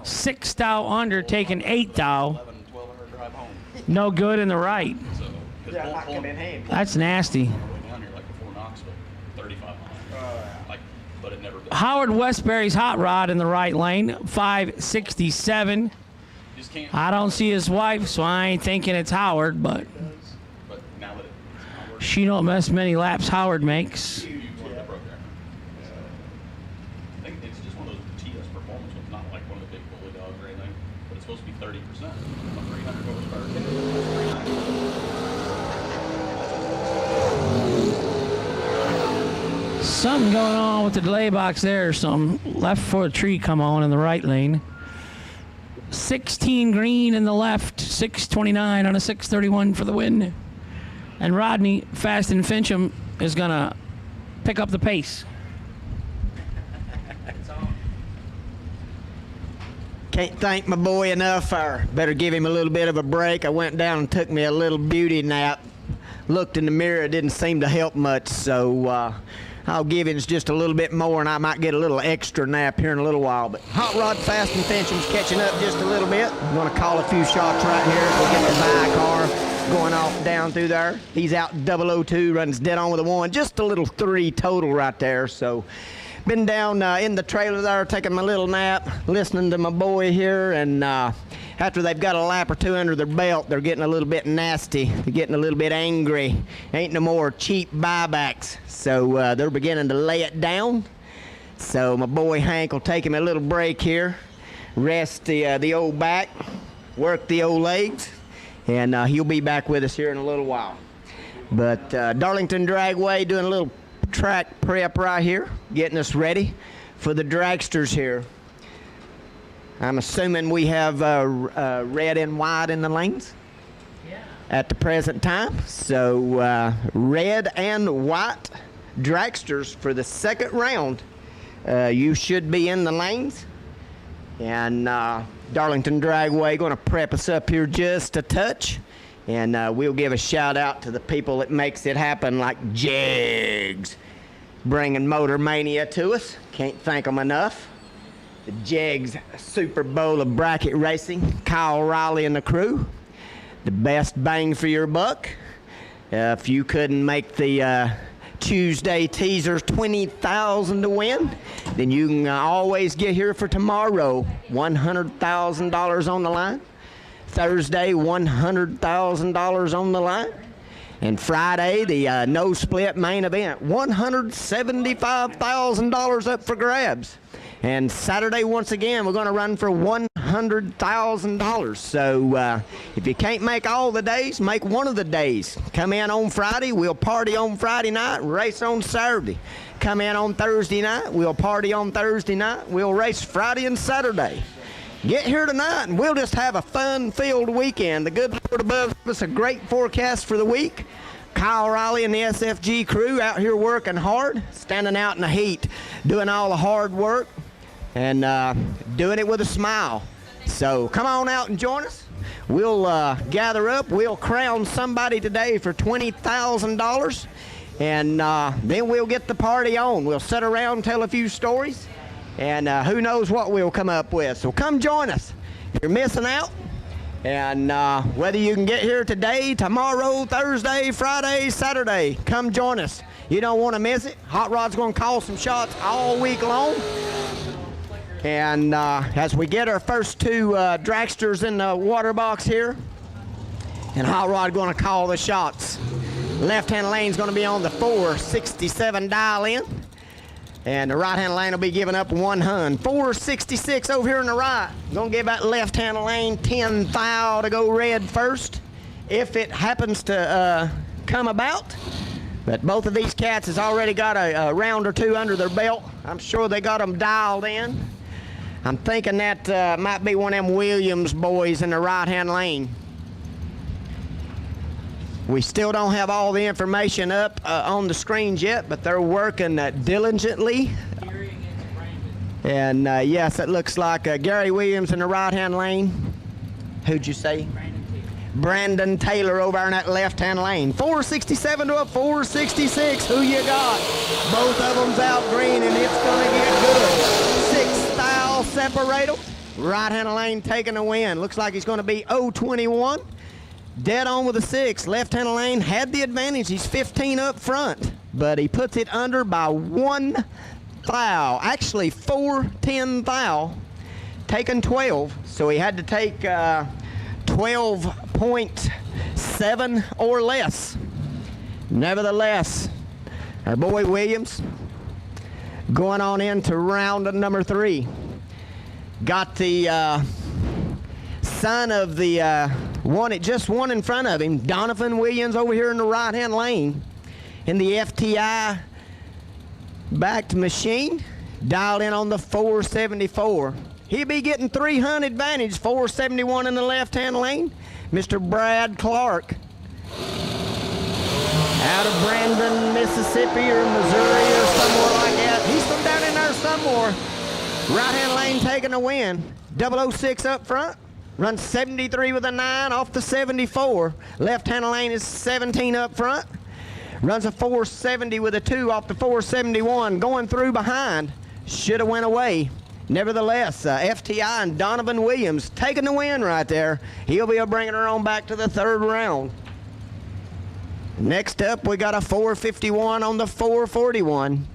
6 thou under, taking 8 thou. 1200 drive home. No good in the right. So, Yeah, not come in handy. That's nasty. way down here, like before Knoxville, 35 miles. Like, but but it never does. Howard Westbury's hot rod in the right lane, 567. You just can't. I don't see his wife, so I ain't thinking it's Howard, but But now that it's not working, she don't miss many laps Howard makes. you plug the program. I think it's just one of those TS performance ones, not like one of the big bully dogs or anything, but it's supposed to be 30%. A 300 horsepower Something going on with the delay box there or something. Left for a tree come on in the right lane. 16 green in the left, 629 on a 631 for the win. And Rodney, Fast and Fincham, is going to pick up the pace. Can't thank my boy enough. I better give him a little bit of a break. I went down and took me a little beauty nap. Looked in the mirror, it didn't seem to help much, so I'll give him just a little bit more, and I might get a little extra nap here in a little while. But Hot Rod Fast and Fincham's catching up just a little bit. I'm going to call a few shots right here. We'll get the by car going off down through there. He's out 002, runs dead on with a 1. Just a little 3 total right there. So been down in the trailer there taking my little nap, listening to my boy here, and after they've got a lap or 2 under their belt, they're getting a little bit nasty. They're getting a little bit angry. Ain't no more cheap buybacks. So they're beginning to lay it down. So my boy Hank will take him a little break here, rest the old back, work the old legs, and he'll be back with us here in a little while. But Darlington Dragway doing a little track prep right here, getting us ready for the dragsters here. I'm assuming we have red and white in the lanes at the present time. So red and white dragsters for the second round. You should be in the lanes. And Darlington Dragway going to prep us up here just a touch. And we'll give a shout out to the people that makes it happen, like Jegs, bringing Motor Mania to us. Can't thank them enough. The Jegs Super Bowl of bracket racing, Kyle Riley and the crew. The best bang for your buck. If you couldn't make the Tuesday teasers, 20,000 to win, then you can always get here for tomorrow. $100,000 on the line. Thursday, $100,000 on the line. And Friday, the no split main event, $175,000 up for grabs. And Saturday, once again, we're going to run for $100,000. So if you can't make all the days, make one of the days. Come in on Friday, we'll party on Friday night, race on Saturday. Come in on Thursday night, we'll party on Thursday night, we'll race Friday and Saturday. Get here tonight, and we'll just have a fun-filled weekend. The good Lord above us a great forecast for the week. Kyle Riley and the SFG crew out here working hard, standing out in the heat, doing all the hard work, and doing it with a smile. So come on out and join us. We'll gather up. We'll crown somebody today for $20,000, and then we'll get the party on. We'll sit around and tell a few stories, and who knows what we'll come up with. So come join us. If you're missing out, and whether you can get here today, tomorrow, Thursday, Friday, Saturday, come join us. You don't want to miss it. Hot Rod's going to call some shots all week long. And as we get our first 2 dragsters in the water box here, and Hot Rod going to call the shots. Left-hand lane's going to be on the 467 dial in. And the right-hand lane will be giving up 100. 466 over here on the right. Gonna give that left-hand lane 10 thou to go red first, if it happens to come about. But both of these cats has already got a round or 2 under their belt. I'm sure they got them dialed in. I'm thinking that might be one of them Williams boys in the right-hand lane. We still don't have all the information up on the screens yet, but they're working diligently. And yes, it looks like Gary Williams in the right-hand lane. Who'd you say? Brandon Taylor over in that left-hand lane. 467 to a 466. Who you got? Both of them's out green, and it's going to get good. 6 thou separate them. Right-hand lane taking a win. Looks like he's going to be 021. Dead on with a 6. Left-hand lane had the advantage. He's 15 up front, but he puts it under by 1 thou, actually 410 thou, taken 12. So he had to take 12.7 or less. Nevertheless, our boy Williams going on into round number 3. Got the son of the one that just won in front of him, Donovan Williams, over here in the right-hand lane in the FTI backed machine, dialed in on the 474. He'll be getting 300 advantage, 471 in the left-hand lane. Mr. Brad Clark out of Brandon, Mississippi or Missouri or somewhere like that. He's from down in there somewhere. Right-hand lane taking the win. 006 up front. Runs 73 with a 9 off the 74. Left-hand lane is 17 up front. Runs a 470 with a 2 off the 471. Going through behind. Should have went away. Nevertheless, FTI and Donovan Williams taking the win right there. He'll be bringing her on back to the 3rd round. Next up, we got a 451 on the 441.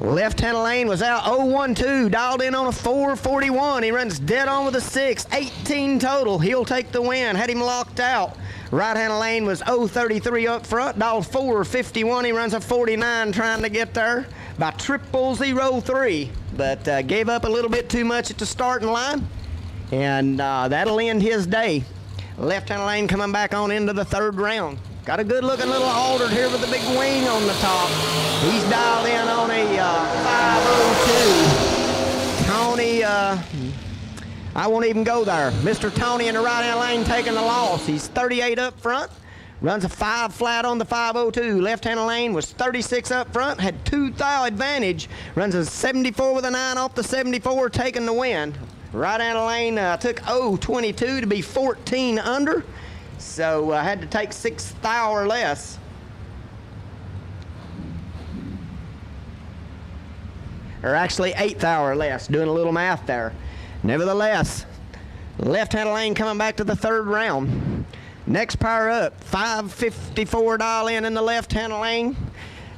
Left-hand lane was out 012, dialed in on a 441. He runs dead on with a 6, 18 total. He'll take the win. Had him locked out. Right-hand lane was 033 up front, dialed 451. He runs a 49 trying to get there by 0003, but gave up a little bit too much at the starting line, and that'll end his day. Left-hand lane coming back on into the 3rd round. Got a good-looking little altered here with a big wing on the top. He's dialed in on a 502. Tony, I won't even go there. Mr. Tony in the right-hand lane taking the loss. He's 38 up front. Runs a 5 flat on the 502. Left-hand lane was 36 up front. Had 2 thou advantage. Runs a 74 with a 9 off the 74, taking the win. Right-hand lane took 022 to be 14 under. So I had to take 6 thou or less. Or actually 8 thou or less, doing a little math there. Nevertheless, left-hand lane coming back to the 3rd round. Next pair up, 554 dial in the left-hand lane.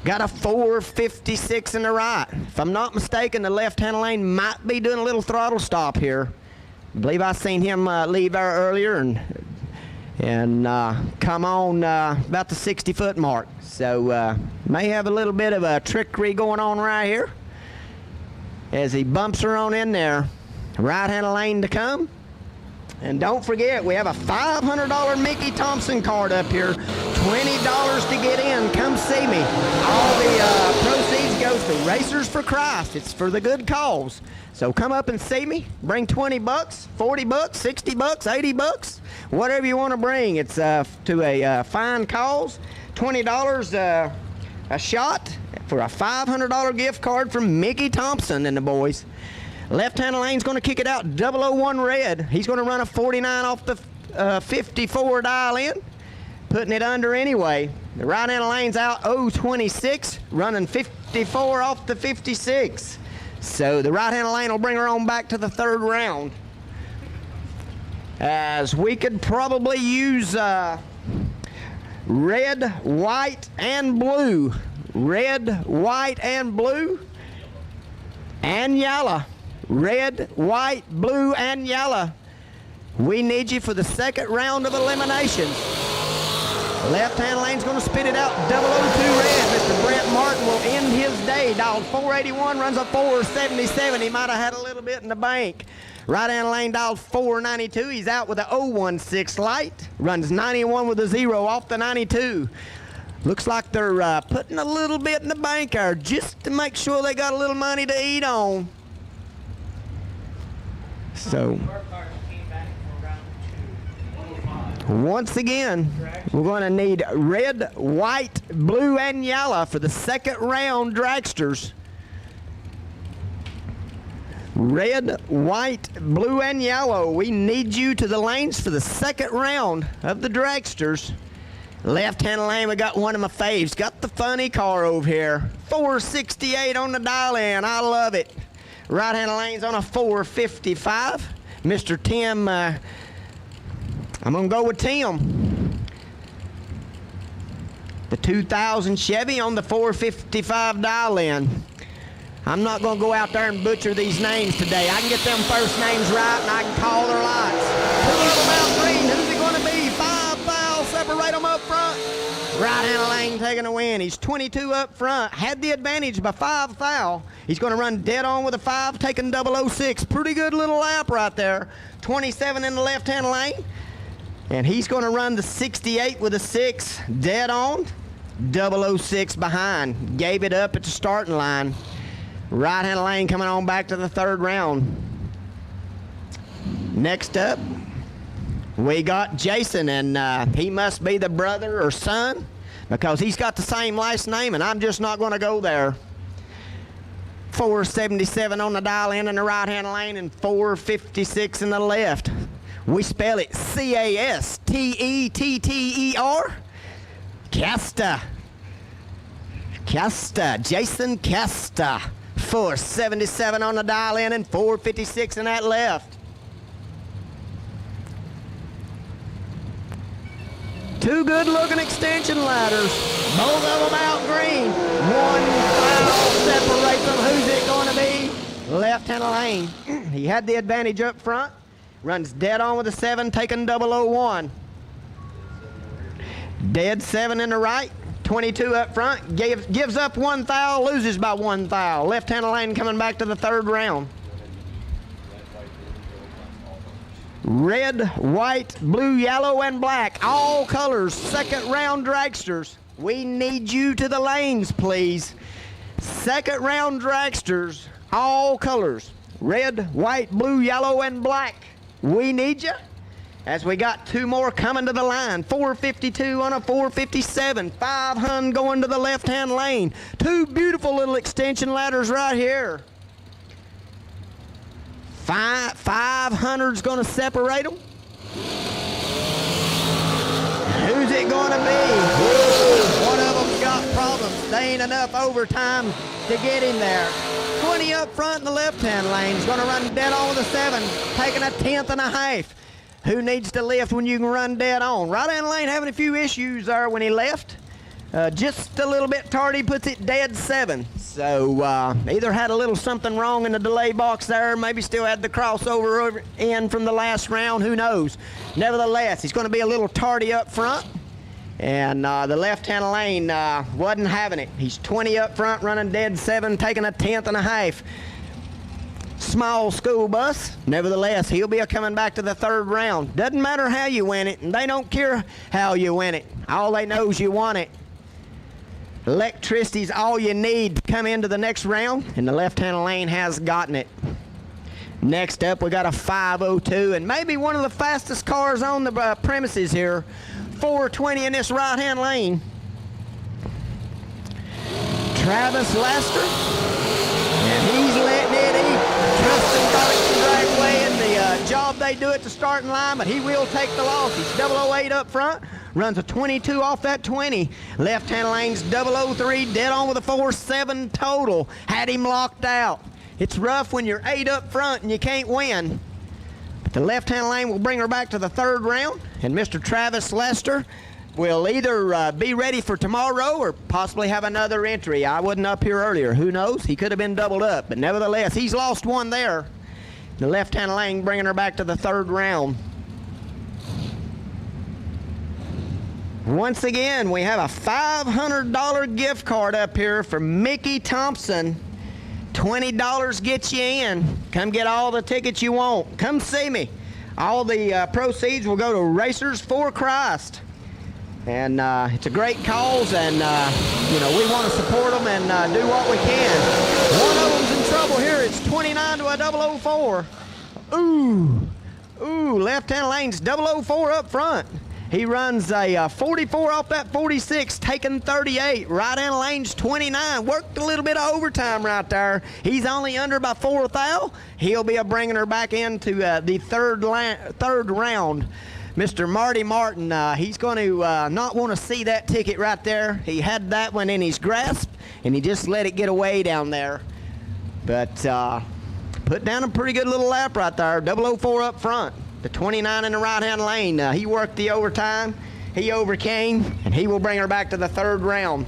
Got a 456 in the right. If I'm not mistaken, the left-hand lane might be doing a little throttle stop here. I believe I seen him leave there earlier and come on about the 60-foot mark. So may have a little bit of a trickery going on right here as he bumps her on in there. Right-hand lane to come. And don't forget, we have a $500 Mickey Thompson card up here. $20 to get in. Come see me. All the proceeds goes to Racers for Christ. It's for the good cause. So come up and see me. Bring 20 bucks, 40 bucks, 60 bucks, 80 bucks, whatever you want to bring. It's to a fine cause. $20 a shot for a $500 gift card from Mickey Thompson and the boys. Left-hand lane's going to kick it out 001 red. He's going to run a 49 off the 54 dial in, putting it under anyway. The right-hand lane's out 026, running 54 off the 56. So the right-hand lane will bring her on back to the 3rd round. As we could probably use red, white, and blue. Red, white, and blue, and yellow. Red, white, blue, and yellow. We need you for the 2nd round of eliminations. Left-hand lane's going to spit it out 002 red. Mr. Brent Martin will end his day. Dialed 481, runs a 477. He might have had a little bit in the bank. Right-hand lane dialed 492. He's out with a 016 light. Runs 91 with a 0 off the 92. Looks like they're putting a little bit in the bank there just to make sure they got a little money to eat on. So Once again, we're going to need red, white, blue, and yellow for the second round dragsters. Red, white, blue, and yellow. We need you to the lanes for the second round of the dragsters. Left-hand lane, we got one of my faves. Got the funny car over here. 468 on the dial-in. I love it. Right-hand lane's on a 455. Mr. Tim, I'm going to go with Tim. The 2000 Chevy on the 455 dial-in. I'm not going to go out there and butcher these names today. I can get them first names right and I can call their lots. Two of them out green. Who's it going to be? 5 foul. Separate them up front. Right-hand lane taking a win. He's 22 up front. Had the advantage by 5 foul. He's going to run dead on with a 5, taking 006. Pretty good little lap right there. 27 in the left-hand lane. And he's going to run the 68 with a 6, dead on. 006 behind. Gave it up at the starting line. Right-hand lane coming on back to the third round. Next up, we got Jason, and he must be the brother or son because he's got the same last name, and I'm just not going to go there. 477 on the dial-in the right-hand lane and 456 in the left. We spell it C-A-S-T-E-T-T-E-R. Casta. Casta. Jason Casta. 477 on the dial-in and 456 in that left. Two good-looking extension ladders. Both of them out green. One foul separates them. Who's it going to be? Left-hand lane. He had the advantage up front. Runs dead on with a 7, taking 001. Dead 7 in the right. 22 up front. Gives up 1 foul, loses by 1 foul. Left-hand lane coming back to the third round. Red, white, blue, yellow, and black. All colors. Second round dragsters. We need you to the lanes, please. Second round dragsters. All colors. Red, white, blue, yellow, and black. We need you. As we got 2 more coming to the line. 452 on a 457. 500 going to the left-hand lane. 2 beautiful little extension ladders right here. 500's going to separate them. Who's it going to be? One of them's got problems. There ain't enough overtime to get him there. 20 up front in the left-hand lane. He's going to run dead on with a 7, taking a 10th and a half. Who needs to lift when you can run dead on? Right-hand lane having a few issues there when he left. Just a little bit tardy, puts it dead 7. So either had a little something wrong in the delay box there, maybe still had the crossover in from the last round, who knows. Nevertheless, he's going to be a little tardy up front. And the left-hand lane wasn't having it. He's 20 up front, running dead 7, taking a 10th and a half. Small school bus. Nevertheless, he'll be coming back to the third round. Doesn't matter how you win it, and they don't care how you win it. All they know is you won it. Electricity's all you need to come into the next round, and the left-hand lane has gotten it. Next up, we got a 502, and maybe one of the fastest cars on the premises here. 420 in this right-hand lane. Travis Lester, and he's letting it eat. Tristan thought he could drag away in the job they do at the starting line, but he will take the loss. He's 008 up front. Runs a 22 off that 20. Left-hand lane's 003, dead on with a 4.7 total. Had him locked out. It's rough when you're 8 up front and you can't win. But the left-hand lane will bring her back to the third round, and Mr. Travis Lester will either be ready for tomorrow or possibly have another entry. I wasn't up here earlier. Who knows? He could have been doubled up, but nevertheless, he's lost 1 there. The left-hand lane bringing her back to the third round. Once again, we have a $500 gift card up here for Mickey Thompson. $20 gets you in. Come get all the tickets you want. Come see me. All the proceeds will go to Racers for Christ. And it's a great cause, and you know, we want to support them and do what we can. One of them's in trouble here. It's 29 to a 004. Ooh, left-hand lane's 004 up front. He runs a 44 off that 46, taking 38. Right in lane's 29. Worked a little bit of overtime right there. He's only under by 4 thou. He'll be bringing her back into the third round. Mr. Marty Martin, he's going to not want to see that ticket right there. He had that one in his grasp, and he just let it get away down there. But put down a pretty good little lap right there. 004 up front. The 29 in the right-hand lane. He worked the overtime. He overcame, and he will bring her back to the third round.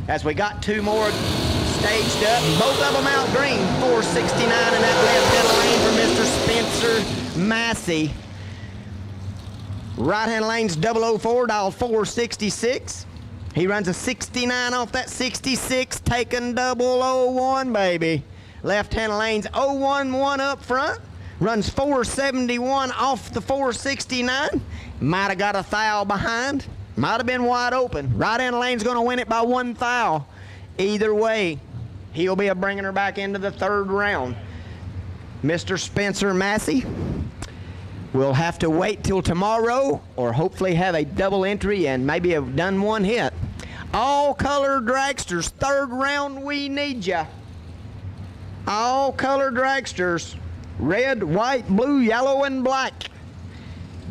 As we got 2 more staged up, both of them out green. 469 in that left-hand lane for Mr. Spencer Massey. Right-hand lane's 004, dial 466. He runs a 69 off that 66, taking 001, baby. Left-hand lane's 011 up front. Runs 471 off the 469. Might have got a thou behind. Might have been wide open. Right-hand lane's going to win it by 1 thou. Either way, he'll be bringing her back into the third round. Mr. Spencer Massey will have to wait till tomorrow, or hopefully have a double entry and maybe have done 1 hit. All color dragsters, third round, we need ya. All color dragsters. Red, white, blue, yellow, and black.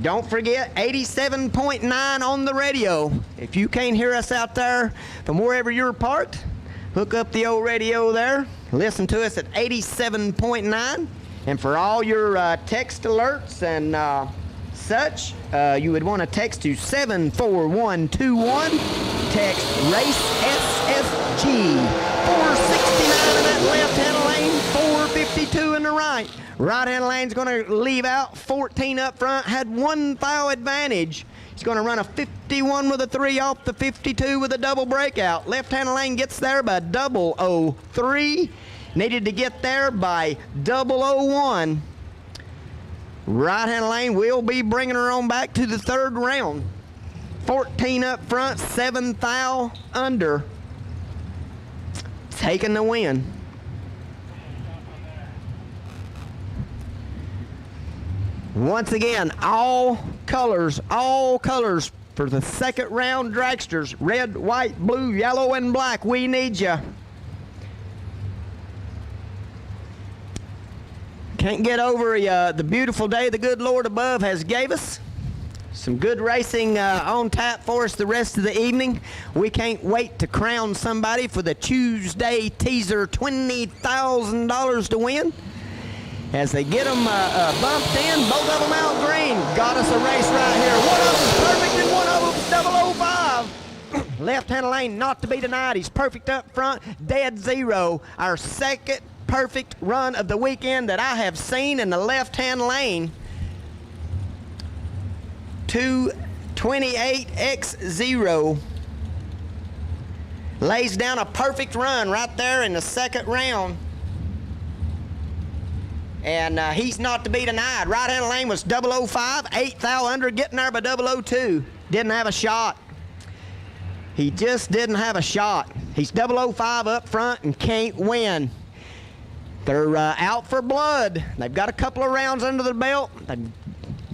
Don't forget 87.9 on the radio. If you can't hear us out there from wherever you're parked, hook up the old radio there. Listen to us at 87.9. And for all your text alerts and such, you would want to text to 74121. Text RACE SSG. 469 in that left-hand lane, 452 in the right. Right-hand lane's going to leave out 14 up front, had 1 thou advantage. He's going to run a 51 with a 3 off the 52 with a double breakout. Left-hand lane gets there by 003. Needed to get there by 001. Right-hand lane will be bringing her on back to the third round. 14 up front, 7 thou under. Taking the win. Once again, all colors for the second round dragsters. Red, white, blue, yellow, and black. We need you. Can't get over the beautiful day the good Lord above has gave us. Some good racing on tap for us the rest of the evening. We can't wait to crown somebody for the Tuesday teaser $20,000 to win. As they get them bumped in, both of them out green. Got us a race right here. One of them's perfect and one of them's 005. Left-hand lane, not to be denied. He's perfect up front, dead zero. Our second perfect run of the weekend that I have seen in the left-hand lane. 228x0. Lays down a perfect run right there in the second round. And he's not to be denied. Right-hand lane was 005, 8 thou under, getting there by 002. Didn't have a shot. He just didn't have a shot. He's 005 up front and can't win. They're out for blood. They've got a couple of rounds under their belt. They've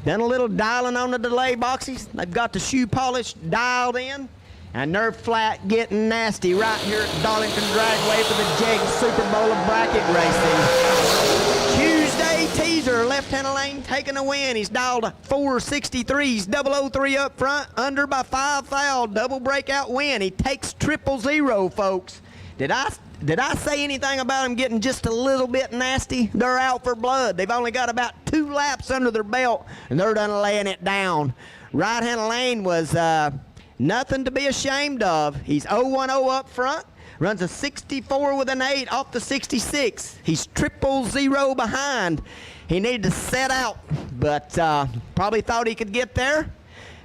done a little dialing on the delay boxes. They've got the shoe polish dialed in. And they're flat getting nasty right here at Darlington Dragway for the Jegs Super Bowl of bracket racing. Tuesday teaser, left-hand lane taking a win. He's dialed 463. He's 003 up front, under by 5 thou, double breakout win. He takes 000, folks. Did I say anything about him getting just a little bit nasty? They're out for blood. They've only got about 2 laps under their belt, and they're done laying it down. Right-hand lane was nothing to be ashamed of. He's 010 up front. Runs a 64 with an 8 off the 66. He's 000 behind. He needed to set out, but probably thought he could get there.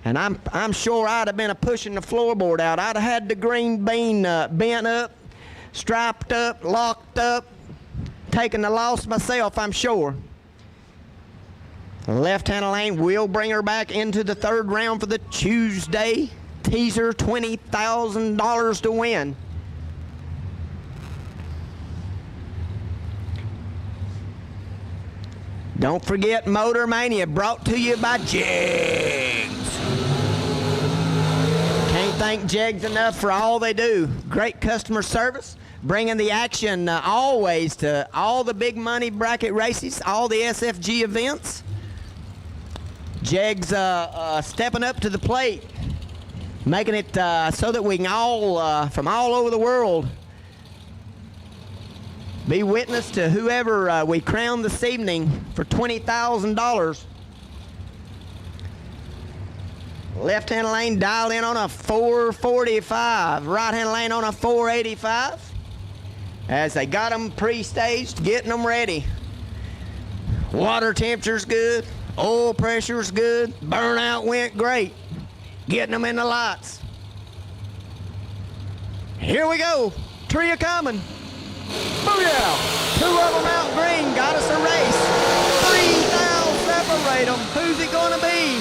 And I'm sure I'd have been pushing the floorboard out. I'd have had the green bean bent up, striped up, locked up, taking the loss myself, I'm sure. The left-hand lane will bring her back into the third round for the Tuesday teaser, $20,000 to win. Don't forget Motor Mania, brought to you by Jegs. thank Jegs enough for all they do. Great customer service, bringing the action always to all the big money bracket races, all the SFG events. Jegs stepping up to the plate, making it so that we can all, from all over the world, be witness to whoever we crown this evening for $20,000. Left-hand lane dialed in on a 445. Right-hand lane on a 485. As they got them pre-staged, getting them ready. Water temperature's good. Oil pressure's good. Burnout went great. Getting them in the lights. Here we go. Tree a coming. Booyah! 2 of them out green. Got us a race. 3 thou separate them. Who's it going to be?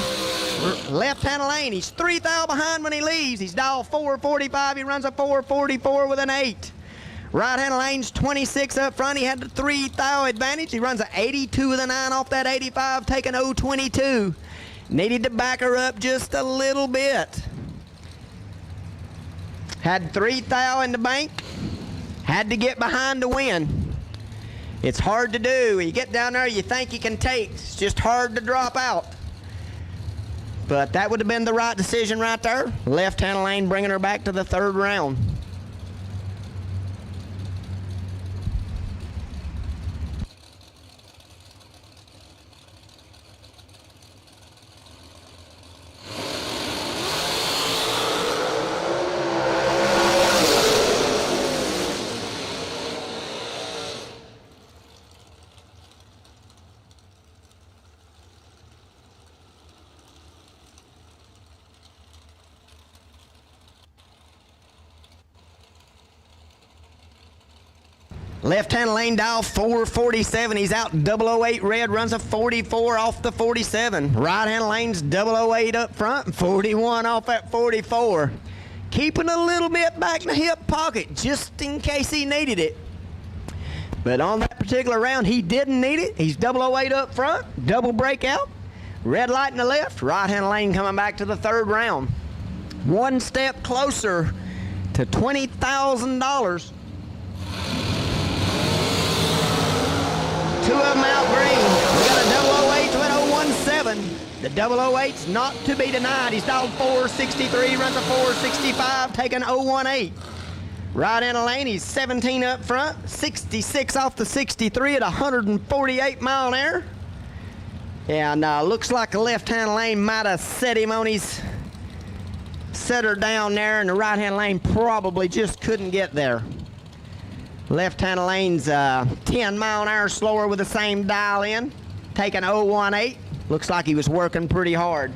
Left-hand lane, he's 3 thou behind when he leaves. He's dialed 445, he runs a 444 with an 8. Right-hand lane's 26 up front, he had the 3 thou advantage. He runs a 82 with a 9 off that 85, taking 022. Needed to back her up just a little bit. Had 3 thou in the bank, had to get behind to win. It's hard to do. You get down there, you think you can take. It's just hard to drop out. But that would have been the right decision right there. Left-hand lane bringing her back to the 3rd round. Left-hand lane dial 447. He's out 008 red, runs a 44 off the 47. Right-hand lane's 008 up front and 41 off that 44. Keeping a little bit back in the hip pocket just in case he needed it. But on that particular round, he didn't need it. He's 008 up front, double breakout. Red light in the left, right-hand lane coming back to the 3rd round. 1 step closer to $20,000. 2 of them out green. We got a 008 to an 017. The 008's not to be denied. He's dialed 463, runs a 465, taking 018. Right in the lane, he's 17 up front, 66 off the 63 at 148 mile an hour. And looks like the left-hand lane might have set him on his, set her down there, and the right-hand lane probably just couldn't get there. Left-hand lane's 10 mile an hour slower with the same dial in, taking 018. Looks like he was working pretty hard.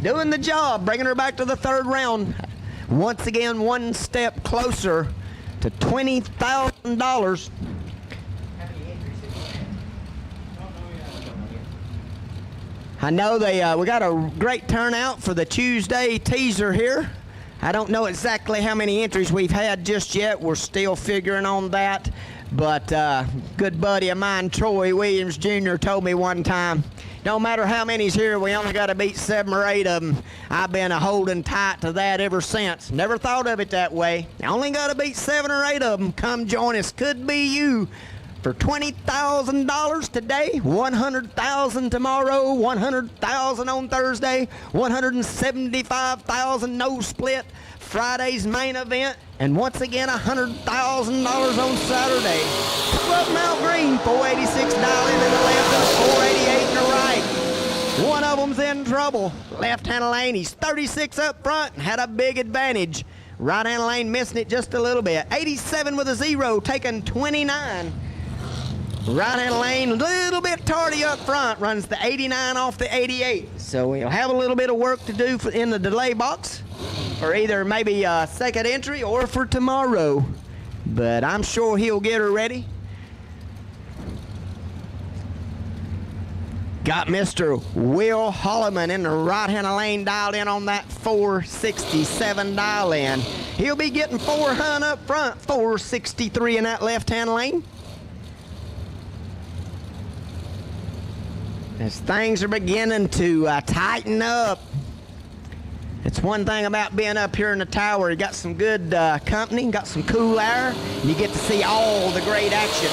Doing the job, bringing her back to the 3rd round. Once again, 1 step closer to $20,000. I know we got a great turnout for the Tuesday teaser here. I don't know exactly how many entries we've had just yet. We're still figuring on that. But good buddy of mine, Troy Williams Jr., told me one time, no matter how many's here, we only got to beat 7 or 8 of them. I've been holding tight to that ever since. Never thought of it that way. You only got to beat 7 or 8 of them. Come join us. Could be you. For $20,000 today, $100,000 tomorrow, $100,000 on Thursday, $175,000 no split, Friday's main event, and once again $100,000 on Saturday. 12 Mount Green, 486 dial in the left and 488 in the right. One of them's in trouble. Left-hand lane, he's 36 up front and had a big advantage. Right-hand lane missing it just a little bit. 87 with a 0, taking 29. Right-hand lane, a little bit tardy up front, runs the 89 off the 88. So we'll have a little bit of work to do in the delay box for either maybe a second entry or for tomorrow. But I'm sure he'll get her ready. Got Mr. Will Holloman in the right-hand lane dialed in on that 467 dial in. He'll be getting 400 up front, 463 in that left-hand lane. As things are beginning to tighten up, It's one thing about being up here in the tower. You got some good company, got some cool air, and you get to see all the great action.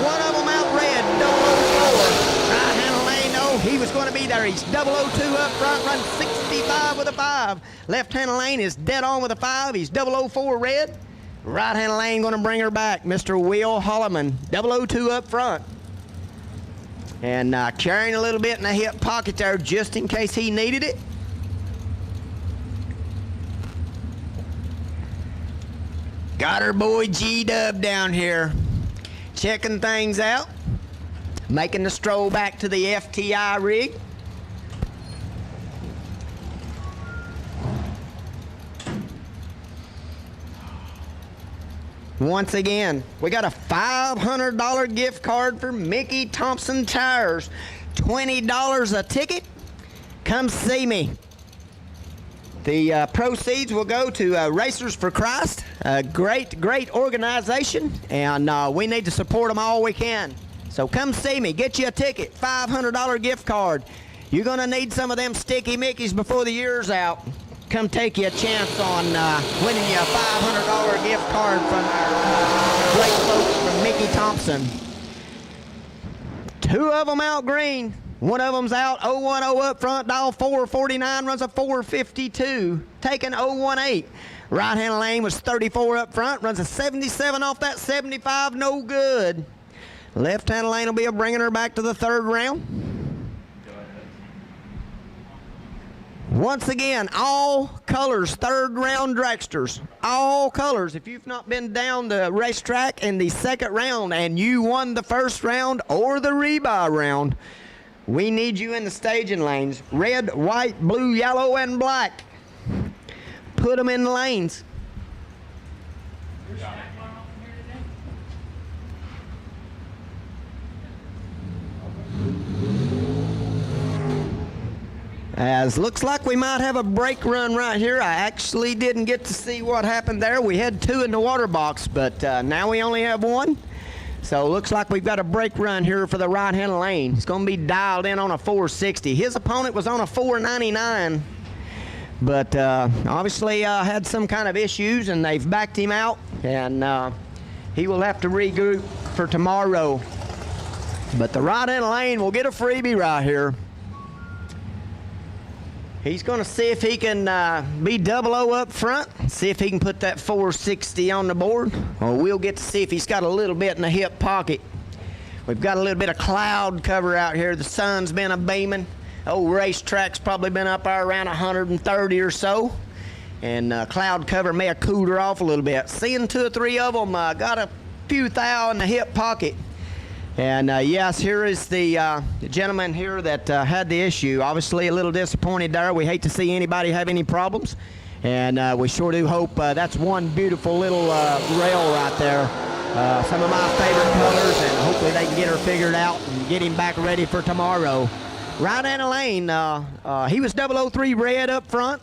One of them out red, 004. Right-handed lane, no, he was going to be there. He's 002 up front, runs 65 with a 5. Left-handed lane is dead on with a 5. He's 004 red. Right-handed lane going to bring her back. Mr. Will Holloman, 002 up front. And carrying a little bit in the hip pocket there just in case he needed it. Got her boy G-Dub down here, checking things out, making the stroll back to the FTI rig. Once again, we got a $500 gift card for Mickey Thompson Tires. $20 a ticket. Come see me. The proceeds will go to Racers for Christ, a great organization, and we need to support them all we can. So come see me, get you a ticket, $500 gift card. You're going to need some of them sticky Mickeys before the year's out. Come take you a chance on winning you a $500 gift card from our great folks from Mickey Thompson. Two of them out green. One of them's out 010 up front, dial 449, runs a 452, taking 018. Right-hand lane was 34 up front, runs a 77 off that 75, no good. Left-hand lane will be bringing her back to the third round. Once again, all colors, third round dragsters, all colors. If you've not been down the racetrack in the second round and you won the first round or the rebuy round, we need you in the staging lanes. Red, white, blue, yellow, and black. Put them in the lanes. As looks like we might have a brake run right here. I actually didn't get to see what happened there. We had two in the water box, but now we only have one. So looks like we've got a brake run here for the right-hand lane. He's going to be dialed in on a 460. His opponent was on a 499, but obviously had some kind of issues, and they've backed him out, and he will have to regroup for tomorrow. But the right-hand lane will get a freebie right here. He's going to see if he can be 00 up front, see if he can put that 460 on the board, or we'll get to see if he's got a little bit in the hip pocket. We've got a little bit of cloud cover out here. The sun's been a-beaming. Old racetrack's probably been up there around 130 or so, and cloud cover may have cooled her off a little bit. Seeing two or three of them got a few thou in the hip pocket. And yes, here is the gentleman here that had the issue. Obviously a little disappointed there. We hate to see anybody have any problems. And we sure do hope that's one beautiful little rail right there. Some of my favorite colors, and hopefully they can get her figured out and get him back ready for tomorrow. Right-hand lane, he was 003 red up front.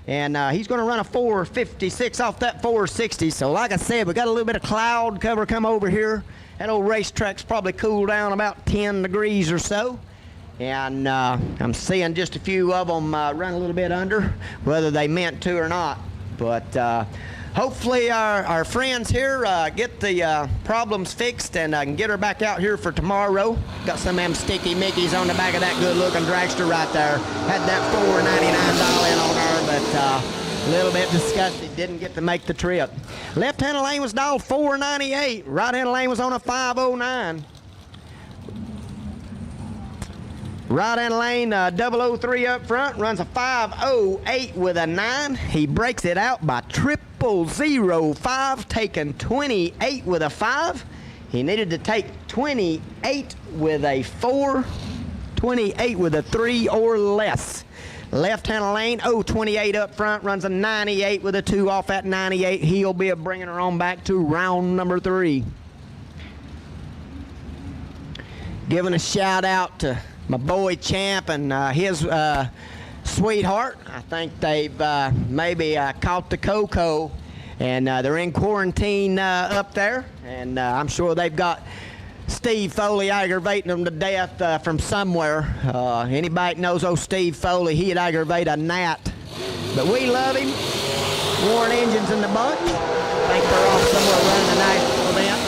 And he's going to run a 456 off that 460. So like I said, we got a little bit of cloud cover come over here. That old racetrack's probably cooled down about 10 degrees or so. And I'm seeing just a few of them run a little bit under, whether they meant to or not. But hopefully our friends here get the problems fixed and can get her back out here for tomorrow. Got some of them sticky Mickeys on the back of that good-looking dragster right there. Had that $499 dial in on her, but a little bit disgusted, didn't get to make the trip. Left-hand lane was dialed 498. Right-hand lane was on a 509. Right-hand lane 003 up front, runs a 508 with a 9. He breaks it out by 0005, taking 28 with a 5. He needed to take 28 with a 4, 28 with a 3 or less. Left-hand lane, 028 up front, runs a 98 with a 2 off at 98. He'll be bringing her on back to round number 3. Giving a shout out to my boy Champ and his sweetheart. I think they've maybe caught the cocoa, and they're in quarantine up there, and I'm sure they've got Steve Foley aggravating them to death from somewhere. Anybody that knows old Steve Foley, he'd aggravate a gnat But we love him. Warren Engines in the bunch. I think they're off somewhere running a national event.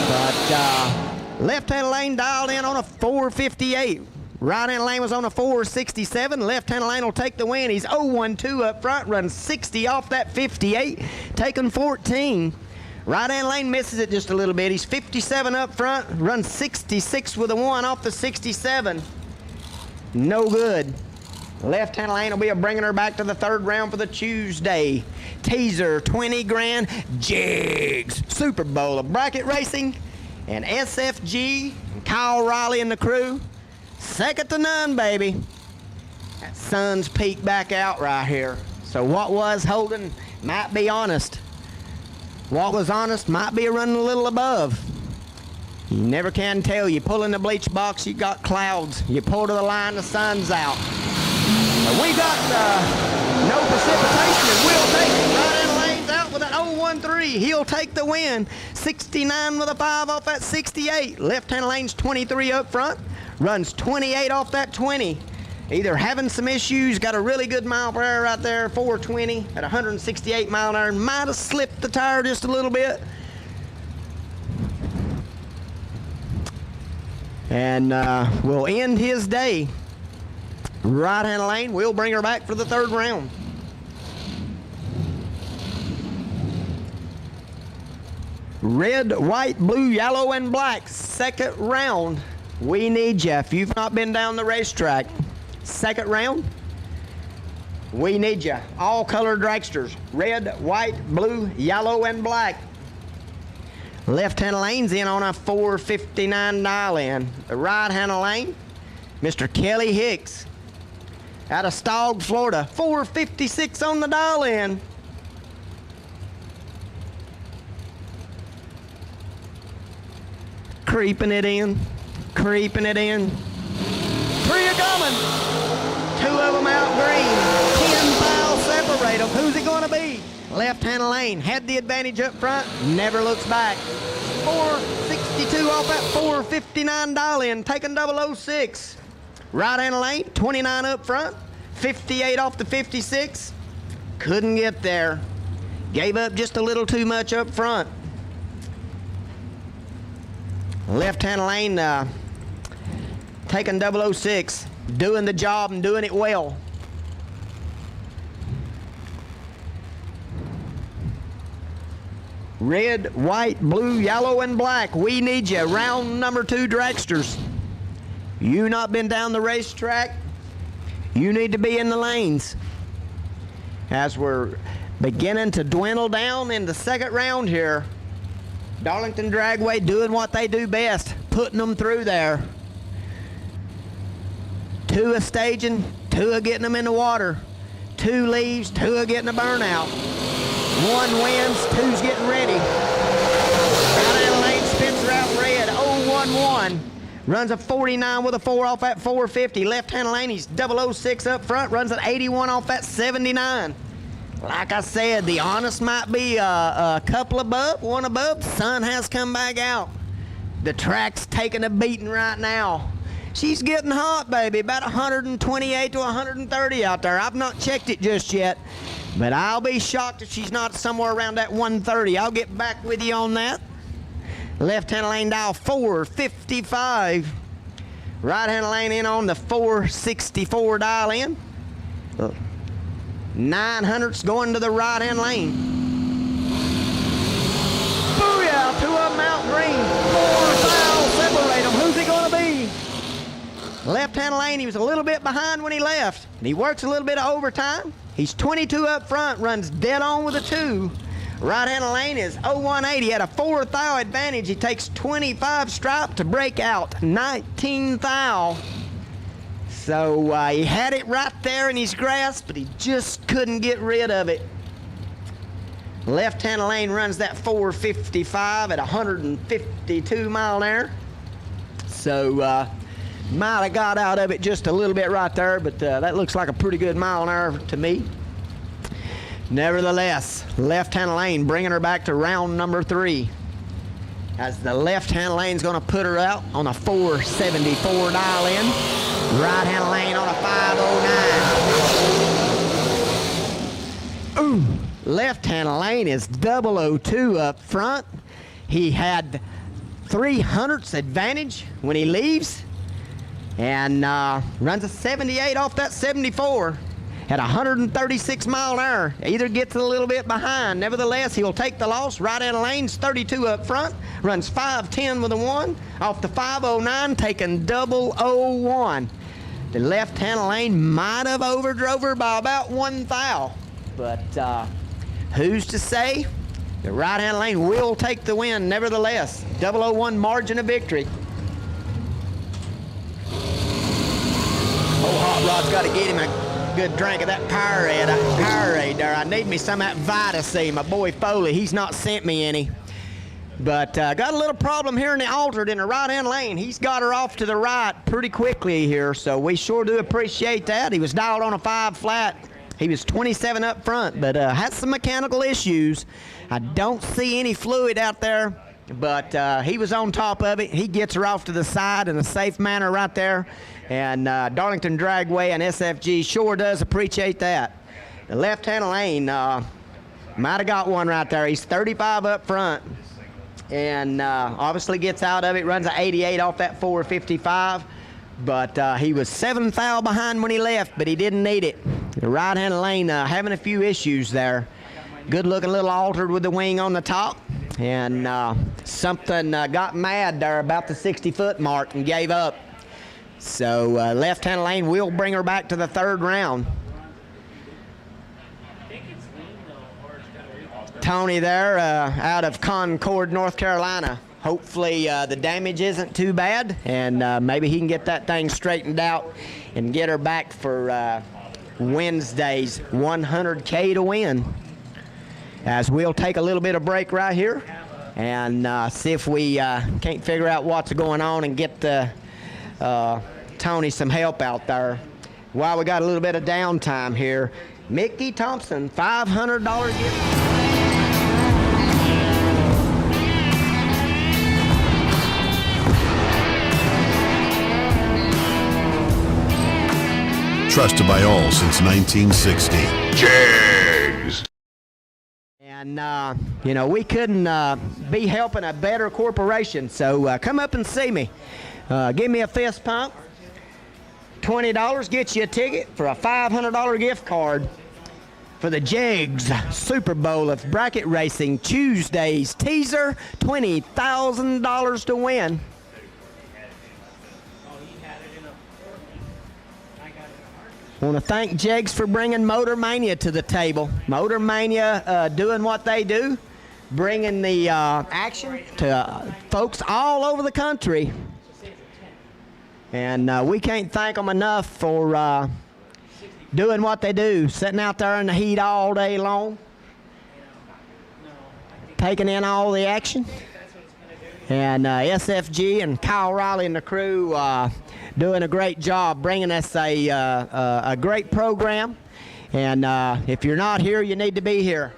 But left-hand lane dialed in on a 458. Right-hand lane was on a 467. Left-hand lane will take the win. He's 0-1-2 up front, runs 60 off that 58, taking 14. Right-hand lane misses it just a little bit. He's 57 up front, runs 66 with a 1 off the 67. No good. Left-hand lane will be bringing her back to the third round for the Tuesday. Teaser, 20 grand. Jegs, Super Bowl of bracket racing. And SFG, and Kyle Riley and the crew. Second to none, baby. That sun's peaked back out right here. So what was holding might be honest. What was honest might be running a little above. You never can tell. You pull in the bleach box, you got clouds. You pull to the line, the sun's out. But we got no precipitation, and we'll take it. Right-hand lane's out with an 0-1-3. He'll take the win. 69 with a 5 off that 68. Left-hand lane's 23 up front. Runs 28 off that 20. Either having some issues, got a really good mile per hour right there, 420 at 168 mile an hour. Might have slipped the tire just a little bit. And we'll end his day. Right-hand lane, we'll bring her back for the third round. Red, white, blue, yellow, and black. Second round. We need you. If you've not been down the racetrack, second round, we need you. All colored dragsters. Red, white, blue, yellow, and black. Left-hand lane's in on a 459 dial in. The right-hand lane, Mr. Kelly Hicks out of Stogg, Florida. 456 on the dial in. Creeping it in. Creeping it in. 3 are coming. 2 of them out green. 10 miles separate them. Who's it going to be? Left-hand lane. Had the advantage up front. Never looks back. 462 off that 459 dial in. Taking 006. Right-hand lane. 29 up front. 58 off the 56. Couldn't get there. Gave up just a little too much up front. Left-hand lane, taking 006, doing the job and doing it well. Red, white, blue, yellow, and black. We need you. Round number 2 dragsters. You not been down the racetrack, you need to be in the lanes. As we're beginning to dwindle down in the second round here, Darlington Dragway doing what they do best, putting them through there. 2 are staging, 2 are getting them in the water. 2 leaves, 2 are getting a burnout. 1 wins, 2's getting ready. Right-hand lane spins her out red, 0-1-1. Runs a 49 with a 4 off that 450. Left-hand lane, he's 006 up front, runs an 81 off that 79. Like I said, the honest might be a couple above, 1 above. Sun has come back out. The track's taking a beating right now. She's getting hot, baby. About 128 to 130 out there. I've not checked it just yet, but I'll be shocked if she's not somewhere around that 130. I'll get back with you on that. Left-hand lane dial 455. Right-hand lane in on the 464 dial in. 900's going to the right-hand lane. Booyah! 2 of them out green. 4 fouls separate them. Who's he going to be? Left-hand lane, he was a little bit behind when he left. And he works a little bit of overtime. He's 22 up front, runs dead on with a 2. Right-hand lane is 0-180. He had a 4 thou advantage. He takes 25 stripe to break out 19 thou. So he had it right there in his grasp, but he just couldn't get rid of it. Left-hand lane runs that 455 at 152 mile an hour. So might have got out of it just a little bit right there, but that looks like a pretty good mile an hour to me. Nevertheless, left-hand lane bringing her back to round number 3. As the left-hand lane's going to put her out on a 474 dial in. Right-hand lane on a 509. Left-hand lane is 002 up front. He had 300ths advantage when he leaves, and runs a 78 off that 74 at 136 mile an hour. Either gets a little bit behind. Nevertheless, he'll take the loss. Right-hand lane's 32 up front. Runs 510 with a 1 off the 509, taking 001. The left-hand lane might have overdrove her by about 1 thou, but who's to say? The right-hand lane will take the win, nevertheless. 001 margin of victory. Old Hot Rod's got to get him a good drink of that Powerade there. I need me some of that Vita-C. My boy Foley, he's not sent me any. But got a little problem here in the altered in the right-hand lane. He's got her off to the right pretty quickly here, so we sure do appreciate that. He was dialed on a 5 flat. He was 27 up front, but had some mechanical issues. I don't see any fluid out there, but he was on top of it. He gets her off to the side in a safe manner right there, and Darlington Dragway and SFG sure does appreciate that. The left-hand lane might have got one right there. He's 35 up front, and obviously gets out of it, runs an 88 off that 455. But he was 7 thou behind when he left, but he didn't need it. The right-hand lane having a few issues there. Good-looking little altered with the wing on the top. And something got mad there about the 60-foot mark and gave up. So left-hand lane will bring her back to the 3rd round. Tony there out of Concord, North Carolina. Hopefully the damage isn't too bad, and maybe he can get that thing straightened out and get her back for Wednesday's 100K to win. As we'll take a little bit of break right here and see if we can't figure out what's going on and get Tony some help out there. While we got a little bit of downtime here, Mickey Thompson, $500 gift. Trusted by all since 1960. Jegs. And, you know, we couldn't be helping a better corporation, so come up and see me. Give me a fist pump. $20 gets you a ticket for a $500 gift card for the Jegs Super Bowl of Bracket Racing Tuesday's teaser. $20,000 to win. I want to thank Jegs for bringing Motor Mania to the table. Motor Mania doing what they do, bringing the action to folks all over the country. And we can't thank them enough for doing what they do, sitting out there in the heat all day long, taking in all the action. And SFG and Kyle Riley and the crew doing a great job bringing us a great program. And if you're not here, you need to be here.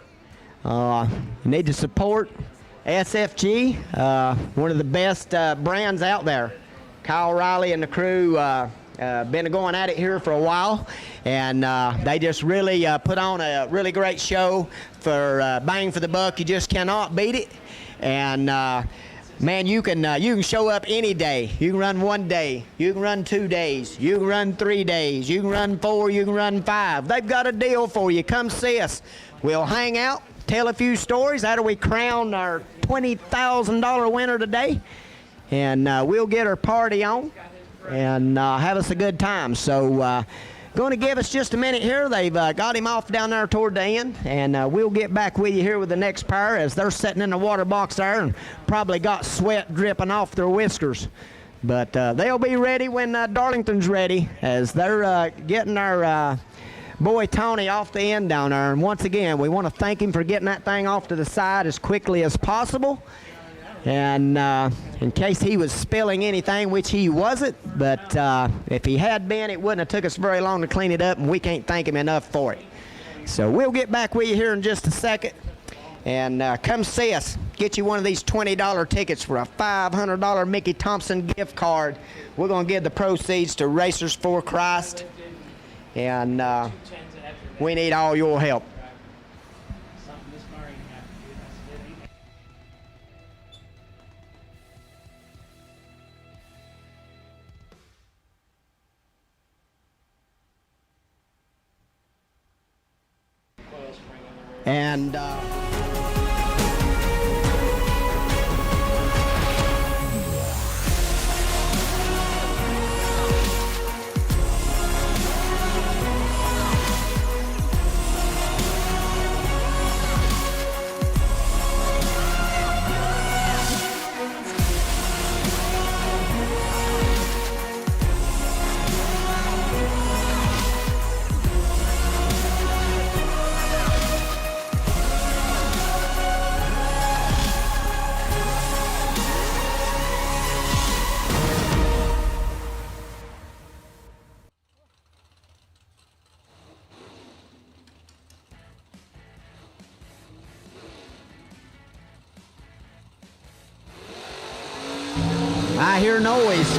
You need to support SFG, one of the best brands out there. Kyle Riley and the crew been going at it here for a while, and they just really put on a really great show for bang for the buck. You just cannot beat it. And man, you can show up any day. You can run 1 day. You can run 2 days. You can run 3 days. You can run 4. You can run 5. They've got a deal for you. Come see us. We'll hang out, tell a few stories after we crown our $20,000 winner today, and we'll get our party on and have us a good time. So going to give us just a minute here. They've got him off down there toward the end, and we'll get back with you here with the next pair as they're sitting in the water box there and probably got sweat dripping off their whiskers. But they'll be ready when Darlington's ready, as they're getting our boy Tony off the end down there. And once again, we want to thank him for getting that thing off to the side as quickly as possible. And in case he was spilling anything, which he wasn't, but if he had been, it wouldn't have took us very long to clean it up, and we can't thank him enough for it. So we'll get back with you here in just a second, and come see us. Get you one of these $20 tickets for a $500 Mickey Thompson gift card. We're going to give the proceeds to Racers for Christ, and we need all your help. And I hear noise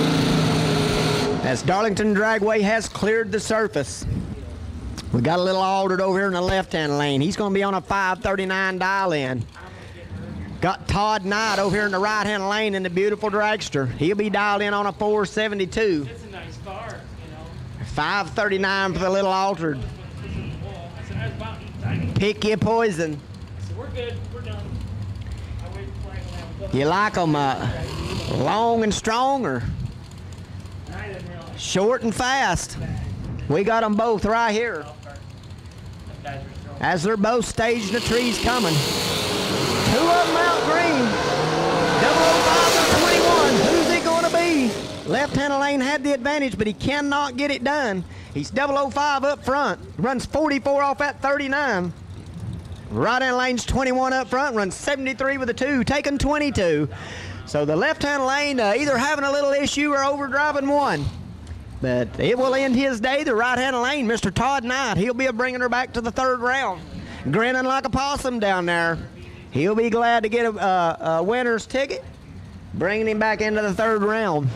as Darlington Dragway has cleared the surface. We got a little altered over here in the left-hand lane. He's going to be on a 539 dial-in. Got Todd Knight over here in the right-hand lane in the beautiful dragster. He'll be dialed in on a 472. It's a nice car, you know. 539 for the little altered. Pick your poison. So we're good. We're done. I wait for Frank to have a couple. You like them long and strong or I didn't realize short and fast? We got them both right here. that guys were strong. As they're both staged, the trees coming. Two of them out green. 005 and 21. Who's it going to be? Left-hand lane had the advantage, but he cannot get it done. He's 005 up front. Runs 44 off at 39. Right-hand lane's 21 up front. Runs 73 with a 2, taking 22. So the left-hand lane either having a little issue or overdriving one. But it will end his day. The right-hand lane, Mr. Todd Knight, he'll be bringing her back to the third round. Grinning like a possum down there. He'll be glad to get a winner's ticket, bringing him back into the third round.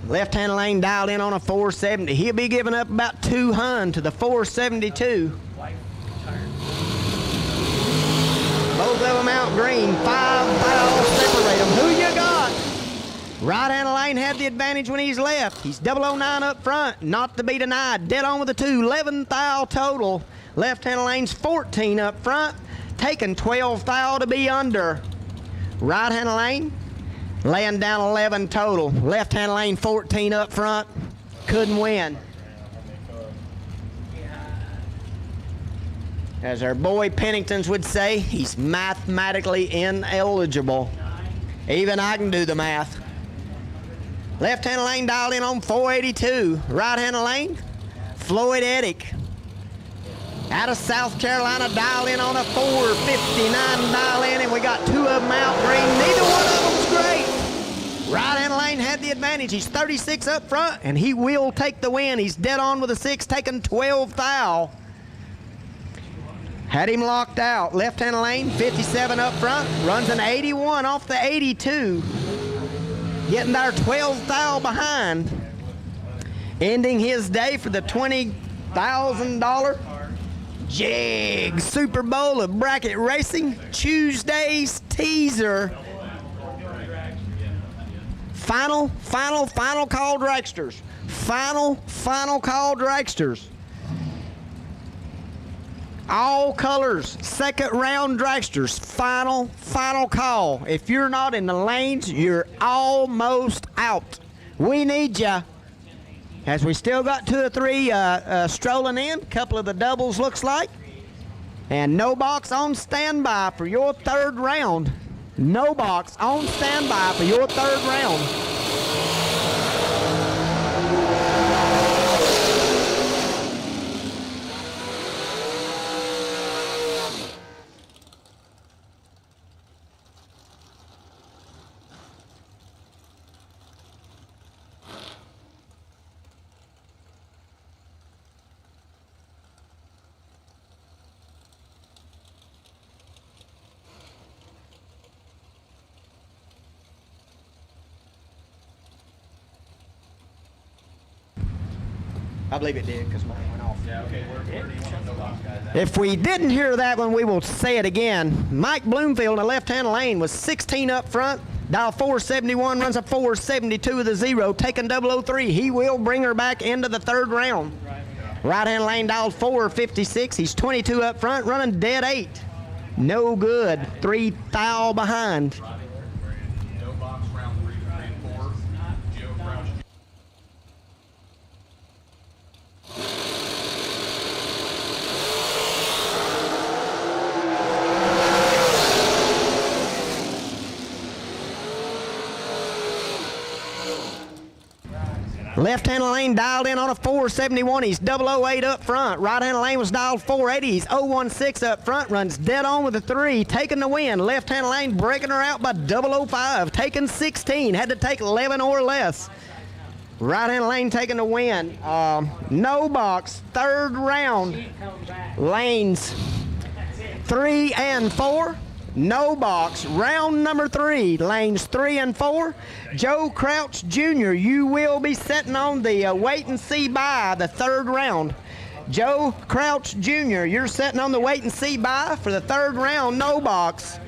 Left-hand lane dialed in on a 470. He'll be giving up about 200 to the 472. Both of them out green. 5 fouls separate them. Who you got? Right-hand lane had the advantage when he's left. He's 009 up front, not to be denied. Dead on with a 2, 11 foul total. Left-hand lane's 14 up front, taking 12 foul to be under. Right-hand lane laying down 11 total. Left-hand lane 14 up front, couldn't win. As our boy Penningtons would say, he's mathematically ineligible. Even I can do the math. Left-hand lane dialed in on 482. Right-hand lane, Floyd Eddick. Out of South Carolina, dialed in on a 459 dial in, and we got 2 of them out green. Neither one of them's great. Right-hand lane had the advantage. He's 36 up front, and he will take the win. He's dead on with a 6, taking 12 foul. Had him locked out. Left-hand lane, 57 up front, runs an 81 off the 82. Getting there 12 foul behind. Ending his day for the $20,000 Jegs Super Bowl of Bracket Racing Tuesday's teaser. Final call dragsters. Final call dragsters. All colors, second round dragsters, final call. If you're not in the lanes, you're almost out. We need ya. As we still got 2 or 3 strolling in, a couple of the doubles looks like. And no box on standby for your third round. No box on standby for your third round. I believe it did because mine went off. Yeah, okay. Where do you want no box, guys? If we didn't hear that one, we will say it again. Mike Bloomfield in the left-hand lane was 16 up front. Dial 471, runs a 472 with a 0, taking 003. He will bring her back into the third round. Right-hand lane dialed 456. He's 22 up front, running dead 8. No good. 3 thou behind. No box round 3 and 4. Joe Crouch. Left-hand lane dialed in on a 471. He's 008 up front. Right-hand lane was dialed 480. He's 016 up front. Runs dead on with a 3. Taking the win. Left-hand lane breaking her out by 005. Taking 16. Had to take 11 or less. Right-hand lane taking the win. No box. Third round. Lanes 3 and 4. No box. Round number 3. Lanes 3 and 4. Joe Crouch Jr., you will be sitting on the wait and see bye the third round. Joe Crouch Jr., you're sitting on the wait and see bye for the third round. No box.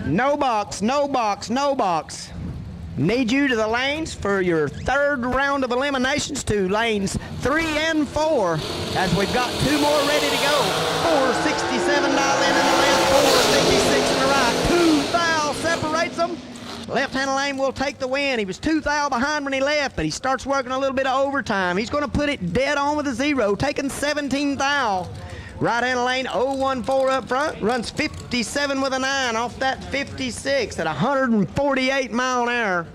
No box, no box, no box. Need you to the lanes for your third round of eliminations to lanes 3 and 4 as we've got 2 more ready to go. 467 dial in the left, 456 in the right. 2 thou separates them. Left-hand lane will take the win. He was 2 thou behind when he left, but he starts working a little bit of overtime. He's going to put it dead on with a 0, taking 17 thou. Right-hand lane 014 up front, runs 57 with a 9 off that 56 at 148 mile an hour.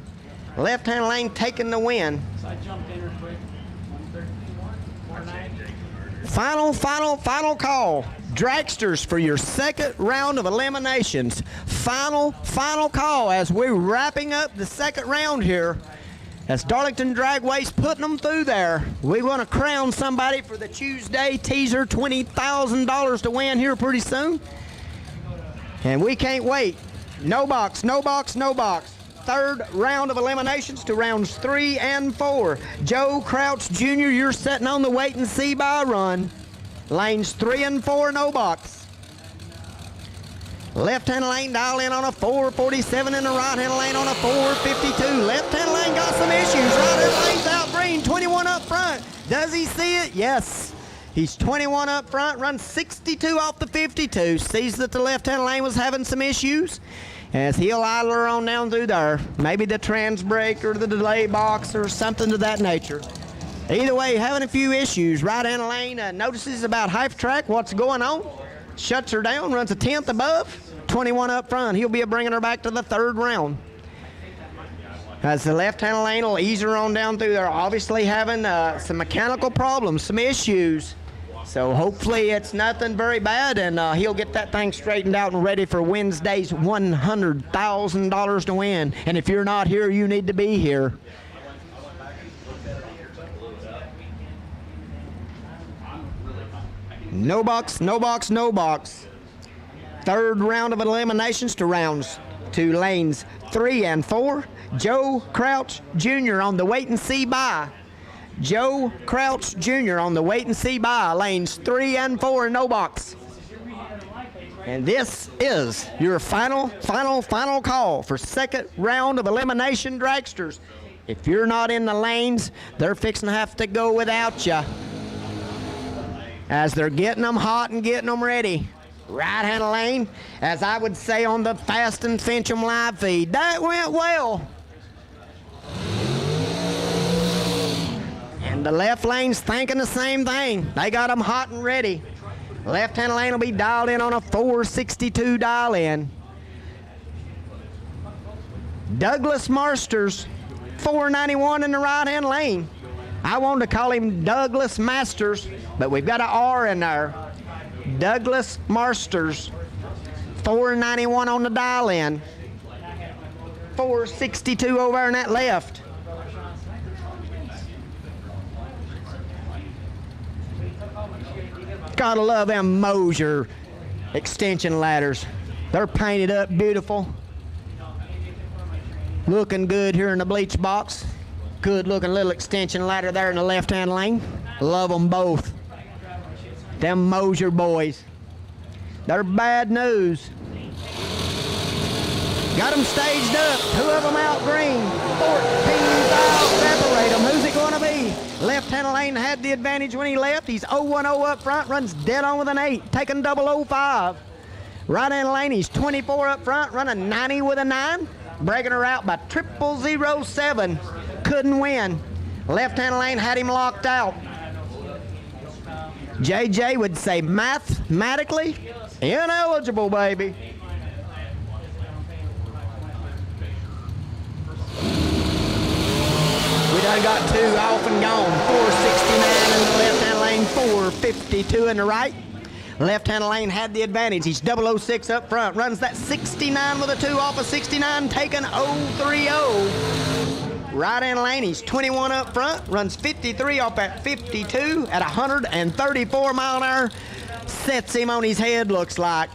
Left-hand lane taking the win. So I jumped in real quick. 130, 490. Final call. Dragsters for your second round of eliminations. Final call as we're wrapping up the second round here. As Darlington Dragway's putting them through there. We want to crown somebody for the Tuesday teaser, $20,000 to win here pretty soon. And we can't wait. No box, no box, no box. Third round of eliminations to rounds 3 and 4. Joe Crouch Jr., you're sitting on the wait and see by run. Lanes 3 and 4, no box. Left-hand lane dial in on a 447 and the right-hand lane on a 452. Left-hand lane got some issues. Right-hand lane's out green, 21 up front. Does he see it? Yes. He's 21 up front, runs 62 off the 52. Sees that the left-hand lane was having some issues as he'll idle her on down through there. Maybe the trans brake or the delay box or something to that nature. Either way, having a few issues. Right-hand lane notices about half track what's going on. Shuts her down, runs a 10th above. 21 up front. He'll be bringing her back to the third round. As the left-hand lane will ease her on down through there. Obviously having some mechanical problems, some issues. So hopefully it's nothing very bad and he'll get that thing straightened out and ready for Wednesday's $100,000 to win. And if you're not here, you need to be here. No box, no box, no box. Third round of eliminations to lanes 3 and 4. Joe Crouch Jr. on the wait and see bye. Joe Crouch Jr. on the wait and see bye. Lanes 3 and 4, no box. And this is your final call for second round of elimination dragsters. If you're not in the lanes, they're fixing to have to go without you. As they're getting them hot and getting them ready. Right-hand lane, as I would say on the Fast and Fincham live feed. That went well. And the left lane's thinking the same thing. They got them hot and ready. Left-hand lane will be dialed in on a 462 dial in. Douglas Marsters, 491 in the right-hand lane. I wanted to call him Douglas Masters, but we've got an R in there. Douglas Marsters, 491 on the dial in. 462 over in that left. Gotta love them Mosier extension ladders. They're painted up beautiful. Looking good here in the bleach box. Good looking little extension ladder there in the left-hand lane. Love them both. Them Mosier boys. They're bad news. Got them staged up. 2 of them out green. 14 thou separate them. Who's it going to be? Left-hand lane had the advantage when he left. He's 0-1-0 up front, runs dead on with an 8, taking 005. Right-hand lane, he's 24 up front, running 90 with a 9. Breaking her out by 0007. Couldn't win. Left-hand lane had him locked out. JJ would say mathematically ineligible, baby. We done got 2 off and gone. 469 in the left-hand lane, 452 in the right. Left-hand lane had the advantage. He's 006 up front. Runs that 69 with a 2 off of 69, taking 030. Right-hand lane, he's 21 up front. Runs 53 off at 52 at 134 mile an hour. Sets him on his head, looks like.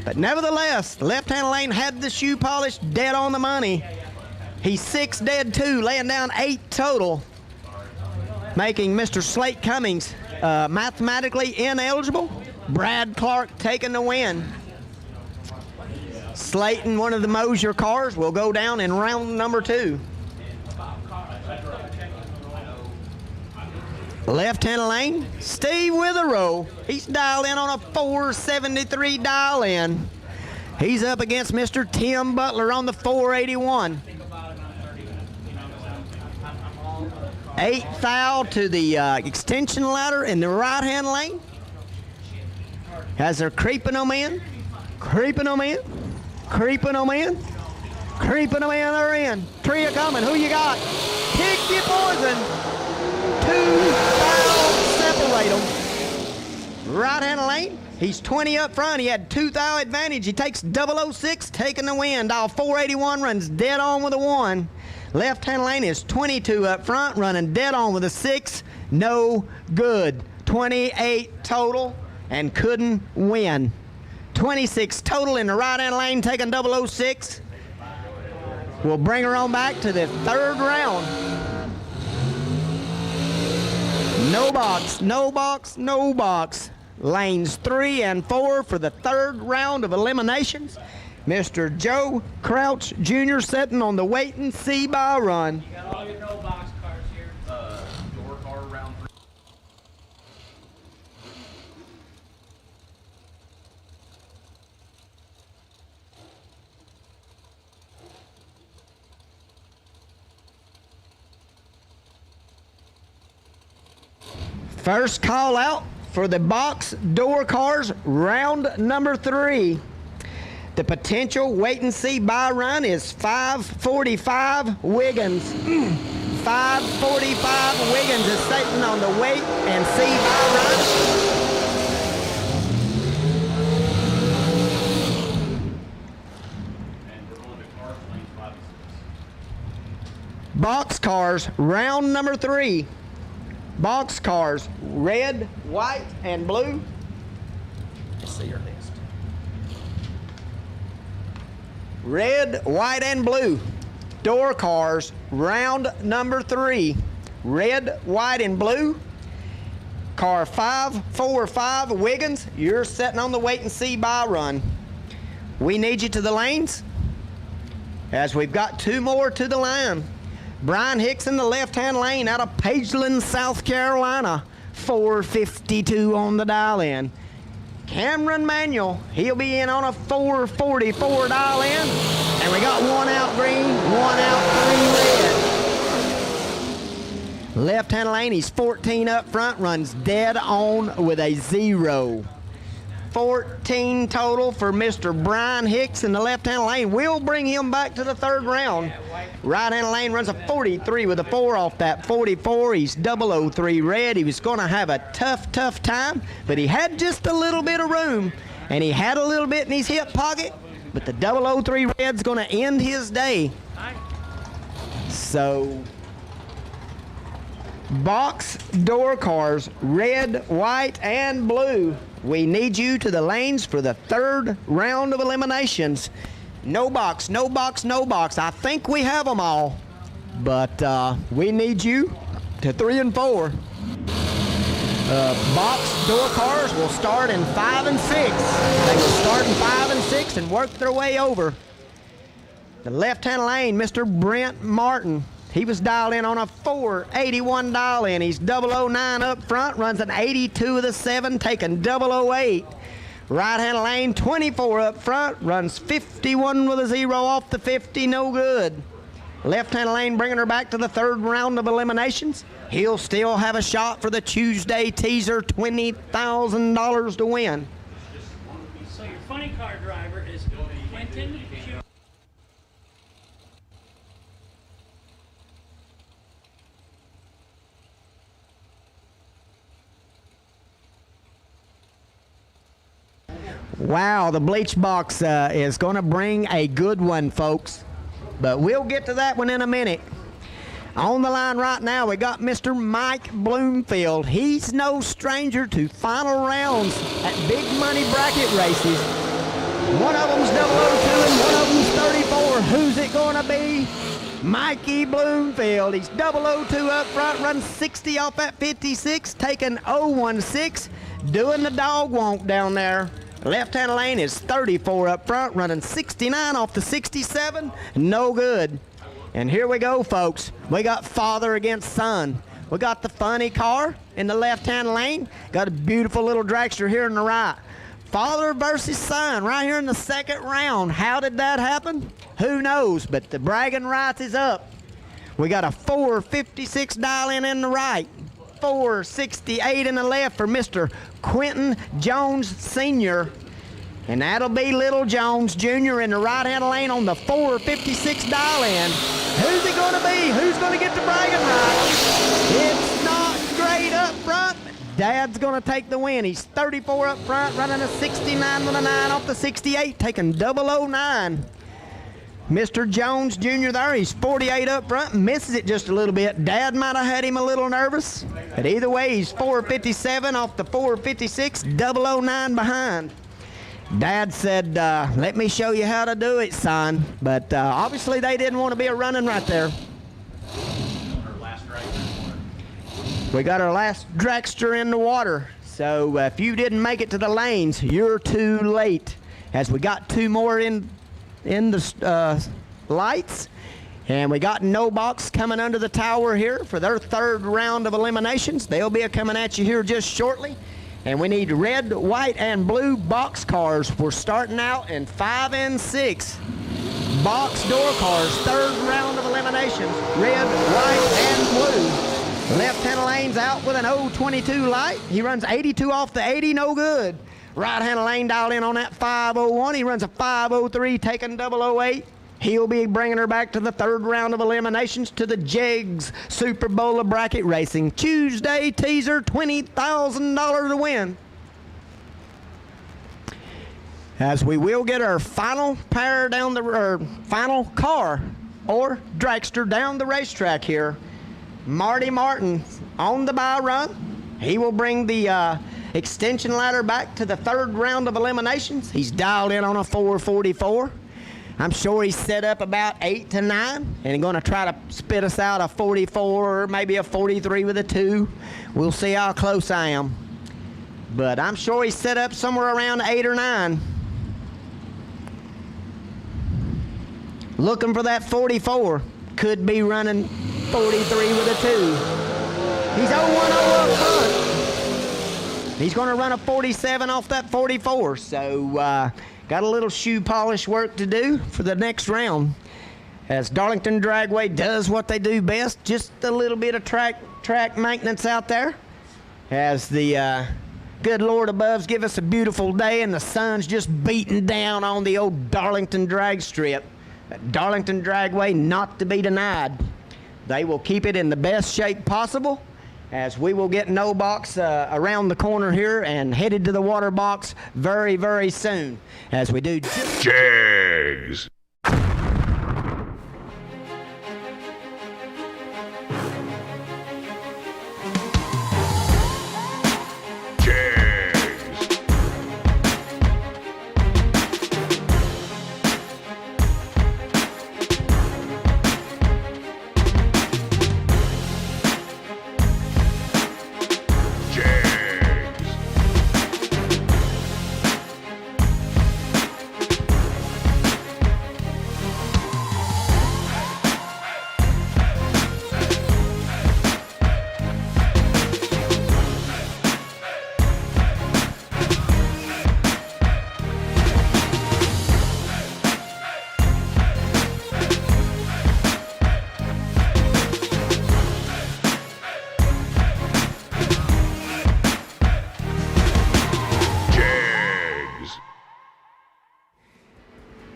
But nevertheless, the left-hand lane had the shoe polish dead on the money. He's 6 dead 2, laying down 8 total, making Mr. Slate Cummings mathematically ineligible. Brad Clark taking the win. Slayton, one of the Mosier cars, will go down in round number 2. Left-hand lane, Steve Witherow. He's dialed in on a 473 dial in. He's up against Mr. Tim Butler on the 481. 8 foul to the extension ladder in the right-hand lane. As they're creeping them in, creeping them in, creeping them in, creeping them in, they're in. 3 are coming, who you got? Pick your poison. 2 fouls separate them. Right-hand lane, he's 20 up front. He had 2 foul advantage. He takes 006, taking the win. Dial 481, runs dead on with a 1. Left-hand lane is 22 up front, running dead on with a 6. No good. 28 total and couldn't win. 26 total in the right-hand lane, taking 006. We'll bring her on back to the 3rd round. No box, no box, no box. Lanes 3 and 4 for the 3rd round of eliminations. Mr. Joe Crouch Jr. sitting on the wait and see by run. You got all your no box cars here. Door car round 3. First call out for the box door cars, round number 3. The potential wait and see by run is 545 Wiggins. 545 Wiggins is sitting on the wait and see by run. And we're going to car lanes 5 and 6. Box cars, round number 3. Box cars, red, white, and blue. Let's see your list. Red, white, and blue. Door cars, round number 3. Red, white, and blue. Car 545 Wiggins, you're sitting on the wait and see by run. We need you to the lanes, as we've got 2 more to the line. Brian Hicks in the left-hand lane out of Pageland, South Carolina. 452 on the dial-in. Cameron Manuel, he'll be in on a 444 dial-in. And we got 1 out green, 1 out 3 red. Left-hand lane, he's 14 up front, runs dead on with a 0. 14 total for Mr. Brian Hicks in the left-hand lane. We'll bring him back to the 3rd round. Right-hand lane runs a 43 with a 4 off that 44. He's 003 red. He was going to have a tough time, but he had just a little bit of room, and he had a little bit in his hip pocket, but the 003 red's going to end his day. So, box door cars, red, white, and blue. We need you to the lanes for the 3rd round of eliminations. No box, no box, no box. I think we have them all, but we need you to 3 and 4. Box door cars will start in 5 and 6. They will start in 5 and 6 and work their way over. The left-hand lane, Mr. Brent Martin. He was dialed in on a 481 dial in. He's 009 up front, runs an 82 of the 7, taking 008. Right-hand lane, 24 up front, runs 51 with a 0 off the 50, no good. Left-hand lane bringing her back to the third round of eliminations. He'll still have a shot for the Tuesday teaser, $20,000 to win. So your funny car driver is Quentin. Wow, the bleach box is going to bring a good one, folks. But we'll get to that one in a minute. On the line right now, we got Mr. Mike Bloomfield. He's no stranger to final rounds at big money bracket races. One of them's 002 and one of them's 34. Who's it going to be? Mikey Bloomfield. He's 002 up front, runs 60 off at 56, taking 016, doing the dog walk down there. Left-hand lane is 34 up front, running 69 off the 67, no good. And here we go, folks. We got father against son. We got the funny car in the left-hand lane. Got a beautiful little dragster here in the right. Father versus son right here in the second round. How did that happen? Who knows, but the bragging rights is up. We got a 456 dial-in the right. 468 in the left for Mr. Quentin Jones Sr. And that'll be Little Jones Jr. in the right-hand lane on the 456 dial-in. Who's it going to be? Who's going to get the bragging rights? It's not great up front. Dad's going to take the win. He's 34 up front, running a 69 with a 9 off the 68, taking 009. Mr. Jones Jr. there, he's 48 up front, misses it just a little bit. Dad might have had him a little nervous, but either way, he's 457 off the 456, 009 behind. Dad said, let me show you how to do it, son. But obviously they didn't want to be a running right there. We got our last dragster in the water. So if you didn't make it to the lanes, you're too late. As we got two more in the lights, and we got No Box coming under the tower here for their third round of eliminations. They'll be coming at you here just shortly. And we need red, white, and blue box cars. We're starting out in 5 and 6. Box door cars, third round of eliminations. Red, white, and blue. Left-hand lane's out with an 022 light. He runs 82 off the 80, no good. Right-hand lane dialed in on that 501. He runs a 503, taking 008. He'll be bringing her back to the third round of eliminations to the Jegs Super Bowl of bracket racing. Tuesday teaser, $20,000 to win. As we will get our final pair down the, final car or dragster down the racetrack here. Marty Martin on the bye run. He will bring the extension ladder back to the third round of eliminations. He's dialed in on a 444. I'm sure he's set up about 8 to 9 and going to try to spit us out a 44 or maybe a 43 with a 2. We'll see how close I am. But I'm sure he's set up somewhere around 8 or 9. Looking for that 44. Could be running 43 with a 2. He's 010 up front. He's going to run a 47 off that 44. So, got a little shoe polish work to do for the next round. As Darlington Dragway does what they do best, just a little bit of track maintenance out there. As the good Lord above's give us a beautiful day and the sun's just beating down on the old Darlington drag strip. Darlington Dragway not to be denied. They will keep it in the best shape possible. As we will get No Box around the corner here and headed to the water box very, very soon. As we do Jegs.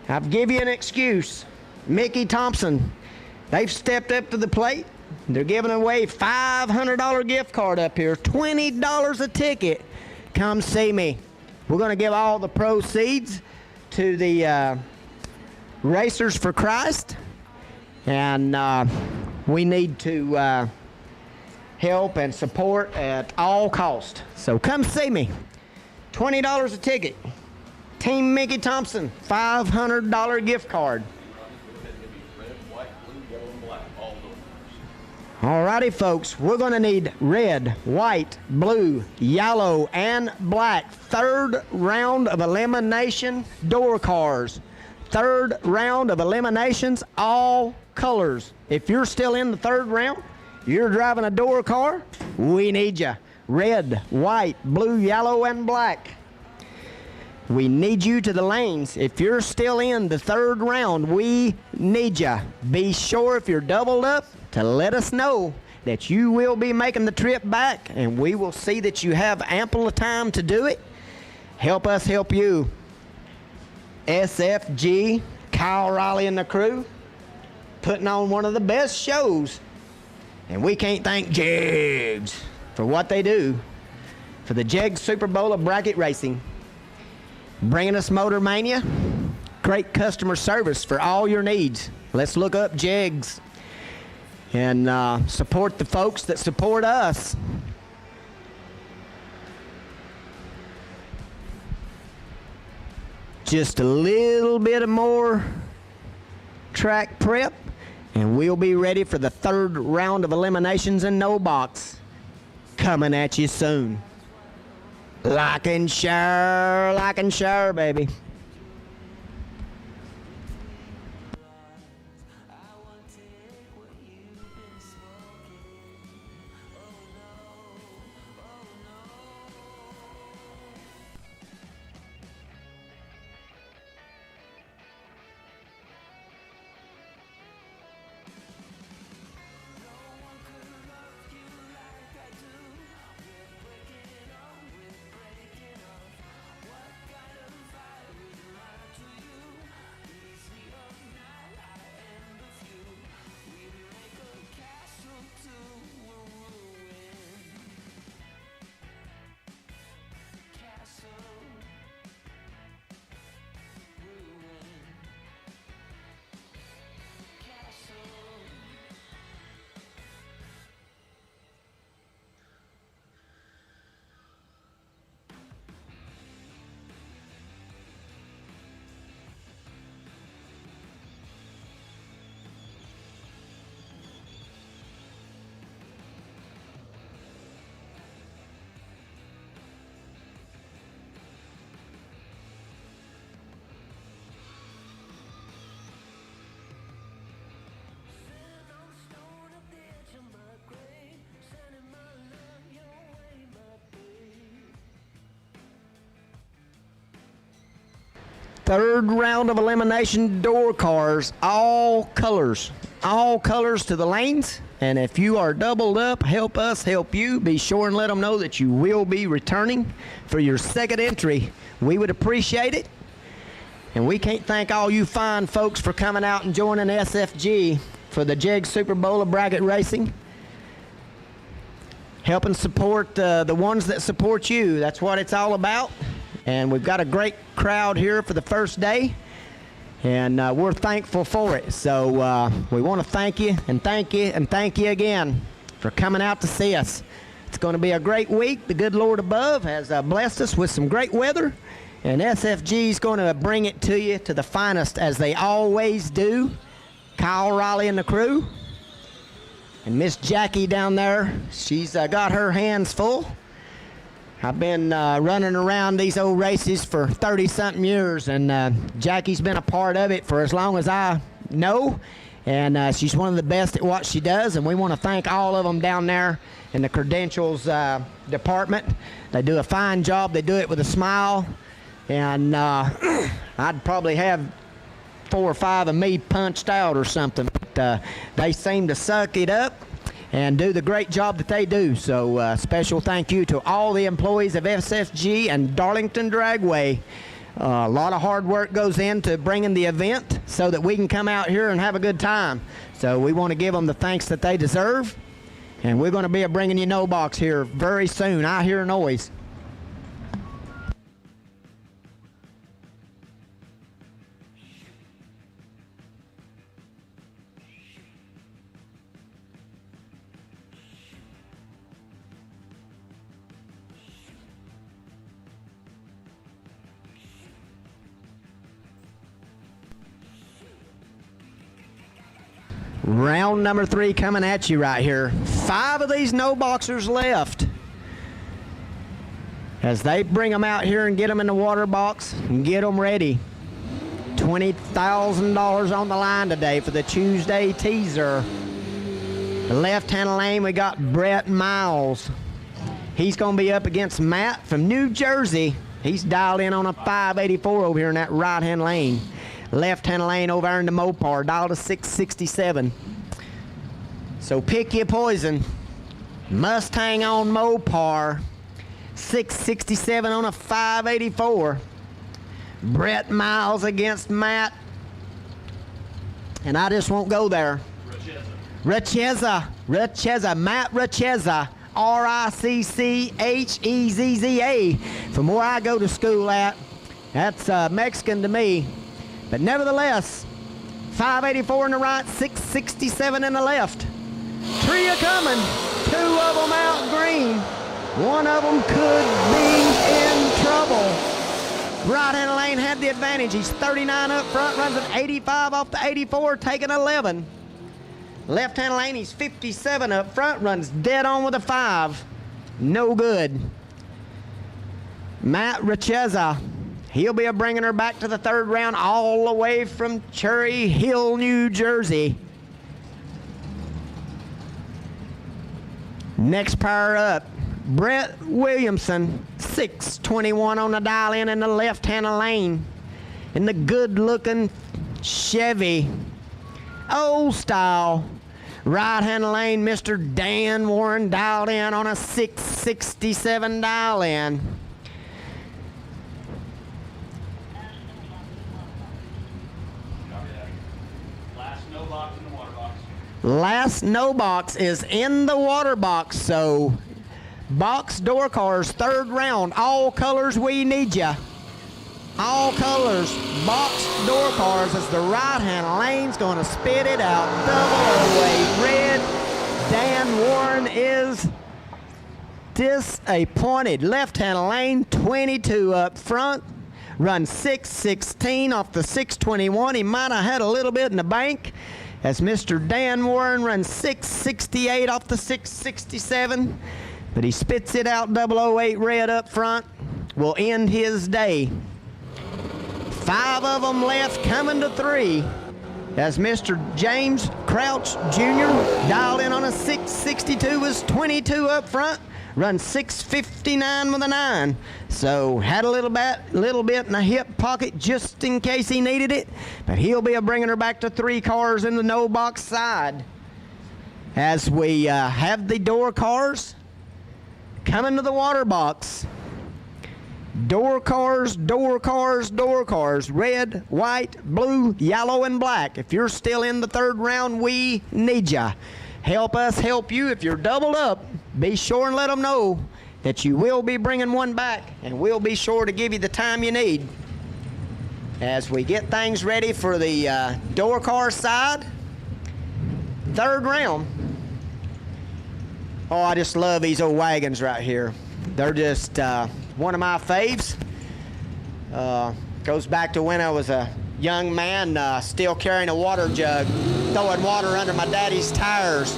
I've give you an excuse. Mickey Thompson, they've stepped up to the plate. They're giving away $500 gift card up here, $20 a ticket. Come see me. We're going to give all the proceeds to the Racers for Christ, and we need to help and support at all cost. So come see me. $20 a ticket. Team Mickey Thompson, $500 gift card. Red, white, blue, yellow, and black. All those. Alrighty, folks, we're going to need red, white, blue, yellow, and black. Third round of elimination door cars. Third round of eliminations, all colors. If you're still in the third round, you're driving a door car, we need you. Red, white, blue, yellow, and black. We need you to the lanes. If you're still in the third round, we need you. Be sure if you're doubled up to let us know that you will be making the trip back, and we will see that you have ample time to do it. Help us help you. SFG, Kyle Riley and the crew, putting on one of the best shows. And we can't thank Jegs for what they do for the Jegs Super Bowl of Bracket Racing. Bringing us Motor Mania, great customer service for all your needs. Let's look up Jegs and support the folks that support us. Just a little bit of more track prep, and we'll be ready for the third round of eliminations in no box. Coming at you soon. Like and share, baby. Third round of elimination door cars, all colors to the lanes. And if you are doubled up, help us help you. Be sure and let them know that you will be returning for your second entry. We would appreciate it. And we can't thank all you fine folks for coming out and joining SFG for the Jegs Super Bowl of Bracket Racing. Helping support the ones that support you. That's what it's all about. And we've got a great crowd here for the first day, and we're thankful for it. So we want to thank you and thank you and thank you again for coming out to see us. It's going to be a great week. The good Lord above has blessed us with some great weather, and SFG is going to bring it to you to the finest, as they always do. Kyle Riley and the crew, and Miss Jackie down there, she's got her hands full. I've been running around these old races for 30-something years, and Jackie's been a part of it for as long as I know, and she's one of the best at what she does, and we want to thank all of them down there in the credentials department. They do a fine job. They do it with a smile, and I'd probably have 4 or 5 of me punched out or something, but they seem to suck it up and do the great job that they do. So special thank you to all the employees of SFG and Darlington Dragway A lot of hard work goes into bringing the event so that we can come out here and have a good time. So we want to give them the thanks that they deserve. And we're going to be bringing you No Box here very soon. I hear noise. Round number 3 coming at you right here. 5 of these no boxers left. As they bring them out here and get them in the water box and get them ready. $20,000 on the line today for the Tuesday teaser. The left-hand lane, we got Brett Miles. He's going to be up against Matt from New Jersey. He's dialed in on a 584 over here in that right-hand lane. Left-hand lane over there in the Mopar, dialed to 667. So pick your poison. Mustang on Mopar, 667 on a 584. Brett Miles against Matt. And I just won't go there. Richezza, Matt Richezza, Ricchezza, from where I go to school at. That's Mexican to me. But nevertheless, 584 in the right, 667 in the left. 3 are coming, 2 of them out green. 1 of them could be in trouble. Right-hand lane had the advantage. He's 39 up front, runs an 85 off the 84, taking 11. Left-hand lane, he's 57 up front, runs dead on with a 5. No good. Matt Richezza. He'll be bringing her back to the 3rd round all the way from Cherry Hill, New Jersey. Next pair up, Brett Williamson, 621 on the dial in the left-hand lane. In the good-looking Chevy, old style. Right-hand lane, Mr. Dan Warren dialed in on a 667 dial in. Last no box is in the water box, so box door cars, 3rd round, all colors, we need ya. All colors, box door cars, as the right-hand lane's gonna spit it out. 008 red. Dan Warren is disappointed. Left-hand lane, 22 up front. Run 616 off the 621. He might have had a little bit in the bank. As Mr. Dan Warren runs 668 off the 667, but he spits it out. 008 red up front will end his day. 5 of them left, coming to 3. As Mr. James Crouch Jr. dialed in on a 662, was 22 up front, run 659 with a 9. So had a little bit in the hip pocket just in case he needed it, but he'll be bringing her back to 3 cars in the no box side. As we have the door cars coming to the water box. Door cars, door cars, door cars. Red, white, blue, yellow, and black. If you're still in the 3rd round, we need ya. Help us help you. If you're doubled up, be sure and let them know that you will be bringing one back, and we'll be sure to give you the time you need. As we get things ready for the door car side, 3rd round. Oh, I just love these old wagons right here. They're just one of my faves. Goes back to when I was a young man, still carrying a water jug, throwing water under my daddy's tires,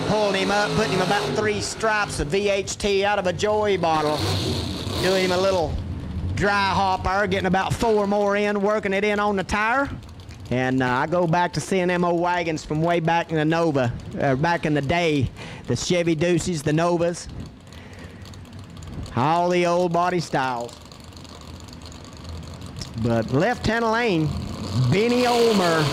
pulling him up, putting him about 3 stripes of VHT out of a Joey bottle, doing him a little dry hopper, getting about 4 more in, working it in on the tire. And I go back to seeing them old wagons from way back in the Nova, back in the day, the Chevy Deuces, the Novas, all the old body styles. But left-hand lane, Benny Olmer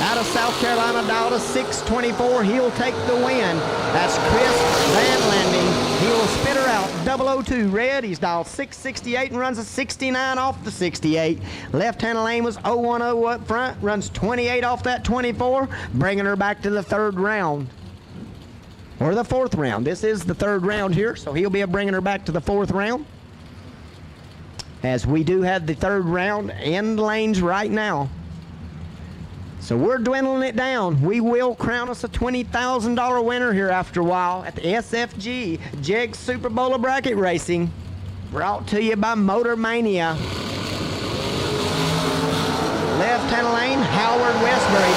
out of South Carolina, dialed to 624. He'll take the win. That's Chris Van Landing. He will spit her out. 002. Red, he's dialed 668 and runs a 69 off the 68. Left-hand lane was 010 up front, runs 28 off that 24, bringing her back to the third round. Or the fourth round. This is the third round here, so he'll be bringing her back to the fourth round. As we do have the third round in lanes right now. So we're dwindling it down. We will crown us a $20,000 winner here after a while at the SFG Jegs Super Bowl of Bracket Racing, brought to you by Motor Mania. Left-hand lane, Howard Westbury,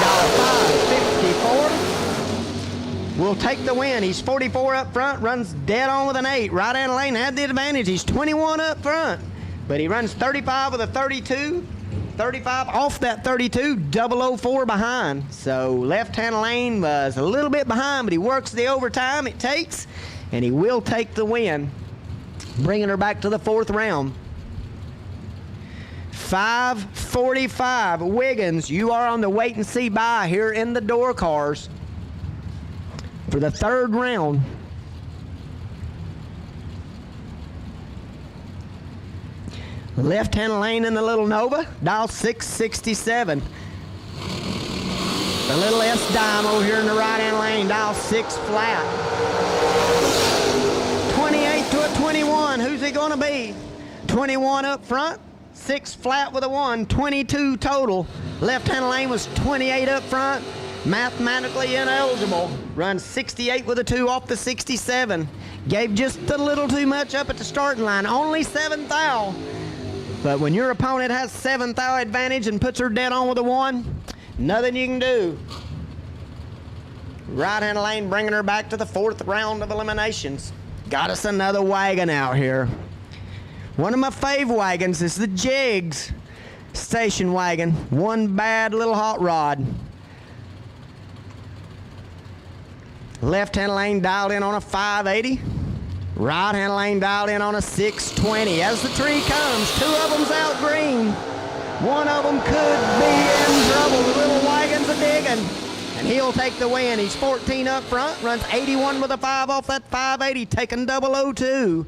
$5.54. Will take the win. He's 44 up front, runs dead on with an 8. Right-hand lane had the advantage. He's 21 up front, but he runs 35 with a 32. 35 off that 32, 004 behind. So left-hand lane was a little bit behind, but he works the overtime it takes, and he will take the win, bringing her back to the fourth round. 5:45, Wiggins, you are on the wait and see bye here in the door cars for the third round. Left-hand lane in the little Nova, dial 667. The little S Dymo here in the right-hand lane, dial 6 flat. 28 to a 21, who's he gonna be? 21 up front, 6 flat with a 1, 22 total. Left-hand lane was 28 up front, mathematically ineligible. Runs 68 with a 2 off the 67. Gave just a little too much up at the starting line, only 7 thou. But when your opponent has 7 thou advantage and puts her dead on with a 1, nothing you can do. Right-hand lane bringing her back to the fourth round of eliminations. Got us another wagon out here. One of my fave wagons is the Jegs station wagon. One bad little hot rod. Left-hand lane dialed in on a 580. Right-hand lane dialed in on a 620. As the tree comes, 2 of them's out green. One of them could be in trouble. The little wagon's a digging. And he'll take the win. He's 14 up front, runs 81 with a 5 off that 580, taking 002.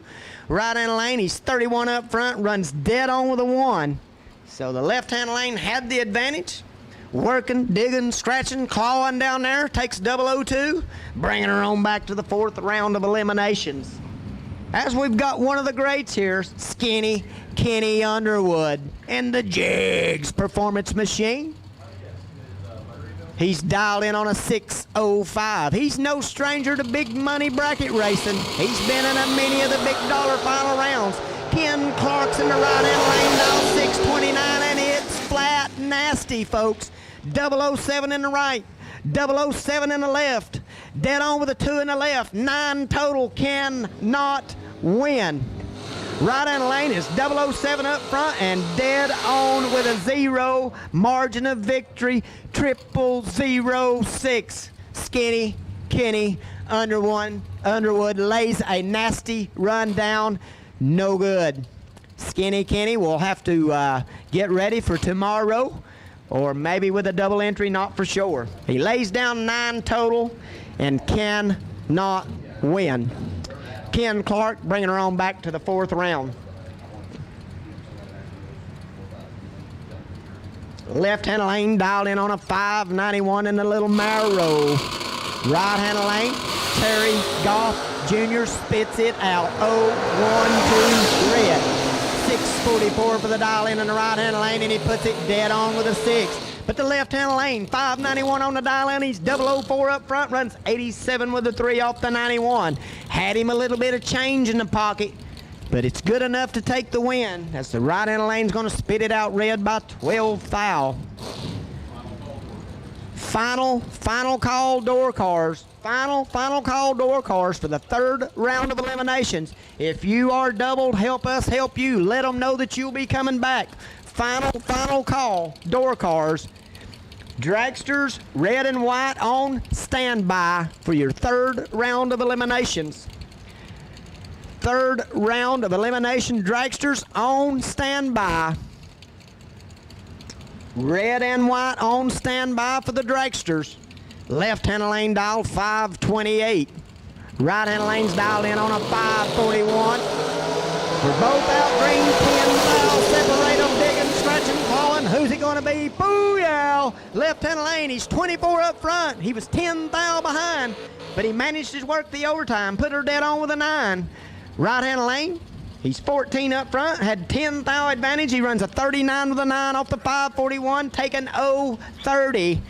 Right-hand lane, he's 31 up front, runs dead on with a 1. So the left-hand lane had the advantage. Working, digging, scratching, clawing down there, takes 002, bringing her on back to the fourth round of eliminations. As we've got one of the greats here, Skinny Kenny Underwood and the Jegs Performance Machine. He's dialed in on a 605. He's no stranger to big money bracket racing. He's been in many of the big dollar final rounds. Ken Clark's in the right-hand lane, dial 629, and it's flat nasty, folks. 007 in the right, 007 in the left. Dead on with a 2 in the left. 9 total, cannot win. Right-hand lane is 007 up front and dead on with a 0. Margin of victory, 0006. Skinny Kenny Underwood lays a nasty run down. No good. Skinny Kenny will have to get ready for tomorrow, or maybe with a double entry, not for sure. He lays down 9 total and cannot win. Ken Clark bringing her on back to the fourth round. Left-hand lane dialed in on a 591 in the little Marrow. Right-hand lane, Terry Goff Jr. spits it out. 012 red. 644 for the dial in the right-hand lane, and he puts it dead on with a 6. But the left-hand lane, 591 on the dial in. He's 004 up front, runs 87 with the 3 off the 91. Had him a little bit of change in the pocket, but it's good enough to take the win, as the right-hand lane's going to spit it out red by 12 thou. Final call door cars. Final call door cars for the third round of eliminations. If you are doubled, help us help you. Let them know that you'll be coming back. Final call door cars. Dragsters, red and white on standby for your third round of eliminations. Third round of elimination, dragsters on standby. Red and white on standby for the dragsters. Left-hand lane dial 528. Right-hand lane's dialed in on a 541. We're both out green, 10 foul, separate them, digging, scratching, clawing. Who's it going to be? Booyah! Left-hand lane, he's 24 up front. He was 10 foul behind, but he managed to work the overtime, put her dead on with a 9. Right-hand lane, he's 14 up front, had 10 foul advantage. He runs a 39 with a 9 off the 541, taking 0-30.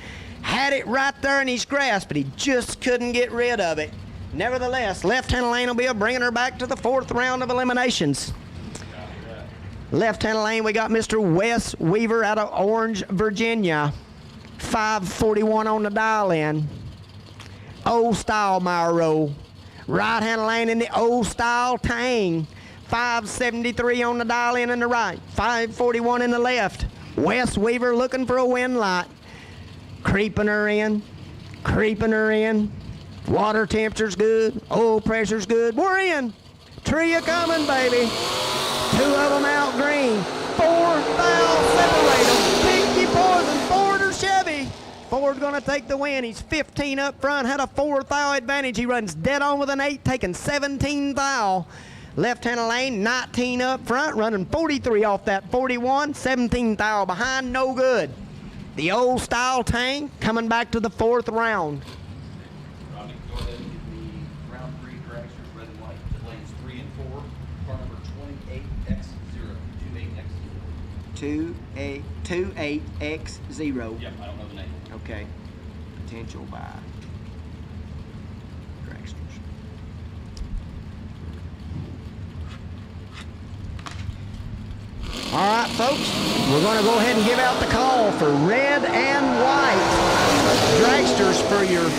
Had it right there in his grasp, but he just couldn't get rid of it. Nevertheless, left-hand lane will be bringing her back to the 4th round of eliminations. Left-hand lane, we got Mr. Wes Weaver out of Orange, Virginia. 541 on the dial-in. Old style Myro. Right-hand lane in the old style Tang. 573 on the dial-in the right. 541 in the left. Wes Weaver looking for a win light. Creeping her in. Creeping her in. Water temperature's good, oil pressure's good. We're in. Tree a-coming, baby. 2 of them out green. 4 foul separate them. Pinky Poison, Ford or Chevy. Ford's gonna take the win. He's 15 up front, had a 4 foul advantage. He runs dead on with an 8, taking 17 foul. Left-hand lane, 19 up front, running 43 off that 41. 17 foul behind, no good. The old style Tang coming back to the 4th round. Rodney, go ahead and give me round 3 dragsters, red and white, lanes 3 and 4, car number 28X0, 28X0. 28X0. Yep, I don't know the name. Okay. Potential by dragsters. All right, folks, we're going to go ahead and give out the call for red and white dragsters for your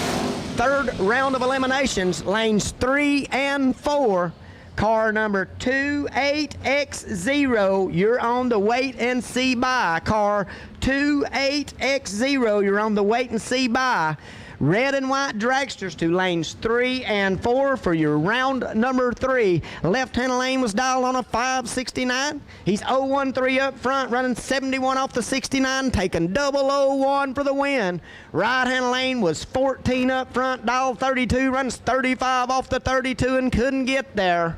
3rd round of eliminations, lanes 3 and 4. Car number 28X0, you're on the wait and see by. Car 28X0, you're on the wait and see by. Red and white dragsters to lanes 3 and 4 for your round number 3. Left-hand lane was dialed on a 569. He's 013 up front, running 71 off the 69, taking 001 for the win. Right-hand lane was 14 up front, dialed 32, runs 35 off the 32 and couldn't get there.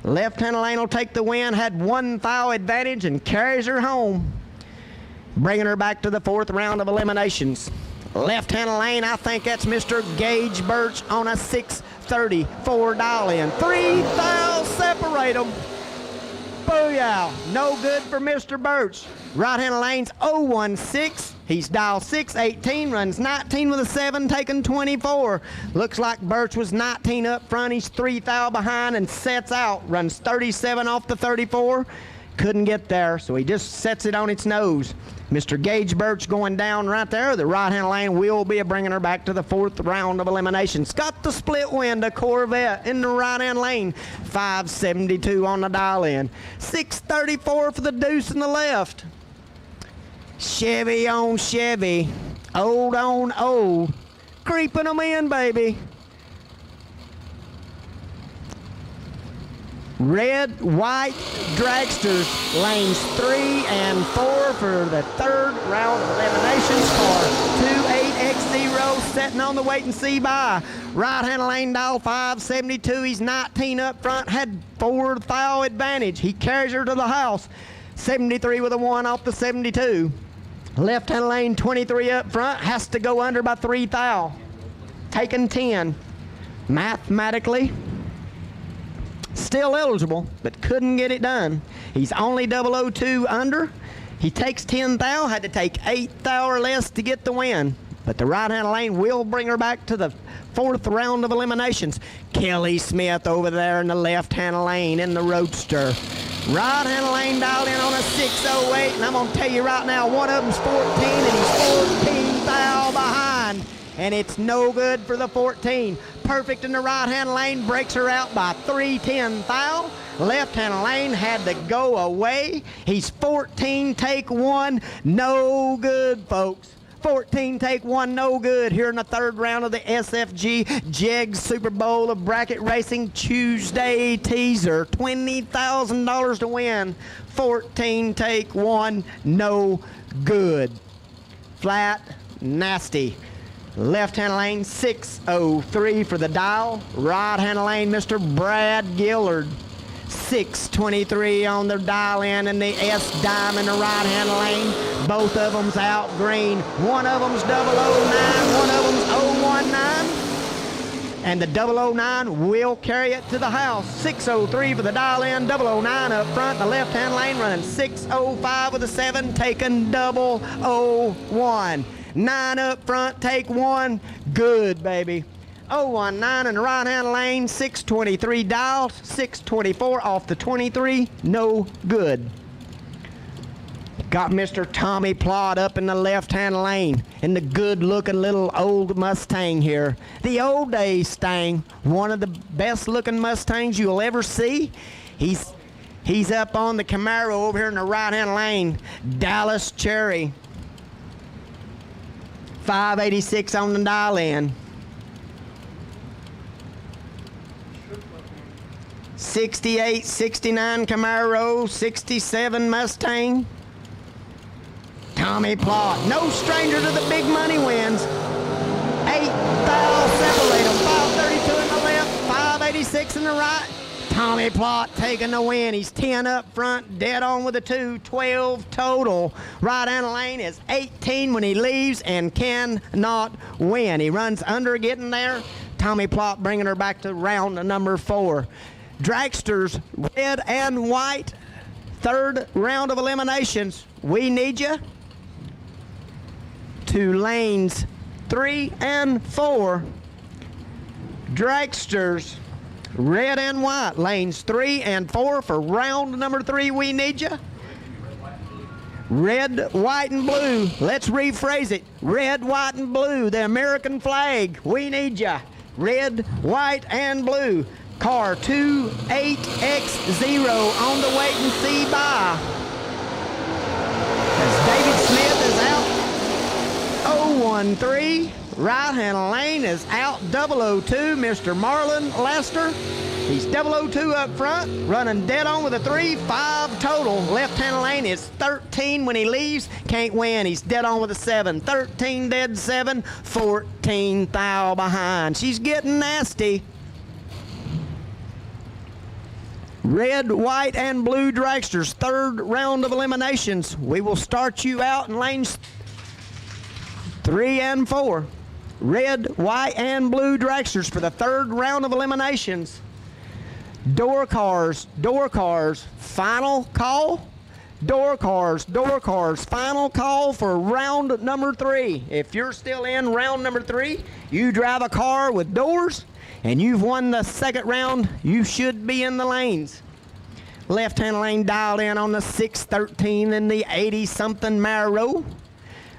Left-hand lane will take the win, had 1 foul advantage and carries her home, bringing her back to the 4th round of eliminations. Left-hand lane, I think that's Mr. Gage Birch on a 634 dial-in. 3 fouls separate them. Booyah. No good for Mr. Birch. Right-hand lane's 016. He's dialed 618, runs 19 with a 7, taking 24. Looks like Birch was 19 up front. He's 3 foul behind and sets out. Runs 37 off the 34. Couldn't get there, so he just sets it on its nose. Mr. Gage Birch going down right there. The right-hand lane will be bringing her back to the 4th round of eliminations. Got the split win to Corvette in the right-hand lane. 572 on the dial-in. 634 for the deuce in the left. Chevy on Chevy. Old on old. Creeping them in, baby. Red, white, dragsters, lanes 3 and 4 for the 3rd round of eliminations. Car 28X0 setting on the wait and see by. Right-hand lane dial 572. He's 19 up front, had 4 foul advantage. He carries her to the house. 73 with a 1 off the 72. Left-hand lane 23 up front, has to go under by 3 foul. Taking 10. Mathematically, still eligible, but couldn't get it done. He's only 002 under. He takes 10 thou, had to take 8 thou or less to get the win. But the right-hand lane will bring her back to the 4th round of eliminations. Kelly Smith over there in the left-hand lane in the Roadster. Right-hand lane dialed in on a 608, and I'm going to tell you right now, one of them's 14, and he's 14 thou behind. And it's no good for the 14. Perfect in the right-hand lane, breaks her out by 310 foul. Left-hand lane had to go away. He's 14, take 1, no good, folks. 14, take 1, no good here in the 3rd round of the SFG Jegs Super Bowl of Bracket Racing Tuesday teaser. $20,000 to win. 14, take 1, no good. Flat, nasty. Left-hand lane, 603 for the dial. Right-hand lane, Mr. Brad Gillard. 623 on the dial in and the S dime in the right-hand lane. Both of them's out green. One of them's 009, one of them's 019. And the 009 will carry it to the house. 603 for the dial in, 009 up front. The left-hand lane running 605 with a 7, taking 001. 9 up front, take 1. Good, baby. 019 in the right-hand lane, 623 dial, 624 off the 23, no good. Got Mr. Tommy Plott up in the left-hand lane in the good-looking little old Mustang here. The old days Stang, one of the best-looking Mustangs you'll ever see. He's up on the Camaro over here in the right-hand lane. Dallas Cherry. 586 on the dial in. 68, 69 Camaro, 67 Mustang. Tommy Plott, no stranger to the big money wins. 8 thou separate them, 532 in the left, 586 in the right. Tommy Plott taking the win. He's 10 up front, dead on with a 2, 12 total. Right-hand lane is 18 when he leaves and cannot win. He runs under getting there. Tommy Plott bringing her back to round number 4. Dragsters, red and white, third round of eliminations. We need you to lanes 3 and 4. Dragsters, red and white, lanes 3 and 4 for round number 3. We need you. Red, white, and blue. Let's rephrase it. Red, white, and blue, the American flag. We need you. Red, white, and blue. Car 28X0 on the wait and see by. As David Smith is out. 013. Right-hand lane is out. 002. Mr. Marlon Lester. He's 002 up front, running dead on with a 3, 5 total. Left-hand lane is 13 when he leaves. Can't win. He's dead on with a 7. 13 dead 7. 14 thou behind. She's getting nasty. Red, white, and blue dragsters, third round of eliminations. We will start you out in lanes 3 and 4. Red, white, and blue dragsters for the third round of eliminations. Door cars, final call. Door cars, final call for round number 3. If you're still in round number 3, you drive a car with doors, and you've won the second round. You should be in the lanes. Left-hand lane dialed in on the 613 and the 80-something Marrow.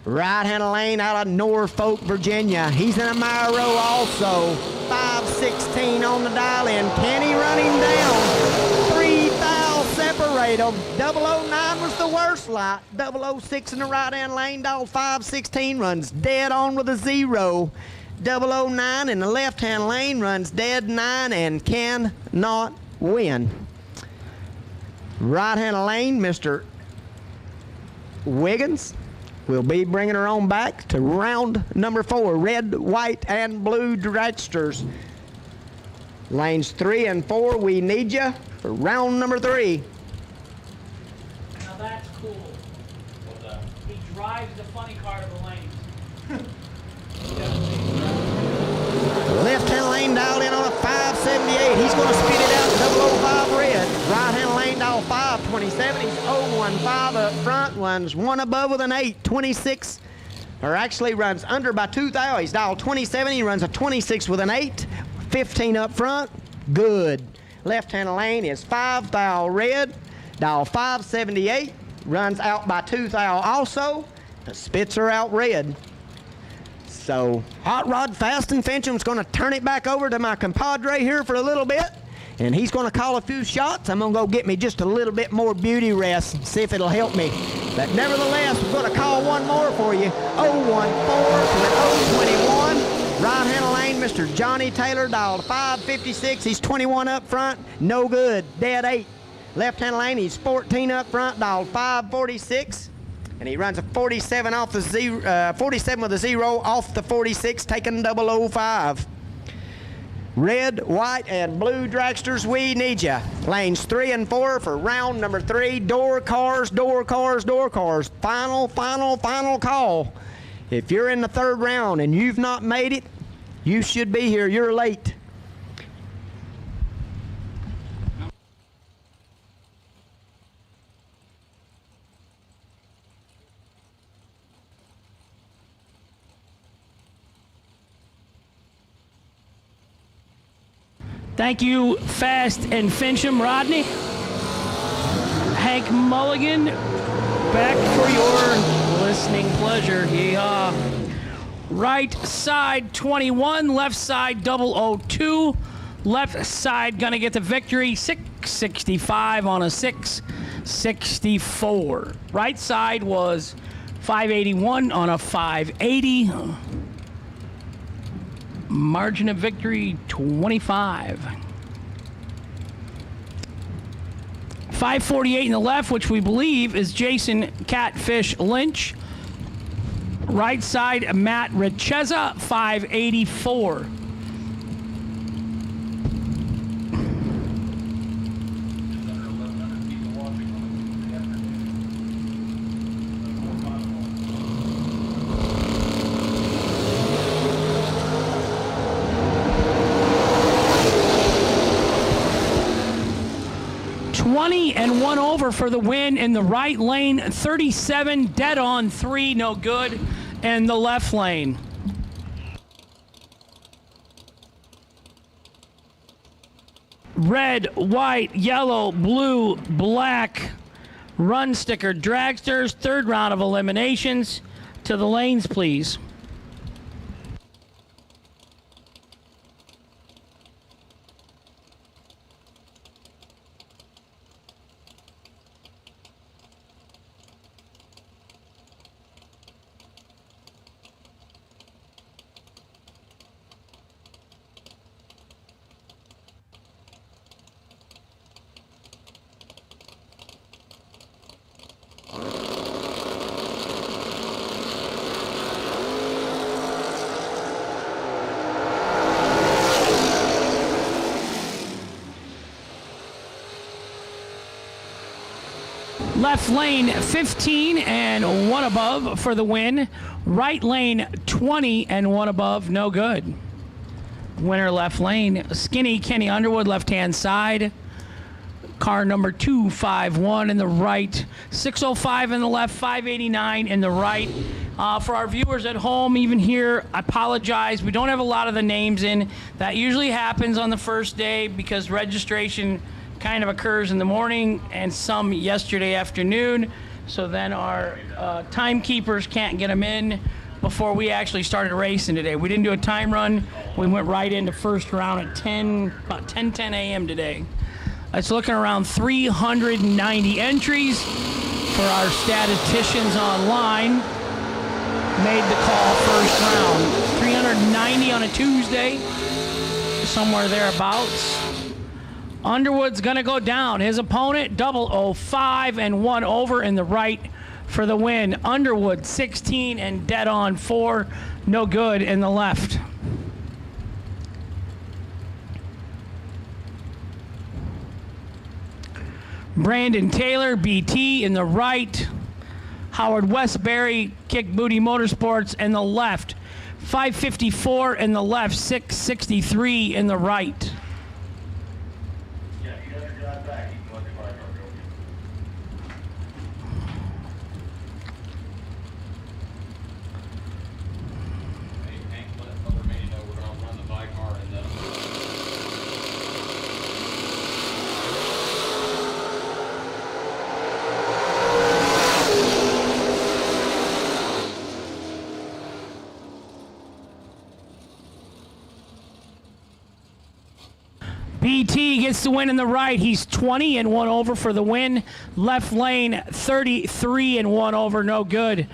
Right-hand lane out of Norfolk, Virginia. He's in a Marrow also. 516 on the dial in. Can he run him down? 3 thou separate them. 009 was the worst lot. 006 in the right-hand lane. Dial 516 runs dead on with a 0. 009 in the left-hand lane runs dead 9 and cannot win. Right-hand lane, Mr. Wiggins will be bringing her on back to round number 4. Red, white, and blue dragsters. Lanes 3 and 4, we need you for round number 3. Now that's cool. He drives the funny car to the lanes. Left-hand lane dialed in on a 578. He's going to speed it out 005 red. Right-hand lane dial 527. He's 015 up front. Runs one above with an 8. 26, or actually runs under by 2 thou. He's dial 27. He runs a 26 with an 8. 15 up front. Good. Left-hand lane is 5 thou red. Dial 578. Runs out by 2 thou also. The spits are out red. So Hot Rod Fast and Finchem's going to turn it back over to my compadre here for a little bit, and he's going to call a few shots. I'm going to go get me just a little bit more beauty rest and see if it'll help me. But nevertheless, we're going to call one more for you. 014 to 021. Right-hand lane, Mr. Johnny Taylor, dialed 556. He's 21 up front. No good. Dead 8. Left-hand lane, he's 14 up front, dialed 546. And he runs a 47 off the 47 with a 0 off the 46, taking 005. Red, white, and blue dragsters, we need ya. Lanes 3 and 4 for round number 3. Door cars, door cars, door cars. Final call. If you're in the 3rd round and you've not made it, you should be here. You're late. Thank you, Fast and Fincham. Rodney. Hank Mulligan, back for your listening pleasure. Yeehaw. Right side 21, left side 002. Left side gonna get the victory, 665 on a 664. Right side was 581 on a 580. Margin of victory 25. 548 in the left, which we believe is Jason Catfish Lynch. Right side, Matt Richeza, 584. And 1 over for the win in the right lane, 37 dead on 3, no good, and the left lane. Red, white, yellow, blue, black, run sticker, dragsters, 3rd round of eliminations. To the lanes, please. Left lane 15 and 1 above for the win. Right lane 20 and 1 above, no good. Winner left lane, Skinny Kenny Underwood, left-hand side. Car number 251 in the right, 605 in the left, 589 in the right. For our viewers at home, even here, I apologize. We don't have a lot of the names in. That usually happens on the first day because registration kind of occurs in the morning and some yesterday afternoon. So then our timekeepers can't get them in before we actually started racing today. We didn't do a time run. We went right into first round at about 10 a.m. today. It's looking around 390 entries for our statisticians online. Made the call first round. 390 on a Tuesday, somewhere thereabouts. Underwood's gonna go down. His opponent, 005 and 1 over in the right for the win. Underwood, 16 and dead on 4, no good in the left. Brandon Taylor, BT in the right. Howard Westbury, Kick Booty Motorsports in the left. 554 in the left, 663 in the right. BT gets the win in the right. He's 20 and 1 over for the win. Left lane, 33 and 1 over, no good.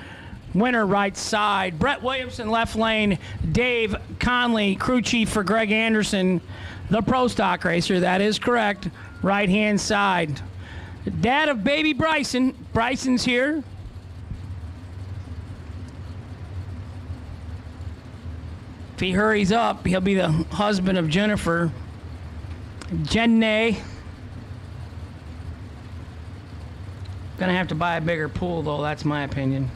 Winner right side. Brett Williamson, left lane. Dave Conley, crew chief for Greg Anderson, the pro stock racer. That is correct. Right hand side. Dad of baby Bryson. Bryson's here. If he hurries up, he'll be the husband of Jennifer. Jenny. Gonna have to buy a bigger pool, though. That's my opinion.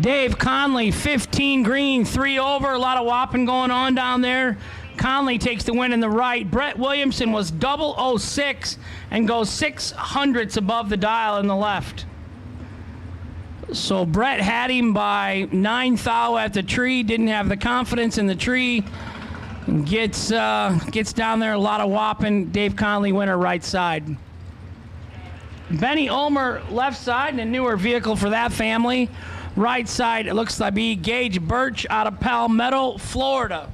Dave Conley, 15 green, 3 over. A lot of whopping going on down there. Conley takes the win in the right. Brett Williamson was 006 and goes 600ths above the dial in the left. So Brett had him by 9 thou at the tree, didn't have the confidence in the tree. Gets down there, a lot of whopping. Dave Conley winner right side. Benny Ulmer left side, and a newer vehicle for that family. Right side, it looks like be Gage Birch out of Palmetto, Florida.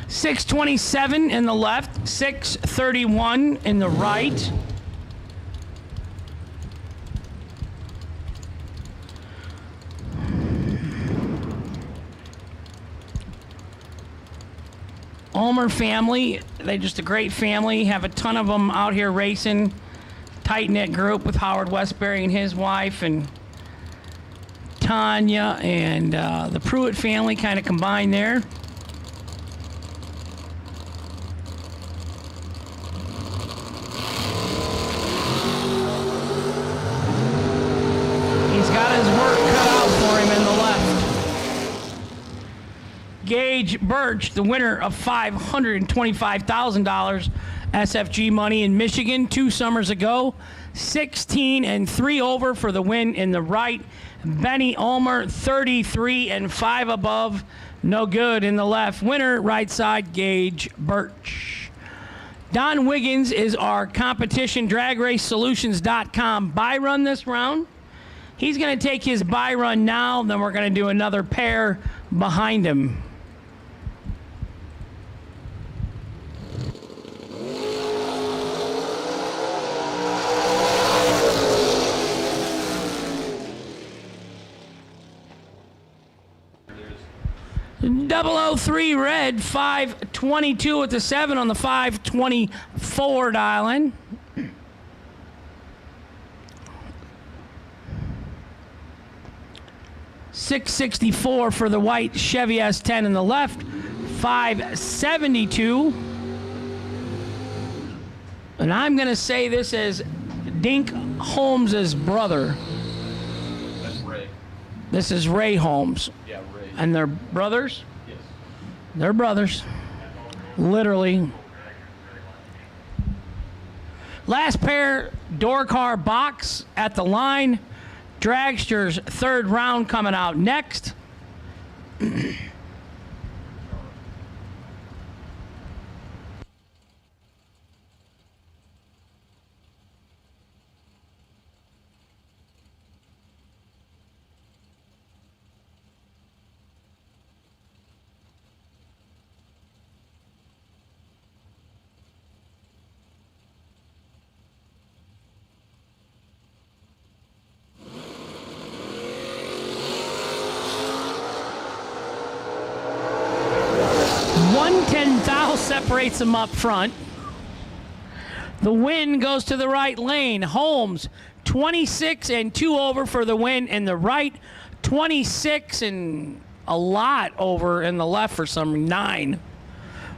.627 in the left, .631 in the right. Ulmer family, they're just a great family. Have a ton of them out here racing. Tight-knit group with Howard Westbury and his wife and Tanya, and the Pruitt family kind of combined there. He's got his work cut out for him in the left. Gage Birch, the winner of $525,000 SFG money in Michigan 2 summers ago. 16 and 3 over for the win in the right. Benny Ulmer, 33 and 5 above. No good in the left. Winner, right side, Gage Birch. Don Wiggins is our competition dragracesolutions.com buy run this round. He's going to take his buy run now, then we're going to do another pair behind him. .003 red, 522 at the 7 on the 524 dial in. .664 for the white Chevy S10 in the left, 572. And I'm going to say this as Dink Holmes' brother. That's Ray. This is Ray Holmes. Yeah, Ray. And they're brothers? Yes. They're brothers. Literally. Last pair, door car box at the line. Dragster's third round coming out next. .110 separates them up front. The win goes to the right lane. Holmes, 26 and 2 over for the win in the right. 26 and a lot over in the left for some 9.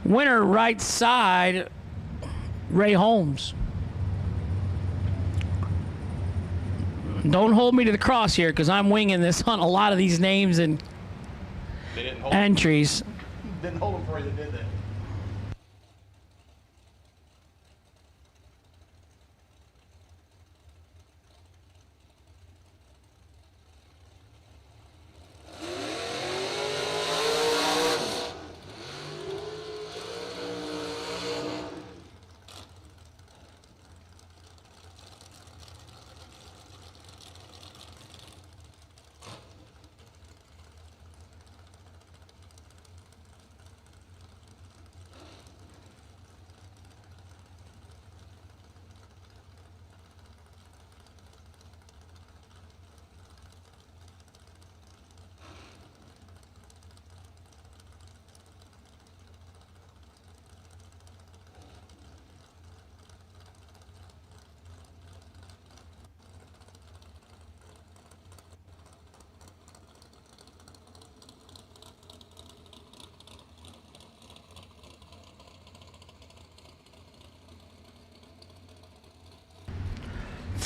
Winner right side, Ray Holmes. Don't hold me to the cross here because I'm winging this on a lot of these names and They didn't hold entries. Didn't hold him for you that did that.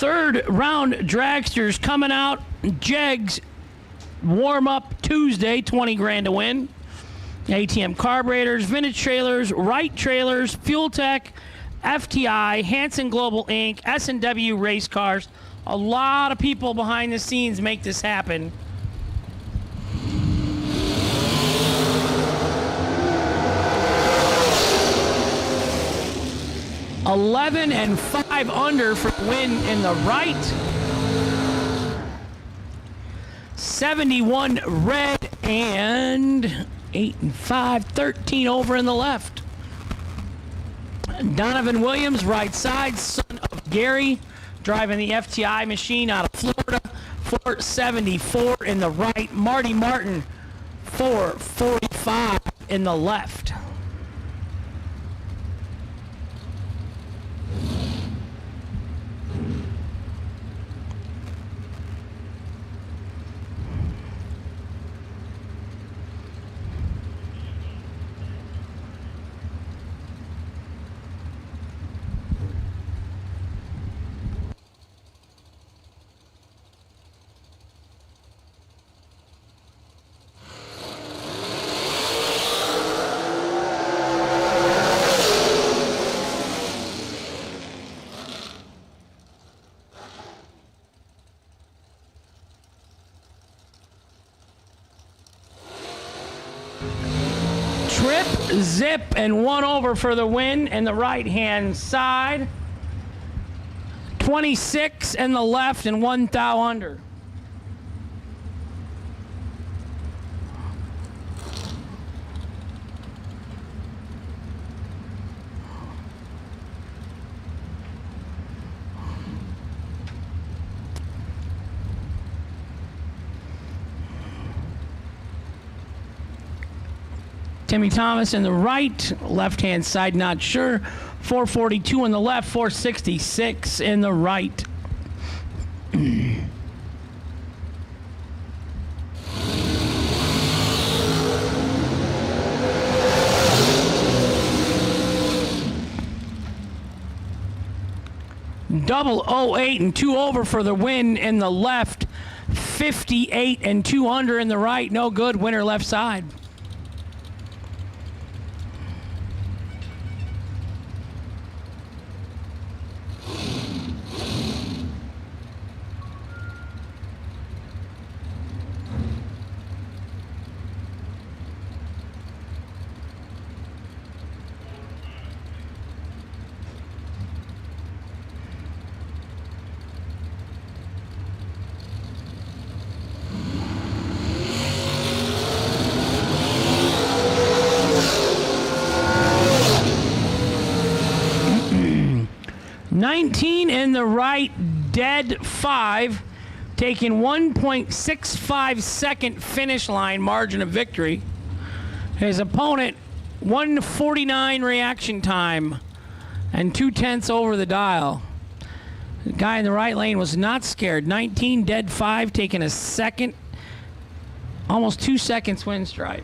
third round dragsters coming out. Jegs warm up Tuesday, 20 grand to win. ATM carburetors, vintage trailers, Wright trailers, Fuel Tech, FTI, Hanson Global Inc., S&W race cars. A lot of people behind the scenes make this happen. $11 and 5 under for the win in the right. 71 red and 8 and 5, 13 over in the left. Donovan Williams, right side, son of Gary, driving the FTI machine out of Florida. 474 in the right. Marty Martin, 445 in the left. Trip, zip, and 1 over for the win in the right-hand side. 26 in the left and 1 thou under. Timmy Thomas in the right, left-hand side, not sure. 442 in the left, 466 in the right. Double 08 and 2 over for the win in the left. 58 and 2 under in the right. No good. Winner left side. $19 in the right, dead 5, taking 1.65 second finish line margin of victory. His opponent, 149 reaction time and 2/10 over the dial. The guy in the right lane was not scared. 19, dead 5, taking a second, almost 2 seconds win stripe.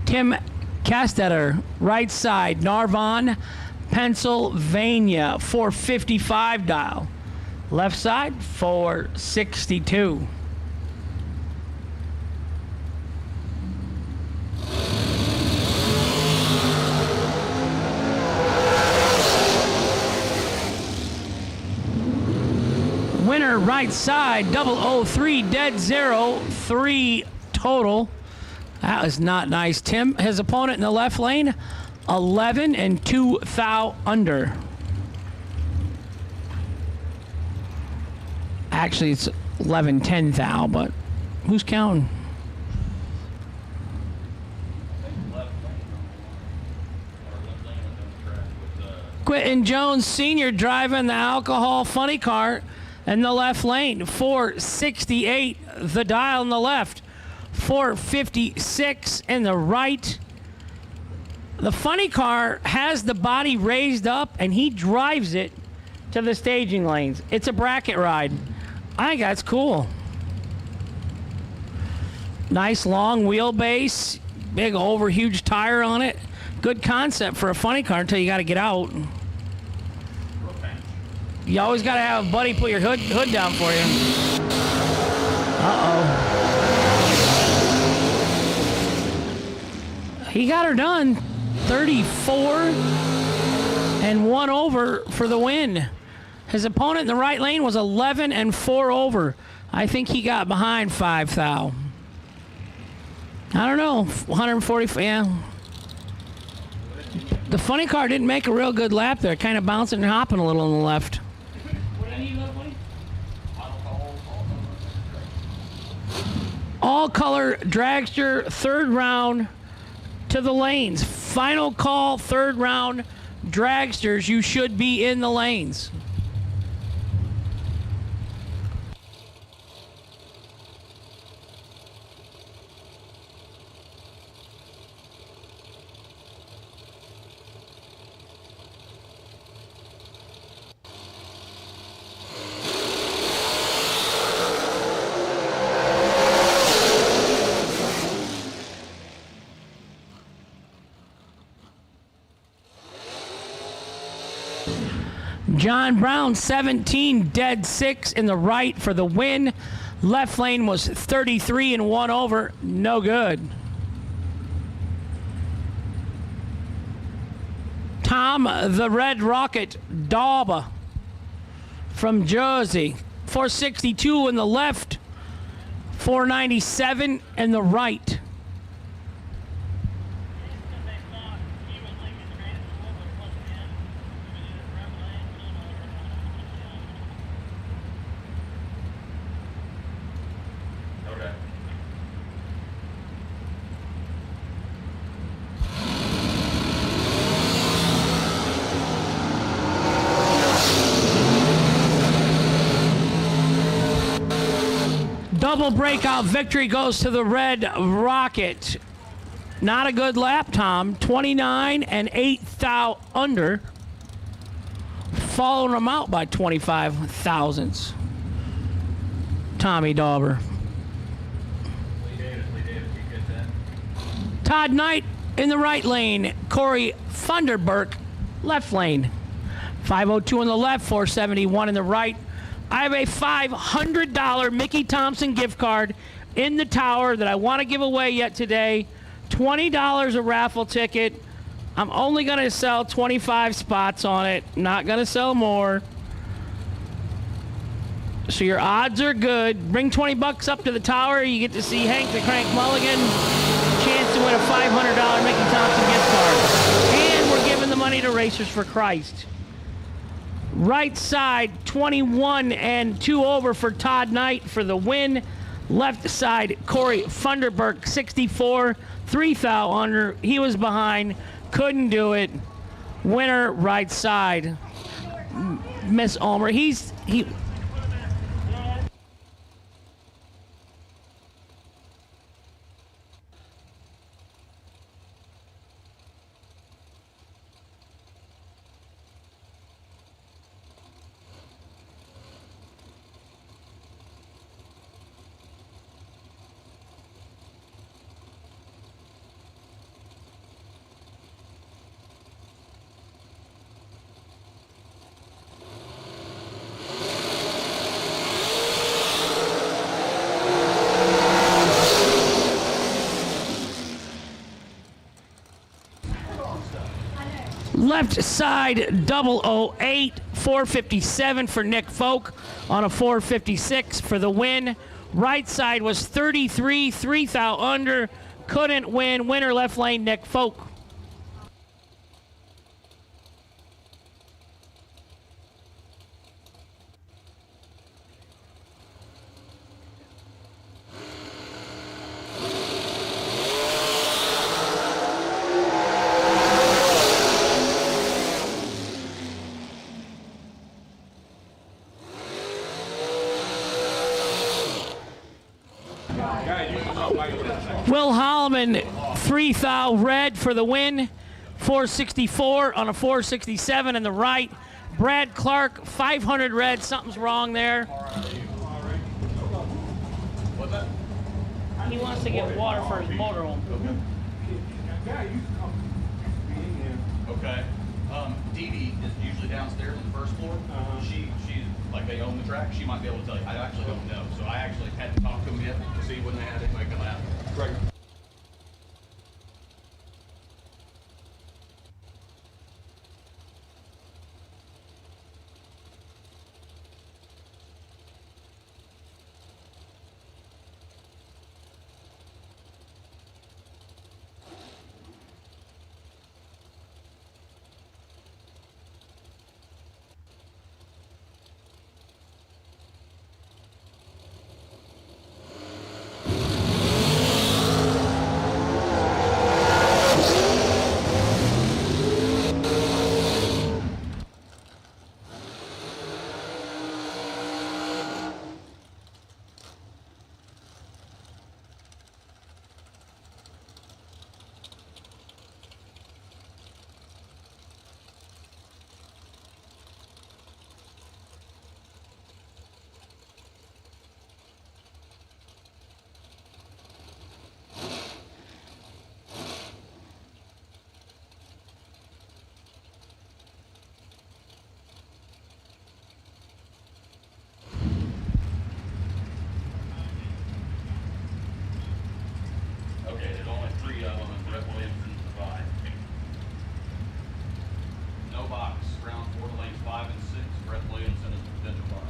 Tim Castetter, right side, Narvon, Pennsylvania, 455 dial. Left side, 462. Winner right side, 003, dead 0, 3 total. That was not nice. Tim, his opponent in the left lane, 11 and 2 thou under. Actually, it's 11, 10 thou, but who's counting? Quentin Jones Sr. driving the alcohol funny car in the left lane. 468, the dial in the left. 456 in the right. The funny car has the body raised up and he drives it to the staging lanes. It's a bracket ride. I think that's cool. Nice long wheelbase, big over huge tire on it. Good concept for a funny car until you got to get out. You always got to have a buddy put your hood down for you. Uh-oh. He got her done. 34 and 1 over for the win. His opponent in the right lane was 11 and 4 over. I think he got behind 5 thou. I don't know, 140, yeah. The funny car didn't make a real good lap there, kind of bouncing and hopping a little on the left. All color dragster, third round to the lanes. Final call, third round dragsters. You should be in the lanes. John Brown, 17, dead 6 in the right for the win. Left lane was 33 and 1 over, no good. Tom, the Red Rocket, Dauber from Jersey, 462 in the left, 497 in the right. Double breakout victory goes to the Red Rocket. Not a good lap, Tom. 29 and 8 thou under. Following him out by 25 thousandths. Tommy Dauber. Todd Knight in the right lane. Corey Funderburk, left lane. 502 on the left, 471 in the right. I have a $500 Mickey Thompson gift card in the tower that I want to give away yet today. $20 a raffle ticket. I'm only going to sell 25 spots on it. Not going to sell more. So your odds are good. Bring 20 bucks up to the tower. You get to see Hank the Crank Mulligan. Chance to win a $500 Mickey Thompson gift card. And we're giving the money to Racers for Christ. Right side, 21 and 2 over for Todd Knight for the win. Left side, Corey Funderburk, 64, 3 thou under. He was behind, couldn't do it. Winner, right side, Miss Ulmer. He. Left side 008, 457 for Nick Folk on a 456 for the win. Right side was 33, 3 thou under, couldn't win. Winner left lane, Nick Folk. Will Holloman, 3 thou red for the win. 464 on a 467 in the right. Brad Clark, 500 red. Something's wrong there. What's that? He wants to get water for his motorhome. Okay. Dee Dee is usually downstairs on the first floor. She's like, they own the track. She might be able to tell you. I actually don't know. So I actually hadn't talked to them yet to see when they had anybody come out. Right. Okay, there's only 3 of them, and Brett Williamson's the 5. No box. Round 4 to lanes 5 and 6. Brett Williamson is the potential 5.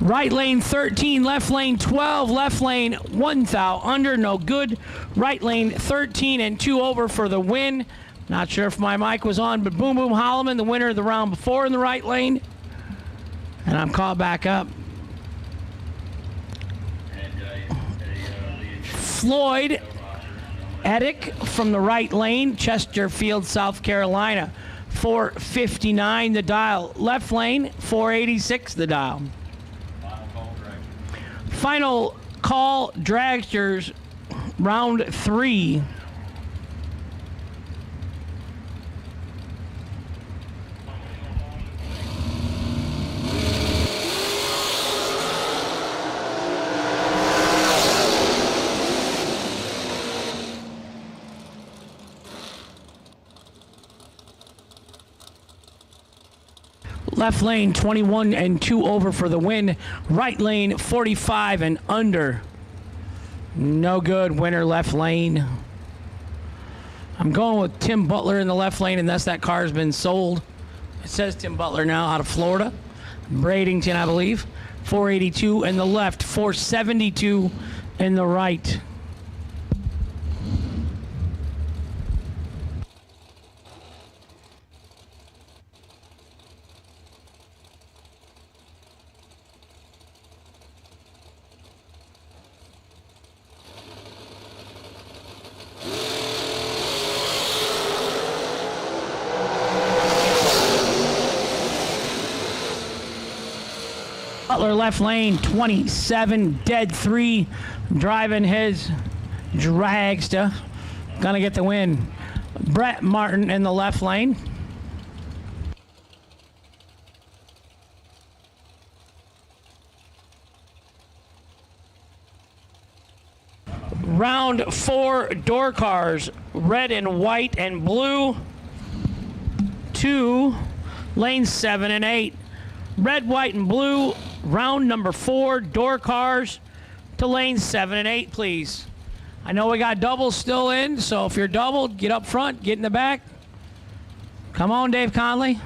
Right lane 13, left lane 12, left lane 1 thou, under, no good. Right lane 13 and 2 over for the win. Not sure if my mic was on, but Boom Boom Holloman, the winner of the round before in the right lane. And I'm called back up. Floyd Edick from the right lane, Chesterfield, South Carolina. 459 the dial. Left lane, 486 the dial. Final call, dragsters, round 3. Left lane 21 and 2 over for the win. Right lane 45 and under. No good. Winner left lane. I'm going with Tim Butler in the left lane, and that car's been sold. It says Tim Butler now, out of Florida. Bradenton, I believe. 482 in the left, 472 in the right. Butler left lane, 27, dead 3, driving his dragster. Gonna get the win. Brett Martin in the left lane. Round 4 door cars, red and white and blue, to lanes 7 and 8. Red, white, and blue, round number 4 door cars to lanes 7 and 8, please. I know we got doubles still in, so if you're doubled, get up front, get in the back. Come on, Dave Conley.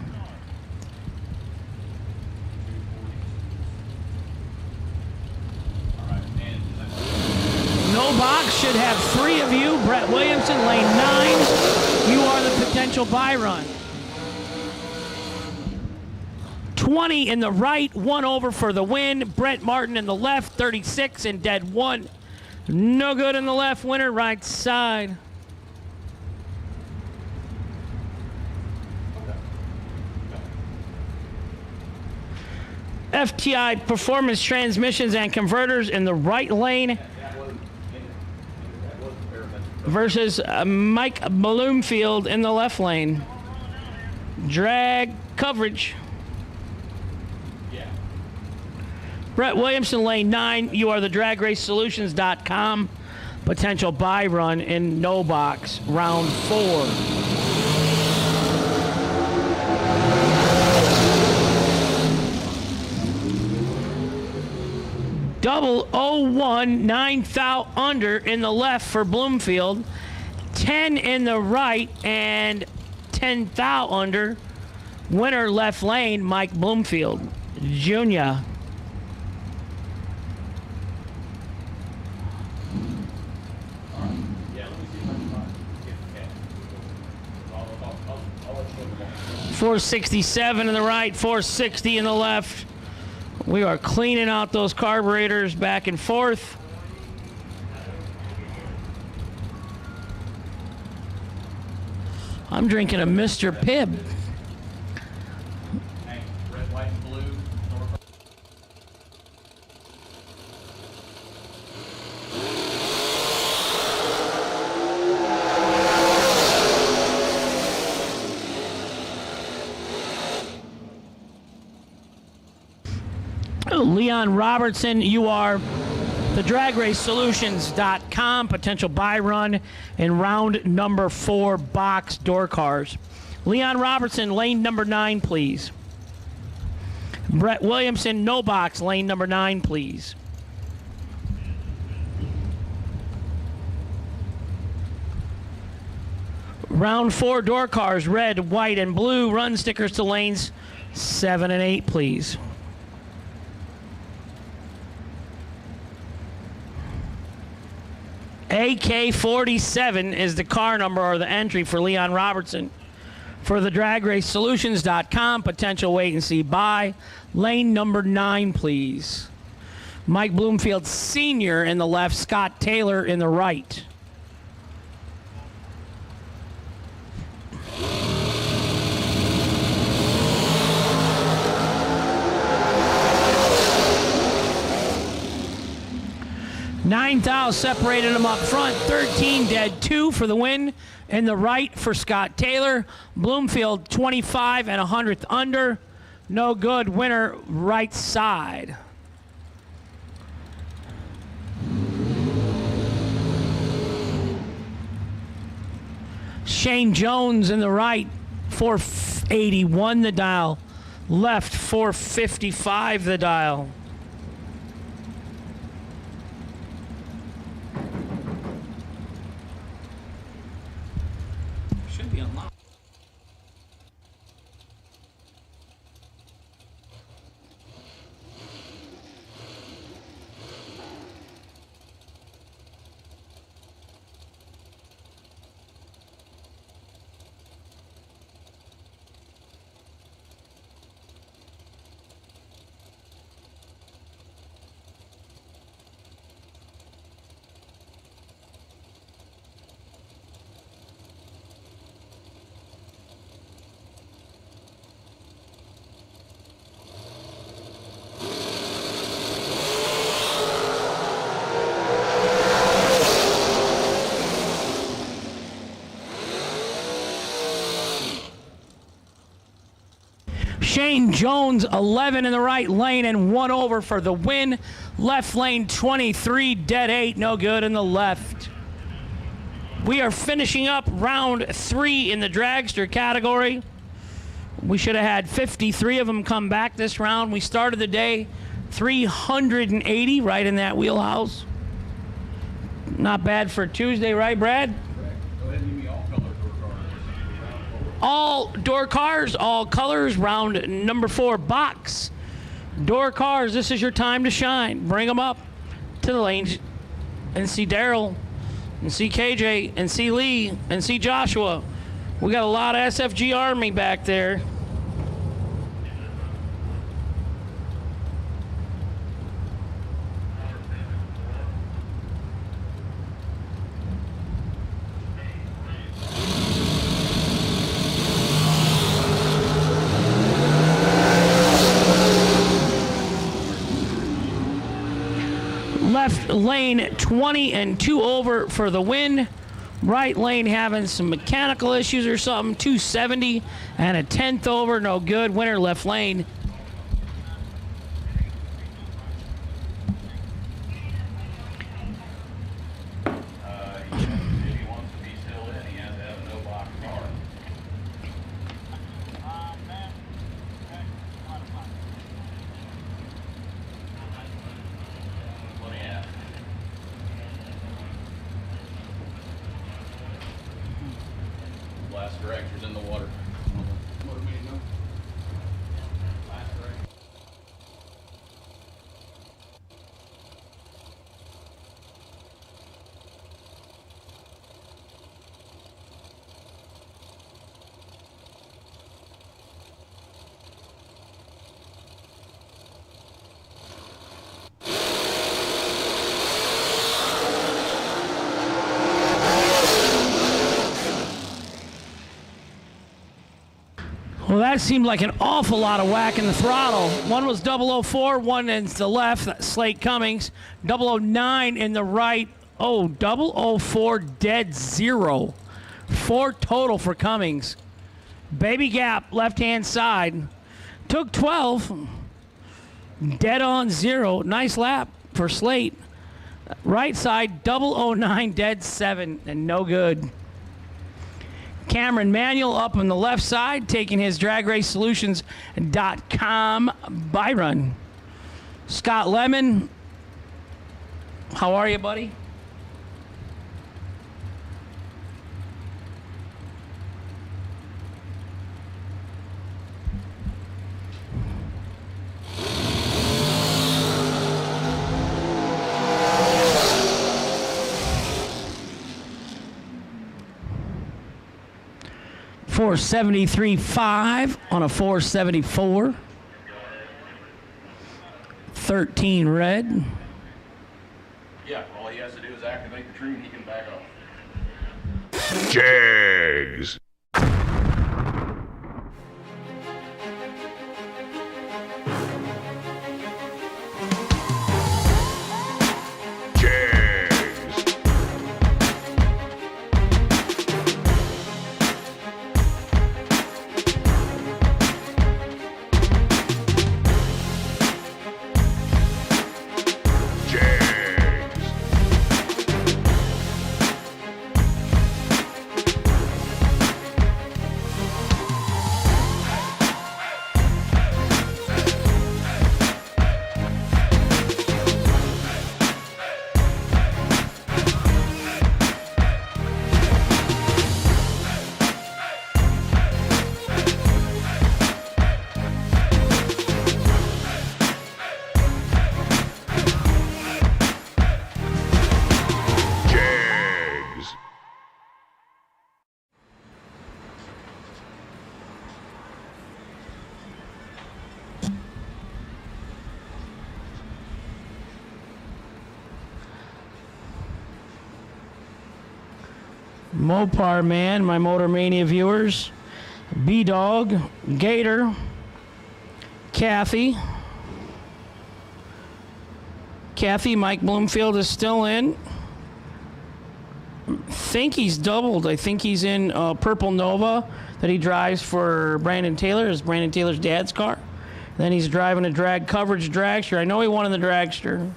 No box should have 3 of you. Brett Williamson, lane 9. You are the potential buy run. 20 in the right, 1 over for the win. Brett Martin in the left, 36 and dead 1. No good in the left, winner right side. FTI Performance Transmissions and Converters in the right lane versus Mike Bloomfield in the left lane. Drag coverage. Brett Williamson, lane 9. You are the DragRaceSolutions.com potential buy run in no box, round 4. Double 01, 9 thou under in the left for Bloomfield, 10 in the right, and 10 thou under. Winner left lane, Mike Bloomfield, Jr. .467 in the right, 460 in the left. We are cleaning out those carburetors back and forth. I'm drinking a Mr. Pibb. Red, white, and blue. Leon Robertson, you are the DragRaceSolutions.com potential buy run in round number 4 box door cars. Leon Robertson, lane number 9, please. Brett Williamson, no box, lane number 9, please. Round 4 door cars, red, white, and blue. Run stickers to lanes 7 and 8, please. AK-47 is the car number or the entry for Leon Robertson. For the DragRaceSolutions.com, potential wait and see buy. Lane number 9, please. Mike Bloomfield Sr. in the left, Scott Taylor in the right. Nine thou separated them up front. 13 dead, 2 for the win. In the right for Scott Taylor. Bloomfield 25 and 100th under. No good. Winner right side. Shane Jones in the right, 481 the dial. Left, 455 the dial. Should be unlocked. Jones 11 in the right lane and 1 over for the win. Left lane 23, dead 8, no good in the left. We are finishing up round 3 in the dragster category. We should have had 53 of them come back this round. We started the day 380, right in that wheelhouse. Not bad for Tuesday, right, Brad? Go ahead and give me All all colors. door cars, all colors, round number 4 box. Door cars, this is your time to shine. Bring them up to the lanes and see Daryl and see KJ and see Lee and see Joshua. We got a lot of SFG Army back there. Left lane 20 and 2 over for the win. Right lane having some mechanical issues or something. 270 and a 10th over, no good. Winner left lane. If he wants to be still in, he has to have a no box car. Let me ask. Last director's in the water. Motor main, no? Last director. Well, that seemed like an awful lot of whack in the throttle. One was 004, one in the left, Slate Cummings. 009 in the right. Oh, 004 dead 0. 4 total for Cummings. Baby gap, left-hand side. Took 12. Dead on 0. Nice lap for Slate. Right side, 009 dead 7 and no good. Cameron Manuel up on the left side, taking his DragRaceSolutions.com by run. Scott Lemon, how are you, buddy? .473.5 on a 474. 13 red. Yeah, all he has to do is activate the tree and he can back off. Jegs. Mopar Man, my Motor Mania viewers. B-Dog, Gator, Kathy. Mike Bloomfield is still in. Think he's doubled. I think he's in Purple Nova that he drives for Brandon Taylor, is Brandon Taylor's dad's car. Then he's driving a drag coverage dragster. I know he won in the dragster.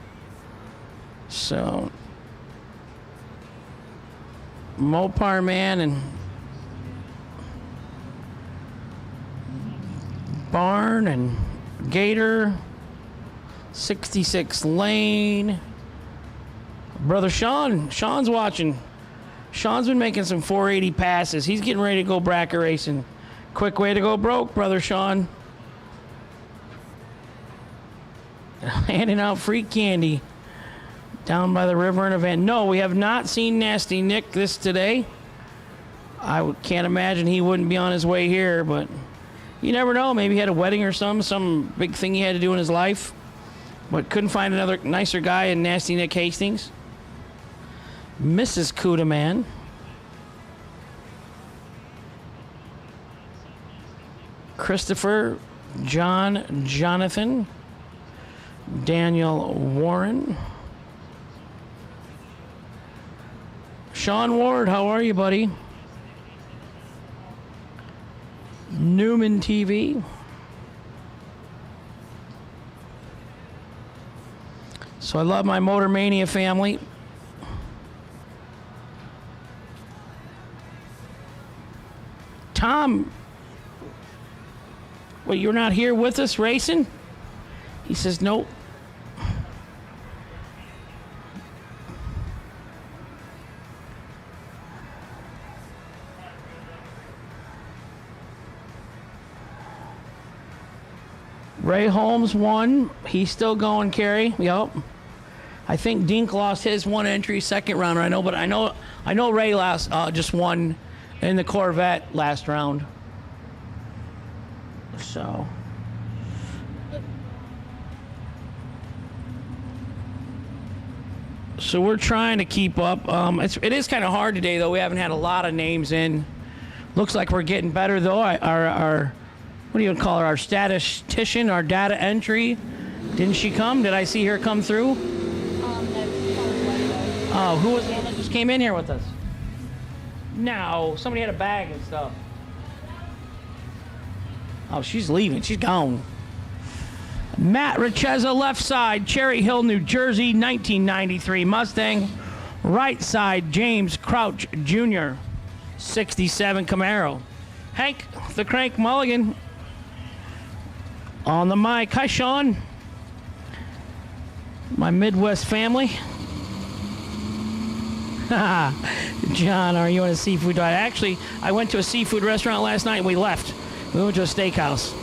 So, Mopar Man and Barn and Gator. 66 Lane. Brother Sean's watching. Sean's been making some 480 passes. He's getting ready to go bracket racing. Quick way to go broke, Brother Sean. Handing out free candy down by the river in a van. No, we have not seen Nasty Nick this today. I can't imagine he wouldn't be on his way here, but you never know. Maybe he had a wedding or some big thing he had to do in his life, but couldn't find another nicer guy in Nasty Nick Hastings. Mrs. Cuda Man. Christopher, John, Jonathan, Daniel Warren. Sean Ward, how are you, buddy? Newman TV. So I love my Motor Mania family. Tom, well, you're not here with us racing? He says, nope. Ray Holmes won. He's still going, Kerry. Yep. I think Dink lost his one entry second round. I know, but I know Ray just won in the Corvette last round. So we're trying to keep up. It is kind of hard today, though. We haven't had a lot of names in. Looks like we're getting better, though. Our what do you call her? Our statistician, our data entry. Didn't she come? Did I see her come through? No, Oh, who was the one that just came in here with us? No, somebody had a bag and stuff. Oh, she's leaving. She's gone. Matt Richeza, left side, Cherry Hill, New Jersey, 1993 Mustang. Right side, James Crouch Jr., 67 Camaro. Hank the Crank Mulligan on the mic. Hi, Sean. My Midwest family. John, are you on a seafood diet? Actually, I went to a seafood restaurant last night and we left. We went to a steakhouse.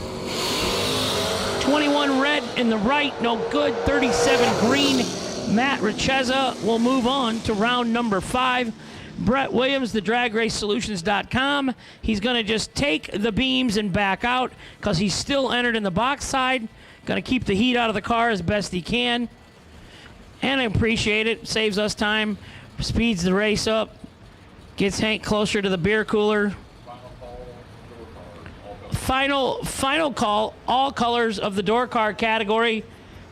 21 red in the right, no good. 37 green. Matt Richeza will move on to round number 5. Brett Williams, the DragRaceSolutions.com. He's going to just take the beams and back out because he's still entered in the box side. Going to keep the heat out of the car as best he can. And I appreciate it. Saves us time. Speeds the race up. Gets Hank closer to the beer cooler. Final call, all colors of the door car category.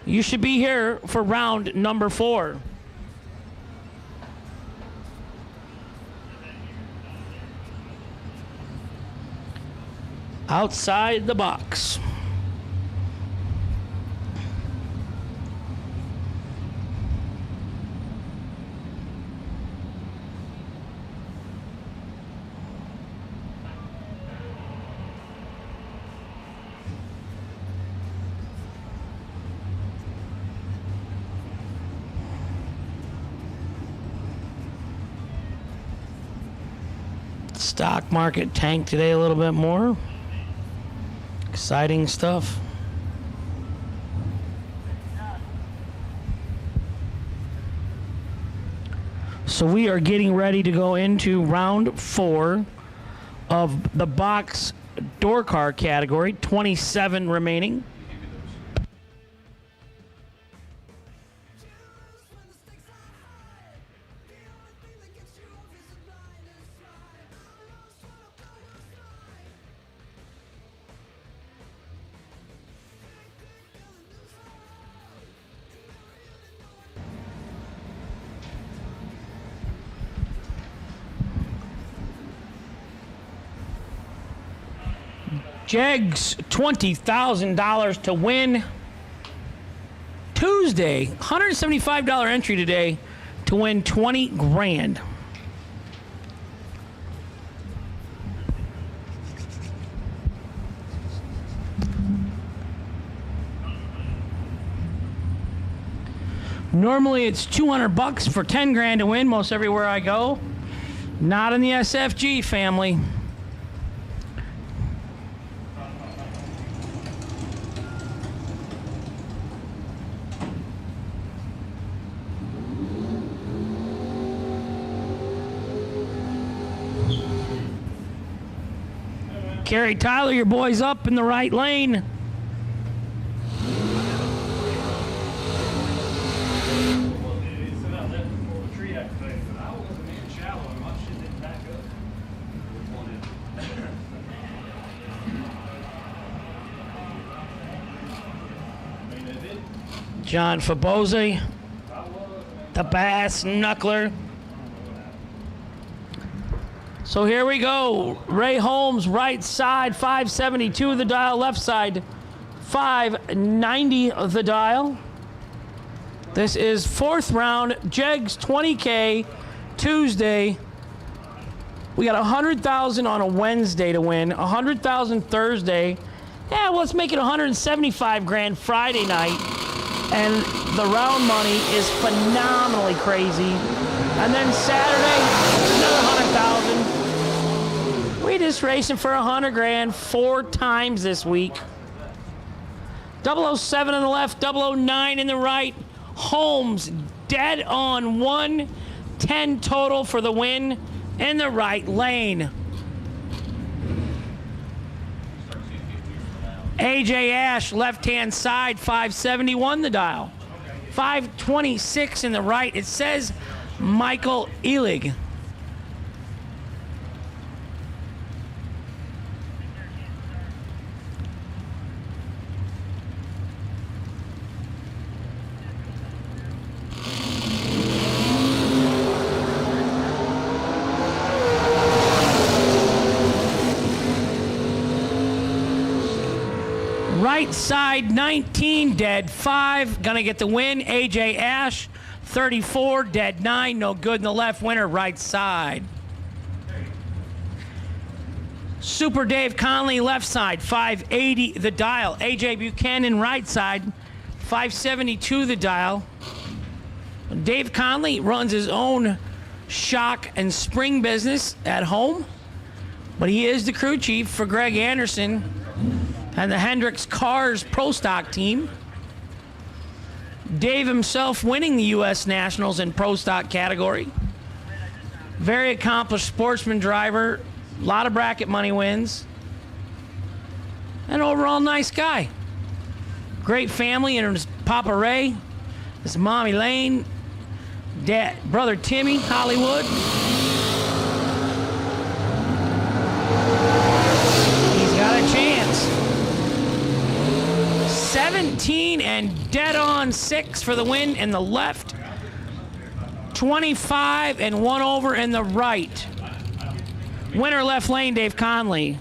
You should be here for round number 4. Outside the box. Stock market tanked today a little bit more. Exciting stuff. So we are getting ready to go into round 4 of the box door car category. 27 remaining. Jegs, $20,000 to win. Tuesday, $175 entry today to win 20 grand. Normally it's $200 for 10 grand to win most everywhere I go. Not in the SFG family. Kerry Tyler, your boy's up in the right lane. John Fabose, the Bass Knuckler. So here we go. Ray Holmes, right side, 572 of the dial, left side, 590 of the dial. This is fourth round, Jegs 20K, Tuesday. We got 100,000 on a Wednesday to win, 100,000 Thursday. Yeah, well, let's make it 175 grand Friday night. And the round money is phenomenally crazy. And then Saturday, another 100,000. We just racing for 100 grand 4 times this week. 007 on the left, 009 in the right. Holmes dead on 110 total for the win in the right lane. AJ Ash, left-hand side, 571 the dial. 526 in the right. It says Michael Elig. Right side, 19, dead 5. Gonna get the win. AJ Ash, 34, dead 9. No good in the left. Winner, right side. Super Dave Conley, left side, 580 the dial. AJ Buchanan, right side, 572 the dial. Dave Conley runs his own shock and spring business at home, but he is the crew chief for Greg Anderson and the Hendricks Cars Pro Stock team. Dave himself winning the U.S. Nationals in Pro Stock category. Very accomplished sportsman driver. A lot of bracket money wins. And overall nice guy. Great family, and his Papa Ray, his Mommy Lane, Dad, brother Timmy, Hollywood. He's got a chance. 17 and dead on 6 for the win in the left. 25 and 1 over in the right. Winner left lane, Dave Conley.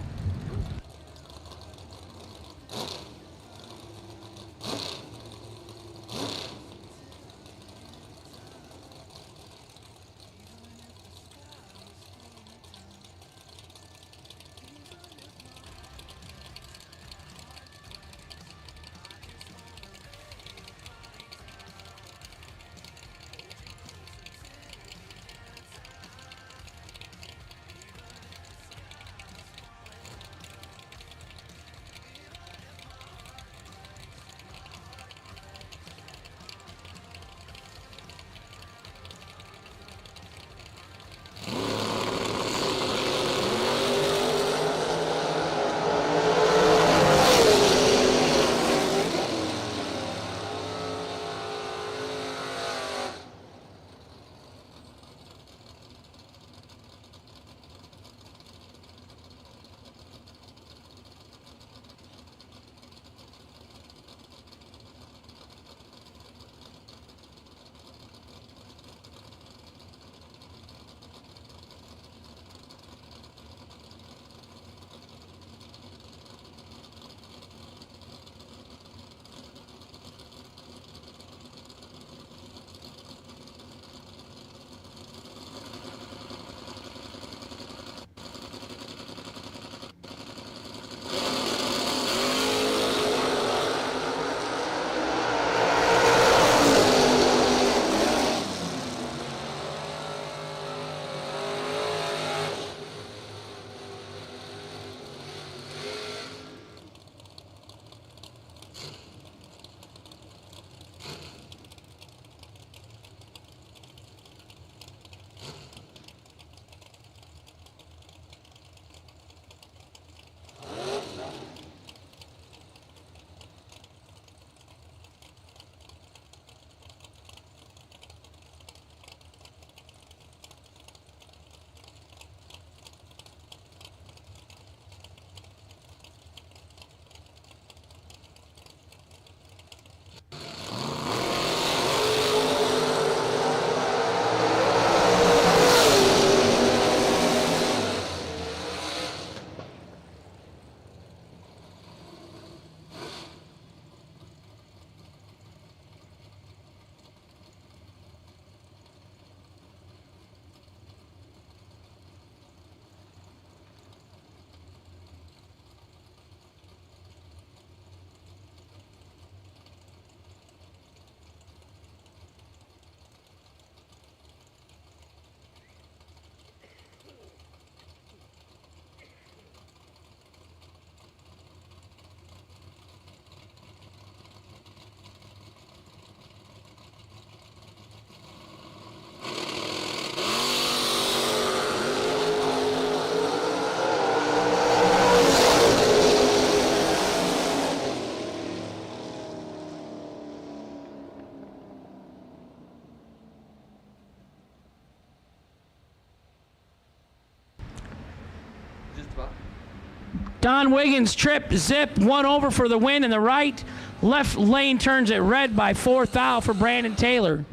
Don Wiggins trip, zip, one over for the win in the right. Left lane turns it red by 4 thou for Brandon Taylor.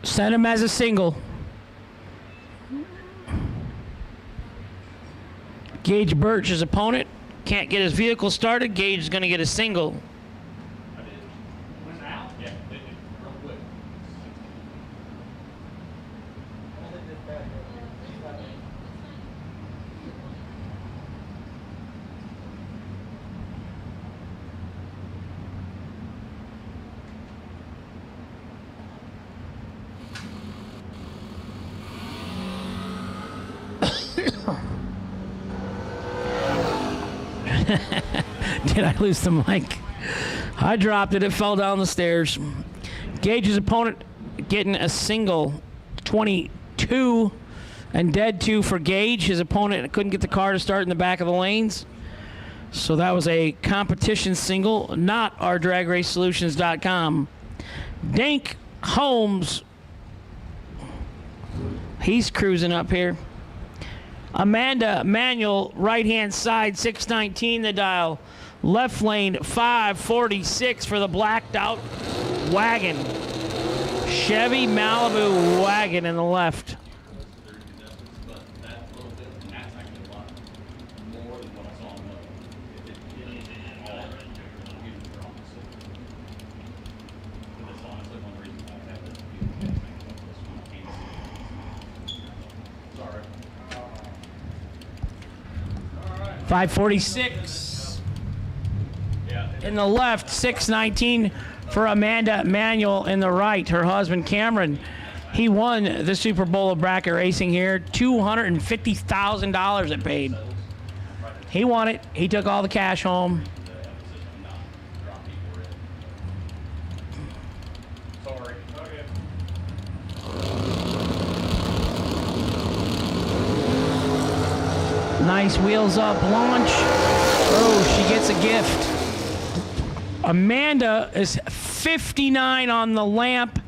Send him as a single. Gage Birch, his opponent, can't get his vehicle started. Gage is going to get a single. Did I lose the mic? I dropped it. It fell down the stairs. Gage's opponent getting a single. 22 and dead 2 for Gage. His opponent couldn't get the car to start in the back of the lanes. So that was a competition single, not our DragRaceSolutions.com. Dink Holmes. He's cruising up here. Amanda Manuel, right-hand side, 619 the dial. Left lane, 546 for the blacked out wagon. Chevy Malibu wagon in the left. .546 in the left, 619 for Amanda Manuel in the right. Her husband Cameron, he won the Super Bowl of bracket racing here. $250,000 it paid. He won it. He took all the cash home. Nice wheels up launch. Oh, she gets a gift. Amanda is 59 on the lamp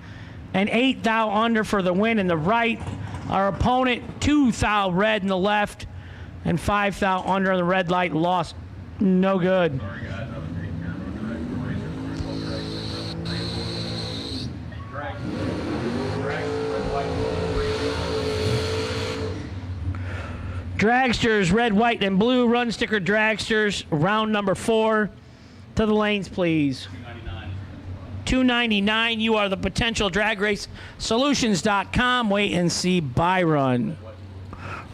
and 8 thou under for the win in the right. Our opponent 2 thou red in the left and 5 thou under on the red light, lost. No good. Dragsters, red, white, and blue. Run sticker dragsters, round number 4. To the lanes, please. $299. You are the potential DragRaceSolutions.com. Wait and see buy run.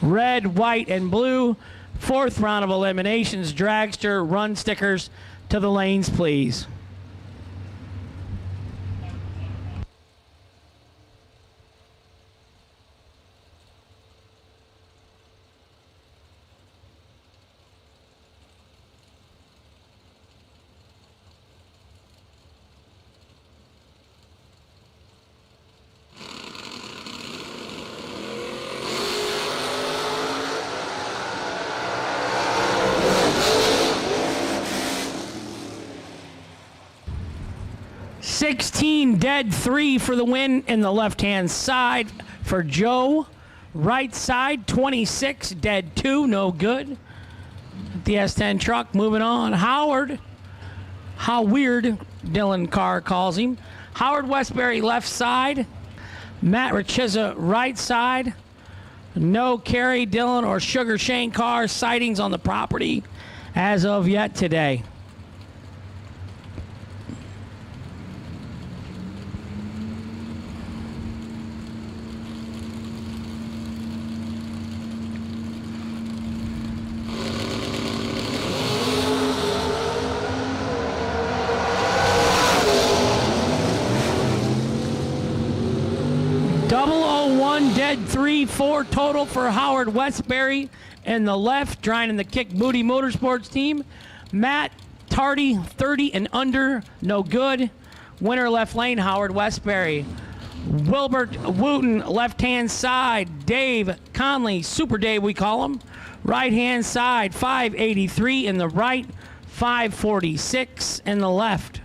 Red, white, and blue. 4th round of eliminations. Dragster, run stickers. To the lanes, please. Dead 3 for the win in the left-hand side for Joe. Right side, 26, dead 2, no good. The S10 truck moving on. Howard, how weird, Dylan Carr calls him. Howard Westbury left side. Matt Richiza right side. No Kerry, Dylan, or Sugar Shane Carr sightings on the property as of yet today. 34 total for Howard Westbury in the left, driving the Kick Booty Motorsports team. Matt Tardy, 30 and under, no good. Winner left lane, Howard Westbury. Wilbert Wooten, left-hand side. Dave Conley, Super Dave we call him. Right-hand side, 583 in the right, 546 in the left.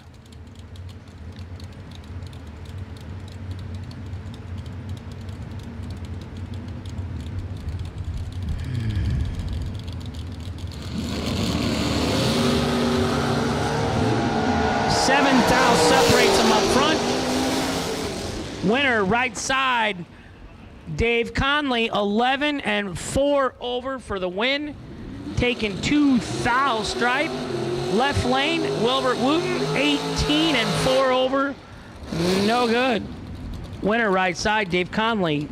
Separates them up front. Winner right side, Dave Conley, 11 and 4 over for the win. Taking 2 thou stripe. Left lane, Wilbert Wooten, 18 and 4 over. No good. Winner right side, Dave Conley.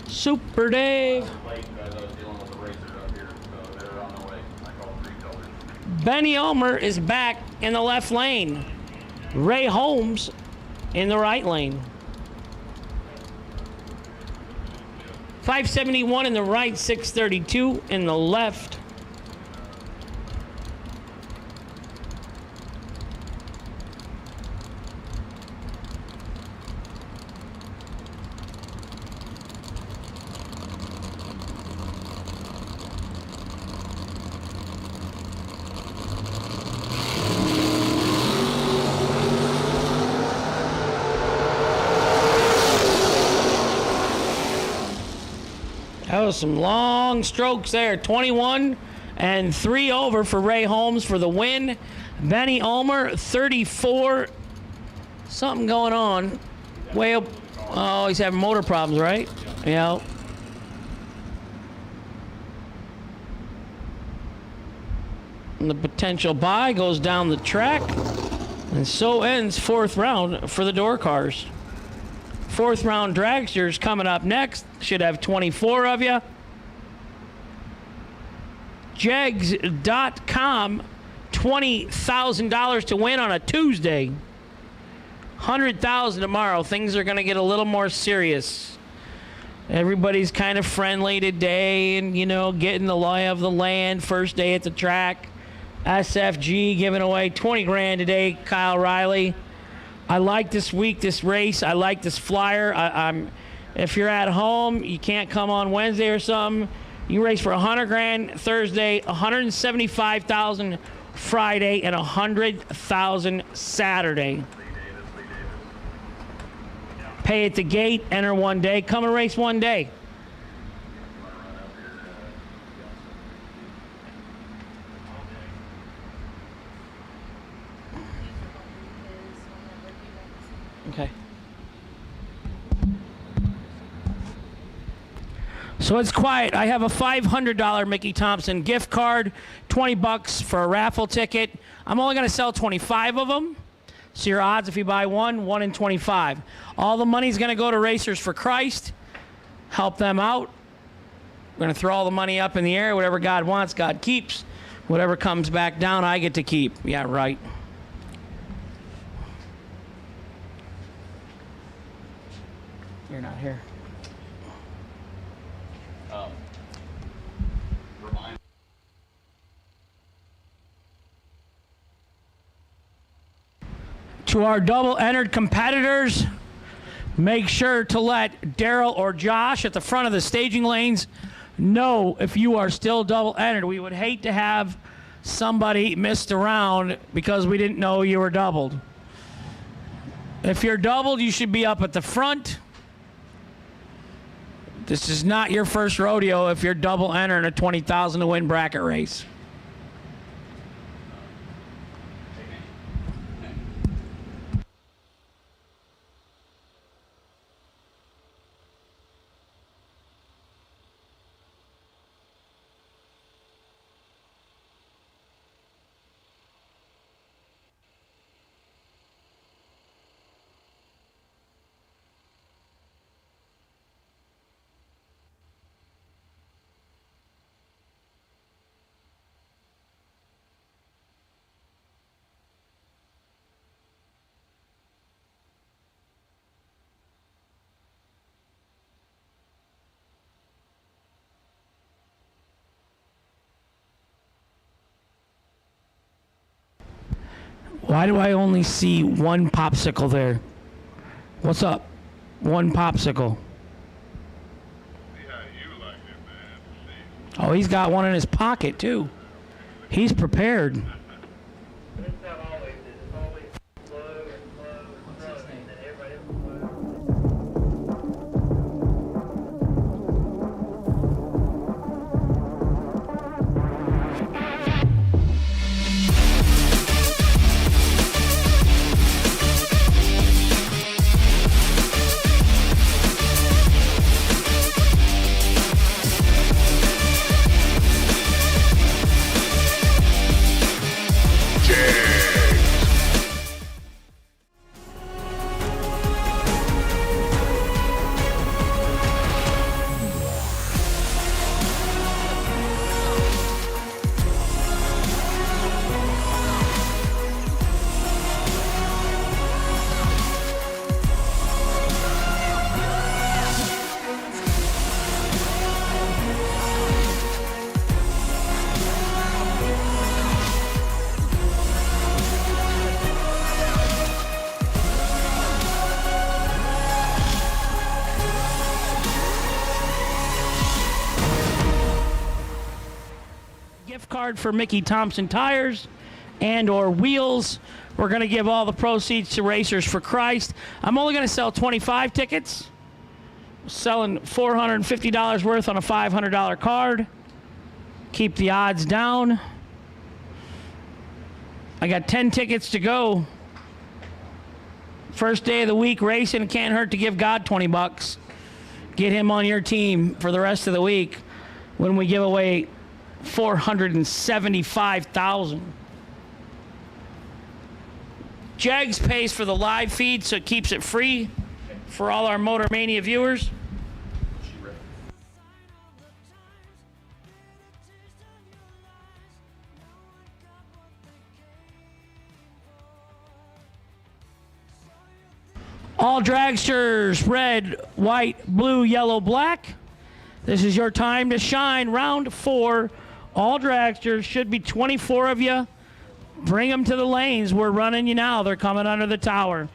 Super Dave. Benny Ulmer is back in the left lane. Ray Holmes in the right lane. 571 in the right, 632 in the left. That was some long strokes there. 21 and 3 over for Ray Holmes for the win. Benny Ulmer, 34. Something going on. Way up. Oh, he's having motor problems, right? Yeah. And the potential bye goes down the track. And so ends 4th round for the door cars. 4th round dragsters coming up next. Should have 24 of you. Jegs.com, $20,000 to win on a Tuesday. 100,000 tomorrow. Things are going to get a little more serious. Everybody's kind of friendly today and, you know, getting the lay of the land. First day at the track. SFG giving away 20 grand today, Kyle Riley. I like this week, this race. I like this flyer. If you're at home, you can't come on Wednesday or something. You race for 100 grand Thursday, 175,000 Friday, and 100,000 Saturday. Pay at the gate, enter one day, come and race one day. Okay. So it's quiet. I have a $500 Mickey Thompson gift card, 20 bucks for a raffle ticket. I'm only going to sell 25 of them. So your odds, if you buy one, 1 in 25. All the money's going to go to Racers for Christ. Help them out. We're going to throw all the money up in the air. Whatever God wants, God keeps. Whatever comes back down, I get to keep. Yeah, right. You're not here. To our double entered competitors, make sure to let Daryl or Josh at the front of the staging lanes know if you are still double entered. We would hate to have somebody missed around because we didn't know you were doubled. If you're doubled, you should be up at the front. This is not your first rodeo if you're double entering a 20,000 to win bracket race. Why do I only see one popsicle there? What's up? One popsicle. Oh, he's got one in his pocket, too. He's prepared. It's not always, it's always slow and slow and slow, and then everybody else will slow. Gift card for Mickey Thompson tires and or wheels. We're going to give all the proceeds to Racers for Christ. I'm only going to sell 25 tickets. Selling $450 worth on a $500 card. Keep the odds down. I got 10 tickets to go. First day of the week racing. It can't hurt to give God 20 bucks. Get him on your team for the rest of the week when we give away $475,000. Jegs pays for the live feed, so it keeps it free for all our Motor Mania viewers. All dragsters, red, white, blue, yellow, black. This is your time to shine. Round 4. All dragsters, should be 24 of you. Bring them to the lanes. We're running you now. They're coming under the tower.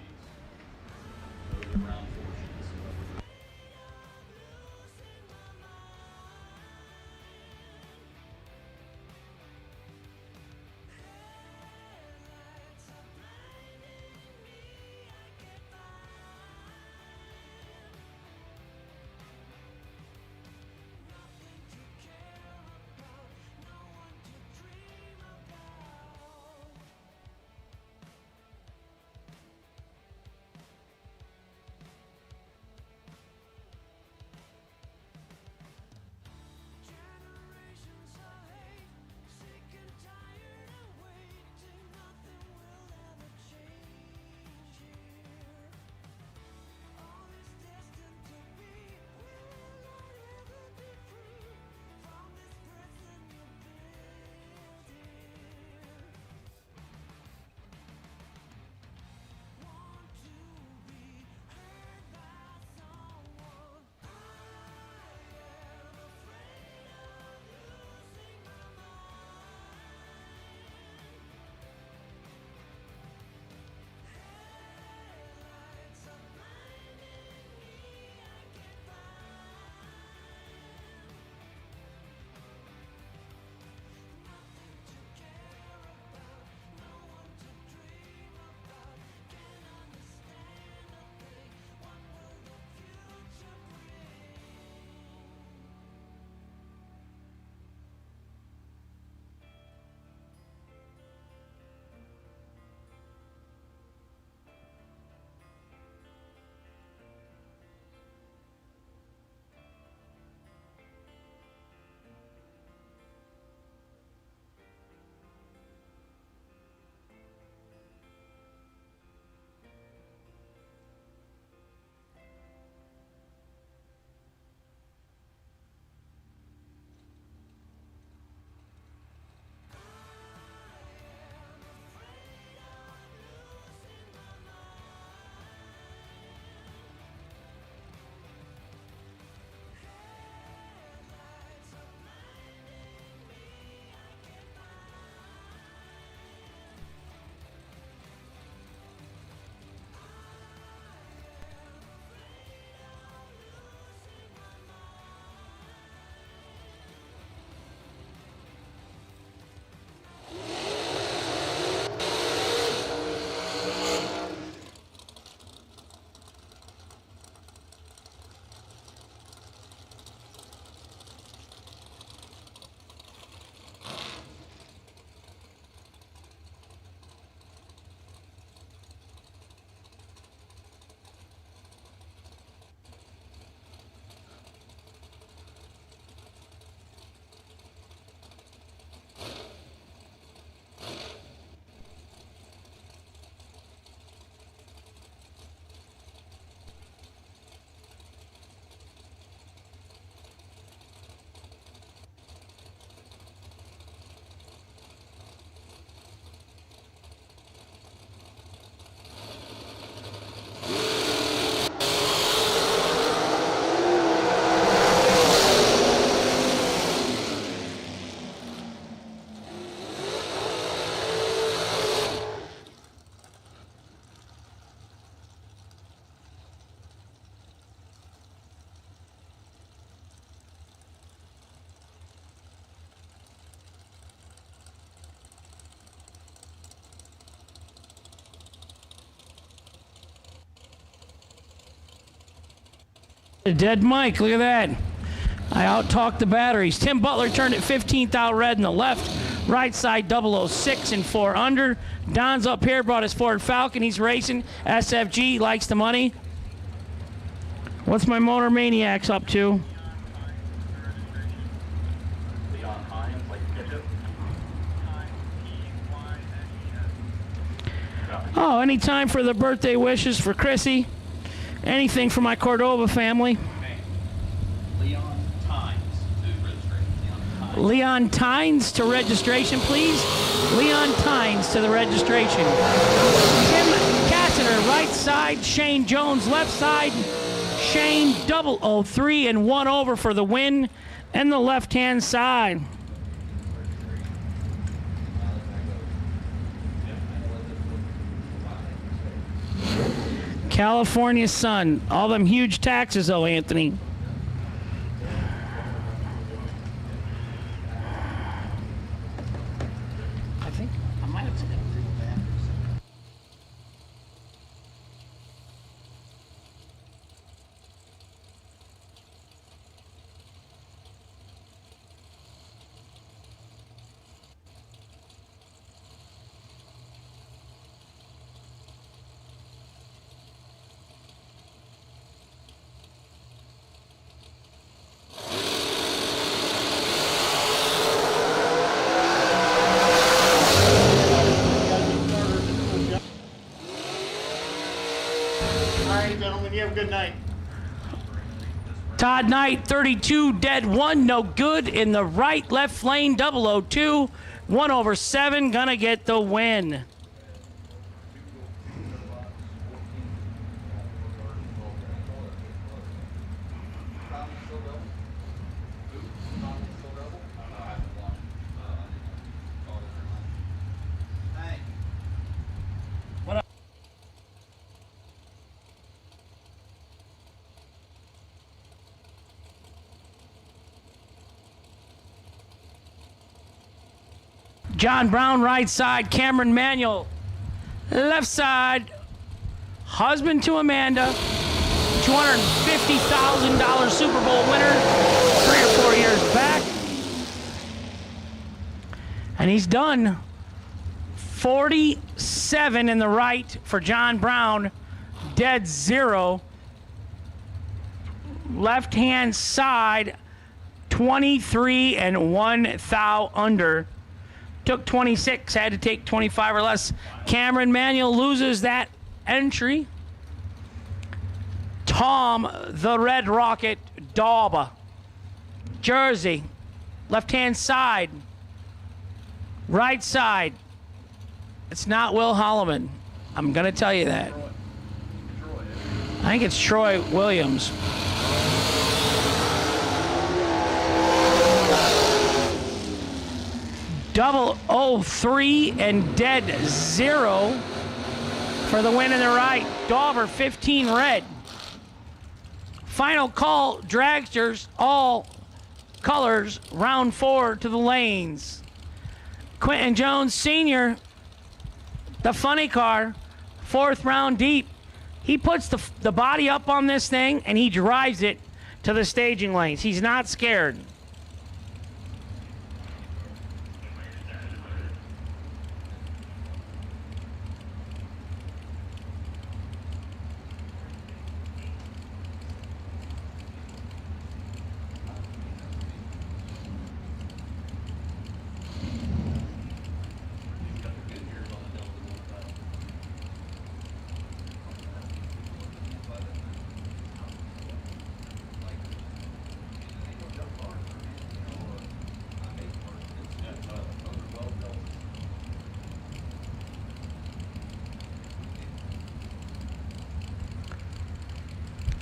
Dead Mike, look at that. I out-talked the batteries. Tim Butler turned it 15th out red in the left. Right side 006 and 4 under. Don's up here, brought his Ford Falcon. He's racing. SFG likes the money. What's my Motor Maniacs up to? Leon Hines, like ketchup. Oh, any time for the birthday wishes for Chrissy. Anything for my Cordova family. Leon Times to registration. Leon Tynes to registration, please. Leon Tynes to the registration. Tim Cassiter, right side. Shane Jones, left side. Shane 003 and 1 over for the win and the left-hand side. California sun. All them huge taxes, though, Anthony. I think I might have said that. All right, gentlemen, you have a good night. Todd Knight, 32, dead 1, no good in the right, left lane, 002, 1 over 7, gonna get the win. John Brown, right side. Cameron Manuel, left side. Husband to Amanda. $250,000 Super Bowl winner 3 or 4 years back. And he's done. 47 in the right for John Brown. Dead 0. Left-hand side, 23 and 1 thou under. Took 26, had to take 25 or less. Cameron Manuel loses that entry. Tom, the Red Rocket, Dauba. Jersey, left-hand side. Right side. It's not Will Holloman. I'm going to tell you that. I think it's Troy Williams. Double 03 and dead 0 for the win in the right. Dauber 15 red. Final call, dragsters, all colors, round 4 to the lanes. Quentin Jones Sr., the funny car, 4th round deep. He puts the body up on this thing and he drives it to the staging lanes. He's not scared.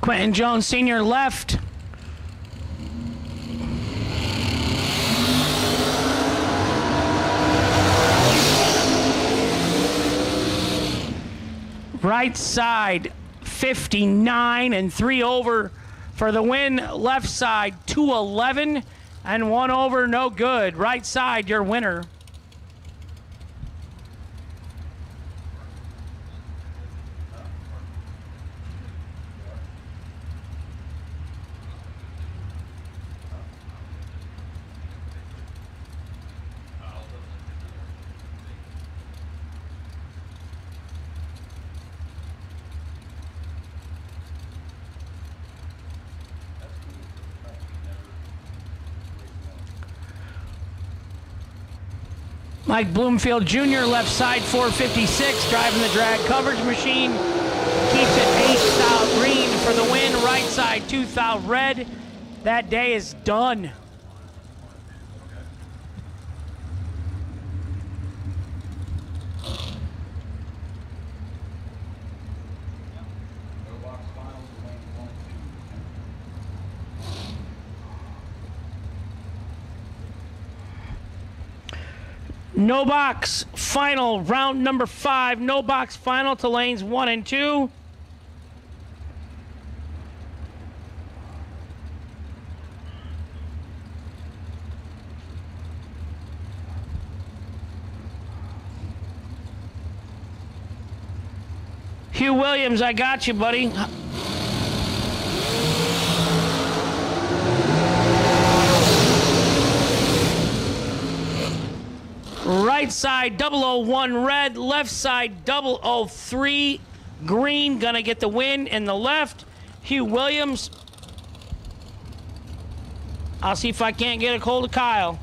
Quentin Jones Sr. left. Right side, 59 and 3 over for the win. Left side, 211 and 1 over, no good. Right side, your winner. Mike Bloomfield Jr., left side 456, driving the drag coverage machine. Keeps it 8 thou green for the win. Right side 2 thou red. That day is done. No box final, round number 5. No box final to lanes 1 and 2. Hugh Williams, I got you, buddy. Right side 001 red, left side 003 green, gonna get the win in the left. Hugh Williams. I'll see if I can't get a hold of Kyle.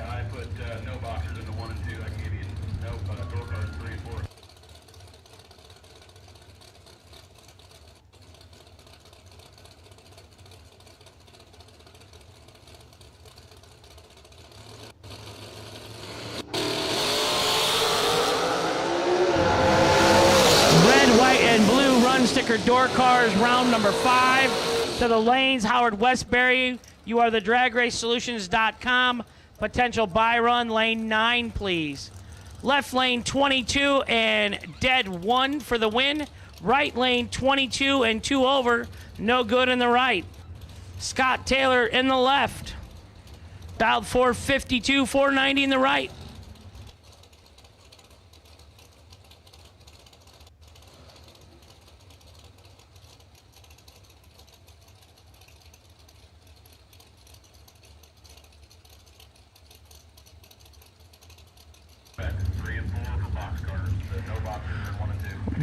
I put no boxers into 1 and 2. I can give you no door cards 3 and 4. Red, white, and blue run sticker door cars, round number 5. To the lanes, Howard Westbury. You are the DragRaceSolutions.com. Potential buy run, lane 9, please. Left lane 22 and dead 1 for the win. Right lane 22 and 2 over. No good in the right. Scott Taylor in the left. Dialed 452, 490 in the right.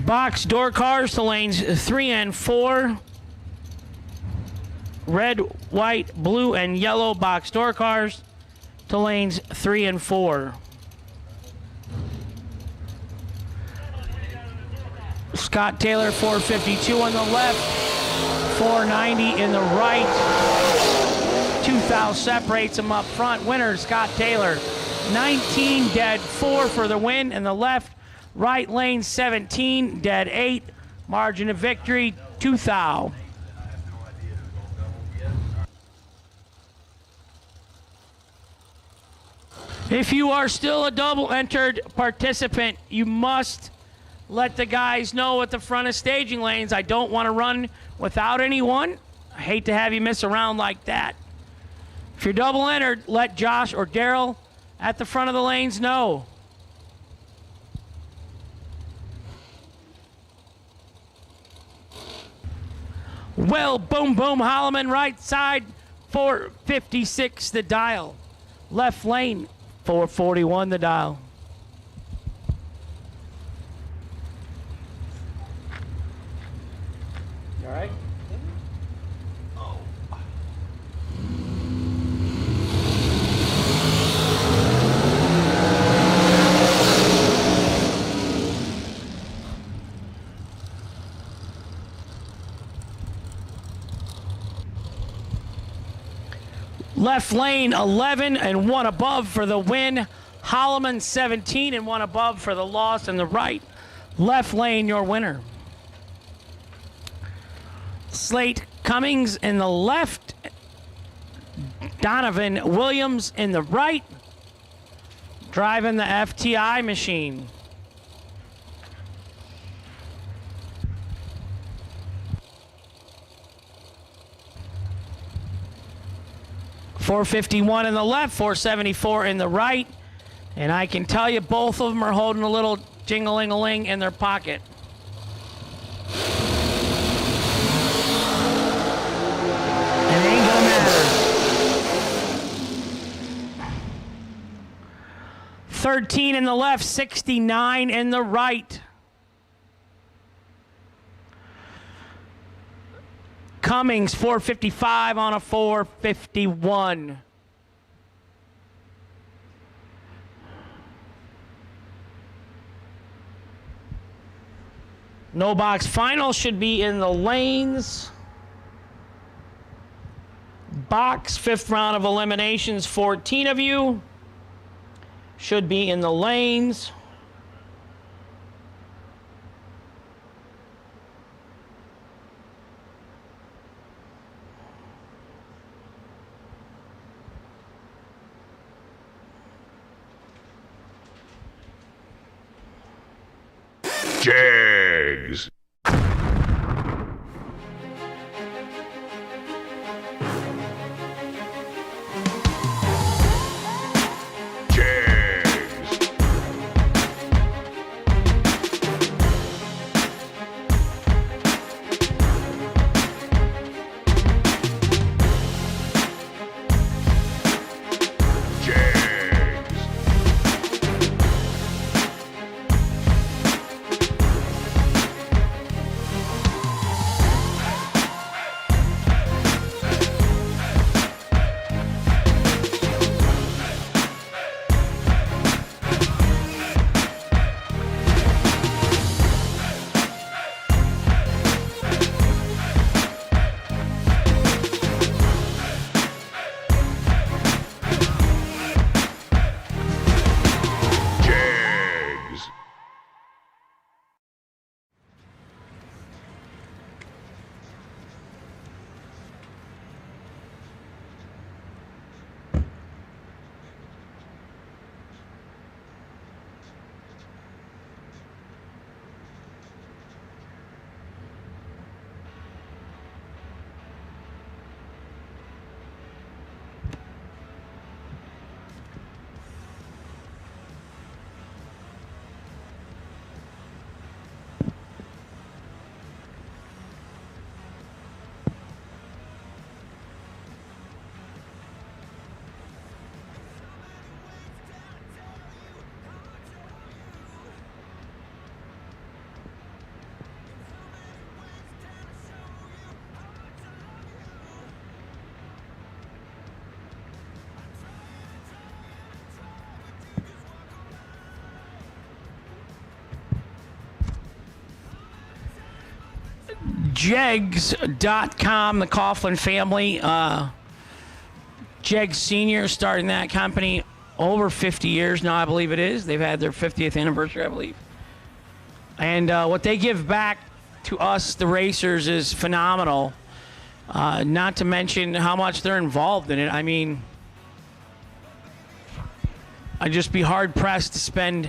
Box door cars to lanes 3 and 4. Red, white, blue, and yellow box door cars to lanes 3 and 4. Scott Taylor 452 on the left, 490 in the right. 2,000 separates him up front. Winner Scott Taylor. 19 dead 4 for the win in the left. Right lane 17, dead 8. Margin of victory 2,000. If you are still a double entered participant, you must let the guys know at the front of staging lanes, I don't want to run without anyone. I hate to have you miss a round like that. If you're double entered, let Josh or Daryl at the front of the lanes know. Well, boom, boom, Holloman, right side, 456 the dial. Left lane, 441 the dial. You all right? Left lane 11 and 1 above for the win. Holloman 17 and 1 above for the loss. And the right left lane your winner. Slate Cummings in the left. Donovan Williams in the right. Driving the FTI machine. .451 in the left, 474 in the right. And I can tell you both of them are holding a little jingling-a-ling in their pocket. 13 in the left, 69 in the right. Cummings, 455 on a 451. No box final should be in the lanes. Box, 5th round of eliminations, 14 of you should be in the lanes. Jegs. Jegs.com, the Coughlin family. Jegs Senior starting that company over 50 years now, I believe it is. They've had their 50th anniversary, I believe. And what they give back to us, the racers, is phenomenal. Not to mention how much they're involved in it. I mean, I'd just be hard-pressed to spend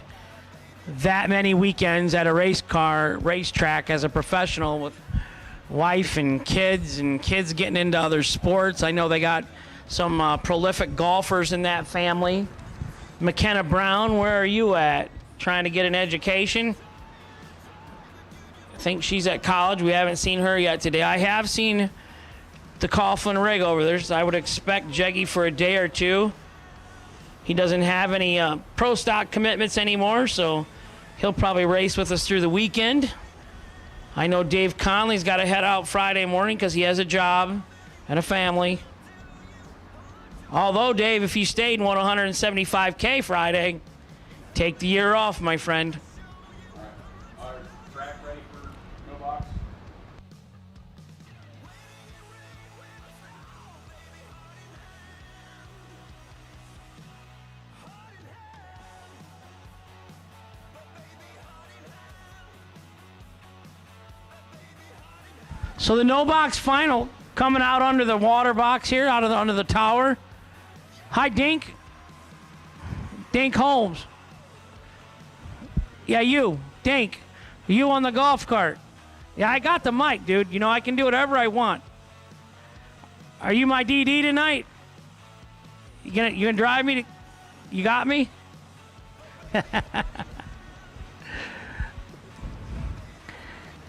that many weekends at a racetrack as a professional with wife and kids getting into other sports. I know they got some prolific golfers in that family. McKenna Brown, where are you at? Trying to get an education? I think she's at college. We haven't seen her yet today. I have seen the Coughlin rig over there, so I would expect Jeggy for a day or two. He doesn't have any pro stock commitments anymore, so he'll probably race with us through the weekend. I know Dave Conley's got to head out Friday morning because he has a job and a family. Although, Dave, if you stayed and won $175K Friday, take the year off, my friend. Our track ready for no box? So the no box final coming out under the water box here, under the tower. Hi, Dink. Dink Holmes. Yeah, you, Dink. You on the golf cart. Yeah, I got the mic, dude. You know, I can do whatever I want. Are you my DD tonight? You gonna drive me to... You got me?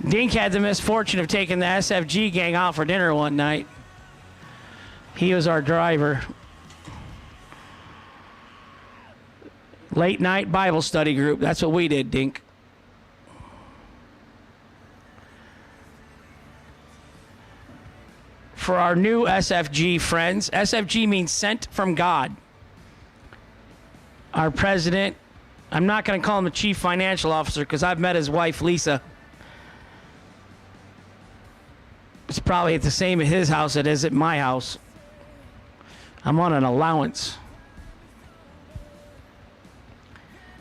Dink had the misfortune of taking the SFG gang out for dinner one night. He was our driver. Late night Bible study group. That's what we did, Dink. For our new SFG friends, SFG means sent from God. Our president, I'm not going to call him the chief financial officer because I've met his wife, Lisa. It's probably the same at his house it is at my house. I'm on an allowance.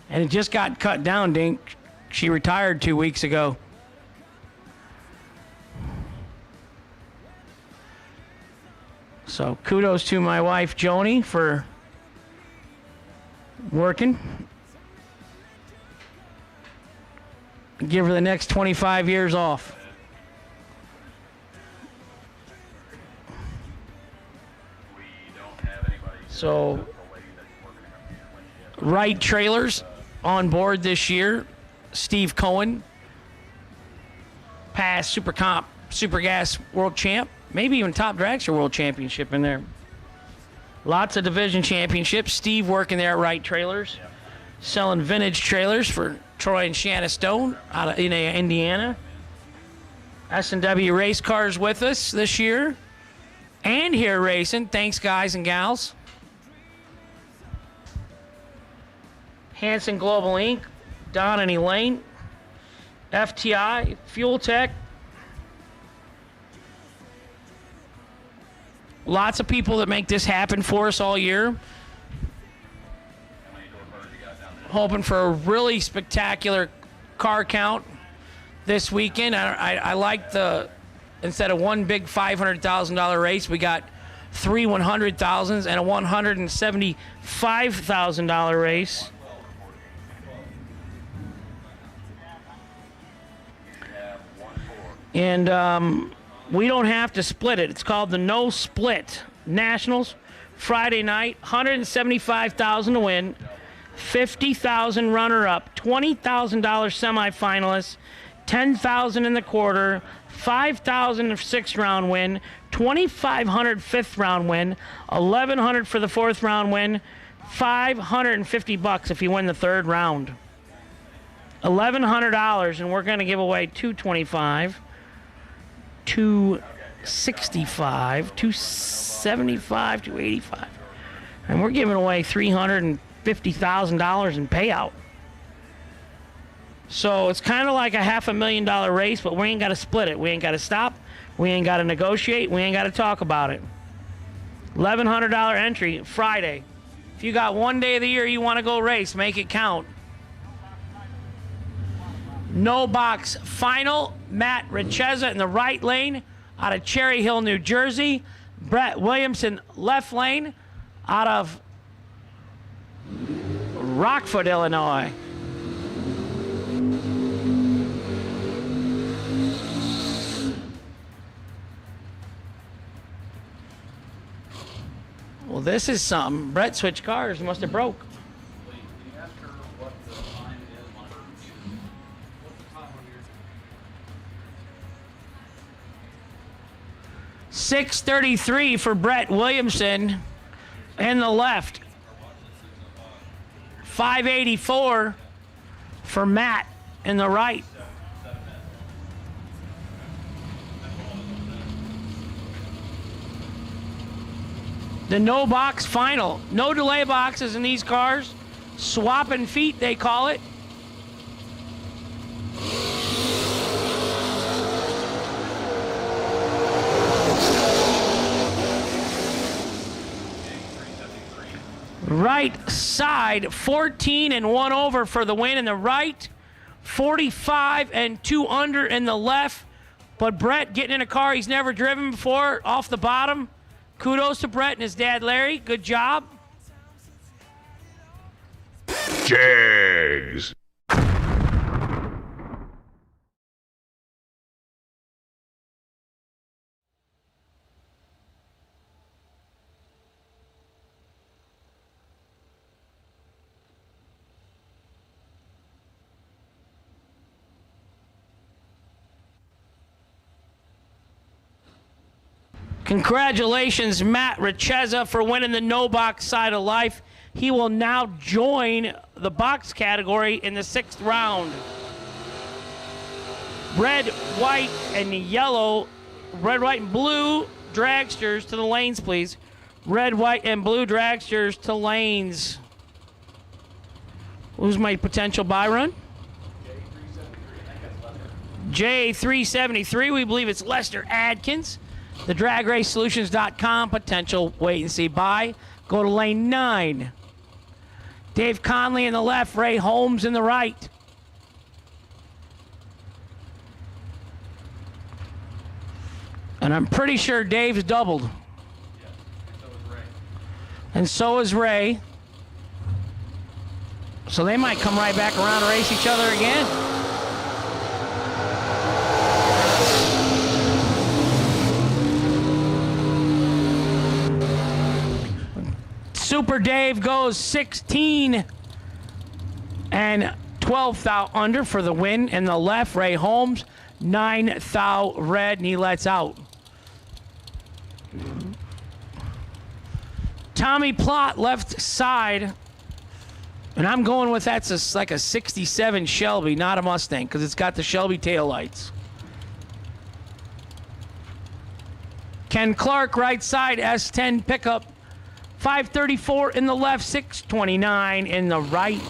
And it just got cut down, Dink. She retired 2 weeks ago. So kudos to my wife, Joni, for working. Give her the next 25 years off. So, Wright Trailers on board this year. Steve Cohen, past Super Comp, Super Gas World Champ, maybe even Top Dragster World Championship in there. Lots of division championships. Steve working there at Wright Trailers, selling vintage trailers for Troy and Shanna Stone out of Indiana. S&W race cars with us this year and here racing. Thanks, guys and gals. Hanson Global Inc., Don and Elaine, FTI, Fuel Tech. Lots of people that make this happen for us all year. Hoping for a really spectacular car count this weekend. I like the, instead of one big $500,000 race, we got three $100,000s and a $175,000 race. And we don't have to split it. It's called the No Split Nationals. Friday night, $175,000 to win, $50,000 runner-up, $20,000 semifinalists, $10,000 in the quarter, $5,000 sixth round win, $2,500 fifth round win, $1,100 for the fourth round win, $550 if you win the third round. $1,100, and we're going to give away $225. $265, $275, $285, and we're giving away $350,000 in payout. So it's kind of like a $500,000 race, but we ain't got to split it. We ain't got to stop. We ain't got to negotiate. We ain't got to talk about it. $1,100 entry Friday. If you got one day of the year you want to go race, make it count. No box final. Matt Richeza in the right lane out of Cherry Hill, New Jersey. Brett Williamson left lane out of Rockford, Illinois. Well, this is something. Brett switched cars. Must have broke. 633 for Brett Williamson in the left. 584 for Matt in the right. The no box final. No delay boxes in these cars. Swapping feet, they call it. Right side, 14 and 1 over for the win in the right, 45 and 2 under in the left. But Brett getting in a car he's never driven before off the bottom. Kudos to Brett and his dad Larry. Good job. Jegs. Congratulations, Matt Richeza, for winning the no box side of life. He will now join the box category in the 6th round. Red, white, and yellow. Red, white, and blue dragsters to the lanes, please. Red, white, and blue dragsters to lanes. Who's my potential buy run? J373. We believe it's Lester Adkins. The DragRaceSolutions.com potential wait and see buy. Go to lane 9. Dave Conley in the left. Ray Holmes in the right. And I'm pretty sure Dave's doubled. And so is Ray. So they might come right back around and race each other again. Super Dave goes 16 and 12 thou under for the win. In the left, Ray Holmes, 9 thou red, and he lets out. Tommy Plott, left side. And I'm going with like a 67 Shelby, not a Mustang, because it's got the Shelby taillights. Ken Clark, right side, S10 pickup. 534 in the left, 629 in the right.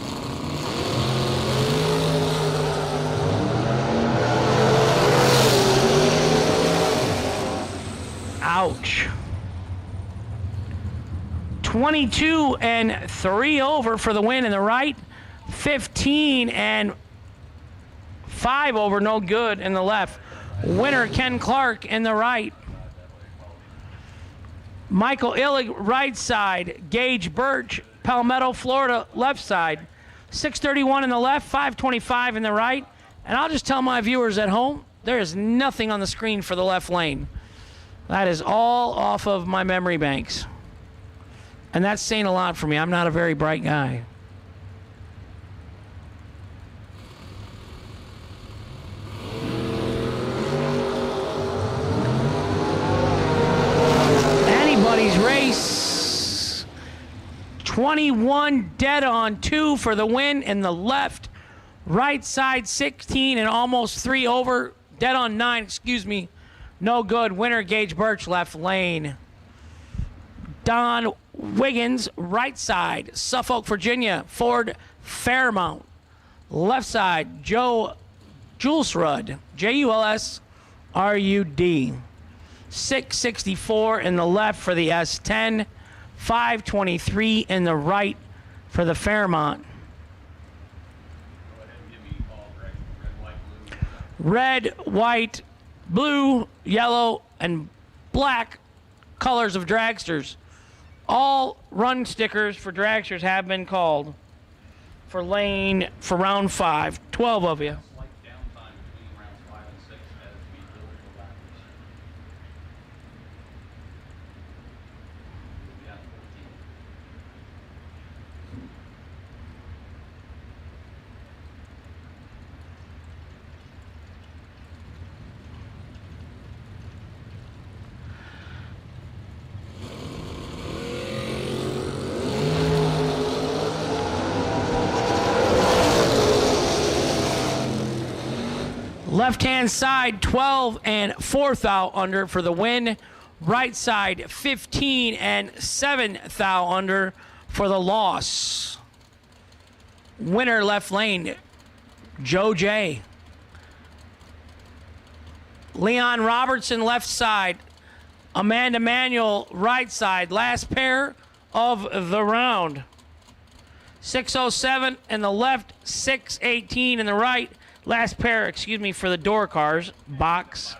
Ouch. 22 and 3 over for the win in the right. 15 and 5 over, no good in the left. Winner Ken Clark in the right. Michael Illig, right side. Gage Birch, Palmetto, Florida, left side. 631 in the left, 525 in the right. And I'll just tell my viewers at home, there is nothing on the screen for the left lane. That is all off of my memory banks. And that's saying a lot for me. I'm not a very bright guy. Anybody's race. 21 dead on 2 for the win in the left. Right side 16 and almost 3 over. Dead on 9, excuse me. No good. Winner Gage Birch, left lane. Don Wiggins, right side, Suffolk, Virginia, Ford Fairmount. Left side, Joe Julsrud, Julsrud. 664 in the left for the S10, 523 in the right for the Fairmont. Red, white, blue, yellow, and black colors of dragsters. All run stickers for dragsters have been called for round 5. 12 of you. Left-hand side, 12 and 4 thou under for the win. Right side, 15 and 7 thou under for the loss. Winner left lane, Joe J. Leon Robertson left side. Amanda Manuel right side. Last pair of the round. 607 in the left, 618 in the right. Last pair, excuse me, for the door cars. Box.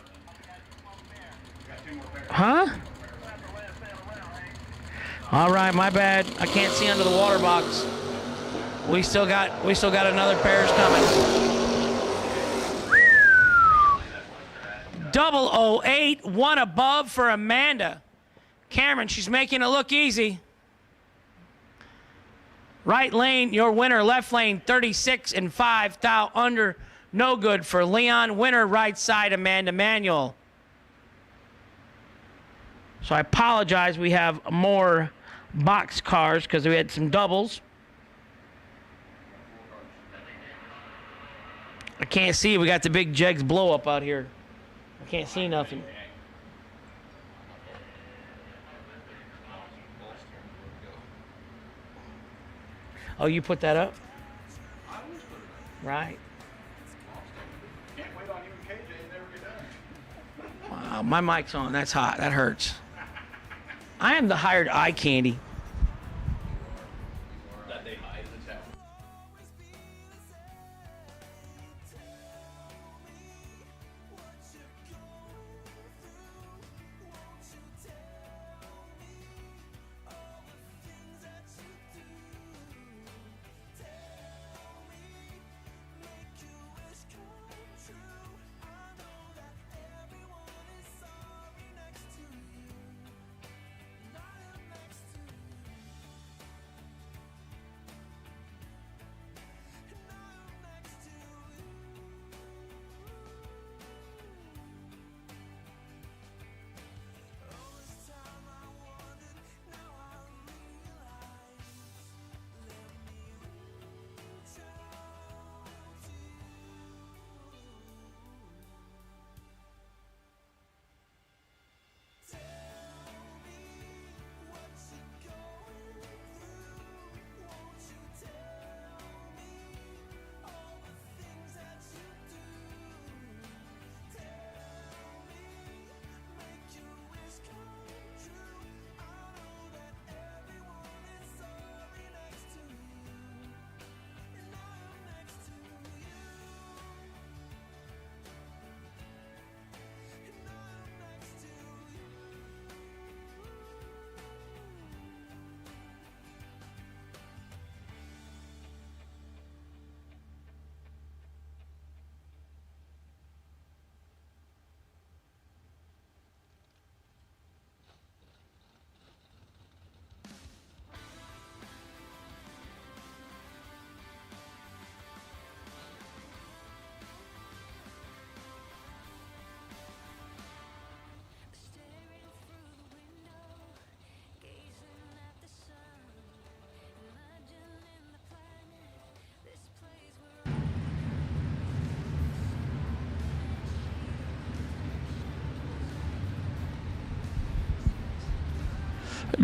Huh? All right, my bad. I can't see under the water box. We still got another pairs coming. 008, one above for Amanda. Cameron, she's making it look easy. Right lane, your winner. Left lane, 36 and 5 thou under. No good for Leon. Winner right side, Amanda Manuel. So I apologize. We have more box cars because we had some doubles. I can't see. We got the big Jegs blow up out here. I can't see nothing. Oh, you put that up? Right. Wow, my mic's on. That's hot. That hurts. I am the hired eye candy. That they hide in the town.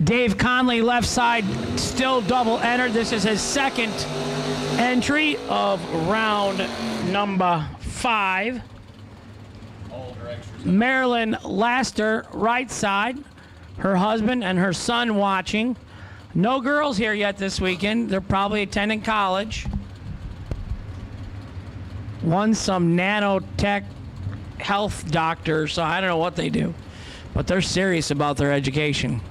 Dave Conley, left side, still double entered. This is his second entry of round number 5. Marilyn Laster, right side. Her husband and her son watching. No girls here yet this weekend. They're probably attending college. One's some nanotech health doctor, so I don't know what they do. But they're serious about their education.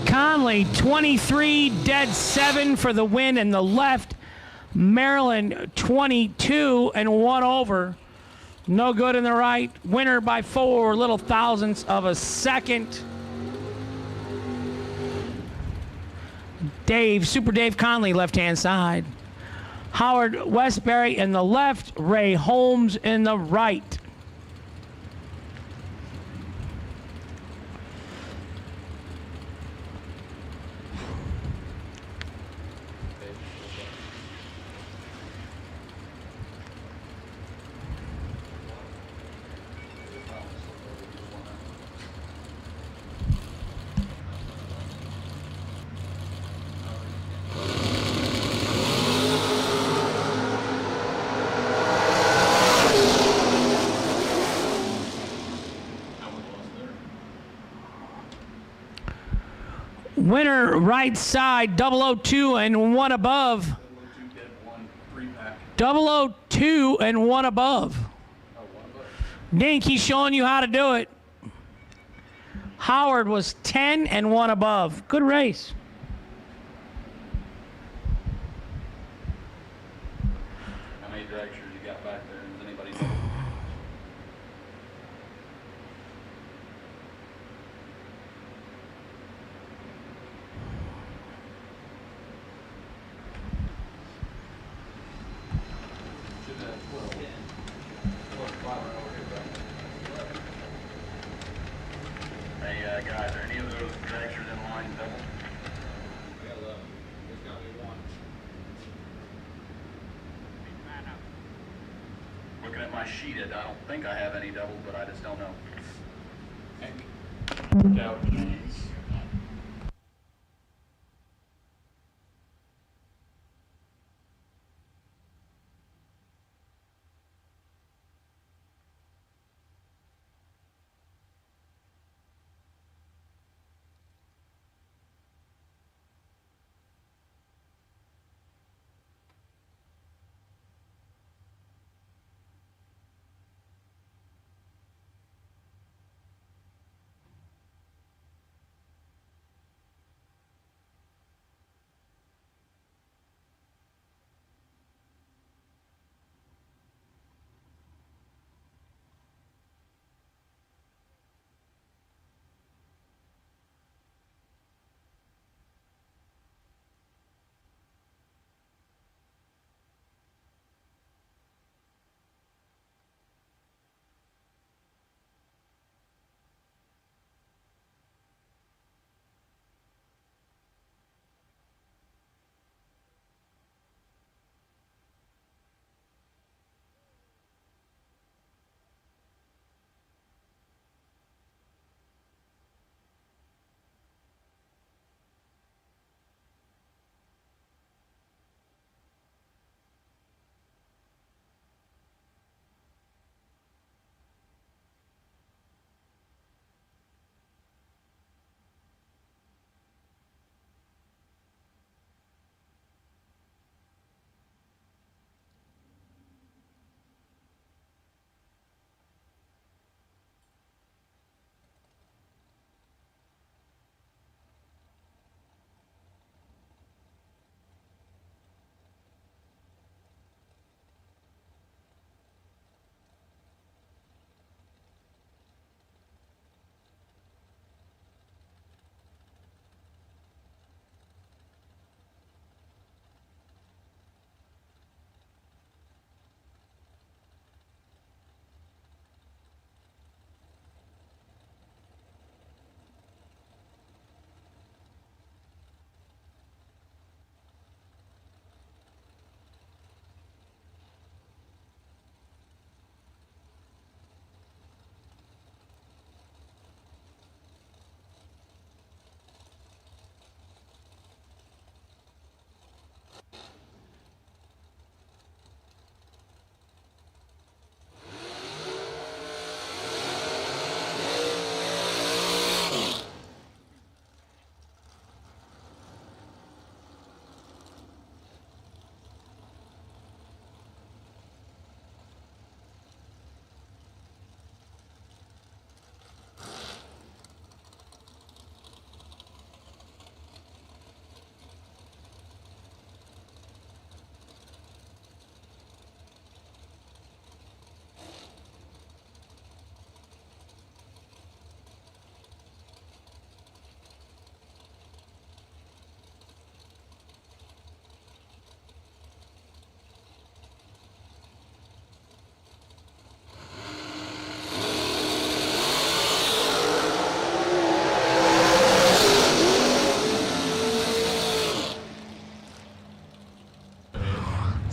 Conley, 23, dead 7 for the win in the left. Maryland, 22 and 1 over. No good in the right. Winner by 4 little thousandths of a second. Super Dave Conley, left-hand side. Howard Westbury in the left. Ray Holmes in the right. Winner, right side, 002 and 1 above. 002 and 1 above. Dink, he's showing you how to do it. Howard was 10 and 1 above. Good race. How many drag shoes you got back there? Does anybody know? looking at my sheet, I don't think I have any doubles, but I just don't know.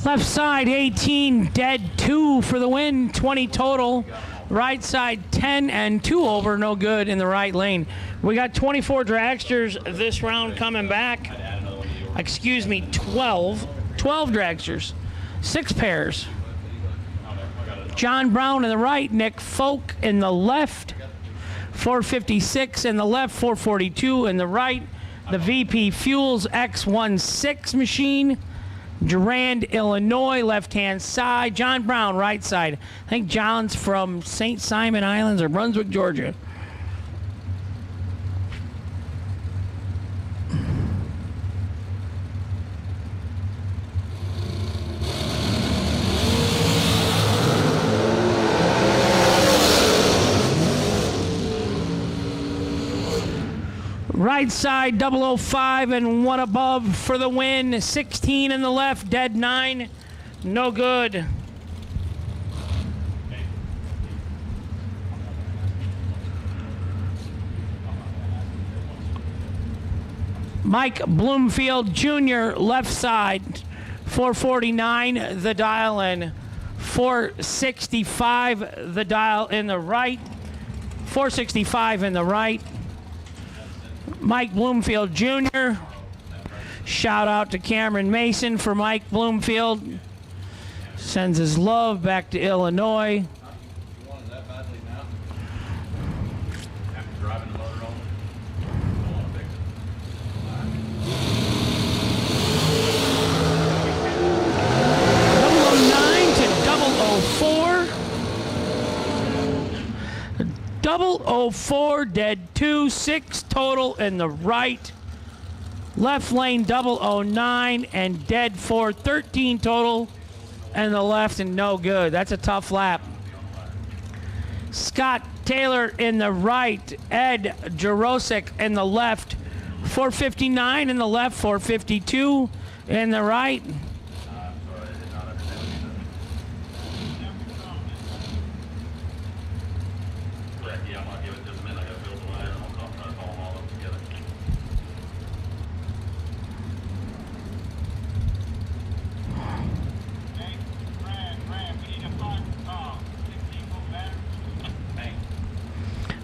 Left side 18, dead 2 for the win, 20 total. Right side 10 and 2 over, no good in the right lane. We got 24 dragsters this round coming back. Excuse me, 12 dragsters, 6 pairs. John Brown in the right, Nick Folk in the left, 456 in the left, 442 in the right. The VP Fuels X16 machine. Durand, Illinois, left-hand side. John Brown, right side. I think John's from St. Simon Islands or Brunswick, Georgia. Right side 005 and 1 above for the win. 16 in the left, dead 9, no good. Mike Bloomfield Jr., left side, 449 the dial, and 465 the dial in the right. 465 in the right. Mike Bloomfield Jr. Shout out to Cameron Mason for Mike Bloomfield. Sends his love back to Illinois. Double 04, dead 2, 6 total in the right. Left lane 009 and dead 4, 13 total in the left and no good. That's a tough lap. Scott Taylor in the right, Ed Jarosik in the left, 459 in the left, 452 in the right.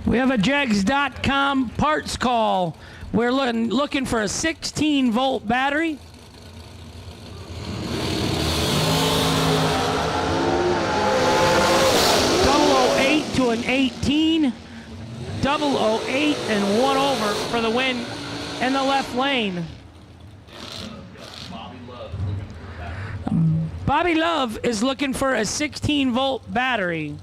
We have a Jegs.com parts call. We're looking for a 16-volt battery. .008 to an 18. 008 and 1 over for the win in the left lane. Bobby Love is looking for a 16-volt battery.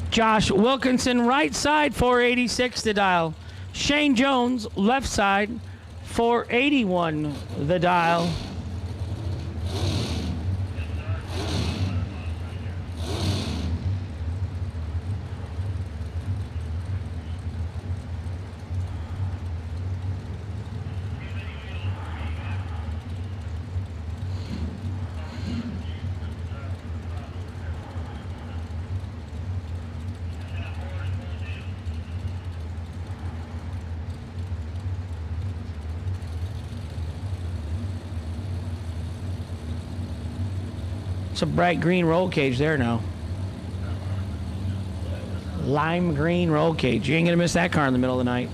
Josh Wilkinson, right side, 486 the dial. Shane Jones, left side, 481 the dial. It's a bright green roll cage there now. Lime green roll cage. You ain't gonna miss that car in the middle of the night.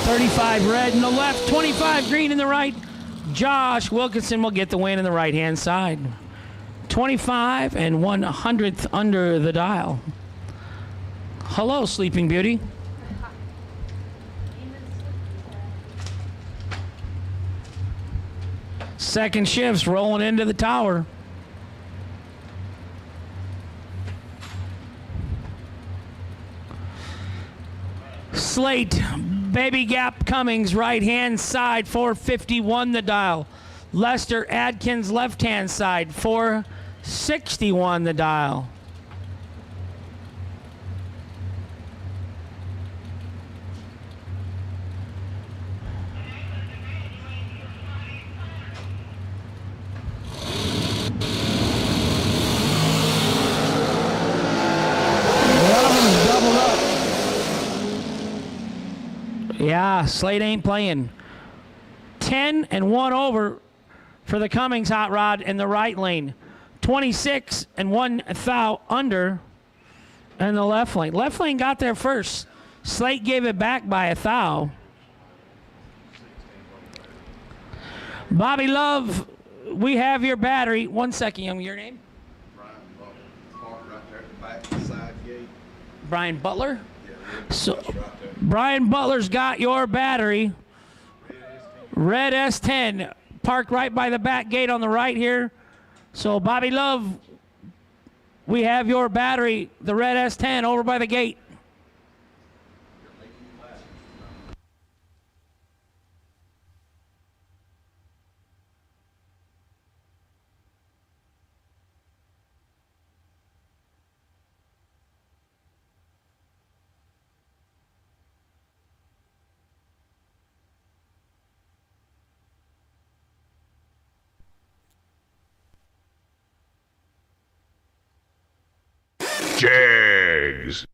.35 red in the left, 25 green in the right. Josh Wilkinson will get the win in the right-hand side. 25 and 1/100th under the dial. Hello, Sleeping Beauty. Second shift's rolling into the tower. Slate, Baby Gap Cummings, right-hand side, 451 the dial. Lester Adkins, left-hand side, 461 the dial. Yeah, Slate ain't playing. 10 and 1 over for the Cummings hot rod in the right lane. 26 and 1 thou under in the left lane. Left lane got there first. Slate gave it back by a thou. Bobby Love, we have your battery. 1 second, young. Your name? Brian Butler? So, Brian Butler's got your battery. Red S10, parked right by the back gate on the right here. So, Bobby Love, we have your battery, the red S10, over by the gate. Jegs.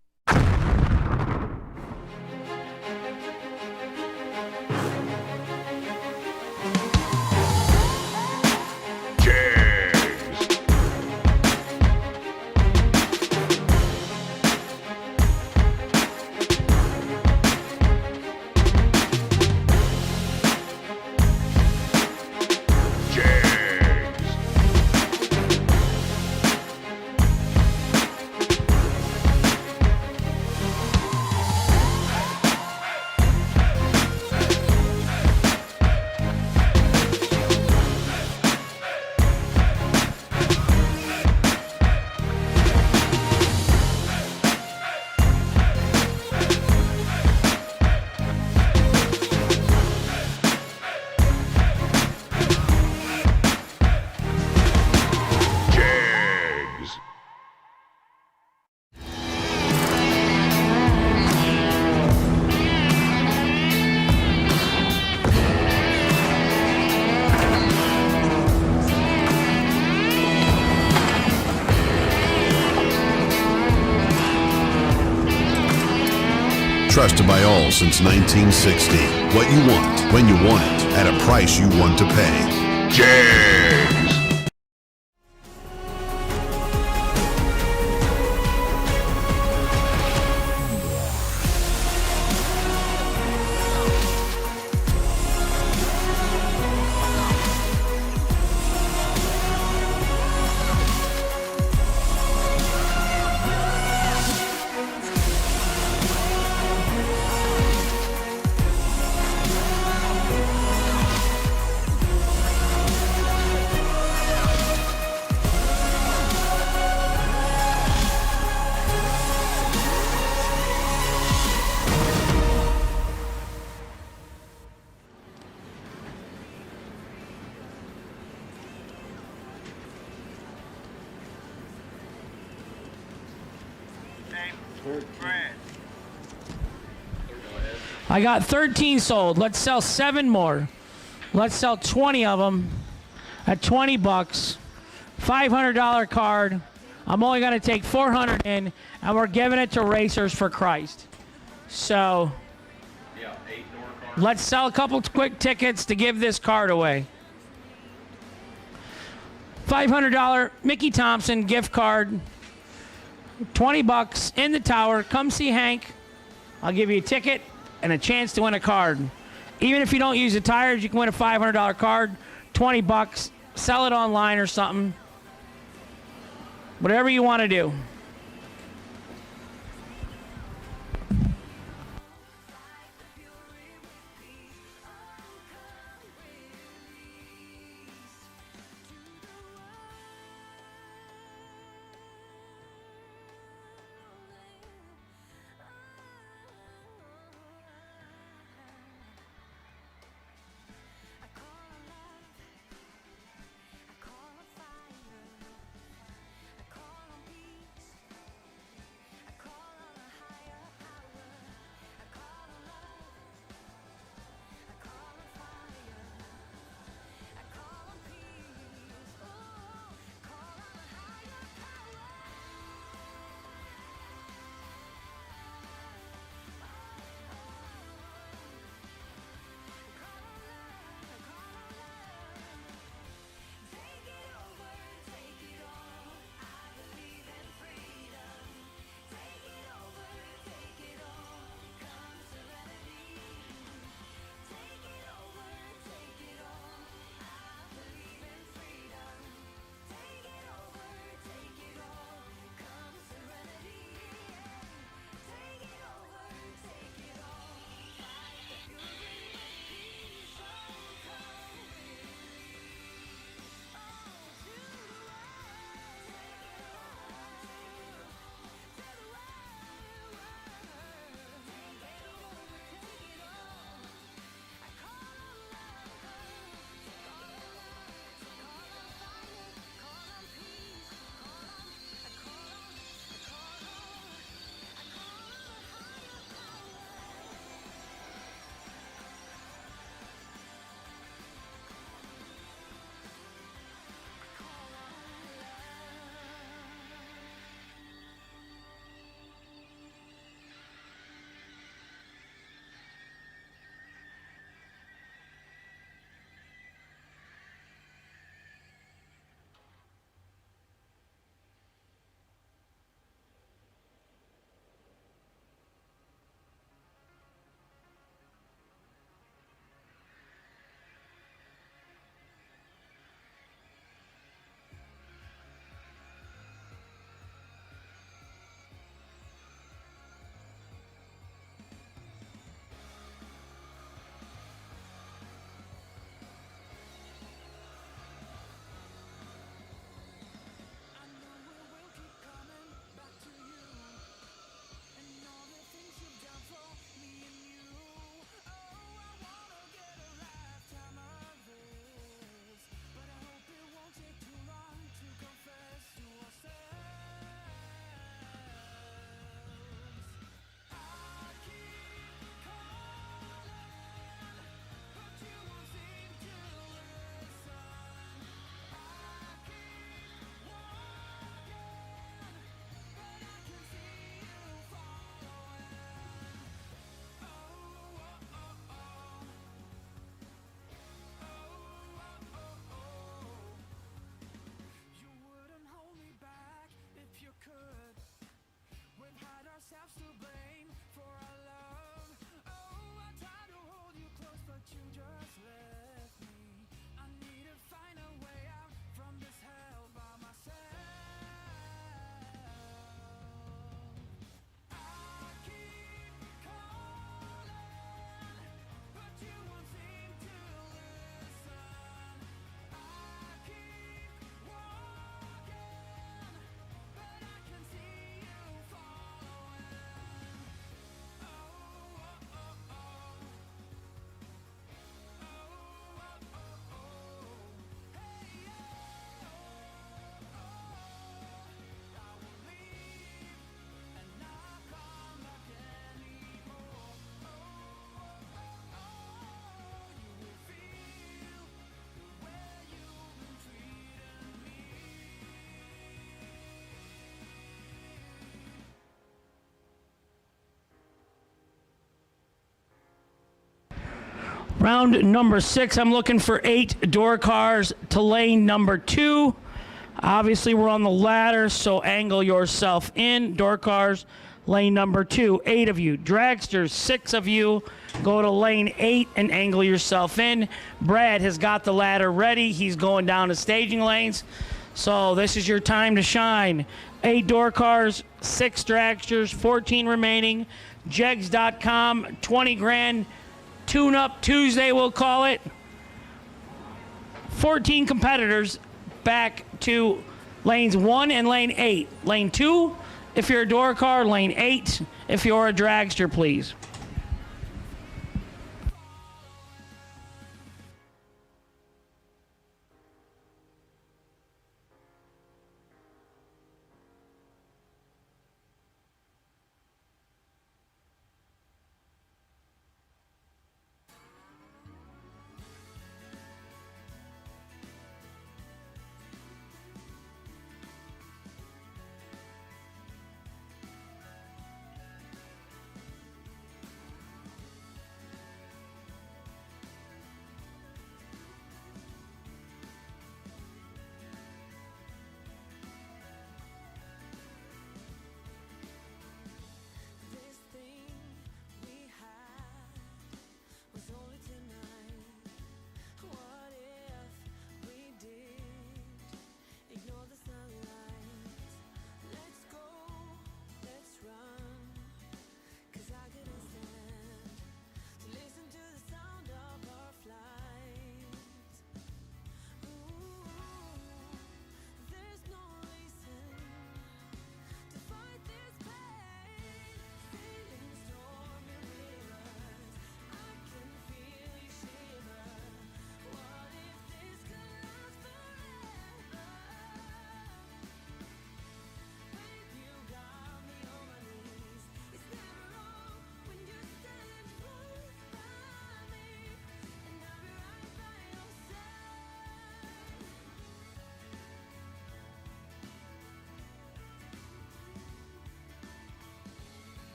Trusted by all since 1960. What you want, when you want it, at a price you want to pay. Jegs. I got 13 sold. Let's sell 7 more. Let's sell 20 of them at 20 bucks. $500 card. I'm only going to take 400 in, and we're giving it to Racers for Christ. So Yeah, 8 door cards. let's sell a couple quick tickets to give this card away. $500 Mickey Thompson gift card. 20 bucks in the tower. Come see Hank. I'll give you a ticket and a chance to win a card. Even if you don't use the tires, you can win a $500 card. 20 bucks. Sell it online or something. Whatever you want to do. Round number 6, I'm looking for 8 door cars to lane number 2. Obviously, we're on the ladder, so angle yourself in. Door cars, lane number 2. 8 of you. Dragsters, 6 of you. Go to lane 8 and angle yourself in. Brad has got the ladder ready. He's going down the staging lanes. So this is your time to shine. 8 door cars, 6 dragsters, 14 remaining. Jegs.com, 20 grand. Tune Up Tuesday, we'll call it. 14 competitors back to lanes 1 and lane 8. Lane 2, if you're a door car. Lane 8, if you're a dragster, please.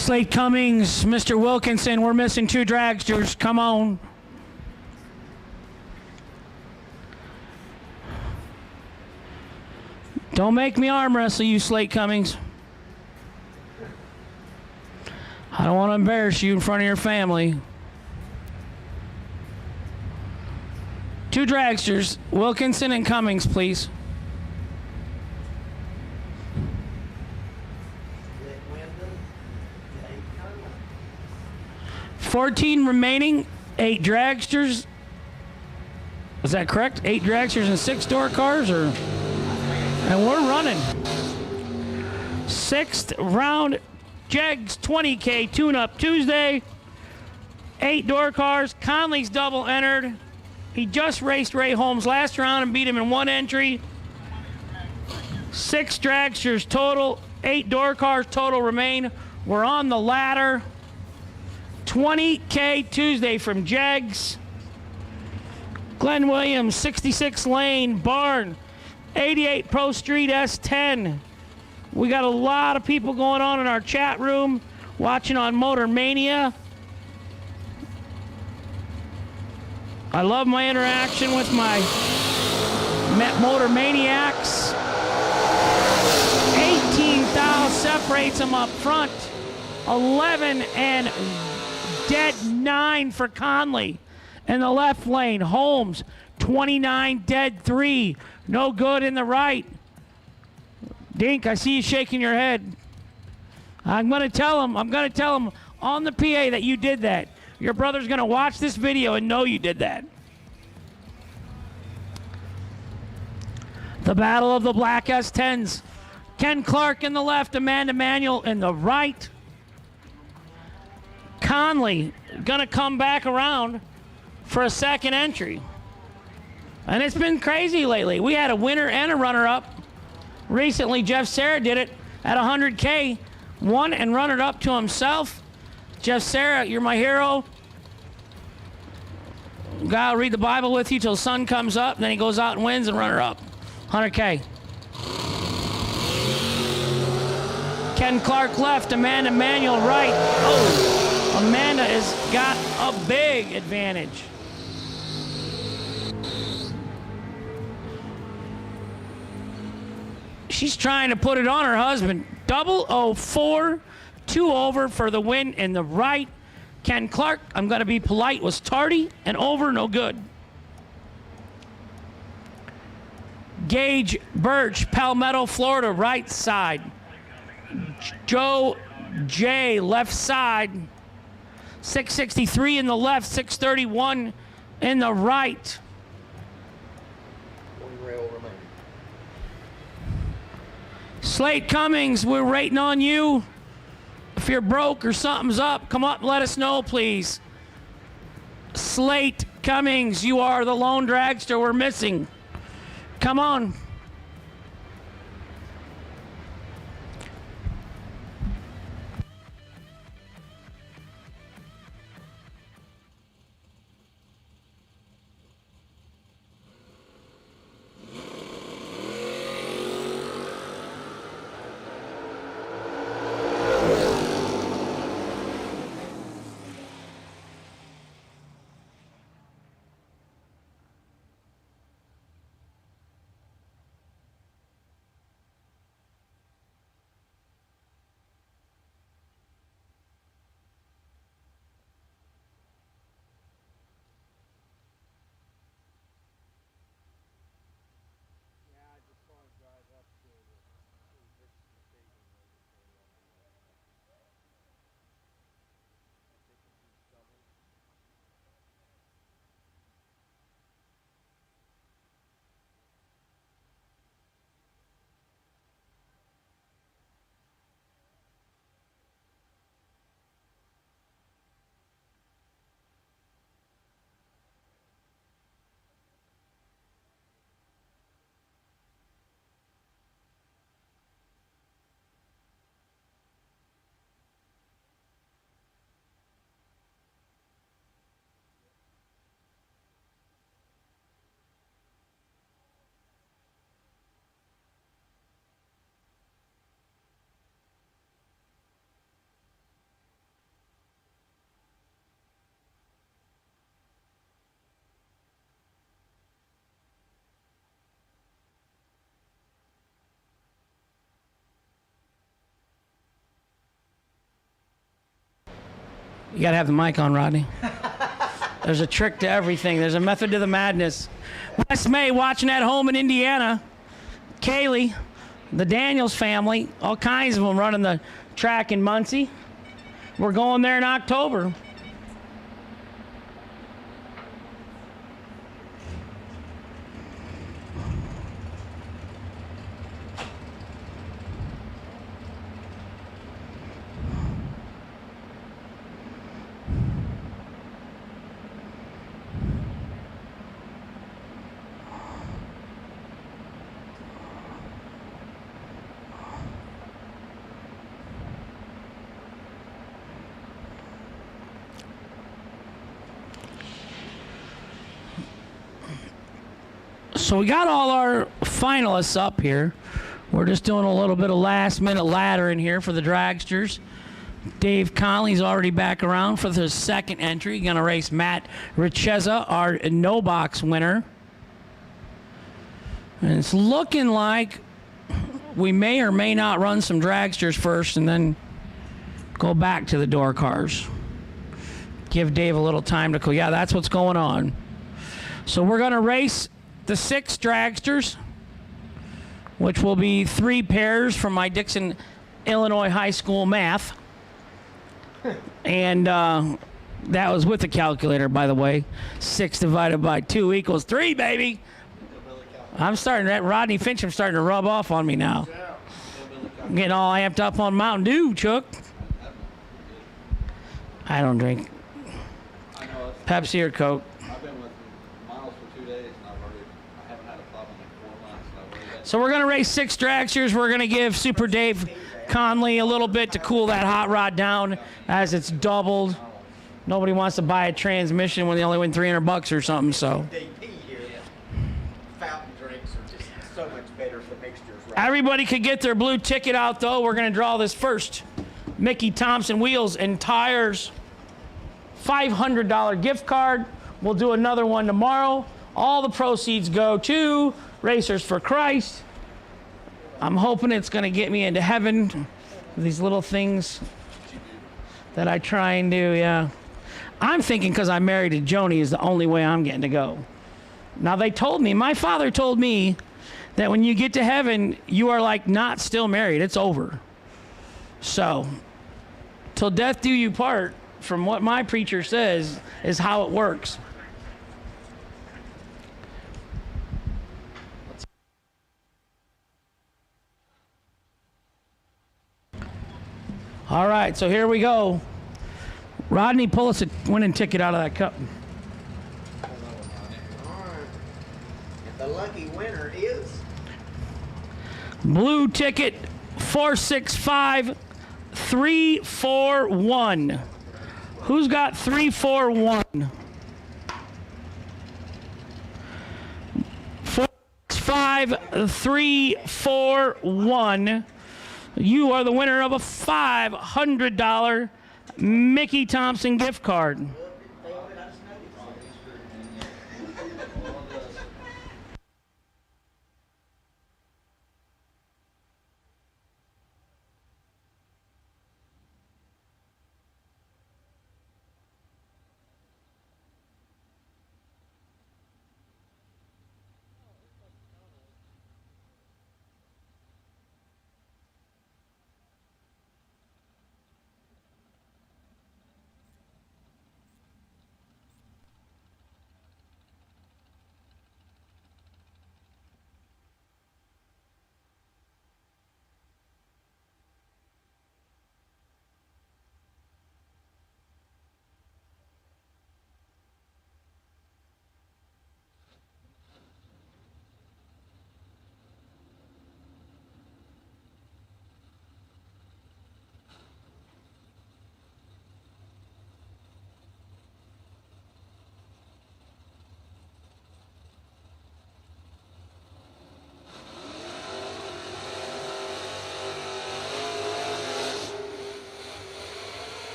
Slate Cummings, Mr. Wilkinson, we're missing 2 dragsters. Come on. Don't make me arm wrestle you, Slate Cummings. I don't want to embarrass you in front of your family. 2 dragsters, Wilkinson and Cummings, please. 14 remaining, 8 dragsters. Is that correct? 8 dragsters and 6 door cars, or? And we're running. 6th round, Jegs 20K tune-up Tuesday. 8 door cars. Conley's double entered. He just raced Ray Holmes last round and beat him in 1 entry. 6 dragsters total. 8 door cars total remain. We're on the ladder. 20K Tuesday from Jegs. Glenn Williams, 66 lane, barn, 88 Pro Street S10. We got a lot of people going on in our chat room, watching on Motor Mania. I love my interaction with my Motor Maniacs. 18 thou separates them up front. 11 and dead 9 for Conley. In the left lane, Holmes, 29 dead 3. No good in the right. Dink, I see you shaking your head. I'm going to tell him on the PA that you did that. Your brother's going to watch this video and know you did that. The battle of the black S10s. Ken Clark in the left, Amanda Manuel in the right. Conley going to come back around for a 2nd entry. And it's been crazy lately. We had a winner and a runner-up. Recently, Jeff Serra did it at 100K. Won and runner-up to himself. Jeff Serra, you're my hero. Guy will read the Bible with you till the sun comes up, and then he goes out and wins and runner-up. 100K. Ken Clark left, Amanda Manuel right. Oh! Amanda has got a big advantage. She's trying to put it on her husband. 004, 2 over for the win in the right. Ken Clark, I'm going to be polite, was tardy and over, no good. Gage Birch, Palmetto, Florida, right side. Joe J, left side. 663 in the left, 631 in the right. Slate Cummings, we're waiting on you. If you're broke or something's up, come up and let us know, please. Slate Cummings, you are the lone dragster we're missing. Come on. You gotta have the mic on, Rodney. There's a trick to everything. There's a method to the madness. Wes May watching at home in Indiana. Kaylee, the Daniels family, all kinds of them running the track in Muncie. We're going there in October. So we got all our finalists up here. We're just doing a little bit of last minute laddering here for the dragsters. Dave Conley's already back around for the second entry. Gonna race Matt Richeza, our no box winner. And it's looking like we may or may not run some dragsters first and then go back to the door cars. Give Dave a little time to cool. Yeah, that's what's going on. So we're gonna race the 6 dragsters, which will be 3 pairs from my Dixon, Illinois high school math. And that was with the calculator, by the way. 6 divided by 2 equals 3, baby. I'm starting to, Rodney Fincham's starting to rub off on me now. I'm getting all amped up on Mountain Dew, Chuck. I don't drink Pepsi or Coke. So we're going to race 6 dragsters. We're going to give Super Dave Conley a little bit to cool that hot rod down as it's doubled. Nobody wants to buy a transmission when they only win $300 or something, so. Fountain drinks are just so much better for mixtures, right? Everybody could get their blue ticket out, though. We're going to draw this first. Mickey Thompson Wheels and Tires $500 gift card. We'll do another one tomorrow. All the proceeds go to Racers for Christ. I'm hoping it's going to get me into heaven. These little things that I try and do, yeah. I'm thinking because I'm married to Joni is the only way I'm getting to go. Now, they told me, my father told me that when you get to heaven, you are like not still married. It's over. So, till death do you part, from what my preacher says, is how it works. All right, so here we go. Rodney, pull us a winning ticket out of that cup. The lucky winner is Blue ticket 465341. Who's got 341? 465341. You are the winner of a $500 Mickey Thompson gift card.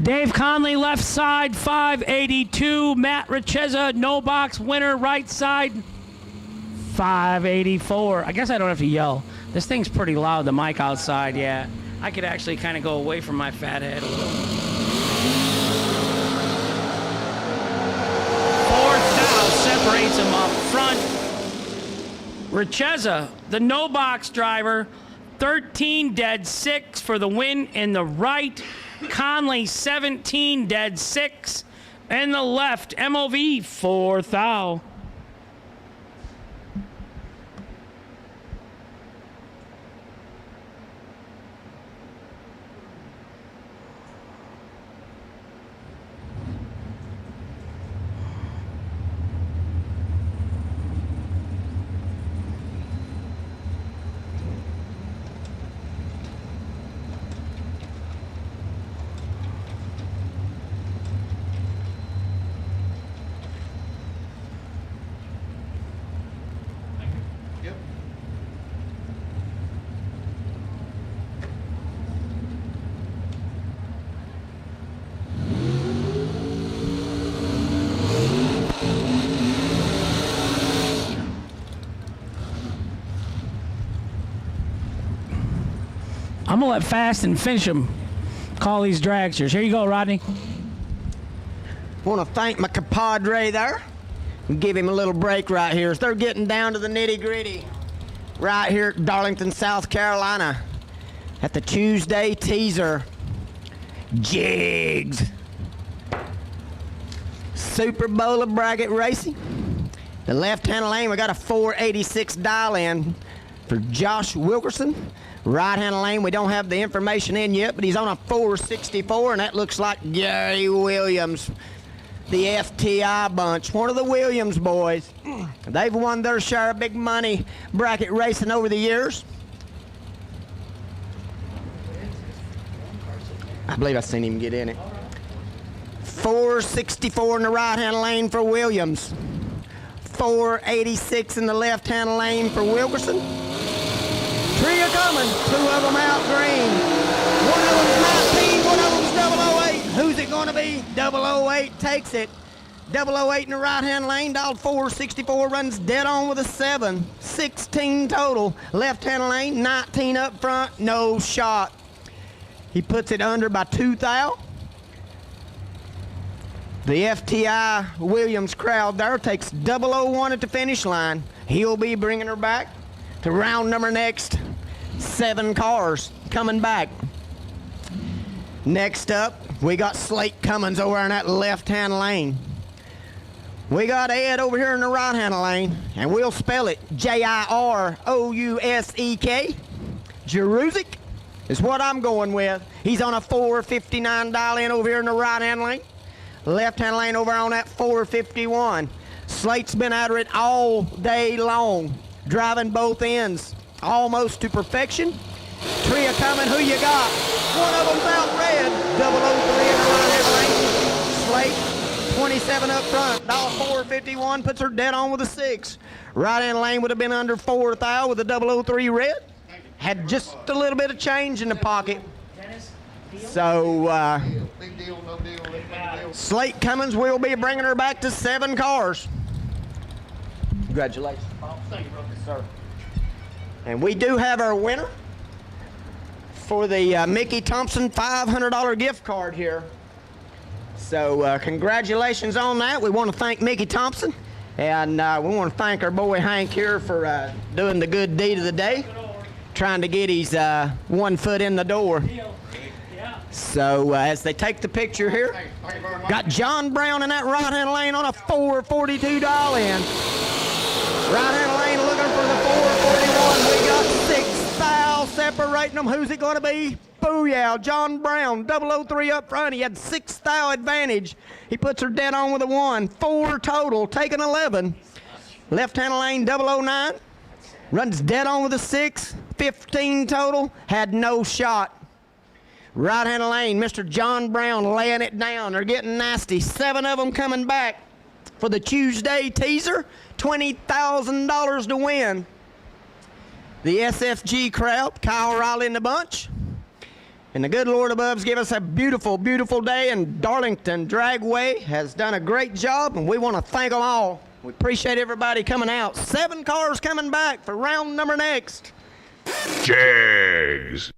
Dave Conley, left side, 582. Matt Richeza, no box winner, right side, 584. I guess I don't have to yell. This thing's pretty loud, the mic outside, yeah. I could actually kind of go away from my fat head a little. Fourth down separates him up front. Richeza, the no box driver, 13 dead 6 for the win in the right. Conley 17 dead 6 and the left. MOV 4th out. I'm going to let Fast and finish him call these dragsters. Here you go, Rodney. Want to thank my compadre there and give him a little break right here as they're getting down to the nitty-gritty right here at Darlington, South Carolina at the Tuesday teaser. Jegs. Super Bowl of bracket racing. The left-hand lane, we got a 486 dial in for Josh Wilkerson. Right-hand lane, we don't have the information in yet, but he's on a 464, and that looks like Gary Williams, the FTI bunch, one of the Williams boys. They've won their share of big money bracket racing over the years. I believe I've seen him get in it. 464 in the right-hand lane for Williams. 486 in the left-hand lane for Wilkerson. Three are coming, two of them out green. One of them's 19, one of them's 008. Who's it going to be? 008 takes it. 008 in the right-hand lane, dialed 464, runs dead on with a 7. 16 total. Left-hand lane, 19 up front, no shot. He puts it under by 2 thou. The FTI Williams crowd there takes 001 at the finish line. He'll be bringing her back to round number next. 7 cars coming back. Next up, we got Slate Cummins over in that left-hand lane. We got Ed over here in the right-hand lane, and we'll spell it Jirousek. Jeruzik is what I'm going with. He's on a 459 dial in over here in the right-hand lane. Left-hand lane over on that 451. Slate's been at it all day long, driving both ends almost to perfection. Tria coming, who you got? One of them's out red. 003 in the right-hand lane. Slate, 27 up front. Dial 451 puts her dead on with a 6. Right-hand lane would have been under 4 thou with a 003 red. Had just a little bit of change in the pocket. So, Slate Cummins will be bringing her back to 7 cars. Congratulations. Thank you, brother. Sir. And we do have our winner for the Mickey Thompson $500 gift card here. So congratulations on that. We want to thank Mickey Thompson, and we want to thank our boy Hank here for doing the good deed of the day, trying to get his 1 foot in the door. So as they take the picture here, got John Brown in that right-hand lane on a 442 dial in. Right-hand lane looking for the 441. We got 6 thou separating them. Who's it going to be? Booyah, John Brown, 003 up front. He had 6 thou advantage. He puts her dead on with a 1. 4 total, taking 11. Left-hand lane, 009. Runs dead on with a 6. 15 total, had no shot. Right-hand lane, Mr. John Brown laying it down. They're getting nasty. 7 of them coming back for the Tuesday teaser. $20,000 to win. The SFG crowd, Kyle Riley in the bunch. And the good Lord above's give us a beautiful, beautiful day, and Darlington Dragway has done a great job, and we want to thank them all. We appreciate everybody coming out. 7 cars coming back for round number next. Jegs.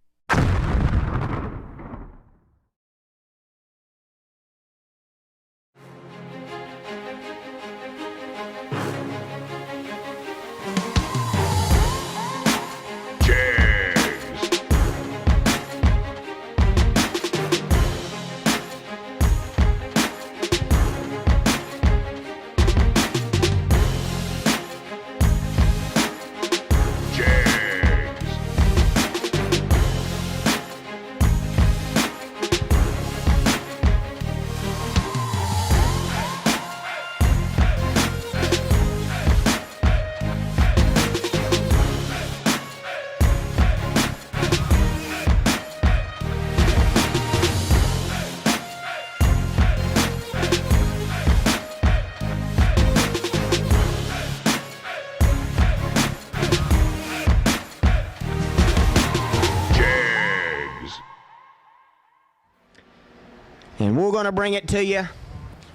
And we're going to bring it to you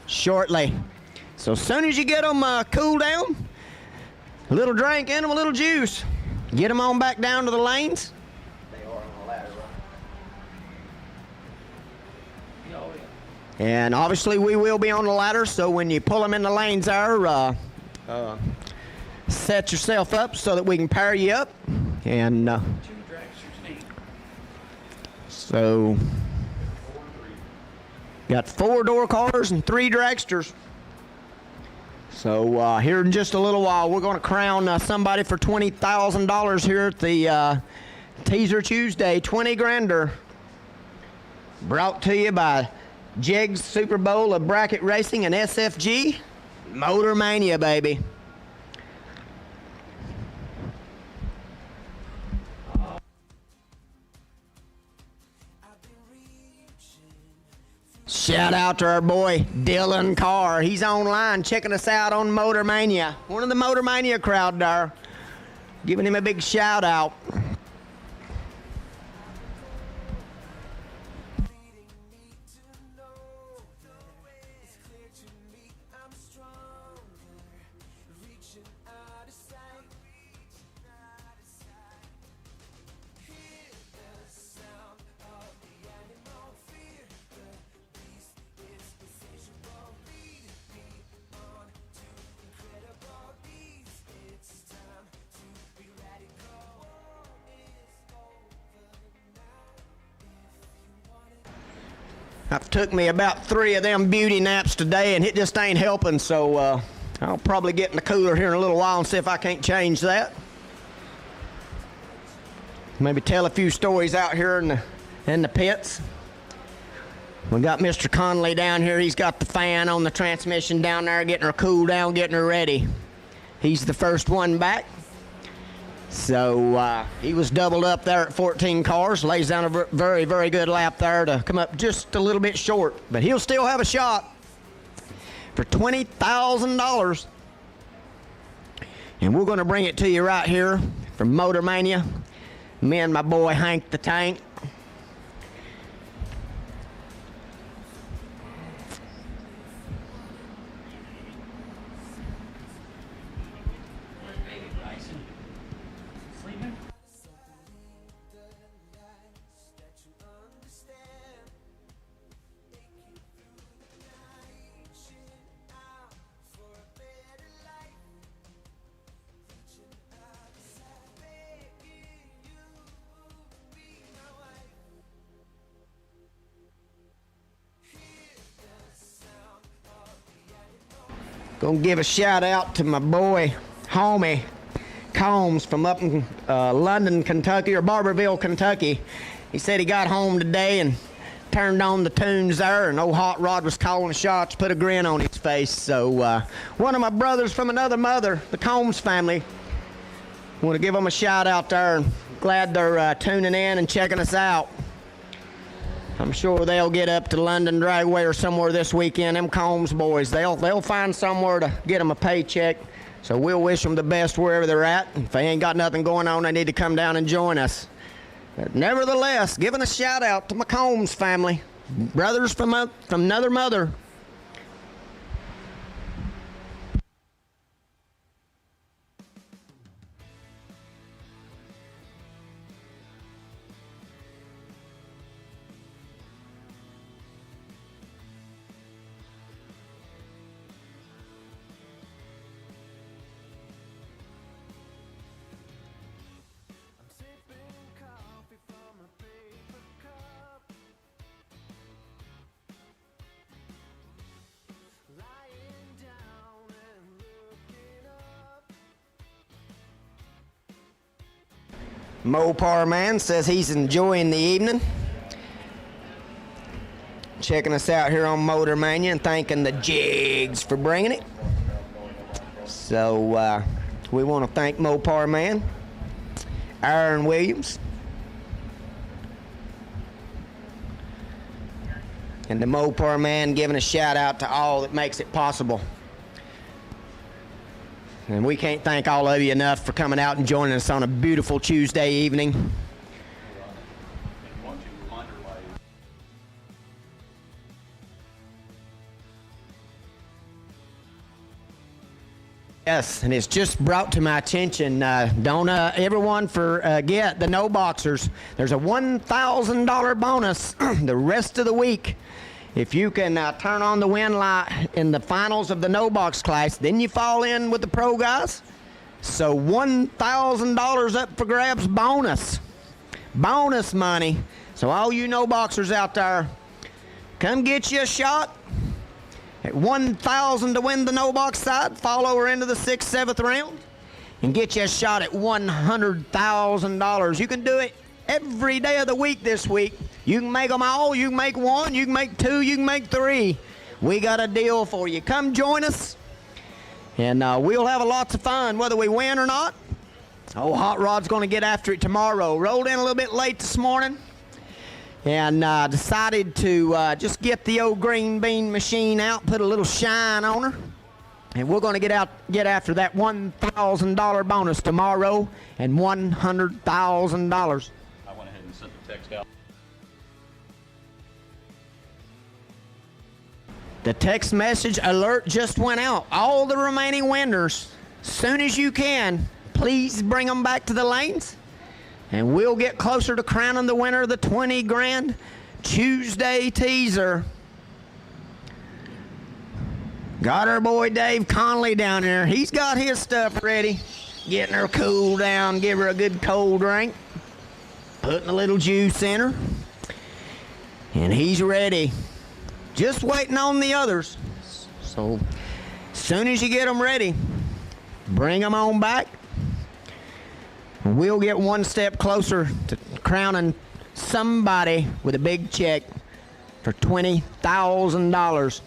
shortly. So as soon as you get them cooled down, a little drink in them, a little juice, get them on back down to the lanes. They are on the ladder, right? And obviously we will be on the ladder, so when you pull them in the lanes there, set yourself up so that we can pair you up. And so got 4 door cars and 3 dragsters. So here in just a little while, we're going to crown somebody for $20,000 here at the Teaser Tuesday 20 Grander. Brought to you by Jegs Super Bowl of Bracket Racing and SFG Motor Mania, baby. Shout out to our boy Dylan Carr. He's online checking us out on Motor Mania. One of the Motor Mania crowd there. Giving him a big shout out. I've took me about 3 of them beauty naps today, and it just ain't helping, so I'll probably get in the cooler here in a little while and see if I can't change that. Maybe tell a few stories out here in the pits. We got Mr. Conley down here. He's got the fan on the transmission down there, getting her cooled down, getting her ready. He's the first one back. So he was doubled up there at 14 cars, lays down a very, very good lap there to come up just a little bit short. But he'll still have a shot for $20,000. And we're going to bring it to you right here from Motor Mania. Me and my boy Hank the Tank. Gonna give a shout out to my boy, homie, Combs from up in London, Kentucky, or Barberville, Kentucky. He said he got home today and turned on the tunes there, and old Hot Rod was calling the shots, put a grin on his face. So one of my brothers from another mother, the Combs family, want to give them a shout out there, and glad they're tuning in and checking us out. I'm sure they'll get up to London Dragway or somewhere this weekend. Them Combs boys, they'll find somewhere to get them a paycheck. So we'll wish them the best wherever they're at. If they ain't got nothing going on, they need to come down and join us. But nevertheless, giving a shout out to my Combs family, brothers from another mother. I'm sipping coffee from a paper cup, lying down and looking up. Mopar Man says he's enjoying the evening. Checking us out here on Motor Mania and thanking the Jegs for bringing it. So we want to thank Mopar Man, Aaron Williams, and the Mopar Man giving a shout out to all that makes it possible. And we can't thank all of you enough for coming out and joining us on a beautiful Tuesday evening. Why don't you remind her why Yes, and it's just brought to my attention. Don't everyone forget the No Boxers. There's a $1,000 bonus the rest of the week. If you can turn on the win light in the finals of the No Box class, then you fall in with the pro guys. So $1,000 up for grabs bonus. Bonus money. So all you No Boxers out there, come get you a shot. At $1,000 to win the no box side, fall over into the 6th, 7th round, and get you a shot at $100,000. You can do it every day of the week this week. You can make them all. You can make one. You can make two. You can make three. We got a deal for you. Come join us, and we'll have lots of fun, whether we win or not. Oh, Hot Rod's going to get after it tomorrow. Rolled in a little bit late this morning, and decided to just get the old green bean machine out, put a little shine on her, and we're going to get after that $1,000 bonus tomorrow and $100,000. I went ahead and sent the text out. The text message alert just went out. All the remaining winners, soon as you can, please bring them back to the lanes. And we'll get closer to crowning the winner of the 20 grand Tuesday teaser. Got our boy Dave Conley down there. He's got his stuff ready. Getting her cooled down, give her a good cold drink. Putting a little juice in her. And he's ready. Just waiting on the others. So, as soon as you get them ready, bring them on back. We'll get one step closer to crowning somebody with a big check for $20,000.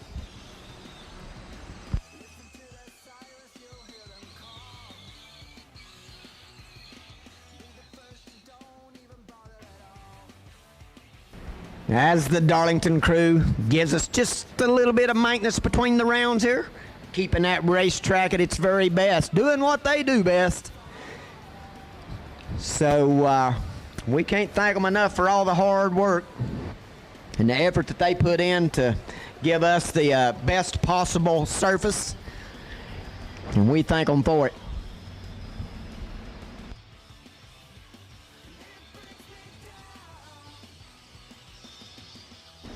As the Darlington crew gives us just a little bit of maintenance between the rounds here, keeping that racetrack at its very best, doing what they do best. So we can't thank them enough for all the hard work and the effort that they put in to give us the best possible surface, and we thank them for it.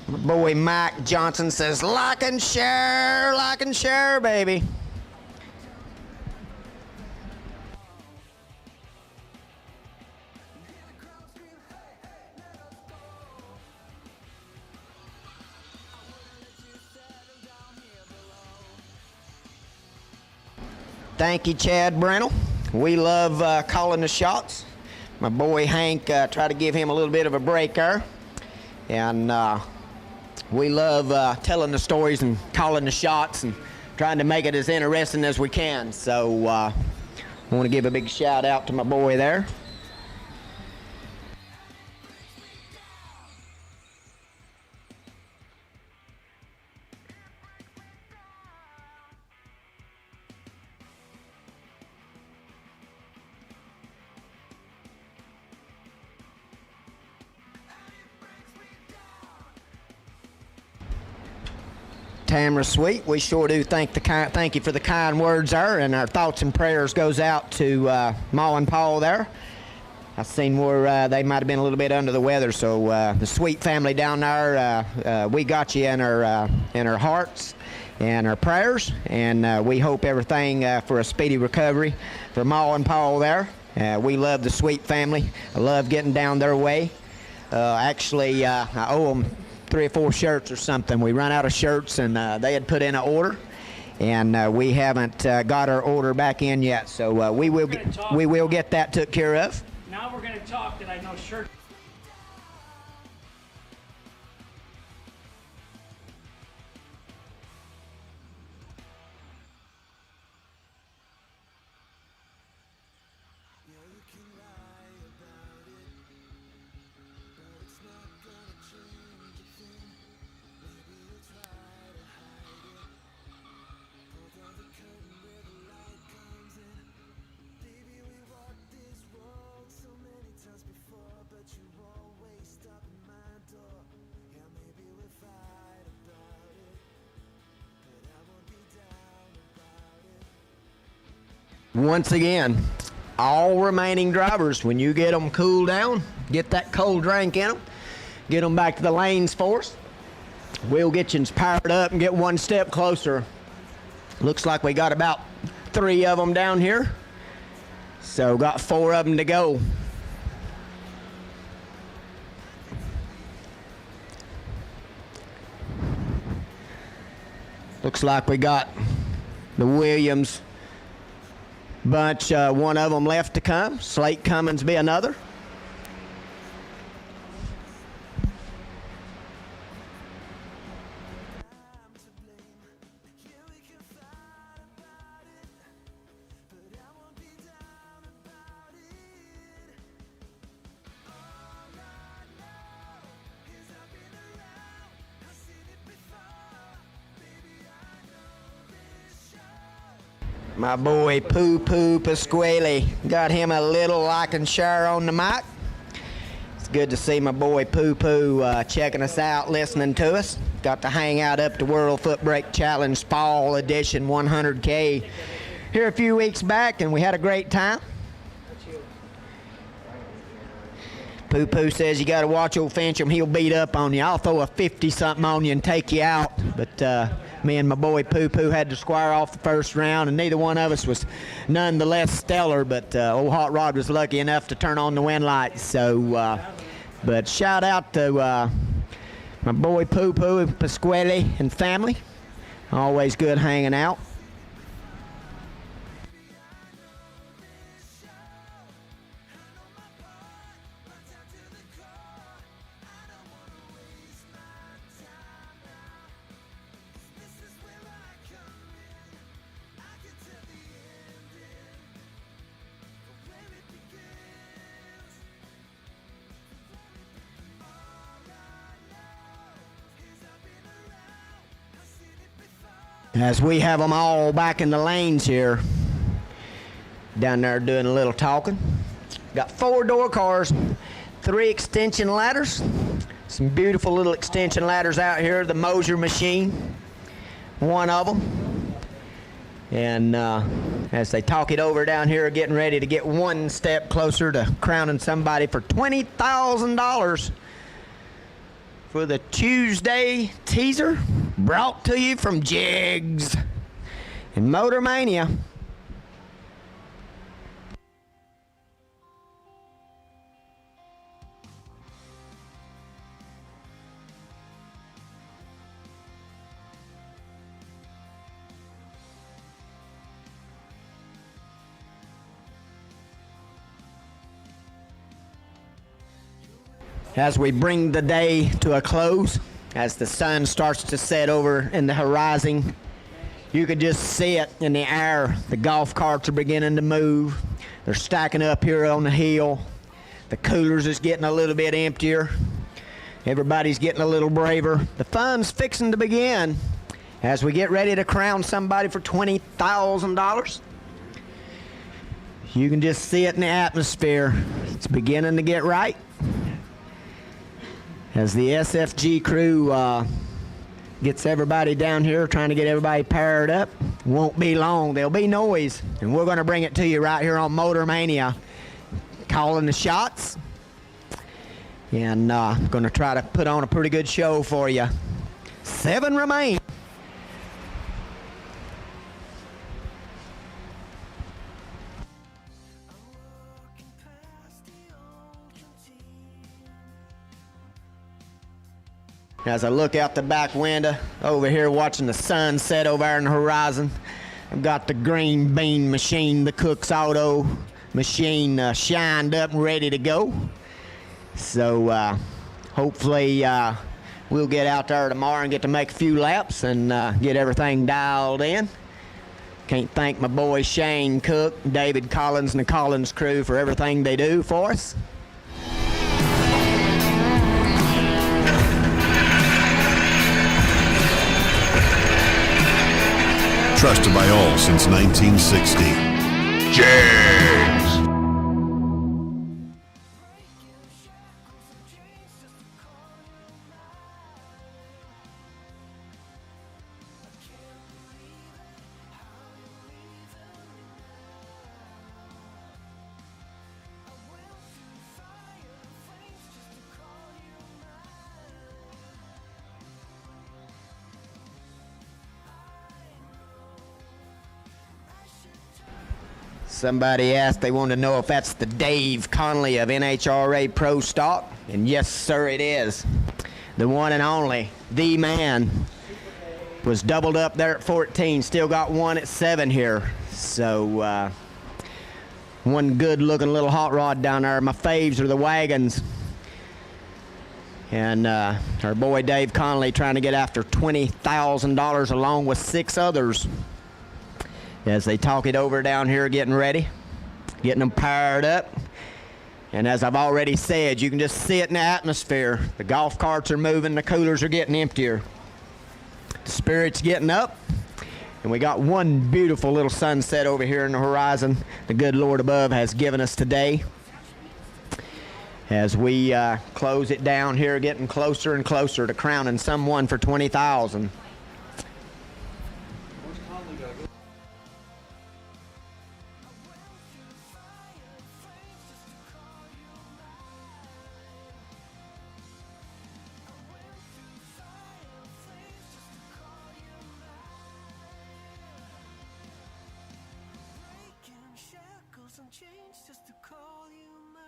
My boy Mike Johnson says, like and share, baby. Thank you, Chad Brennell. We love calling the shots. My boy Hank tried to give him a little bit of a break there. And we love telling the stories and calling the shots and trying to make it as interesting as we can. So I want to give a big shout out to my boy there. Tamara Sweet. We sure do thank you for the kind words there, and our thoughts and prayers goes out to Ma and Paul there. I seen where they might have been a little bit under the weather, so the Sweet family down there, we got you in our hearts and our prayers, and we hope everything for a speedy recovery for Ma and Paul there. We love the Sweet family. I love getting down their way. Actually, I owe them 3 or 4 shirts or something. We run out of shirts, and they had put in an order, and we haven't got our order back in yet. So we will get that took care of. Now we're going to talk that I know shirt. Once again, all remaining drivers, when you get them cooled down, get that cold drink in them, get them back to the lanes for us. We'll get you powered up and get one step closer. Looks like we got about 3 of them down here. So got 4 of them to go. Looks like we got the Williams bunch, one of them left to come. Slate Cummins be another. My boy Poo Poo Pasquale, got him a little like and share on the mic. It's good to see my boy Poo Poo checking us out, listening to us. Got to hang out up to World Foot Brake Challenge Fall Edition 100K here a few weeks back, and we had a great time. Poo Poo says you got to watch old Fincham. He'll beat up on you. I'll throw a 50-something on you and take you out. But me and my boy Poo Poo had to square off the first round, and neither one of us was none the less stellar. But old Hot Rod was lucky enough to turn on the wind lights. So, but shout out to my boy Poo Poo Pasquale and family. Always good hanging out. As we have them all back in the lanes here, down there doing a little talking. Got 4 door cars, 3 extension ladders, some beautiful little extension ladders out here, the Moser machine, one of them. And as they talk it over down here, getting ready to get one step closer to crowning somebody for $20,000 for the Tuesday teaser, brought to you from Jegs and Motor Mania. As we bring the day to a close, as the sun starts to set over in the horizon, you could just see it in the air. The golf carts are beginning to move. They're stacking up here on the hill. The coolers is getting a little bit emptier. Everybody's getting a little braver. The fun's fixing to begin as we get ready to crown somebody for $20,000. You can just see it in the atmosphere. It's beginning to get right. As the SFG crew Gets everybody down here, trying to get everybody paired up. Won't be long. There'll be noise, and we're going to bring it to you right here on Motor Mania. Calling the shots, and going to try to put on a pretty good show for you. 7 remain. As I look out the back window over here watching the sun set over there on the horizon, I've got the green bean machine, the Cook's Auto machine shined up and ready to go. So hopefully we'll get out there tomorrow and get to make a few laps and get everything dialed in. Can't thank my boy Shane Cook, David Collins, and the Collins crew for everything they do for us. Trusted by all since 1960. Jegs. Somebody asked, they wanted to know if that's the Dave Conley of NHRA Pro Stock. And yes, sir, it is. The one and only, the man. Was doubled up there at 14, still got one at 7 here. So, one good looking little hot rod down there. My faves are the wagons. And our boy Dave Conley trying to get after $20,000 along with 6 others. As they talk it over down here, getting ready, getting them powered up. And as I've already said, you can just see it in the atmosphere. The golf carts are moving, the coolers are getting emptier. The spirit's getting up. And we got one beautiful little sunset over here in the horizon the good Lord above has given us today. As we close it down here, getting closer and closer to crowning someone for $20,000. Shackles and chains just to call you mine.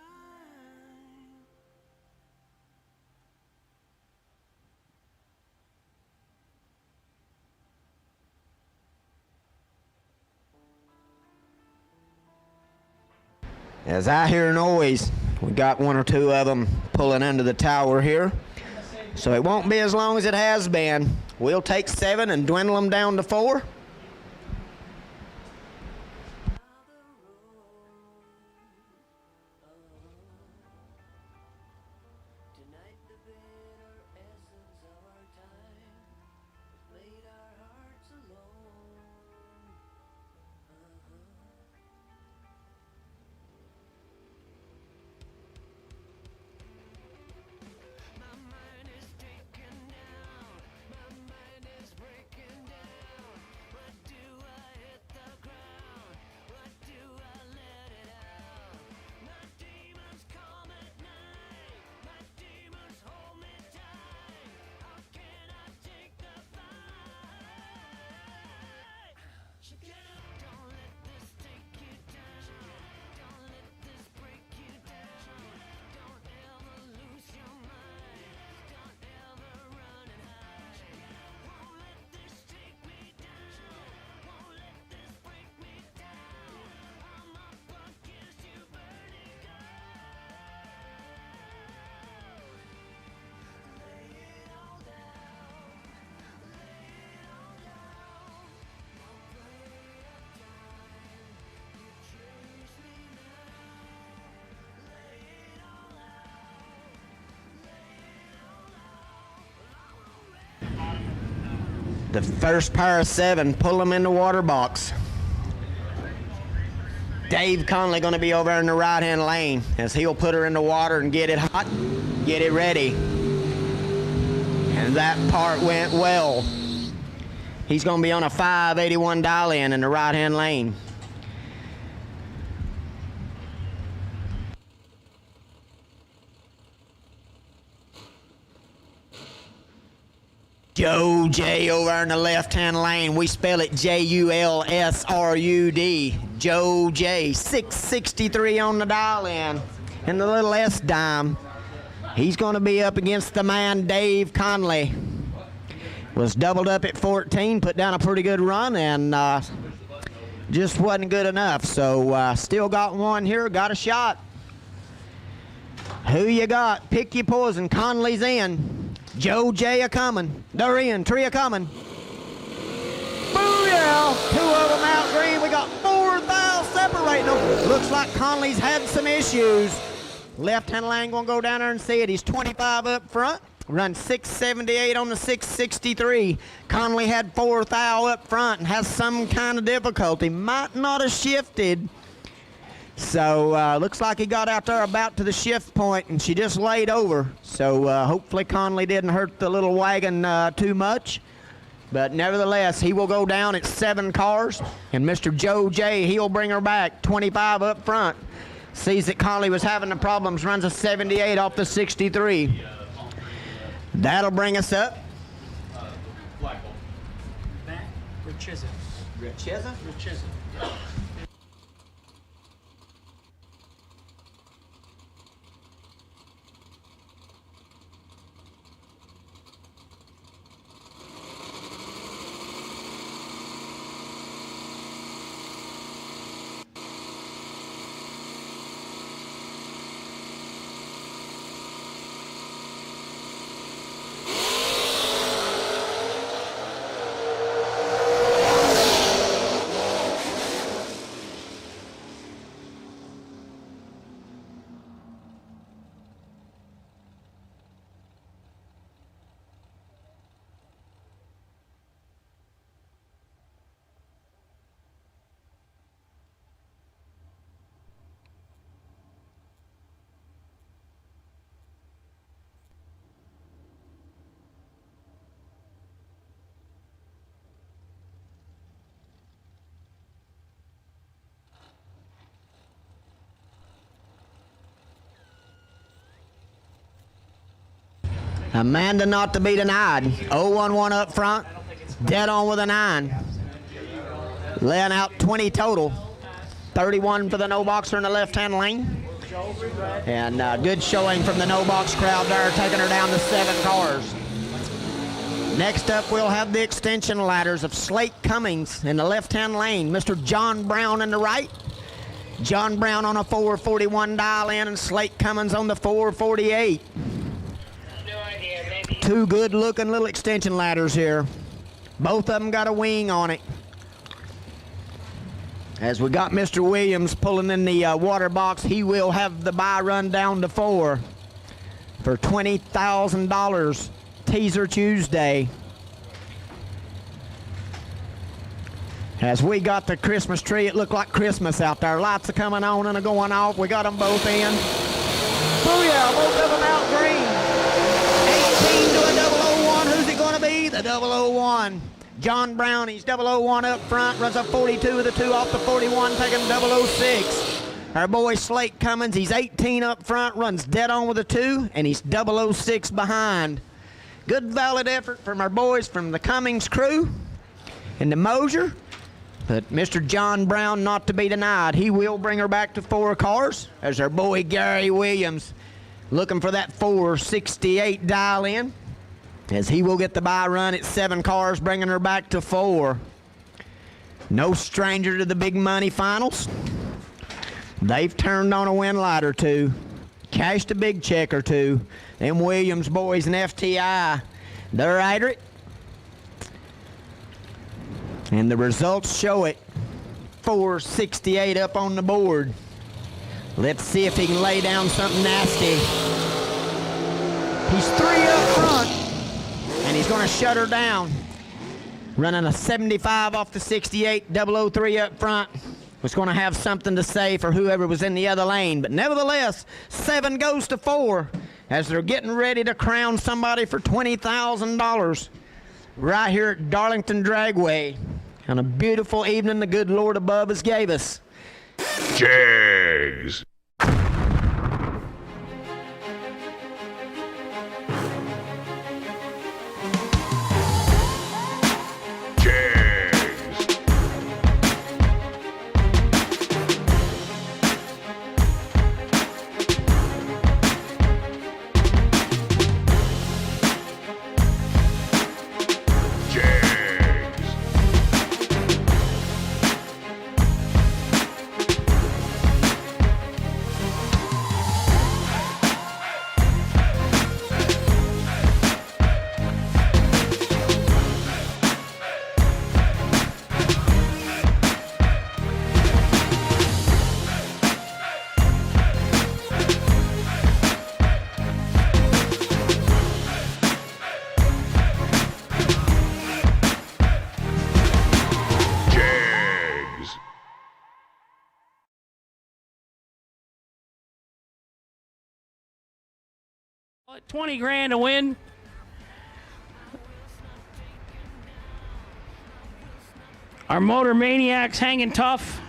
As I hear noise, we got 1 or 2 of them pulling under the tower here. So it won't be as long as it has been. We'll take 7 and dwindle them down to 4. The first pair of 7, pull them in the water box. Dave Conley going to be over in the right-hand lane as he'll put her in the water and get it hot, get it ready. And that part went well. He's going to be on a 581 dial-in the right-hand lane. Joe J over in the left-hand lane. We spell it J-U-L-S-R-U-D. Joe J, 663 on the dial-in. And the little S dime. He's going to be up against the man Dave Conley. Was doubled up at 14, put down a pretty good run, and just wasn't good enough. So still got one here, got a shot. Who you got? Pick your poison. Conley's in. Joe J a-coming. They're in. Tree a-coming. Booyah! 2 of them out green. We got 4 fouls separating them. Looks like Conley's had some issues. Left-hand lane gonna go down there and see it. He's 25 up front. Run 678 on the 663. Conley had 4 thou up front and has some kind of difficulty. Might not have shifted. So looks like he got out there about to the shift point and she just laid over. So hopefully Conley didn't hurt the little wagon too much. But nevertheless, he will go down at 7 cars. And Mr. Joe J, he'll bring her back 25 up front. Sees that Conley was having the problems, runs a 78 off the 63. That'll bring us up. Matt Richizza. Richizza? Richizza. Amanda not to be denied. 0-1-1 up front. Dead on with a 9. Laying out 20 total. 31 for the no boxer in the left-hand lane. And good showing from the no box crowd there, taking her down to 7 cars. Next up, we'll have the extension ladders of Slate Cummings in the left-hand lane. Mr. John Brown in the right. John Brown on a 441 dial-in and Slate Cummings on the 448. 2 good-looking little extension ladders here. Both of them got a wing on it. As we got Mr. Williams pulling in the water box, he will have the buy run down to 4 for $20,000. Teaser Tuesday. As we got the Christmas tree, it looked like Christmas out there. Lights are coming on and are going off. We got them both in. Booyah, both of them out green. 18 to a 001. Who's it going to be? The 001. John Brown, he's 001 up front, runs a 42 with a 2 off the 41, taking 006. Our boy Slate Cummings, he's 18 up front, runs dead on with a 2, and he's 006 behind. Good valid effort from our boys from the Cummings crew and the Mosier. But Mr. John Brown not to be denied. He will bring her back to 4 cars. There's our boy Gary Williams looking for that 468 dial in, as he will get the buy run at 7 cars, bringing her back to 4. No stranger to the big money finals. They've turned on a win light or 2, cashed a big check or 2. Them Williams boys and FTI, they're at it. And the results show it. 468 up on the board. Let's see if he can lay down something nasty. He's 3 up front, and he's going to shut her down. Running a 75 off the 68, 003 up front. Was going to have something to say for whoever was in the other lane. But nevertheless, 7 goes to 4. as they're getting ready to crown somebody for $20,000 right here at Darlington Dragway on a beautiful evening the good Lord above has gave us. Jegs. $20,000 to win. Our motor maniacs hanging tough.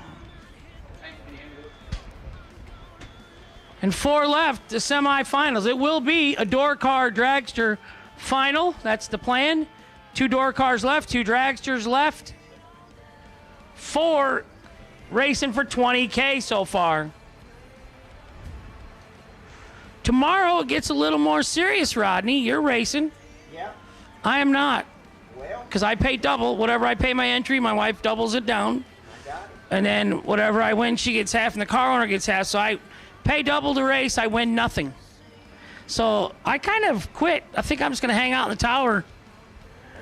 And 4 left, the semifinals. It will be a door car dragster final. That's the plan. 2 door cars left, 2 dragsters left. 4 racing for $20K so far. Tomorrow it gets a little more serious, Rodney. You're racing. Yeah. I am not. Well, Because I pay double. Whatever I pay my entry, my wife doubles it down. I got it. And then whatever I win, she gets half, and the car owner gets half. So I pay double to race, I win nothing. So I kind of quit. I think I'm just going to hang out in the tower.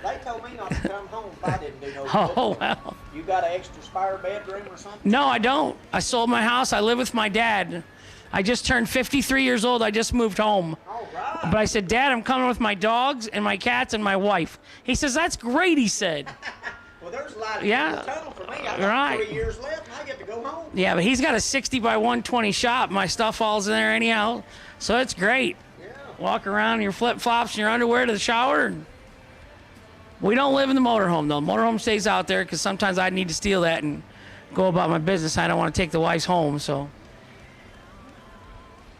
They told me not to come home if I didn't do no Oh, good. well. You got an extra spare bedroom or something? No, I don't. I sold my house. I live with my dad. I just turned 53 years old. I just moved home. All right. But I said, Dad, I'm coming with my dogs and my cats and my wife. He says, that's great, he said. Well, there's a lot of Yeah. tunnel for me. I got Right. 3 years left, and I get to go home. Yeah, but he's got a 60 by 120 shop. My stuff falls in there anyhow. So it's great. Yeah. Walk around in your flip-flops and your underwear to the shower. We don't live in the motorhome, though. Motorhome stays out there because sometimes I need to steal that and go about my business. I don't want to take the wives home, so.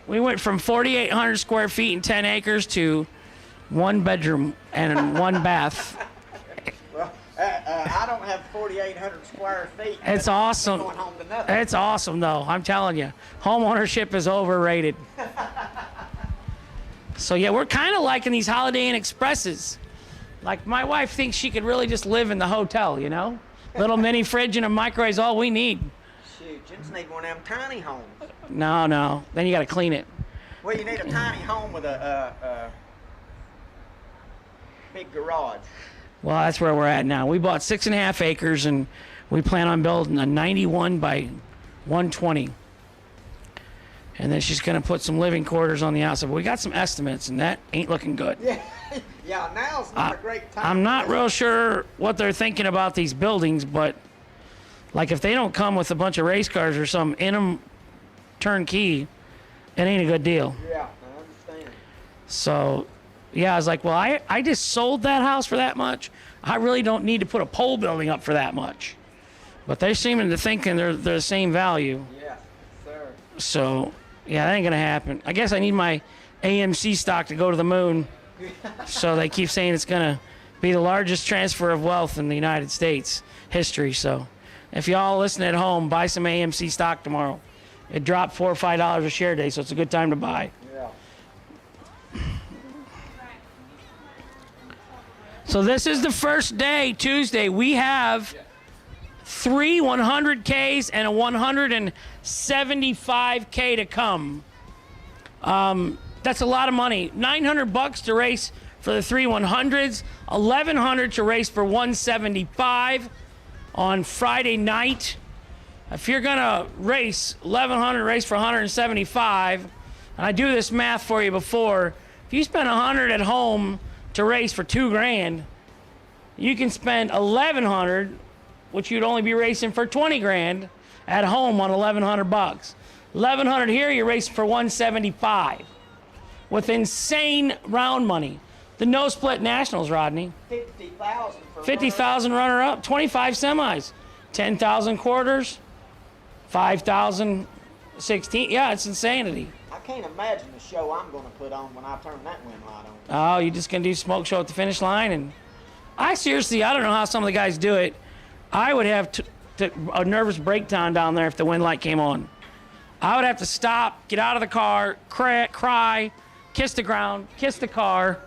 We went from 4,800 square feet and 10 acres to 1 bedroom and 1 bath. Well, I don't have 4,800 square feet. It's but I'm awesome. Going home to nothing. It's awesome, though. I'm telling you. Home ownership is overrated. So, yeah, we're kind of liking these Holiday Inn Expresses. Like, my wife thinks she could really just live in the hotel, you know? Little mini fridge and a microwave is all we need. Shoot, you just need one of them tiny homes. No. Then you got to clean it. Well, you need a tiny home with a big garage. Well, that's where we're at now. We bought 6.5 acres, and we plan on building a 91 by 120. And then she's going to put some living quarters on the outside. But we got some estimates, and that ain't looking good. Yeah, now's not a great time. I'm not real sure what they're thinking about these buildings, but like if they don't come with a bunch of race cars or something in them turnkey, it ain't a good deal. Yeah, I understand. So, yeah, I was like, well, I just sold that house for that much. I really don't need to put a pole building up for that much. But they're seeming to think they're the same value. Yeah, sir. So, yeah, that ain't going to happen. I guess I need my AMC stock to go to the moon. So they keep saying it's going to be the largest transfer of wealth in the United States history. So if y'all listen at home, buy some AMC stock tomorrow. It dropped $4 or $5 a share day, so it's a good time to buy. Yeah. So this is the first day, Tuesday. We have 3 100Ks and a 175K to come. That's a lot of money. $900 to race for the 3 100s, $1,100 to race for 175 on Friday night. If you're gonna race $1,100, race for 175, and I do this math for you before, if you spend $100 at home to race for $2,000, you can spend $1,100, which you'd only be racing for $20,000 at home on $1,100. $1,100 here, you're racing for 175. with insane round money. The no split nationals, Rodney. 50,000 for 50,000 runner up, 25 semis, 10,000 quarters, 5,000 16. Yeah, it's insanity. I can't imagine the show I'm going to put on when I turn that win light on. Oh, you just gonna do smoke show at the finish line? And I don't know how some of the guys do it. I would have a nervous breakdown down there if the wind light came on. I would have to stop, get out of the car, cry, kiss the ground, kiss the car,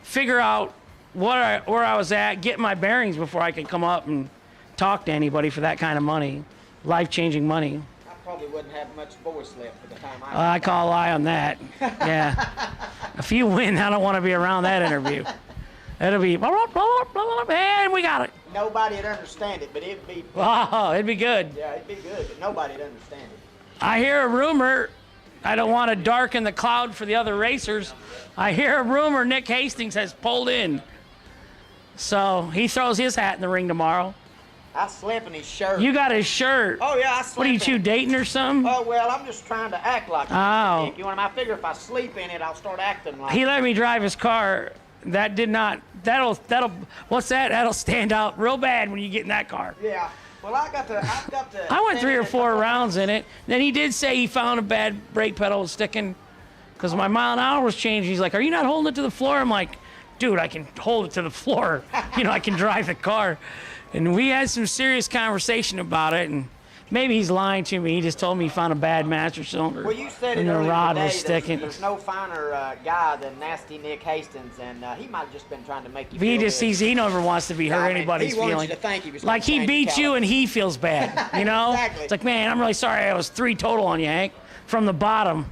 figure out where I was at, get my bearings before I could come up and talk to anybody for that kind of money, life-changing money. I probably wouldn't have much voice left by the time I call a lie on that. Yeah. If you win, I don't want to be around that interview. It'll be, and we got it. Nobody'd understand it, but it'd be... Oh, it'd be good. Yeah, it'd be good, but nobody'd understand it. I hear a rumor. I don't want to darken the cloud for the other racers. I hear a rumor Nick Hastings has pulled in. So he throws his hat in the ring tomorrow. I slept in his shirt. You got his shirt. Oh, yeah, I slept What are you two dating or something? Oh, well, I'm just trying to act like Oh. Nick. You know, I figure if I sleep in it, I'll start acting like He let me drive his car. That did not, what's that? That'll stand out real bad when you get in that car. Yeah. Well, I've got to. I went 3 or 4 rounds in it. Then he did say he found a bad brake pedal was sticking because my mile an hour was changing. He's like, "Are you not holding it to the floor?" I'm like, "Dude, I can hold it to the floor. You know, I can drive the car." And we had some serious conversation about it. And maybe he's lying to me. He just told me he found a bad master cylinder. Well, you said it and the earlier rod today was sticking. There's no finer guy than nasty Nick Hastings, and he might have just been trying to make you He feel just good. he never wants to be hurt anybody's he wanted feelings. you to think he was Like gonna he change beat the you color. and he feels bad, you know? Exactly. It's like, man, I'm really sorry I was 3 total on you, Hank, from the bottom.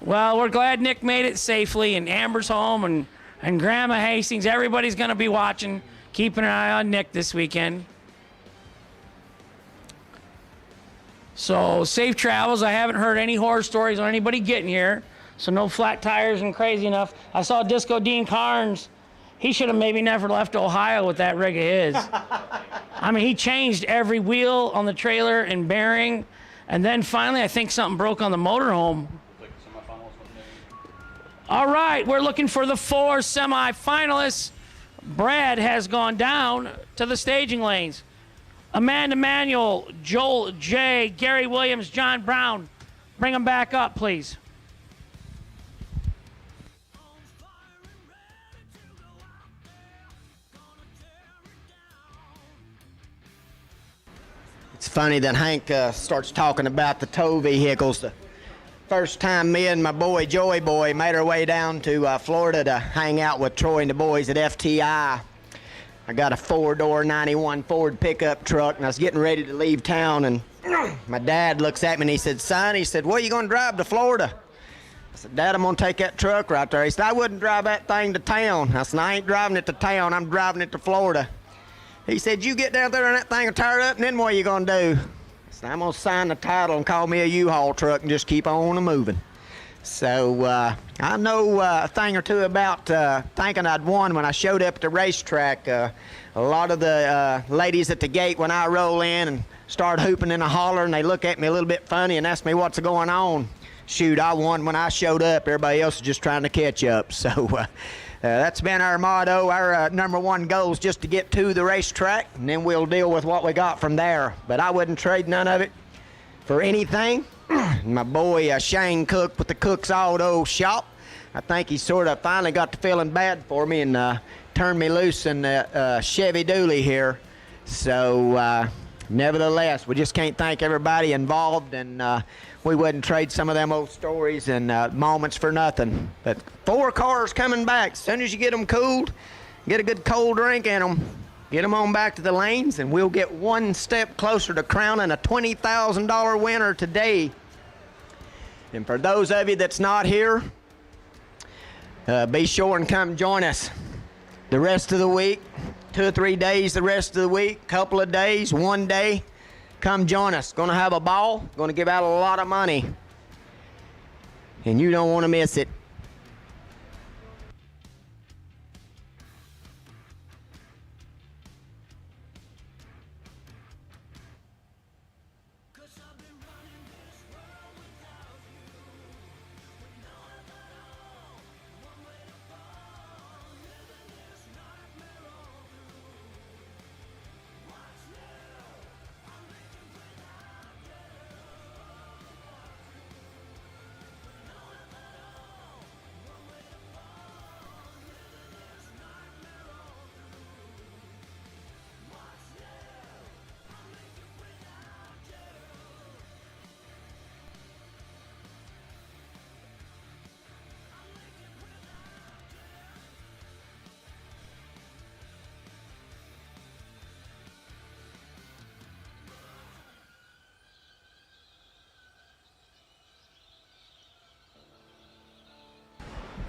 Well, we're glad Nick made it safely, and Amber's home, and Grandma Hastings. Everybody's going to be watching, keeping an eye on Nick this weekend. So safe travels. I haven't heard any horror stories on anybody getting here, so no flat tires and crazy enough. I saw Disco Dean Carnes. He should have maybe never left Ohio with that rig of his. I mean, he changed every wheel on the trailer and bearing, and then finally I think something broke on the motorhome. All right, we're looking for the 4 semifinalists. Brad has gone down to the staging lanes. Amanda Manuel, Joel J, Gary Williams, John Brown. Bring them back up, please. It's funny that Hank starts talking about the tow vehicles. The first time me and my boy, Joey Boy, made our way down to Florida to hang out with Troy and the boys at FTI. I got a 4-door 91 Ford pickup truck, and I was getting ready to leave town, and my dad looks at me and he said, "Son," he said, "what are you going to drive to Florida?" I said, "Dad, I'm going to take that truck right there." He said, "I wouldn't drive that thing to town." I said, "I ain't driving it to town. I'm driving it to Florida." He said, "You get down there and that thing will tear up, and then what are you going to do?" I said, "I'm going to sign the title and call me a U-Haul truck and just keep on moving." So I know a thing or two about thinking I'd won when I showed up at the racetrack. A lot of the ladies at the gate when I roll in and start hooping and hollering, they look at me a little bit funny and ask me what's going on. Shoot, I won when I showed up. Everybody else is just trying to catch up. So that's been our motto. Our number one goal is just to get to the racetrack, and then we'll deal with what we got from there. But I wouldn't trade none of it for anything. My boy Shane Cook with the Cook's Auto Shop, I think he sort of finally got to feeling bad for me and turned me loose in the Chevy Dually here. So nevertheless, we just can't thank everybody involved, and we wouldn't trade some of them old stories and moments for nothing. But 4 cars coming back. As soon as you get them cooled, get a good cold drink in them, get them on back to the lanes, and we'll get one step closer to crowning a $20,000 winner today. And for those of you that's not here, be sure and come join us the rest of the week, 2 or 3 days the rest of the week, couple of days, 1 day. Come join us. Going to have a ball. Going to give out a lot of money. And you don't want to miss it.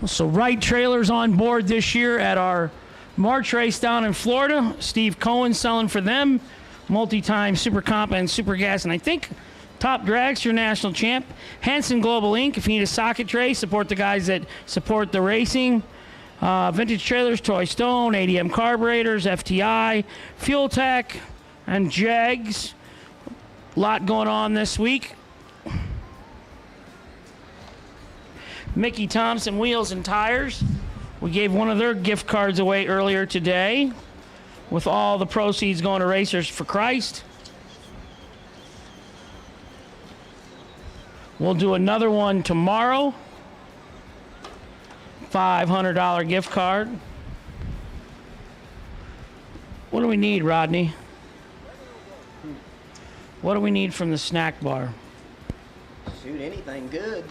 So Wright trailers on board this year at our March race down in Florida. Steve Cohen selling for them. Multi-time Super Comp and Super Gas. And I think Top Dragster National Champ. Hanson Global Inc. If you need a socket tray, support the guys that support the racing. Vintage Trailers, Toy Stone, ADM Carburetors, FTI, Fuel Tech, and Jegs. A lot going on this week. Mickey Thompson Wheels and Tires. We gave one of their gift cards away earlier today, with all the proceeds going to Racers for Christ. We'll do another one tomorrow. $500 gift card. What do we need, Rodney? What do we need from the snack bar? Shoot, anything good.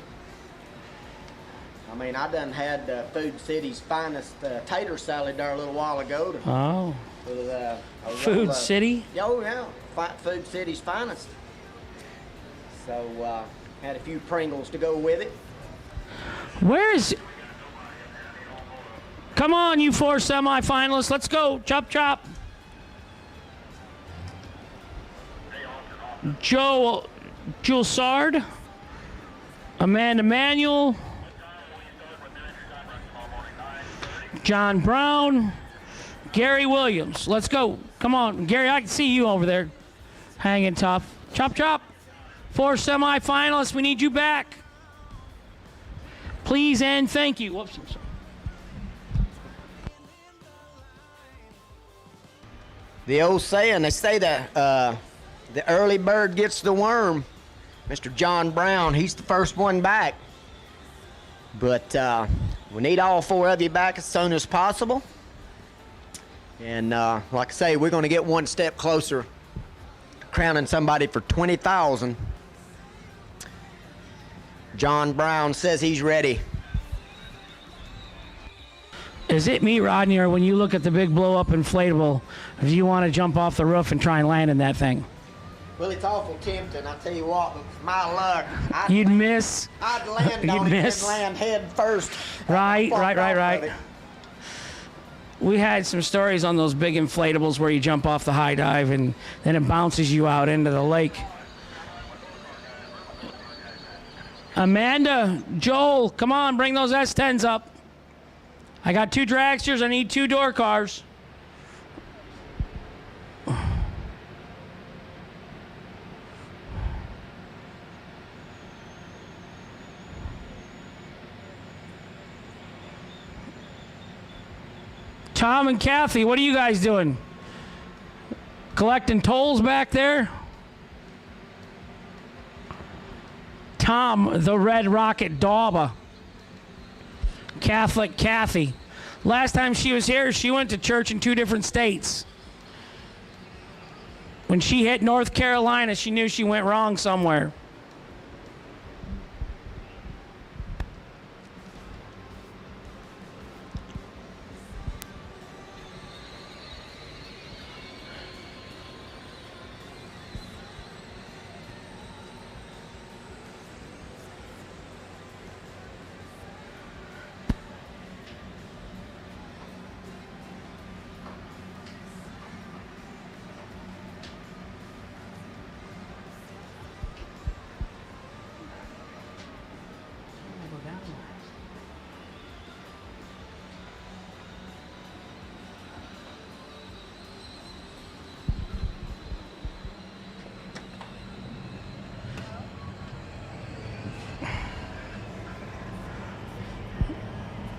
I mean, I done had Food City's finest tater salad there a little while ago. Oh. With, a Food City? Oh, yeah. Food City's finest. So, had a few Pringles to go with it. Where is... Come on, you 4 semifinalists. Let's go. Chop, chop. Joe Julsard. Amanda Manuel. John Brown. Gary Williams. Let's go. Come on. Gary, I can see you over there. Hanging tough. Chop, chop. 4 semifinalists. We need you back. Please and thank you. Whoops. I'm sorry. The old saying, they say that the early bird gets the worm. Mr. John Brown, he's the first one back. But we need all 4 of you back as soon as possible. And like I say, we're going to get one step closer to crowning somebody for $20,000. John Brown says he's ready. Is it me, Rodney, or when you look at the big blow-up inflatable, do you want to jump off the roof and try and land in that thing? Well, it's awful tempting, I tell you what, but with my luck, You'd miss. I'd land You'd on it miss. and land head first. Right. We had some stories on those big inflatables where you jump off the high dive and then it bounces you out into the lake. Amanda, Joel, come on, bring those S10s up. I got 2 dragsters. I need 2 door cars. Tom and Kathy, what are you guys doing? Collecting tolls back there? Tom, the Red Rocket Dauba. Catholic Kathy. Last time she was here, she went to church in 2 different states. When she hit North Carolina, she knew she went wrong somewhere.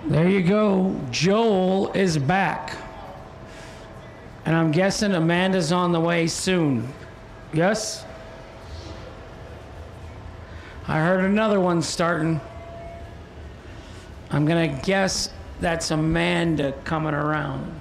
There you go. Joel is back. And I'm guessing Amanda's on the way soon. Yes? I heard another one starting. I'm going to guess that's Amanda coming around.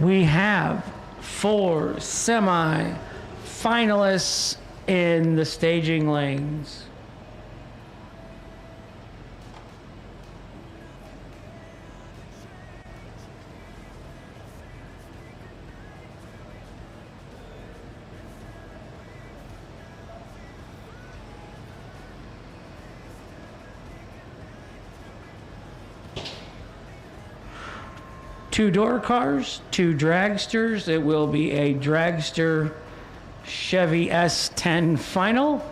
We have 4 semi-finalists in the staging lanes. Two door cars, 2 dragsters. It will be a dragster Chevy S10 final.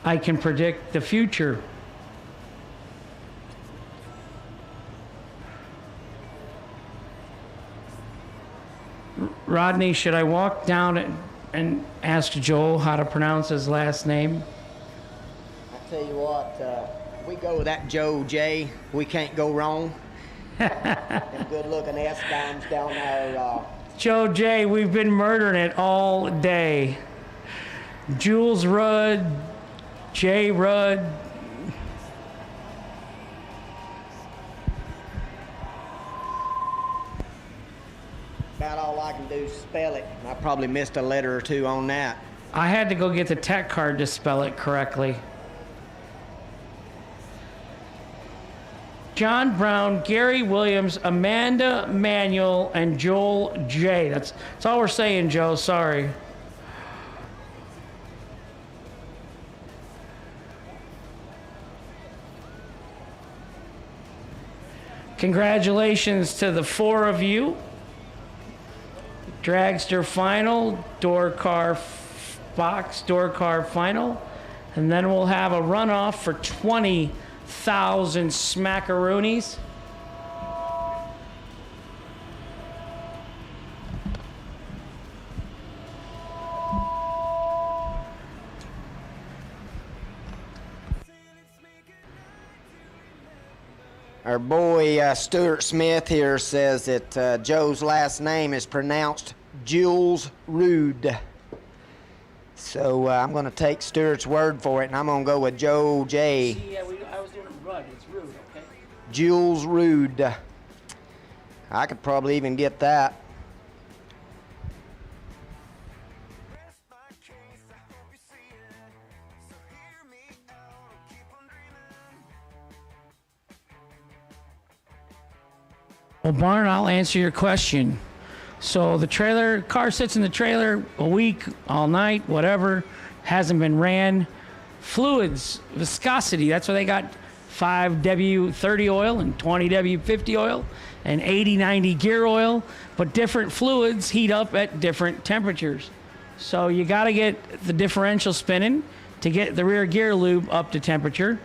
I can predict the future. Rodney, should I walk down and ask Joel how to pronounce his last name? I tell you what, we go with that Joe J. We can't go wrong. Them good-looking S-dimes down there. Joe J, we've been murdering it all day. Jules Rudd, J Rudd. About all I can do is spell it. I probably missed a letter or 2 on that. I had to go get the tech card to spell it correctly. John Brown, Gary Williams, Amanda Manuel, and Joel J. That's all we're saying, Joe. Sorry. Congratulations to the 4 of you. Dragster final, door car box, door car final. And then we'll have a runoff for 20,000 smackaroonies. Our boy Stuart Smith here says that Joe's last name is pronounced Jules Rude. So I'm going to take Stuart's word for it, and I'm going to go with Joe J. Yeah, I was doing Rudd. It's Rude, okay? Jules Rude. I could probably even get that. Rest my case, I hope you see it. So hear me out, keep on dreaming. Well, Barn, I'll answer your question. So the car sits in the trailer a week, all night, whatever, hasn't been ran. Fluids, viscosity, that's why they got 5W30 oil and 20W50 oil and 80-90 gear oil, but different fluids heat up at different temperatures. So you got to get the differential spinning to get the rear gear lube up to temperature.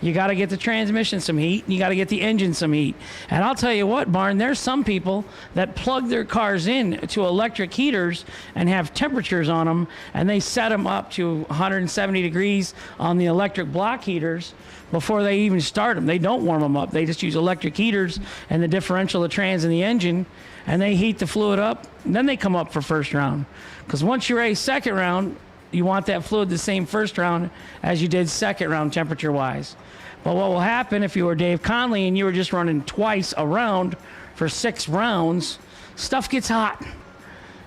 You got to get the transmission some heat, and you got to get the engine some heat. And I'll tell you what, Barn, there's some people that plug their cars in to electric heaters and have temperatures on them, and they set them up to 170 degrees on the electric block heaters before they even start them. They don't warm them up. They just use electric heaters and the differential, the trans, and the engine, and they heat the fluid up, and then they come up for first round. Because once you race second round, you want that fluid the same first round as you did second round temperature-wise. But what will happen if you were Dave Conley and you were just running twice a round for 6 rounds, stuff gets hot.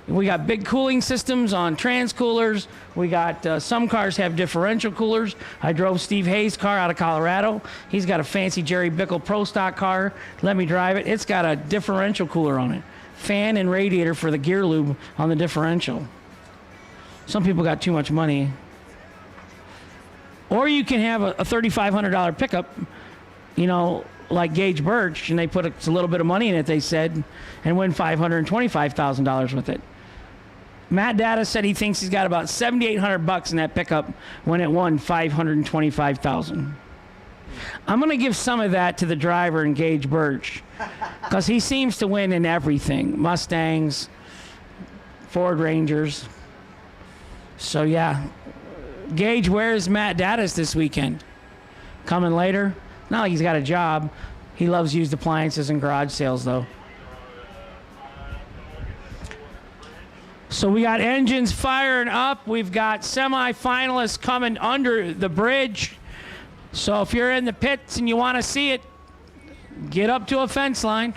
We got big cooling systems on trans coolers. We got some cars have differential coolers. I drove Steve Hayes' car out of Colorado. He's got a fancy Jerry Bickle Pro Stock car. Let me drive it. It's got a differential cooler on it. Fan and radiator for the gear lube on the differential. Some people got too much money. Or you can have a $3,500 pickup, you know, like Gage Birch, and they put a little bit of money in it, they said, and win $525,000 with it. Matt Data said he thinks he's got about $7,800 in that pickup when it won $525,000. I'm going to give some of that to the driver in Gage Birch, because he seems to win in everything. Mustangs, Ford Rangers. So, yeah. Gage, where's Matt Daddis this weekend? Coming later? No, he's got a job. He loves used appliances and garage sales, though. So we got engines firing up. We've got semifinalists coming under the bridge. So if you're in the pits and you want to see it, get up to a fence line.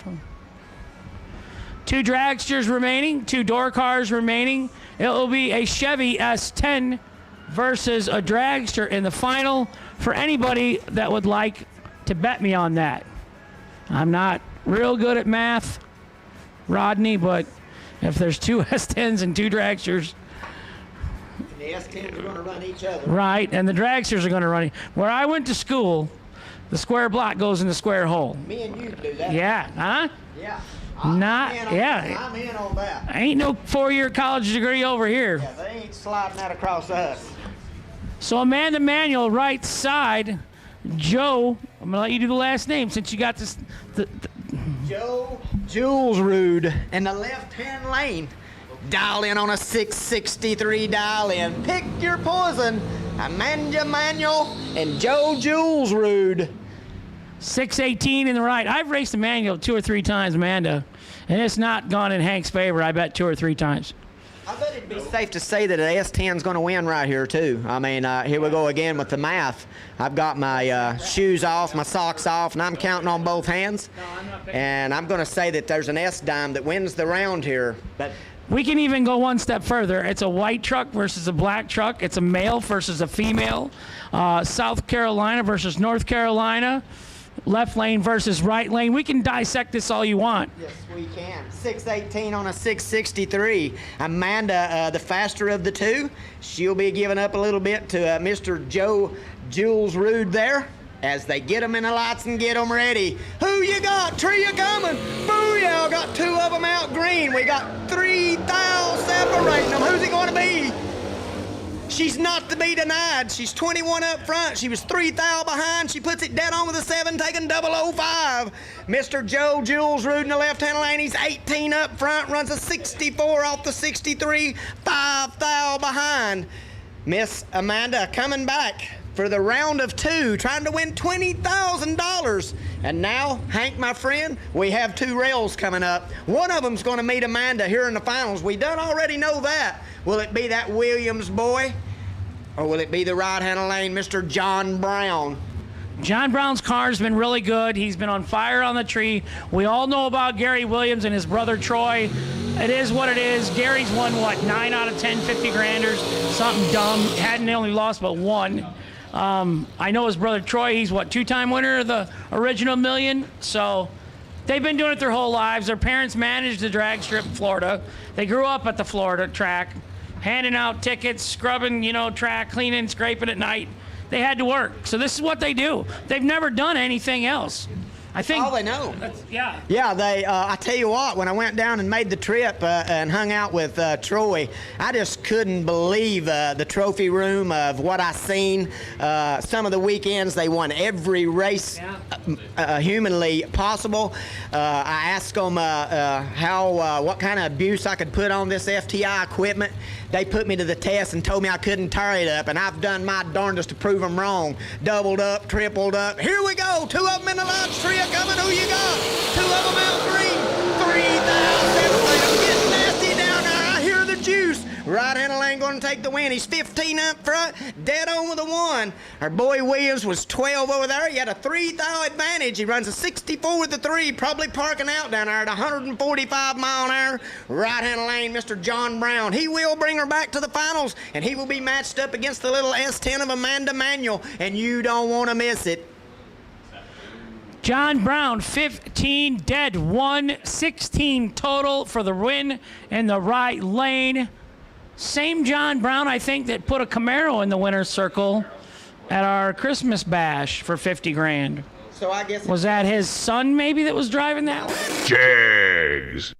2 dragsters remaining, 2 door cars remaining. It will be a Chevy S10 versus a dragster in the final for anybody that would like to bet me on that. I'm not real good at math, Rodney, but if there's 2 S10s and 2 dragsters, The S10s are going to run each other. right, and the dragsters are going to run it. Where I went to school, the square block goes in the square hole. Me and you do that. Yeah, huh? Yeah. Not, I'm in on yeah. that. I'm in on that. Ain't no 4-year college degree over here. Yeah, they ain't sliding that across us. So Amanda Manuel, right side. Joe, I'm gonna let you do the last name since you got this. Joe Jules Rude in the left-hand lane. Dial in on a 663 dial in. Pick your poison. Amanda Manuel and Joe Jules Rude. 618 in the right. I've raced Emmanuel 2 or 3 times, Amanda, and it's not gone in Hank's favor. I bet 2 or 3 times. I bet it'd be safe to say that an S10's going to win right here, too. I mean, here we go again with the math. I've got my shoes off, my socks off, and I'm counting on both hands. And I'm going to say that there's an S-dime that wins the round here. But We can even go one step further. It's a white truck versus a black truck. It's a male versus a female. South Carolina versus North Carolina. Left lane versus right lane. We can dissect this all you want. yes, we can. 618 on a 663. Amanda, the faster of the 2, she'll be giving up a little bit to Mr. Joe Jules Rude there as they get them in the lights and get them ready. Who you got? Tree you coming? Booyah! Got 2 of them out green. We got 3 thou separating them. Who's it going to be? She's not to be denied. She's 21 up front. She was 3 thou behind. She puts it dead on with a 7, taking 005. Mr. Joe Jules Rude in the left-hand lane. He's 18 up front, runs a 64 off the 63, 5 thou behind. Miss Amanda coming back for the round of 2, trying to win $20,000. And now, Hank, my friend, we have 2 rails coming up. One of them's going to meet Amanda here in the finals. We done already know that. Will it be that Williams boy, or will it be the right-hand lane, Mr. John Brown? John Brown's car's been really good. He's been on fire on the tree. We all know about Gary Williams and his brother Troy. It is what it is. Gary's won, 9 out of 10 50 granders? Something dumb. Hadn't only lost but 1. I know his brother Troy, he's 2-time winner of the original million. So they've been doing it their whole lives. Their parents managed the drag strip in Florida. They grew up at the Florida track, handing out tickets, scrubbing, track, cleaning, scraping at night. They had to work. So this is what they do. They've never done anything else. I think all they know. Yeah. Yeah, they. I tell you what, when I went down and made the trip and hung out with Troy, I just couldn't believe the trophy room of what I seen. Some of the weekends they won every race humanly possible. I asked them what kind of abuse I could put on this FTI equipment. They put me to the test and told me I couldn't tear it up, and I've done my darndest to prove them wrong. Doubled up, tripled up. Here we go. 2 of them in the lights. 3 are coming. Who you got? 2 of them out green. 3,000. I'm getting nasty down there. I hear the juice. Right-hand lane going to take the win. He's 15 up front, dead on with a 1. Our boy Williams was 12 over there. He had a 3 thou advantage. He runs a 64 with the 3, probably parking out down there at 145 mile an hour. Right-hand lane, Mr. John Brown. He will bring her back to the finals, and he will be matched up against the little S10 of Amanda Manuel, and you don't want to miss it. John Brown, 15 dead, 116 total for the win in the right lane. Same John Brown, I think, that put a Camaro in the winner's circle at our Christmas bash for 50 grand. So I guess Was that his son maybe that was driving that one? Jegs.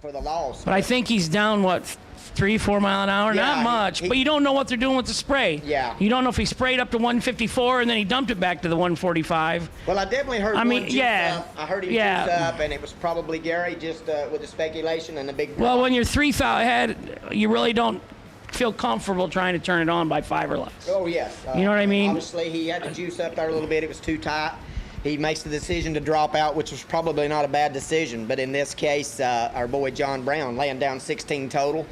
for the loss. But I think he's down, what, 3-4 mile an hour? Yeah, Not much. But you don't know what they're doing with the spray. Yeah. You don't know if he sprayed up to 154 and then he dumped it back to the 145. Well, I definitely heard one juice up. I heard he juiced up, and it was probably Gary just with the speculation and the big. Well, when you're 3 thou ahead, you really don't feel comfortable trying to turn it on by 5 or less. Oh, yes. You know what I mean? Obviously, he had to juice up there a little bit. It was too tight. He makes the decision to drop out, which was probably not a bad decision. But in this case, our boy John Brown laying down 16 total.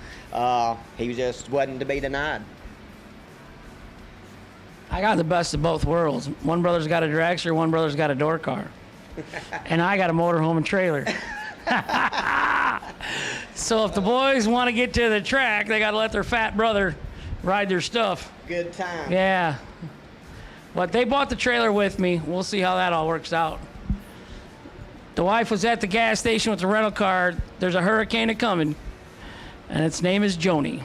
He just wasn't to be denied. I got the best of both worlds. One brother's got a dragster, one brother's got a door car. And I got a motorhome and trailer. So if the boys want to get to the track, they got to let their fat brother ride their stuff. Good time. Yeah. But they bought the trailer with me. We'll see how that all works out. The wife was at the gas station with the rental car. There's a hurricane coming, and its name is Joni.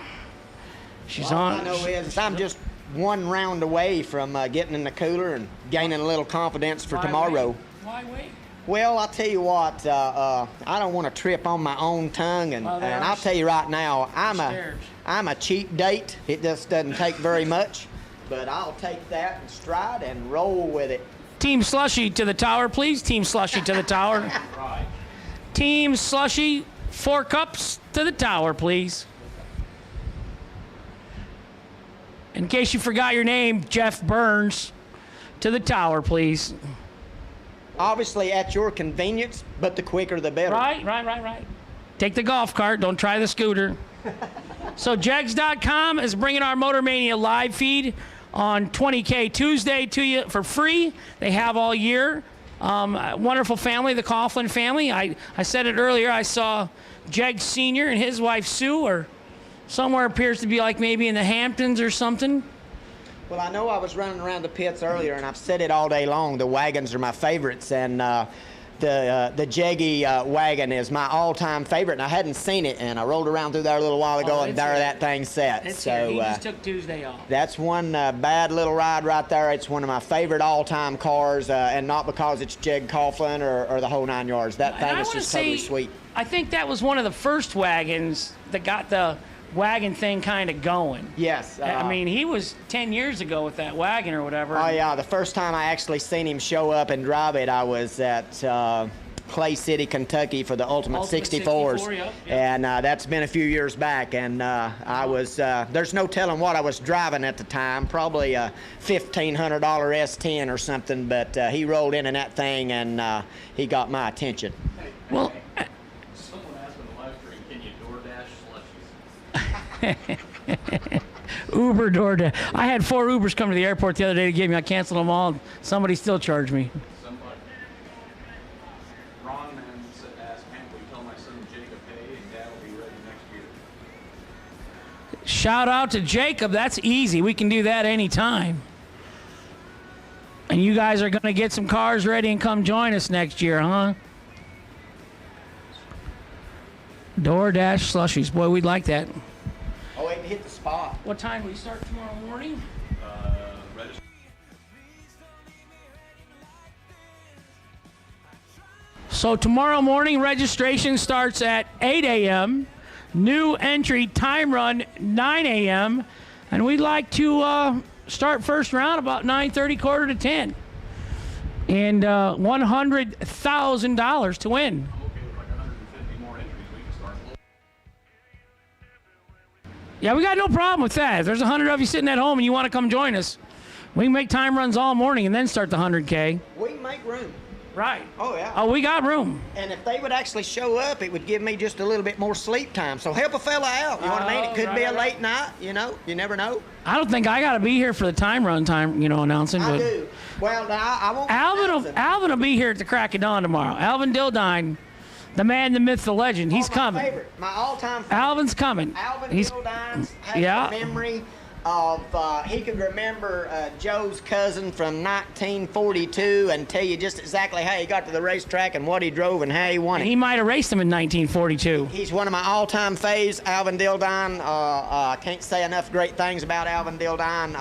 She's All on. I know is I'm just one round away from getting in the cooler and gaining a little confidence for tomorrow. Why wait? Well, I'll tell you what, I don't want to trip on my own tongue, and I'll tell you right now, I'm a cheap date. It just doesn't take very much, but I'll take that in stride and roll with it. Team Slushy to the tower, please. Team Slushy to the tower. Right. Team Slushy, 4 cups to the tower, please. In case you forgot your name, Jeff Burns, to the tower, please. Obviously at your convenience, but the quicker the better. Right. Take the golf cart. Don't try the scooter. So Jegs.com is bringing our Motor Mania live feed on 20K Tuesday to you for free. They have all year. Wonderful family, the Coughlin family. I said it earlier. I saw Jegs Sr. and his wife Sue, or somewhere appears to be like maybe in the Hamptons or something. Well, I know I was running around the pits earlier, and I've said it all day long. The wagons are my favorites, and the Jeggy wagon is my all-time favorite. And I hadn't seen it, and I rolled around through there a little while ago, and there that thing sat. It's so here. He just took Tuesday off. that's one bad little ride right there. It's one of my favorite all-time cars, and not because it's Jeg Coughlin or the whole 9 yards. That thing is just totally sweet. I think that was one of the first wagons that got the wagon thing kind of going. Yes. I mean, he was 10 years ago with that wagon or whatever. Oh, yeah. The first time I actually seen him show up and drive it, I was at Clay City, Kentucky for the Ultimate 64s. Yep. And that's been a few years back. And I was, there's no telling what I was driving at the time, probably a $1,500 S10 or something. But he rolled in that thing and he got my attention. Well, Someone asked in the live stream, can you DoorDash slushies? Uber DoorDash. I had 4 Ubers come to the airport the other day to give me. I canceled them all. Somebody still charged me. Somebody. Ron man asked, Hank, will you tell my son Jacob, hey, Dad will be ready next year? Shout out to Jacob. That's easy. We can do that anytime. And you guys are going to get some cars ready and come join us next year, huh? DoorDash slushies. Boy, we'd like that. Oh, it hit the spot. What time do we start tomorrow morning? Register. So tomorrow morning, registration starts at 8 a.m. New entry time run 9 a.m. And we'd like to start first round about 9:30, quarter to 10. And $100,000 to win. I'm okay with like 150 more entries. We can start low. Yeah, we got no problem with that. If there's 100 of you sitting at home and you want to come join us, we can make time runs all morning and then start the 100K. We can make room. Right. Oh, yeah. Oh, we got room. And if they would actually show up, it would give me just a little bit more sleep time. So help a fella out. You know what I mean? It could be a late night, you know? You never know. I don't think I got to be here for the time run announcing. I But do. Well, now, I won't be announcing. Alvin will be here at the crack of dawn tomorrow. Alvin Dildine, the man, the myth, the legend. He's my coming. Favorite, my all-time favorite. Alvin's coming. Alvin He's Dildine has yeah. a memory of, he could remember Joe's cousin from 1942 and tell you just exactly how he got to the racetrack and what he drove and how he won it. He might have raced him in 1942. He's one of my all-time faves, Alvin Dildine. Can't say enough great things about Alvin Dildine.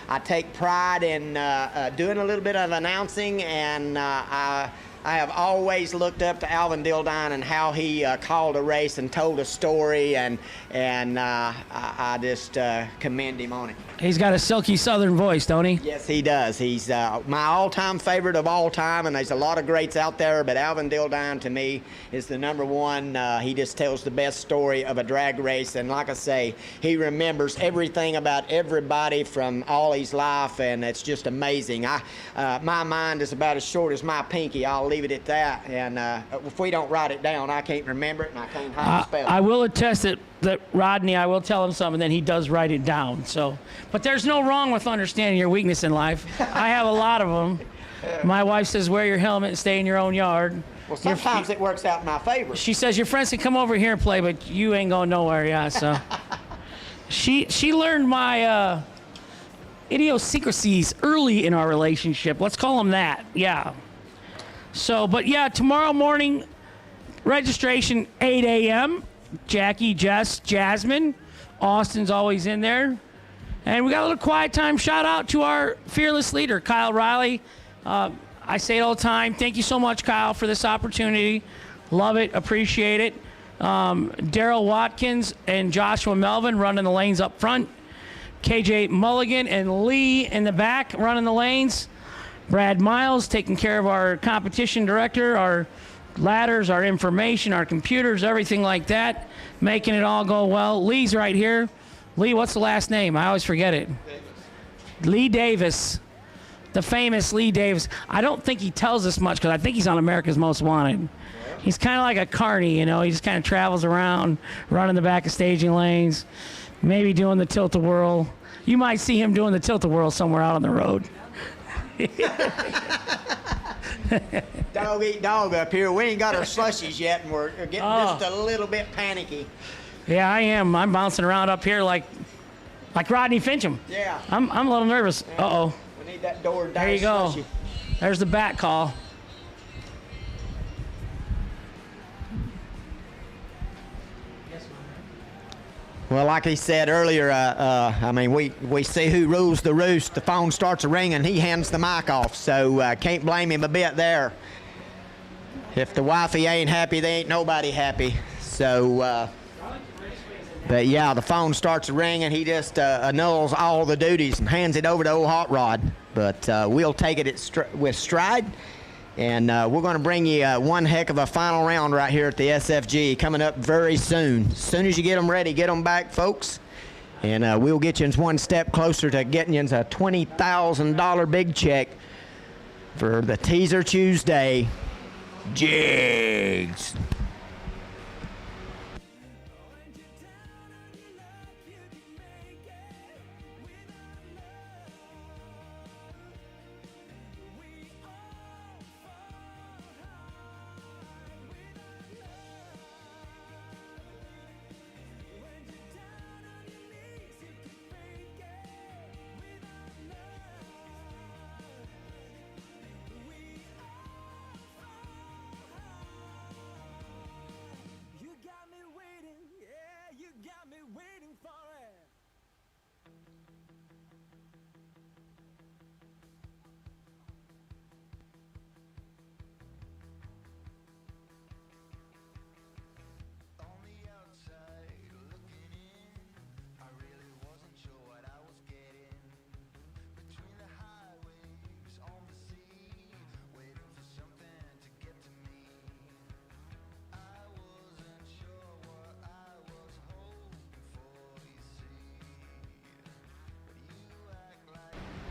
I take pride in doing a little bit of announcing, and I I have always looked up to Alvin Dildine and how he called a race and told a story, and I just commend him on it. He's got a silky southern voice, don't he? Yes, he does. He's my all-time favorite of all time, and there's a lot of greats out there, but Alvin Dildine, to me, is the number one. He just tells the best story of a drag race, and like I say, he remembers everything about everybody from all his life, and it's just amazing. My mind is about as short as my pinky. I'll leave it at that, and if we don't write it down, I can't remember it, and I can't hide spell it. I will attest that Rodney, I will tell him something, then he does write it down. So, but there's no wrong with understanding your weakness in life. I have a lot of them. My wife says, wear your helmet and stay in your own yard. Well, sometimes it works out in my favor. She says, your friends can come over here and play, but you ain't going nowhere, yeah, so. She learned my idiosyncrasies early in our relationship. Let's call them that, yeah. So, but yeah, tomorrow morning, registration 8 a.m., Jackie, Jess, Jasmine, Austin's always in there. And we got a little quiet time shout out to our fearless leader, Kyle Riley. I say it all the time. Thank you so much, Kyle, for this opportunity. Love it, appreciate it. Daryl Watkins and Joshua Melvin running the lanes up front. KJ Mulligan and Lee in the back running the lanes. Brad Miles taking care of our competition director, our ladders, our information, our computers, everything like that, making it all go well. Lee's right here. Lee, what's the last name? I always forget it. Lee Davis, the famous Lee Davis. I don't think he tells us much because I think he's on America's Most Wanted. He's kind of like a carny, you know. He just kind of travels around, running the back of staging lanes, maybe doing the tilt-a-whirl. You might see him doing the tilt-a-whirl somewhere out on the road. Dog eat dog up here. We ain't got our slushies yet, and we're getting just a little bit panicky. Yeah, I am. I'm bouncing around up here like Rodney Fincham. Yeah. I'm a little nervous. Uh-oh. We need that door down. There you go. Slushy. There's the bat call. Well, like he said earlier, I mean, we see who rules the roost. The phone starts ringing, he hands the mic off, so can't blame him a bit there. If the wifey ain't happy, they ain't nobody happy. So, but yeah, the phone starts ringing, he just annuls all the duties and hands it over to old Hot Rod. But we'll take it with stride. And we're going to bring you one heck of a final round right here at the SFG coming up very soon. As soon as you get them ready, get them back, folks. And we'll get you one step closer to getting you a $20,000 big check for the Teaser Tuesday. Jegs.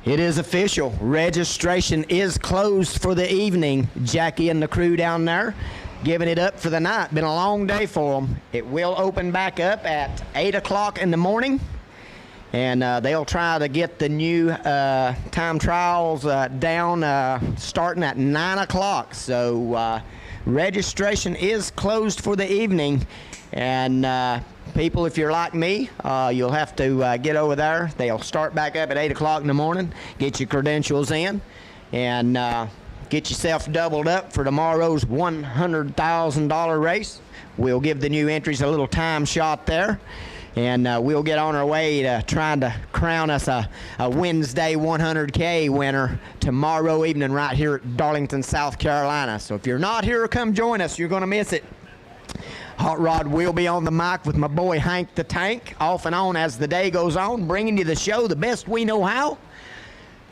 It is official. Registration is closed for the evening. Jackie and the crew down there giving it up for the night. Been a long day for them. It will open back up at 8 o'clock in the morning. And they'll try to get the new time trials down starting at 9 o'clock. So registration is closed for the evening. And people, if you're like me, you'll have to get over there. They'll start back up at 8 o'clock in the morning, get your credentials in, and get yourself doubled up for tomorrow's $100,000 race. We'll give the new entries a little time shot there. And we'll get on our way to trying to crown us a Wednesday 100K winner tomorrow evening right here at Darlington, South Carolina. So if you're not here, come join us. You're going to miss it. Hot Rod will be on the mic with my boy Hank the Tank, off and on as the day goes on, bringing you the show the best we know how.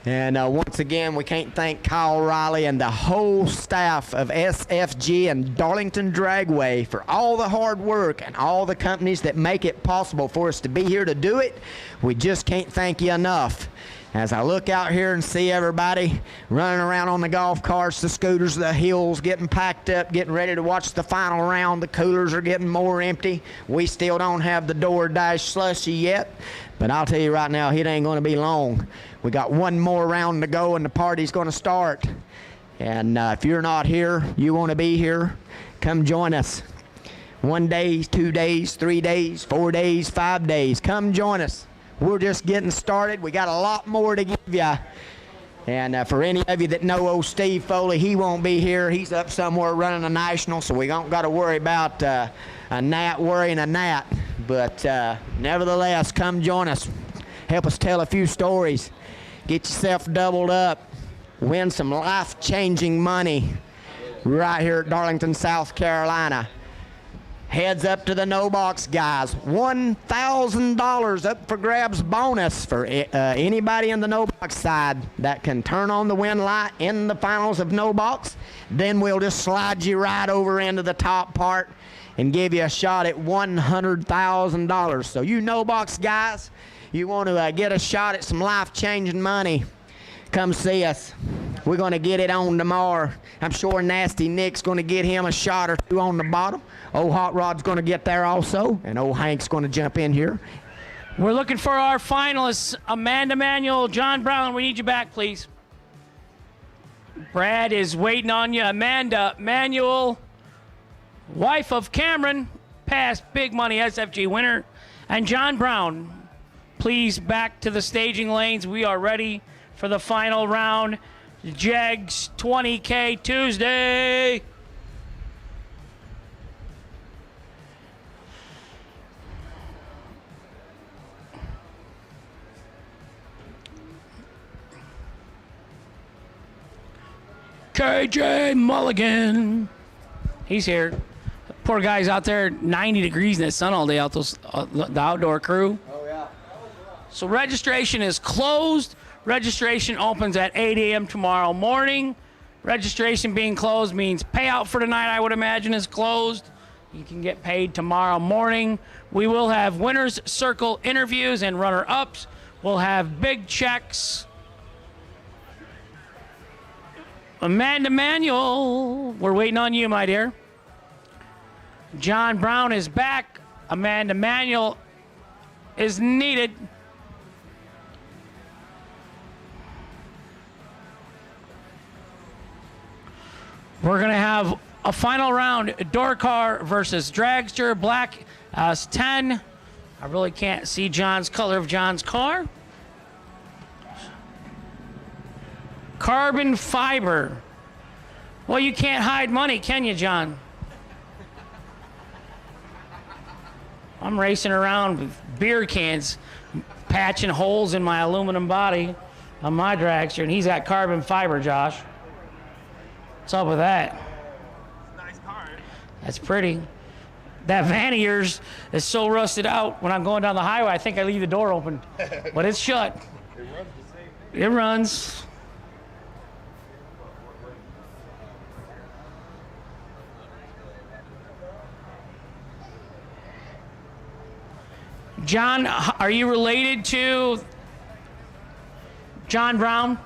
And once again, we can't thank Kyle Riley and the whole staff of SFG and Darlington Dragway for all the hard work and all the companies that make it possible for us to be here to do it. We just can't thank you enough. As I look out here and see everybody running around on the golf carts, the scooters, the hills, getting packed up, getting ready to watch the final round. The coolers are getting more empty. We still don't have the DoorDash slushy yet, but I'll tell you right now, it ain't going to be long. We got one more round to go and the party's going to start. And if you're not here, you want to be here, come join us. 1 day, 2 days, 3 days, 4 days, 5 days. Come join us. We're just getting started. We got a lot more to give you. And for any of you that know old Steve Foley, he won't be here. He's up somewhere running a national, so we don't got to worry about a gnat worrying a gnat. But nevertheless, come join us. Help us tell a few stories. Get yourself doubled up. Win some life-changing money right here at Darlington, South Carolina. Heads up to the no box guys. $1,000 up for grabs bonus for anybody in the no box side that can turn on the win light in the finals of no box. Then we'll just slide you right over into the top part and give you a shot at $100,000. So you no box guys, you want to get a shot at some life-changing money, come see us. We're going to get it on tomorrow. I'm sure Nasty Nick's going to get him a shot or two on the bottom. Old Hot Rod's going to get there also, and old Hank's going to jump in here. We're looking for our finalists. Amanda Manuel, John Brown, we need you back, please. Brad is waiting on you. Amanda Manuel, wife of Cameron, past big money SFG winner. And John Brown, please back to the staging lanes. We are ready for the final round. Jegs 20K Tuesday. KJ Mulligan. He's here. Poor guy's out there 90 degrees in the sun all day out those the outdoor crew. Oh, yeah. So registration is closed. Registration opens at 8 a.m. tomorrow morning. Registration being closed means payout for tonight, I would imagine, is closed. You can get paid tomorrow morning. We will have winners circle interviews and runner-ups. We'll have big checks. Amanda Manuel, we're waiting on you, my dear. John Brown is back. Amanda Manuel is needed. We're going to have a final round, door car versus dragster, black as 10. I really can't see John's color of John's car. Carbon fiber. Well, you can't hide money, can you, John? I'm racing around with beer cans, patching holes in my aluminum body on my dragster, and he's got carbon fiber, Josh. What's up with that? Nice car. That's pretty. That van of yours is so rusted out. When I'm going down the highway, I think I leave the door open, but it's shut. It runs the same thing. It runs. John, are you related to John Brown?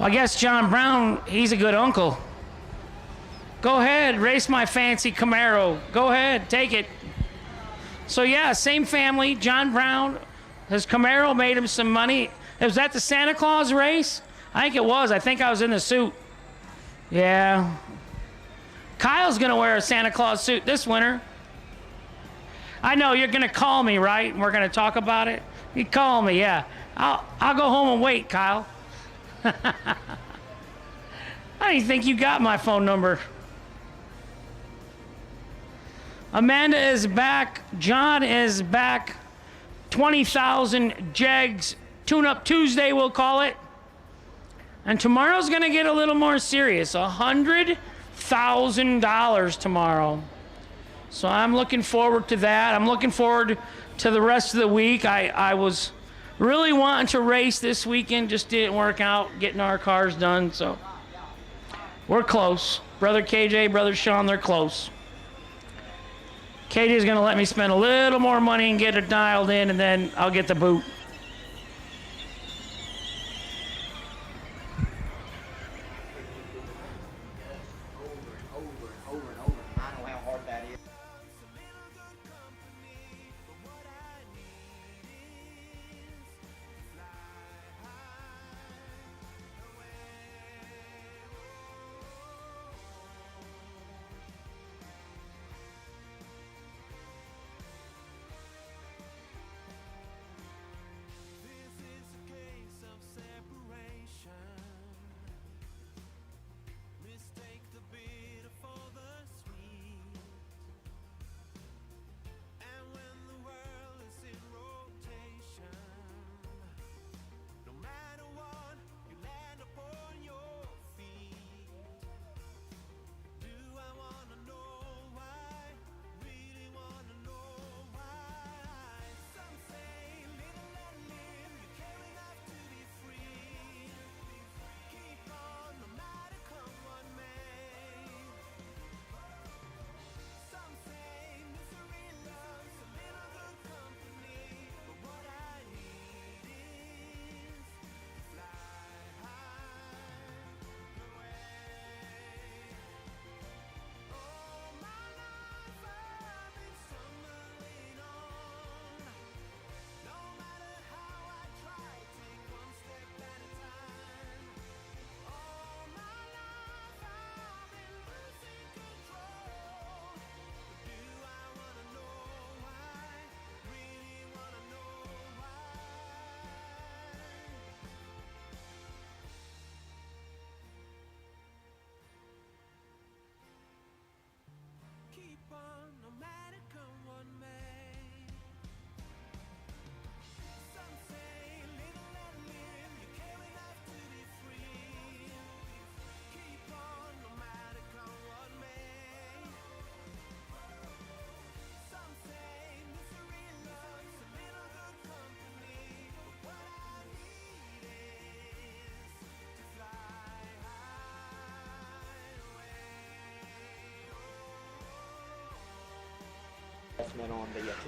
I guess John Brown, he's a good uncle. Go ahead, race my fancy Camaro. Go ahead, take it. So yeah, same family. John Brown, his Camaro made him some money. Was that the Santa Claus race? I think it was. I think I was in the suit. Yeah. Kyle's gonna wear a Santa Claus suit this winter. I know you're gonna call me, right? And we're gonna talk about it. You call me, yeah. I'll go home and wait, Kyle. I didn't think you got my phone number. Amanda is back. John is back. 20,000 Jegs. Tune-up Tuesday, we'll call it. And tomorrow's going to get a little more serious. $100,000 tomorrow. So I'm looking forward to that. I'm looking forward to the rest of the week. I was really wanting to race this weekend. Just didn't work out getting our cars done. So we're close. Brother KJ, Brother Sean, they're close. KJ's going to let me spend a little more money and get it dialed in, and then I'll get the boot.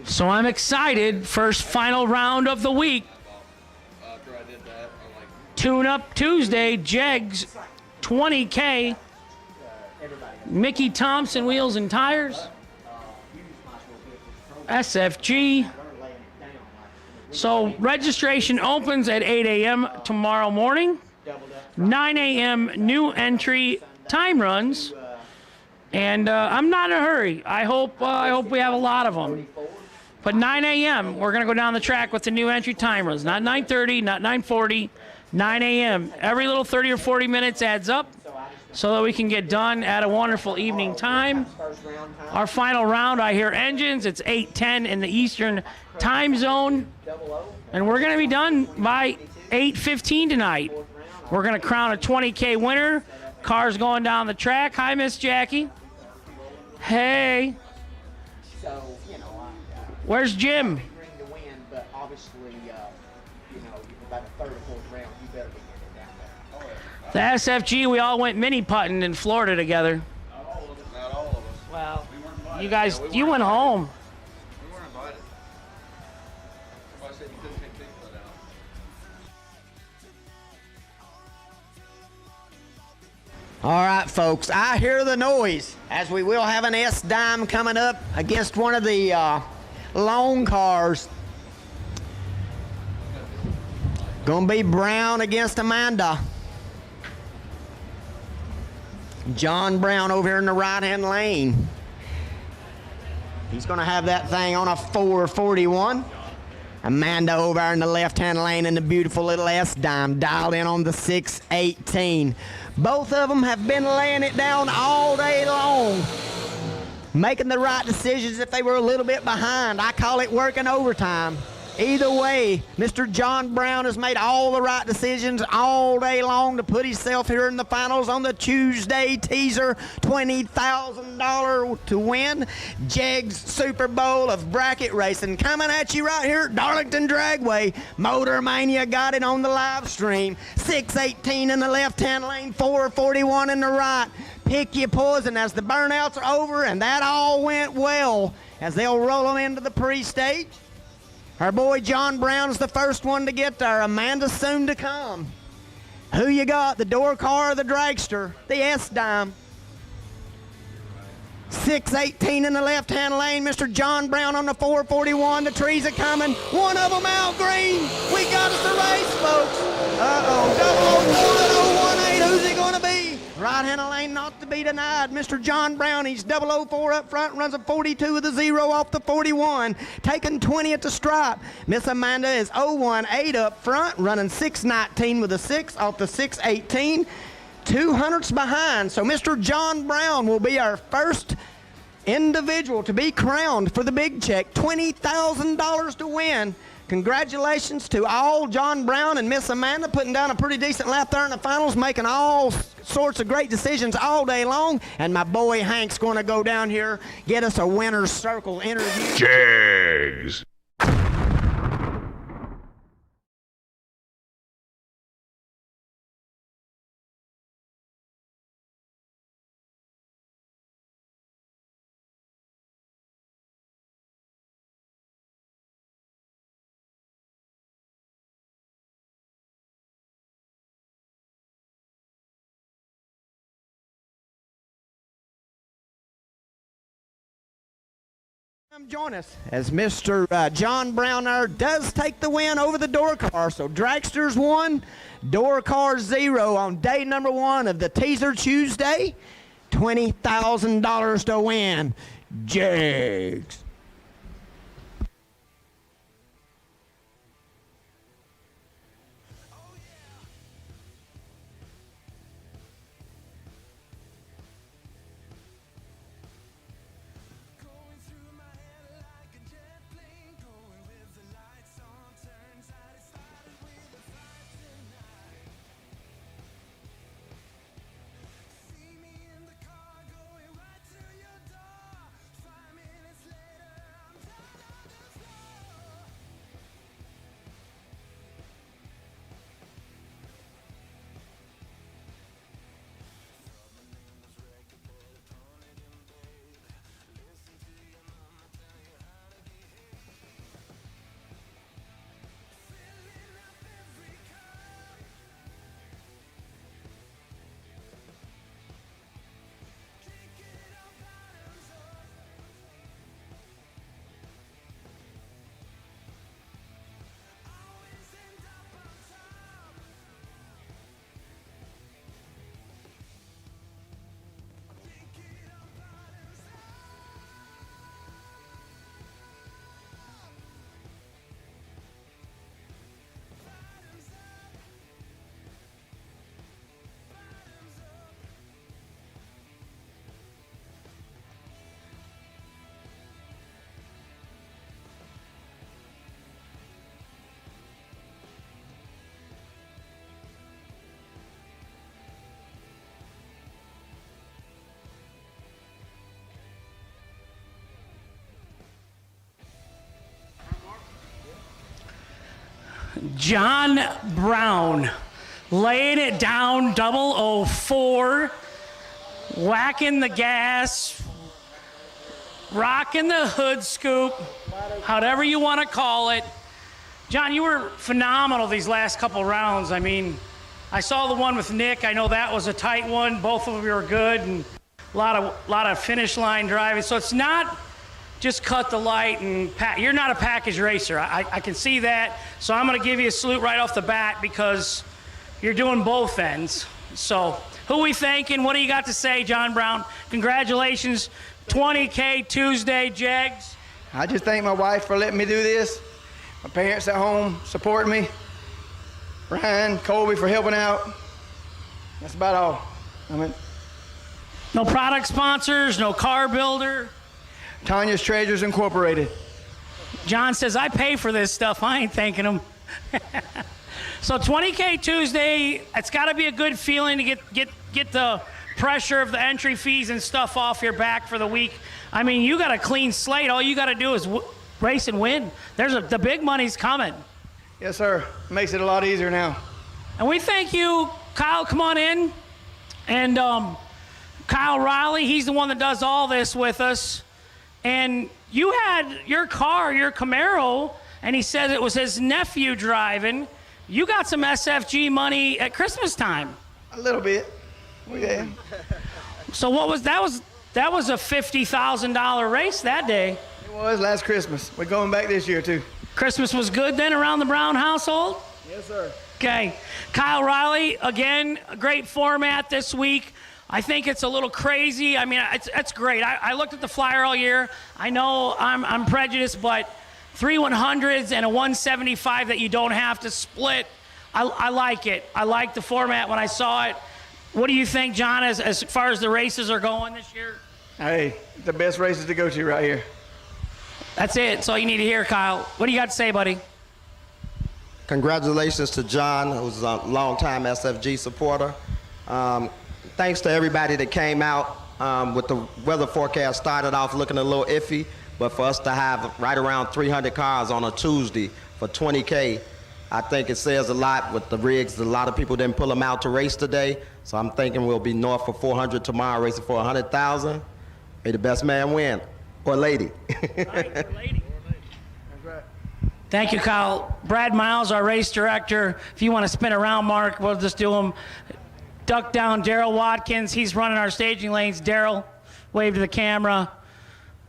So I'm excited. First final round of the week. Tune-up Tuesday, Jegs, 20K. Mickey Thompson Wheels and Tires. SFG. So registration opens at 8 a.m. tomorrow morning. 9 a.m. new entry time runs. And I'm not in a hurry. I hope we have a lot of them. But 9 a.m. we're gonna go down the track with the new entry time runs. Not 9:30, not 9:40, 9 a.m. Every little 30 or 40 minutes adds up, so that we can get done at a wonderful evening time. Our final round, I hear engines. It's 8:10 in the Eastern time zone, and we're gonna be done by 8:15 tonight. We're gonna crown a 20K winner. Cars going down the track. Hi, Miss Jackie. Hey. Where's Jim? The SFG, we all went mini putting in Florida together. Not all of us. Well, We weren't invited. you guys, Yeah, we you weren't went invited. home. We weren't invited. Somebody said you couldn't take Bigfoot out. All right, folks, I hear the noise as we will have an S-dime coming up against one of the long cars. Gonna be Brown against Amanda. John Brown over here in the right-hand lane. He's gonna have that thing on a 441. Amanda over in the left-hand lane in the beautiful little S-dime, dialed in on the 618. Both of them have been laying it down all day long, making the right decisions if they were a little bit behind. I call it working overtime. Either way, Mr. John Brown has made all the right decisions all day long to put himself here in the finals on the Tuesday teaser, $20,000 to win. Jegs Super Bowl of bracket racing coming at you right here at Darlington Dragway. Motor Mania got it on the live stream. 618 in the left-hand lane, 441 in the right. Pick your poison as the burnouts are over, and that all went well as they'll roll them into the pre-stage. Our boy John Brown's the first one to get there. Amanda's soon to come. Who you got, the door car or the dragster? The S-dime. 618 in the left-hand lane. Mr. John Brown on the 441. The trees are coming. One of them out green. We got us a race, folks. Uh-oh. 004 018. Who's it going to be? Right-hand lane not to be denied. Mr. John Brown, he's 004 up front, runs a 42 with a 0 off the 41. Taking 20 at the stripe. Miss Amanda is 018 up front, running 619 with a 6 off the 618. 200s behind. So Mr. John Brown will be our first individual to be crowned for the big check. $20,000 to win. Congratulations to all John Brown and Miss Amanda putting down a pretty decent lap there in the finals, making all sorts of great decisions all day long. And my boy Hank's going to go down here, get us a winner's circle interview. Jegs. Come join us as Mr. John Brown there does take the win over the door car. So dragsters 1, door car 0 on day number 1 of the teaser Tuesday. $20,000 to win. Jegs. John Brown laying it down, 004, whacking the gas, rocking the hood scoop, however you want to call it. John, you were phenomenal these last couple rounds. I mean, I saw the one with Nick. I know that was a tight one. Both of you were good, and a lot of finish line driving. So it's not just cut the light and you're not a package racer. I can see that. So I'm going to give you a salute right off the bat because you're doing both ends. So who we thanking? What do you got to say, John Brown? Congratulations, 20K Tuesday, Jegs. I just thank my wife for letting me do this. My parents at home supporting me. Brian, Colby for helping out. That's about all. I mean, no product sponsors, no car builder. Tanya's Treasures Incorporated. John says, I pay for this stuff. I ain't thanking him. So 20K Tuesday, it's got to be a good feeling to get the pressure of the entry fees and stuff off your back for the week. I mean, you got a clean slate. All you got to do is race and win. The big money's coming. Yes, sir. Makes it a lot easier now. And we thank you. Kyle, come on in. And Kyle Riley, he's the one that does all this with us. And you had your car, your Camaro, and he said it was his nephew driving. You got some SFG money at Christmas time. A little bit. Yeah. So what was that? That was a $50,000 race that day. It was last Christmas. We're going back this year too. Christmas was good then around the Brown household? Yes, sir. Okay. Kyle Riley, again, a great format this week. I think it's a little crazy. I mean, it's great. I looked at the flyer all year. I know I'm prejudiced, but 3 100s and a 175 that you don't have to split, I like it. I like the format when I saw it. What do you think, John, as far as the races are going this year? Hey, the best races to go to right here. That's it. That's all you need to hear, Kyle. What do you got to say, buddy? Congratulations to John, who's a longtime SFG supporter. Thanks to everybody that came out. With the weather forecast started off looking a little iffy, but for us to have right around 300 cars on a Tuesday for 20K, I think it says a lot with the rigs. A lot of people didn't pull them out to race today, so I'm thinking we'll be north of 400 tomorrow, racing for 100,000. May the best man win, or lady. Right, or lady. Thank you, Kyle. Brad Miles, our race director. If you want to spin around, Mark, we'll just do them. Duck down Daryl Watkins. He's running our staging lanes. Daryl, wave to the camera.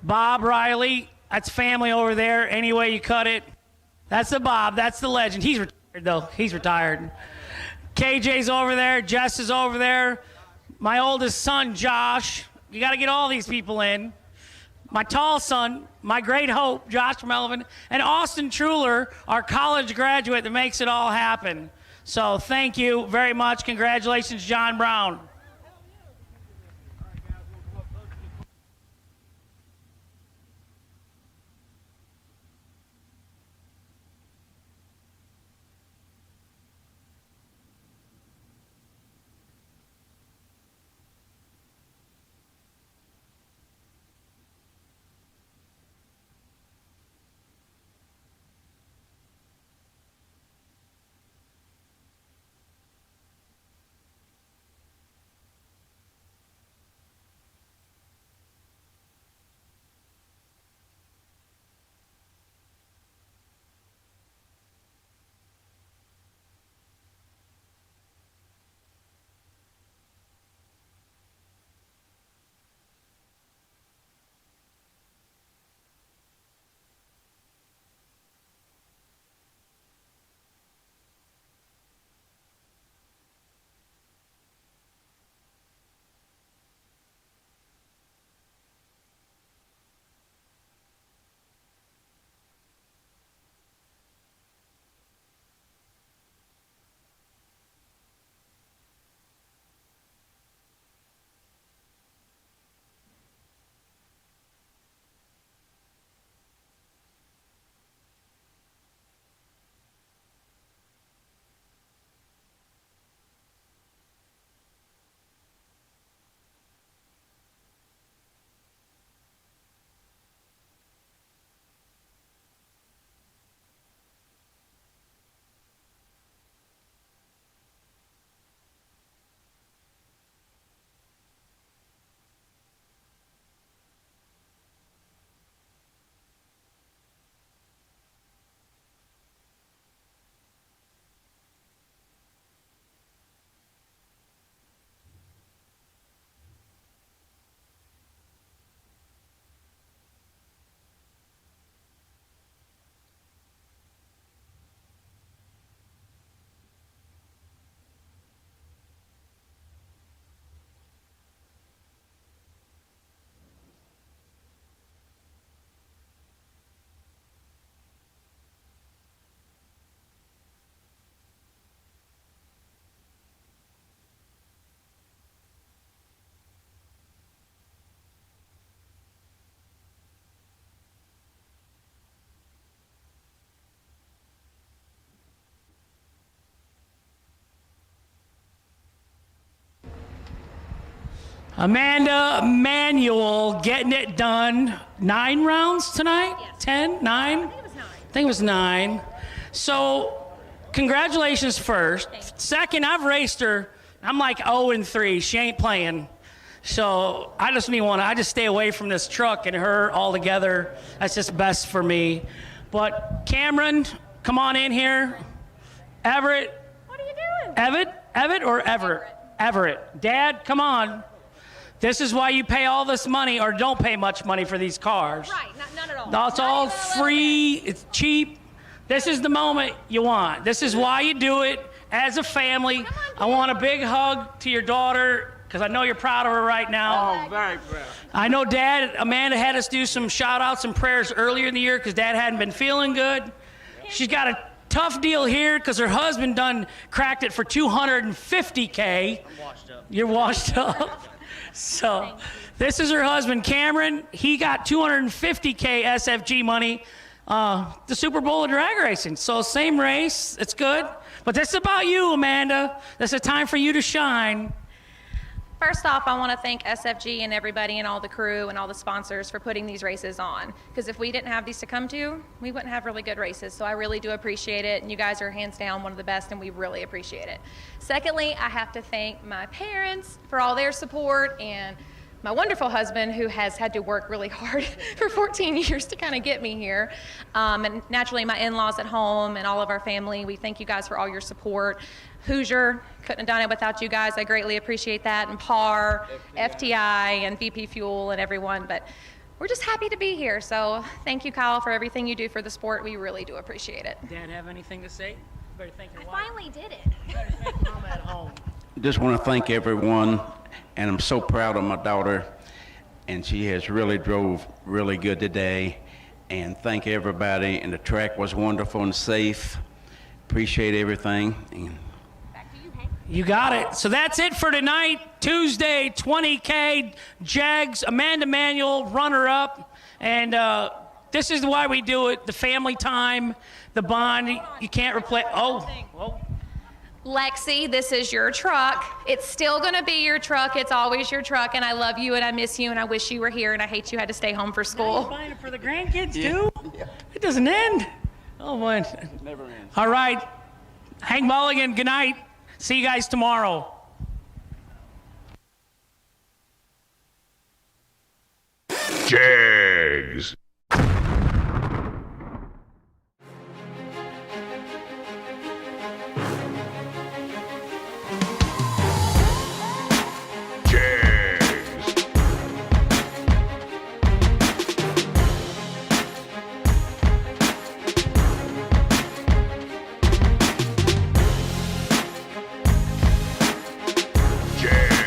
Bob Riley, that's family over there. Any way you cut it. That's the Bob. That's the legend. He's retired, though. He's retired. KJ's over there. Jess is over there. My oldest son, Josh. You got to get all these people in. My tall son, my great hope, Josh Melvin, and Austin Truler, our college graduate that makes it all happen. So thank you very much. Congratulations, John Brown. Amanda Manuel getting it done. 9 rounds tonight? Yes. 10? 9? I think it was 9. I think it was 9. So, congratulations first. Thanks. Second, I've raced her. I'm like 0-3. She ain't playing. So, I just stay away from this truck and her altogether. That's just best for me. But, Cameron, come on in here. Everett. What are you doing? Everett or Everett? Everett. Dad, come on. This is why you pay all this money or don't pay much money for these cars. Right, none at all. No, it's Not all even a little free, it's cheap. This is the moment you want. This is why you do it as a family. I want a big hug to your daughter because I know you're proud of her right now. Oh, very proud. I know Amanda had us do some shout outs and prayers earlier in the year because Dad hadn't been feeling good. She's got a tough deal here because her husband done cracked it for $250K. I'm washed up. You're washed up. So this is her husband, Cameron. He got $250K SFG money, the Super Bowl of drag racing. So same race, it's good. But this is about you, Amanda. This is a time for you to shine. First off, I want to thank SFG and everybody and all the crew and all the sponsors for putting these races on. Because if we didn't have these to come to, we wouldn't have really good races. So I really do appreciate it. And you guys are hands down one of the best, and we really appreciate it. Secondly, I have to thank my parents for all their support and my wonderful husband who has had to work really hard for 14 years to kind of get me here. And naturally, my in-laws at home and all of our family, we thank you guys for all your support. Hoosier, couldn't have done it without you guys. I greatly appreciate that. And PAR, FTI, and VP Fuel, and everyone. But we're just happy to be here. So thank you, Kyle, for everything you do for the sport. We really do appreciate it. Dad, have anything to say? Better thank your I wife. finally did it. Better thank Mom at home. Just want to thank everyone, and I'm so proud of my daughter, and she has really drove really good today, and thank everybody, and the track was wonderful and safe. Appreciate everything. And Back to you, Hank. You got it. So that's it for tonight. Tuesday, 20K, Jegs, Amanda Manuel, runner-up. And this is why we do it, the family time, the bond. You can't replace. Oh. Lexi, this is your truck. It's still gonna be your truck. It's always your truck, and I love you, and I miss you, and I wish you were here, and I hate you had to stay home for You're school. buying it for the grandkids, too? It doesn't end. Oh, boy. never ends. All right. Hank Mulligan, good night. See you guys tomorrow. Jegs. Jegs. Jegs.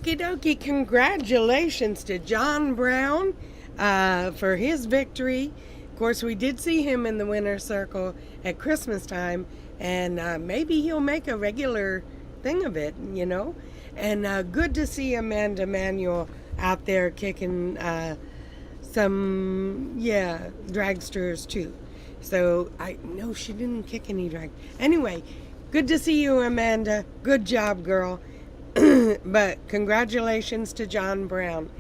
Okie dokie. Congratulations to John Brown for his victory. Of course, we did see him in the winner's circle at Christmas time, and maybe he'll make a regular thing of it, you know. And good to see Amanda Manuel out there kicking some, dragsters too. So no, she didn't kick any drag. Anyway, good to see you, Amanda. Good job, girl. But congratulations to John Brown.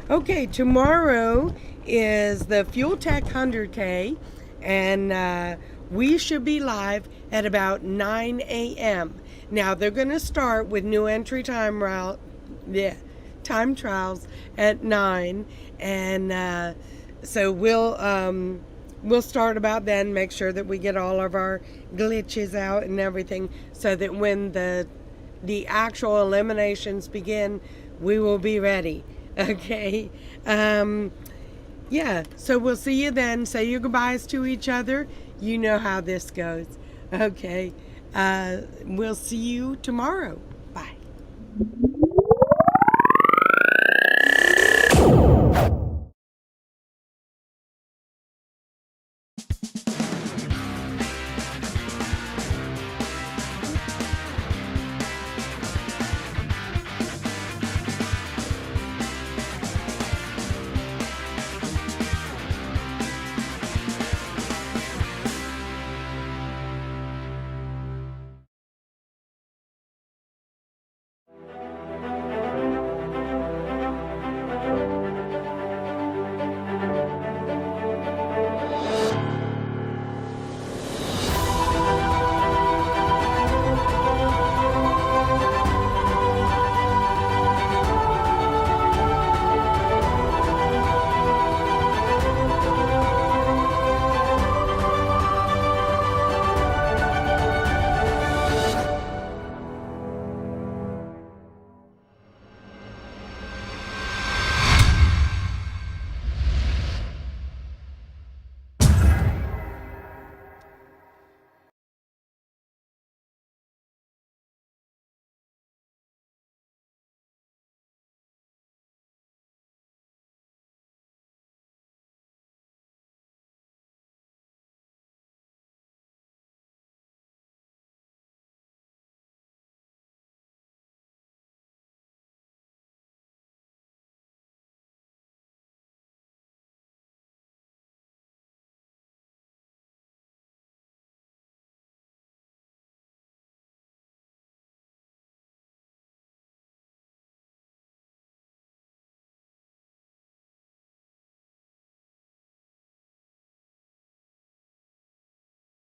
Okay, tomorrow is the Fuel Tech 100K, and we should be live at about 9 a.m. Now they're going to start with new entry time trials at 9, and so we'll start about then. Make sure that we get all of our glitches out and everything, so that when the actual eliminations begin, we will be ready. Okay. So we'll see you then. Say your goodbyes to each other. You know how this goes. Okay. We'll see you tomorrow. Bye.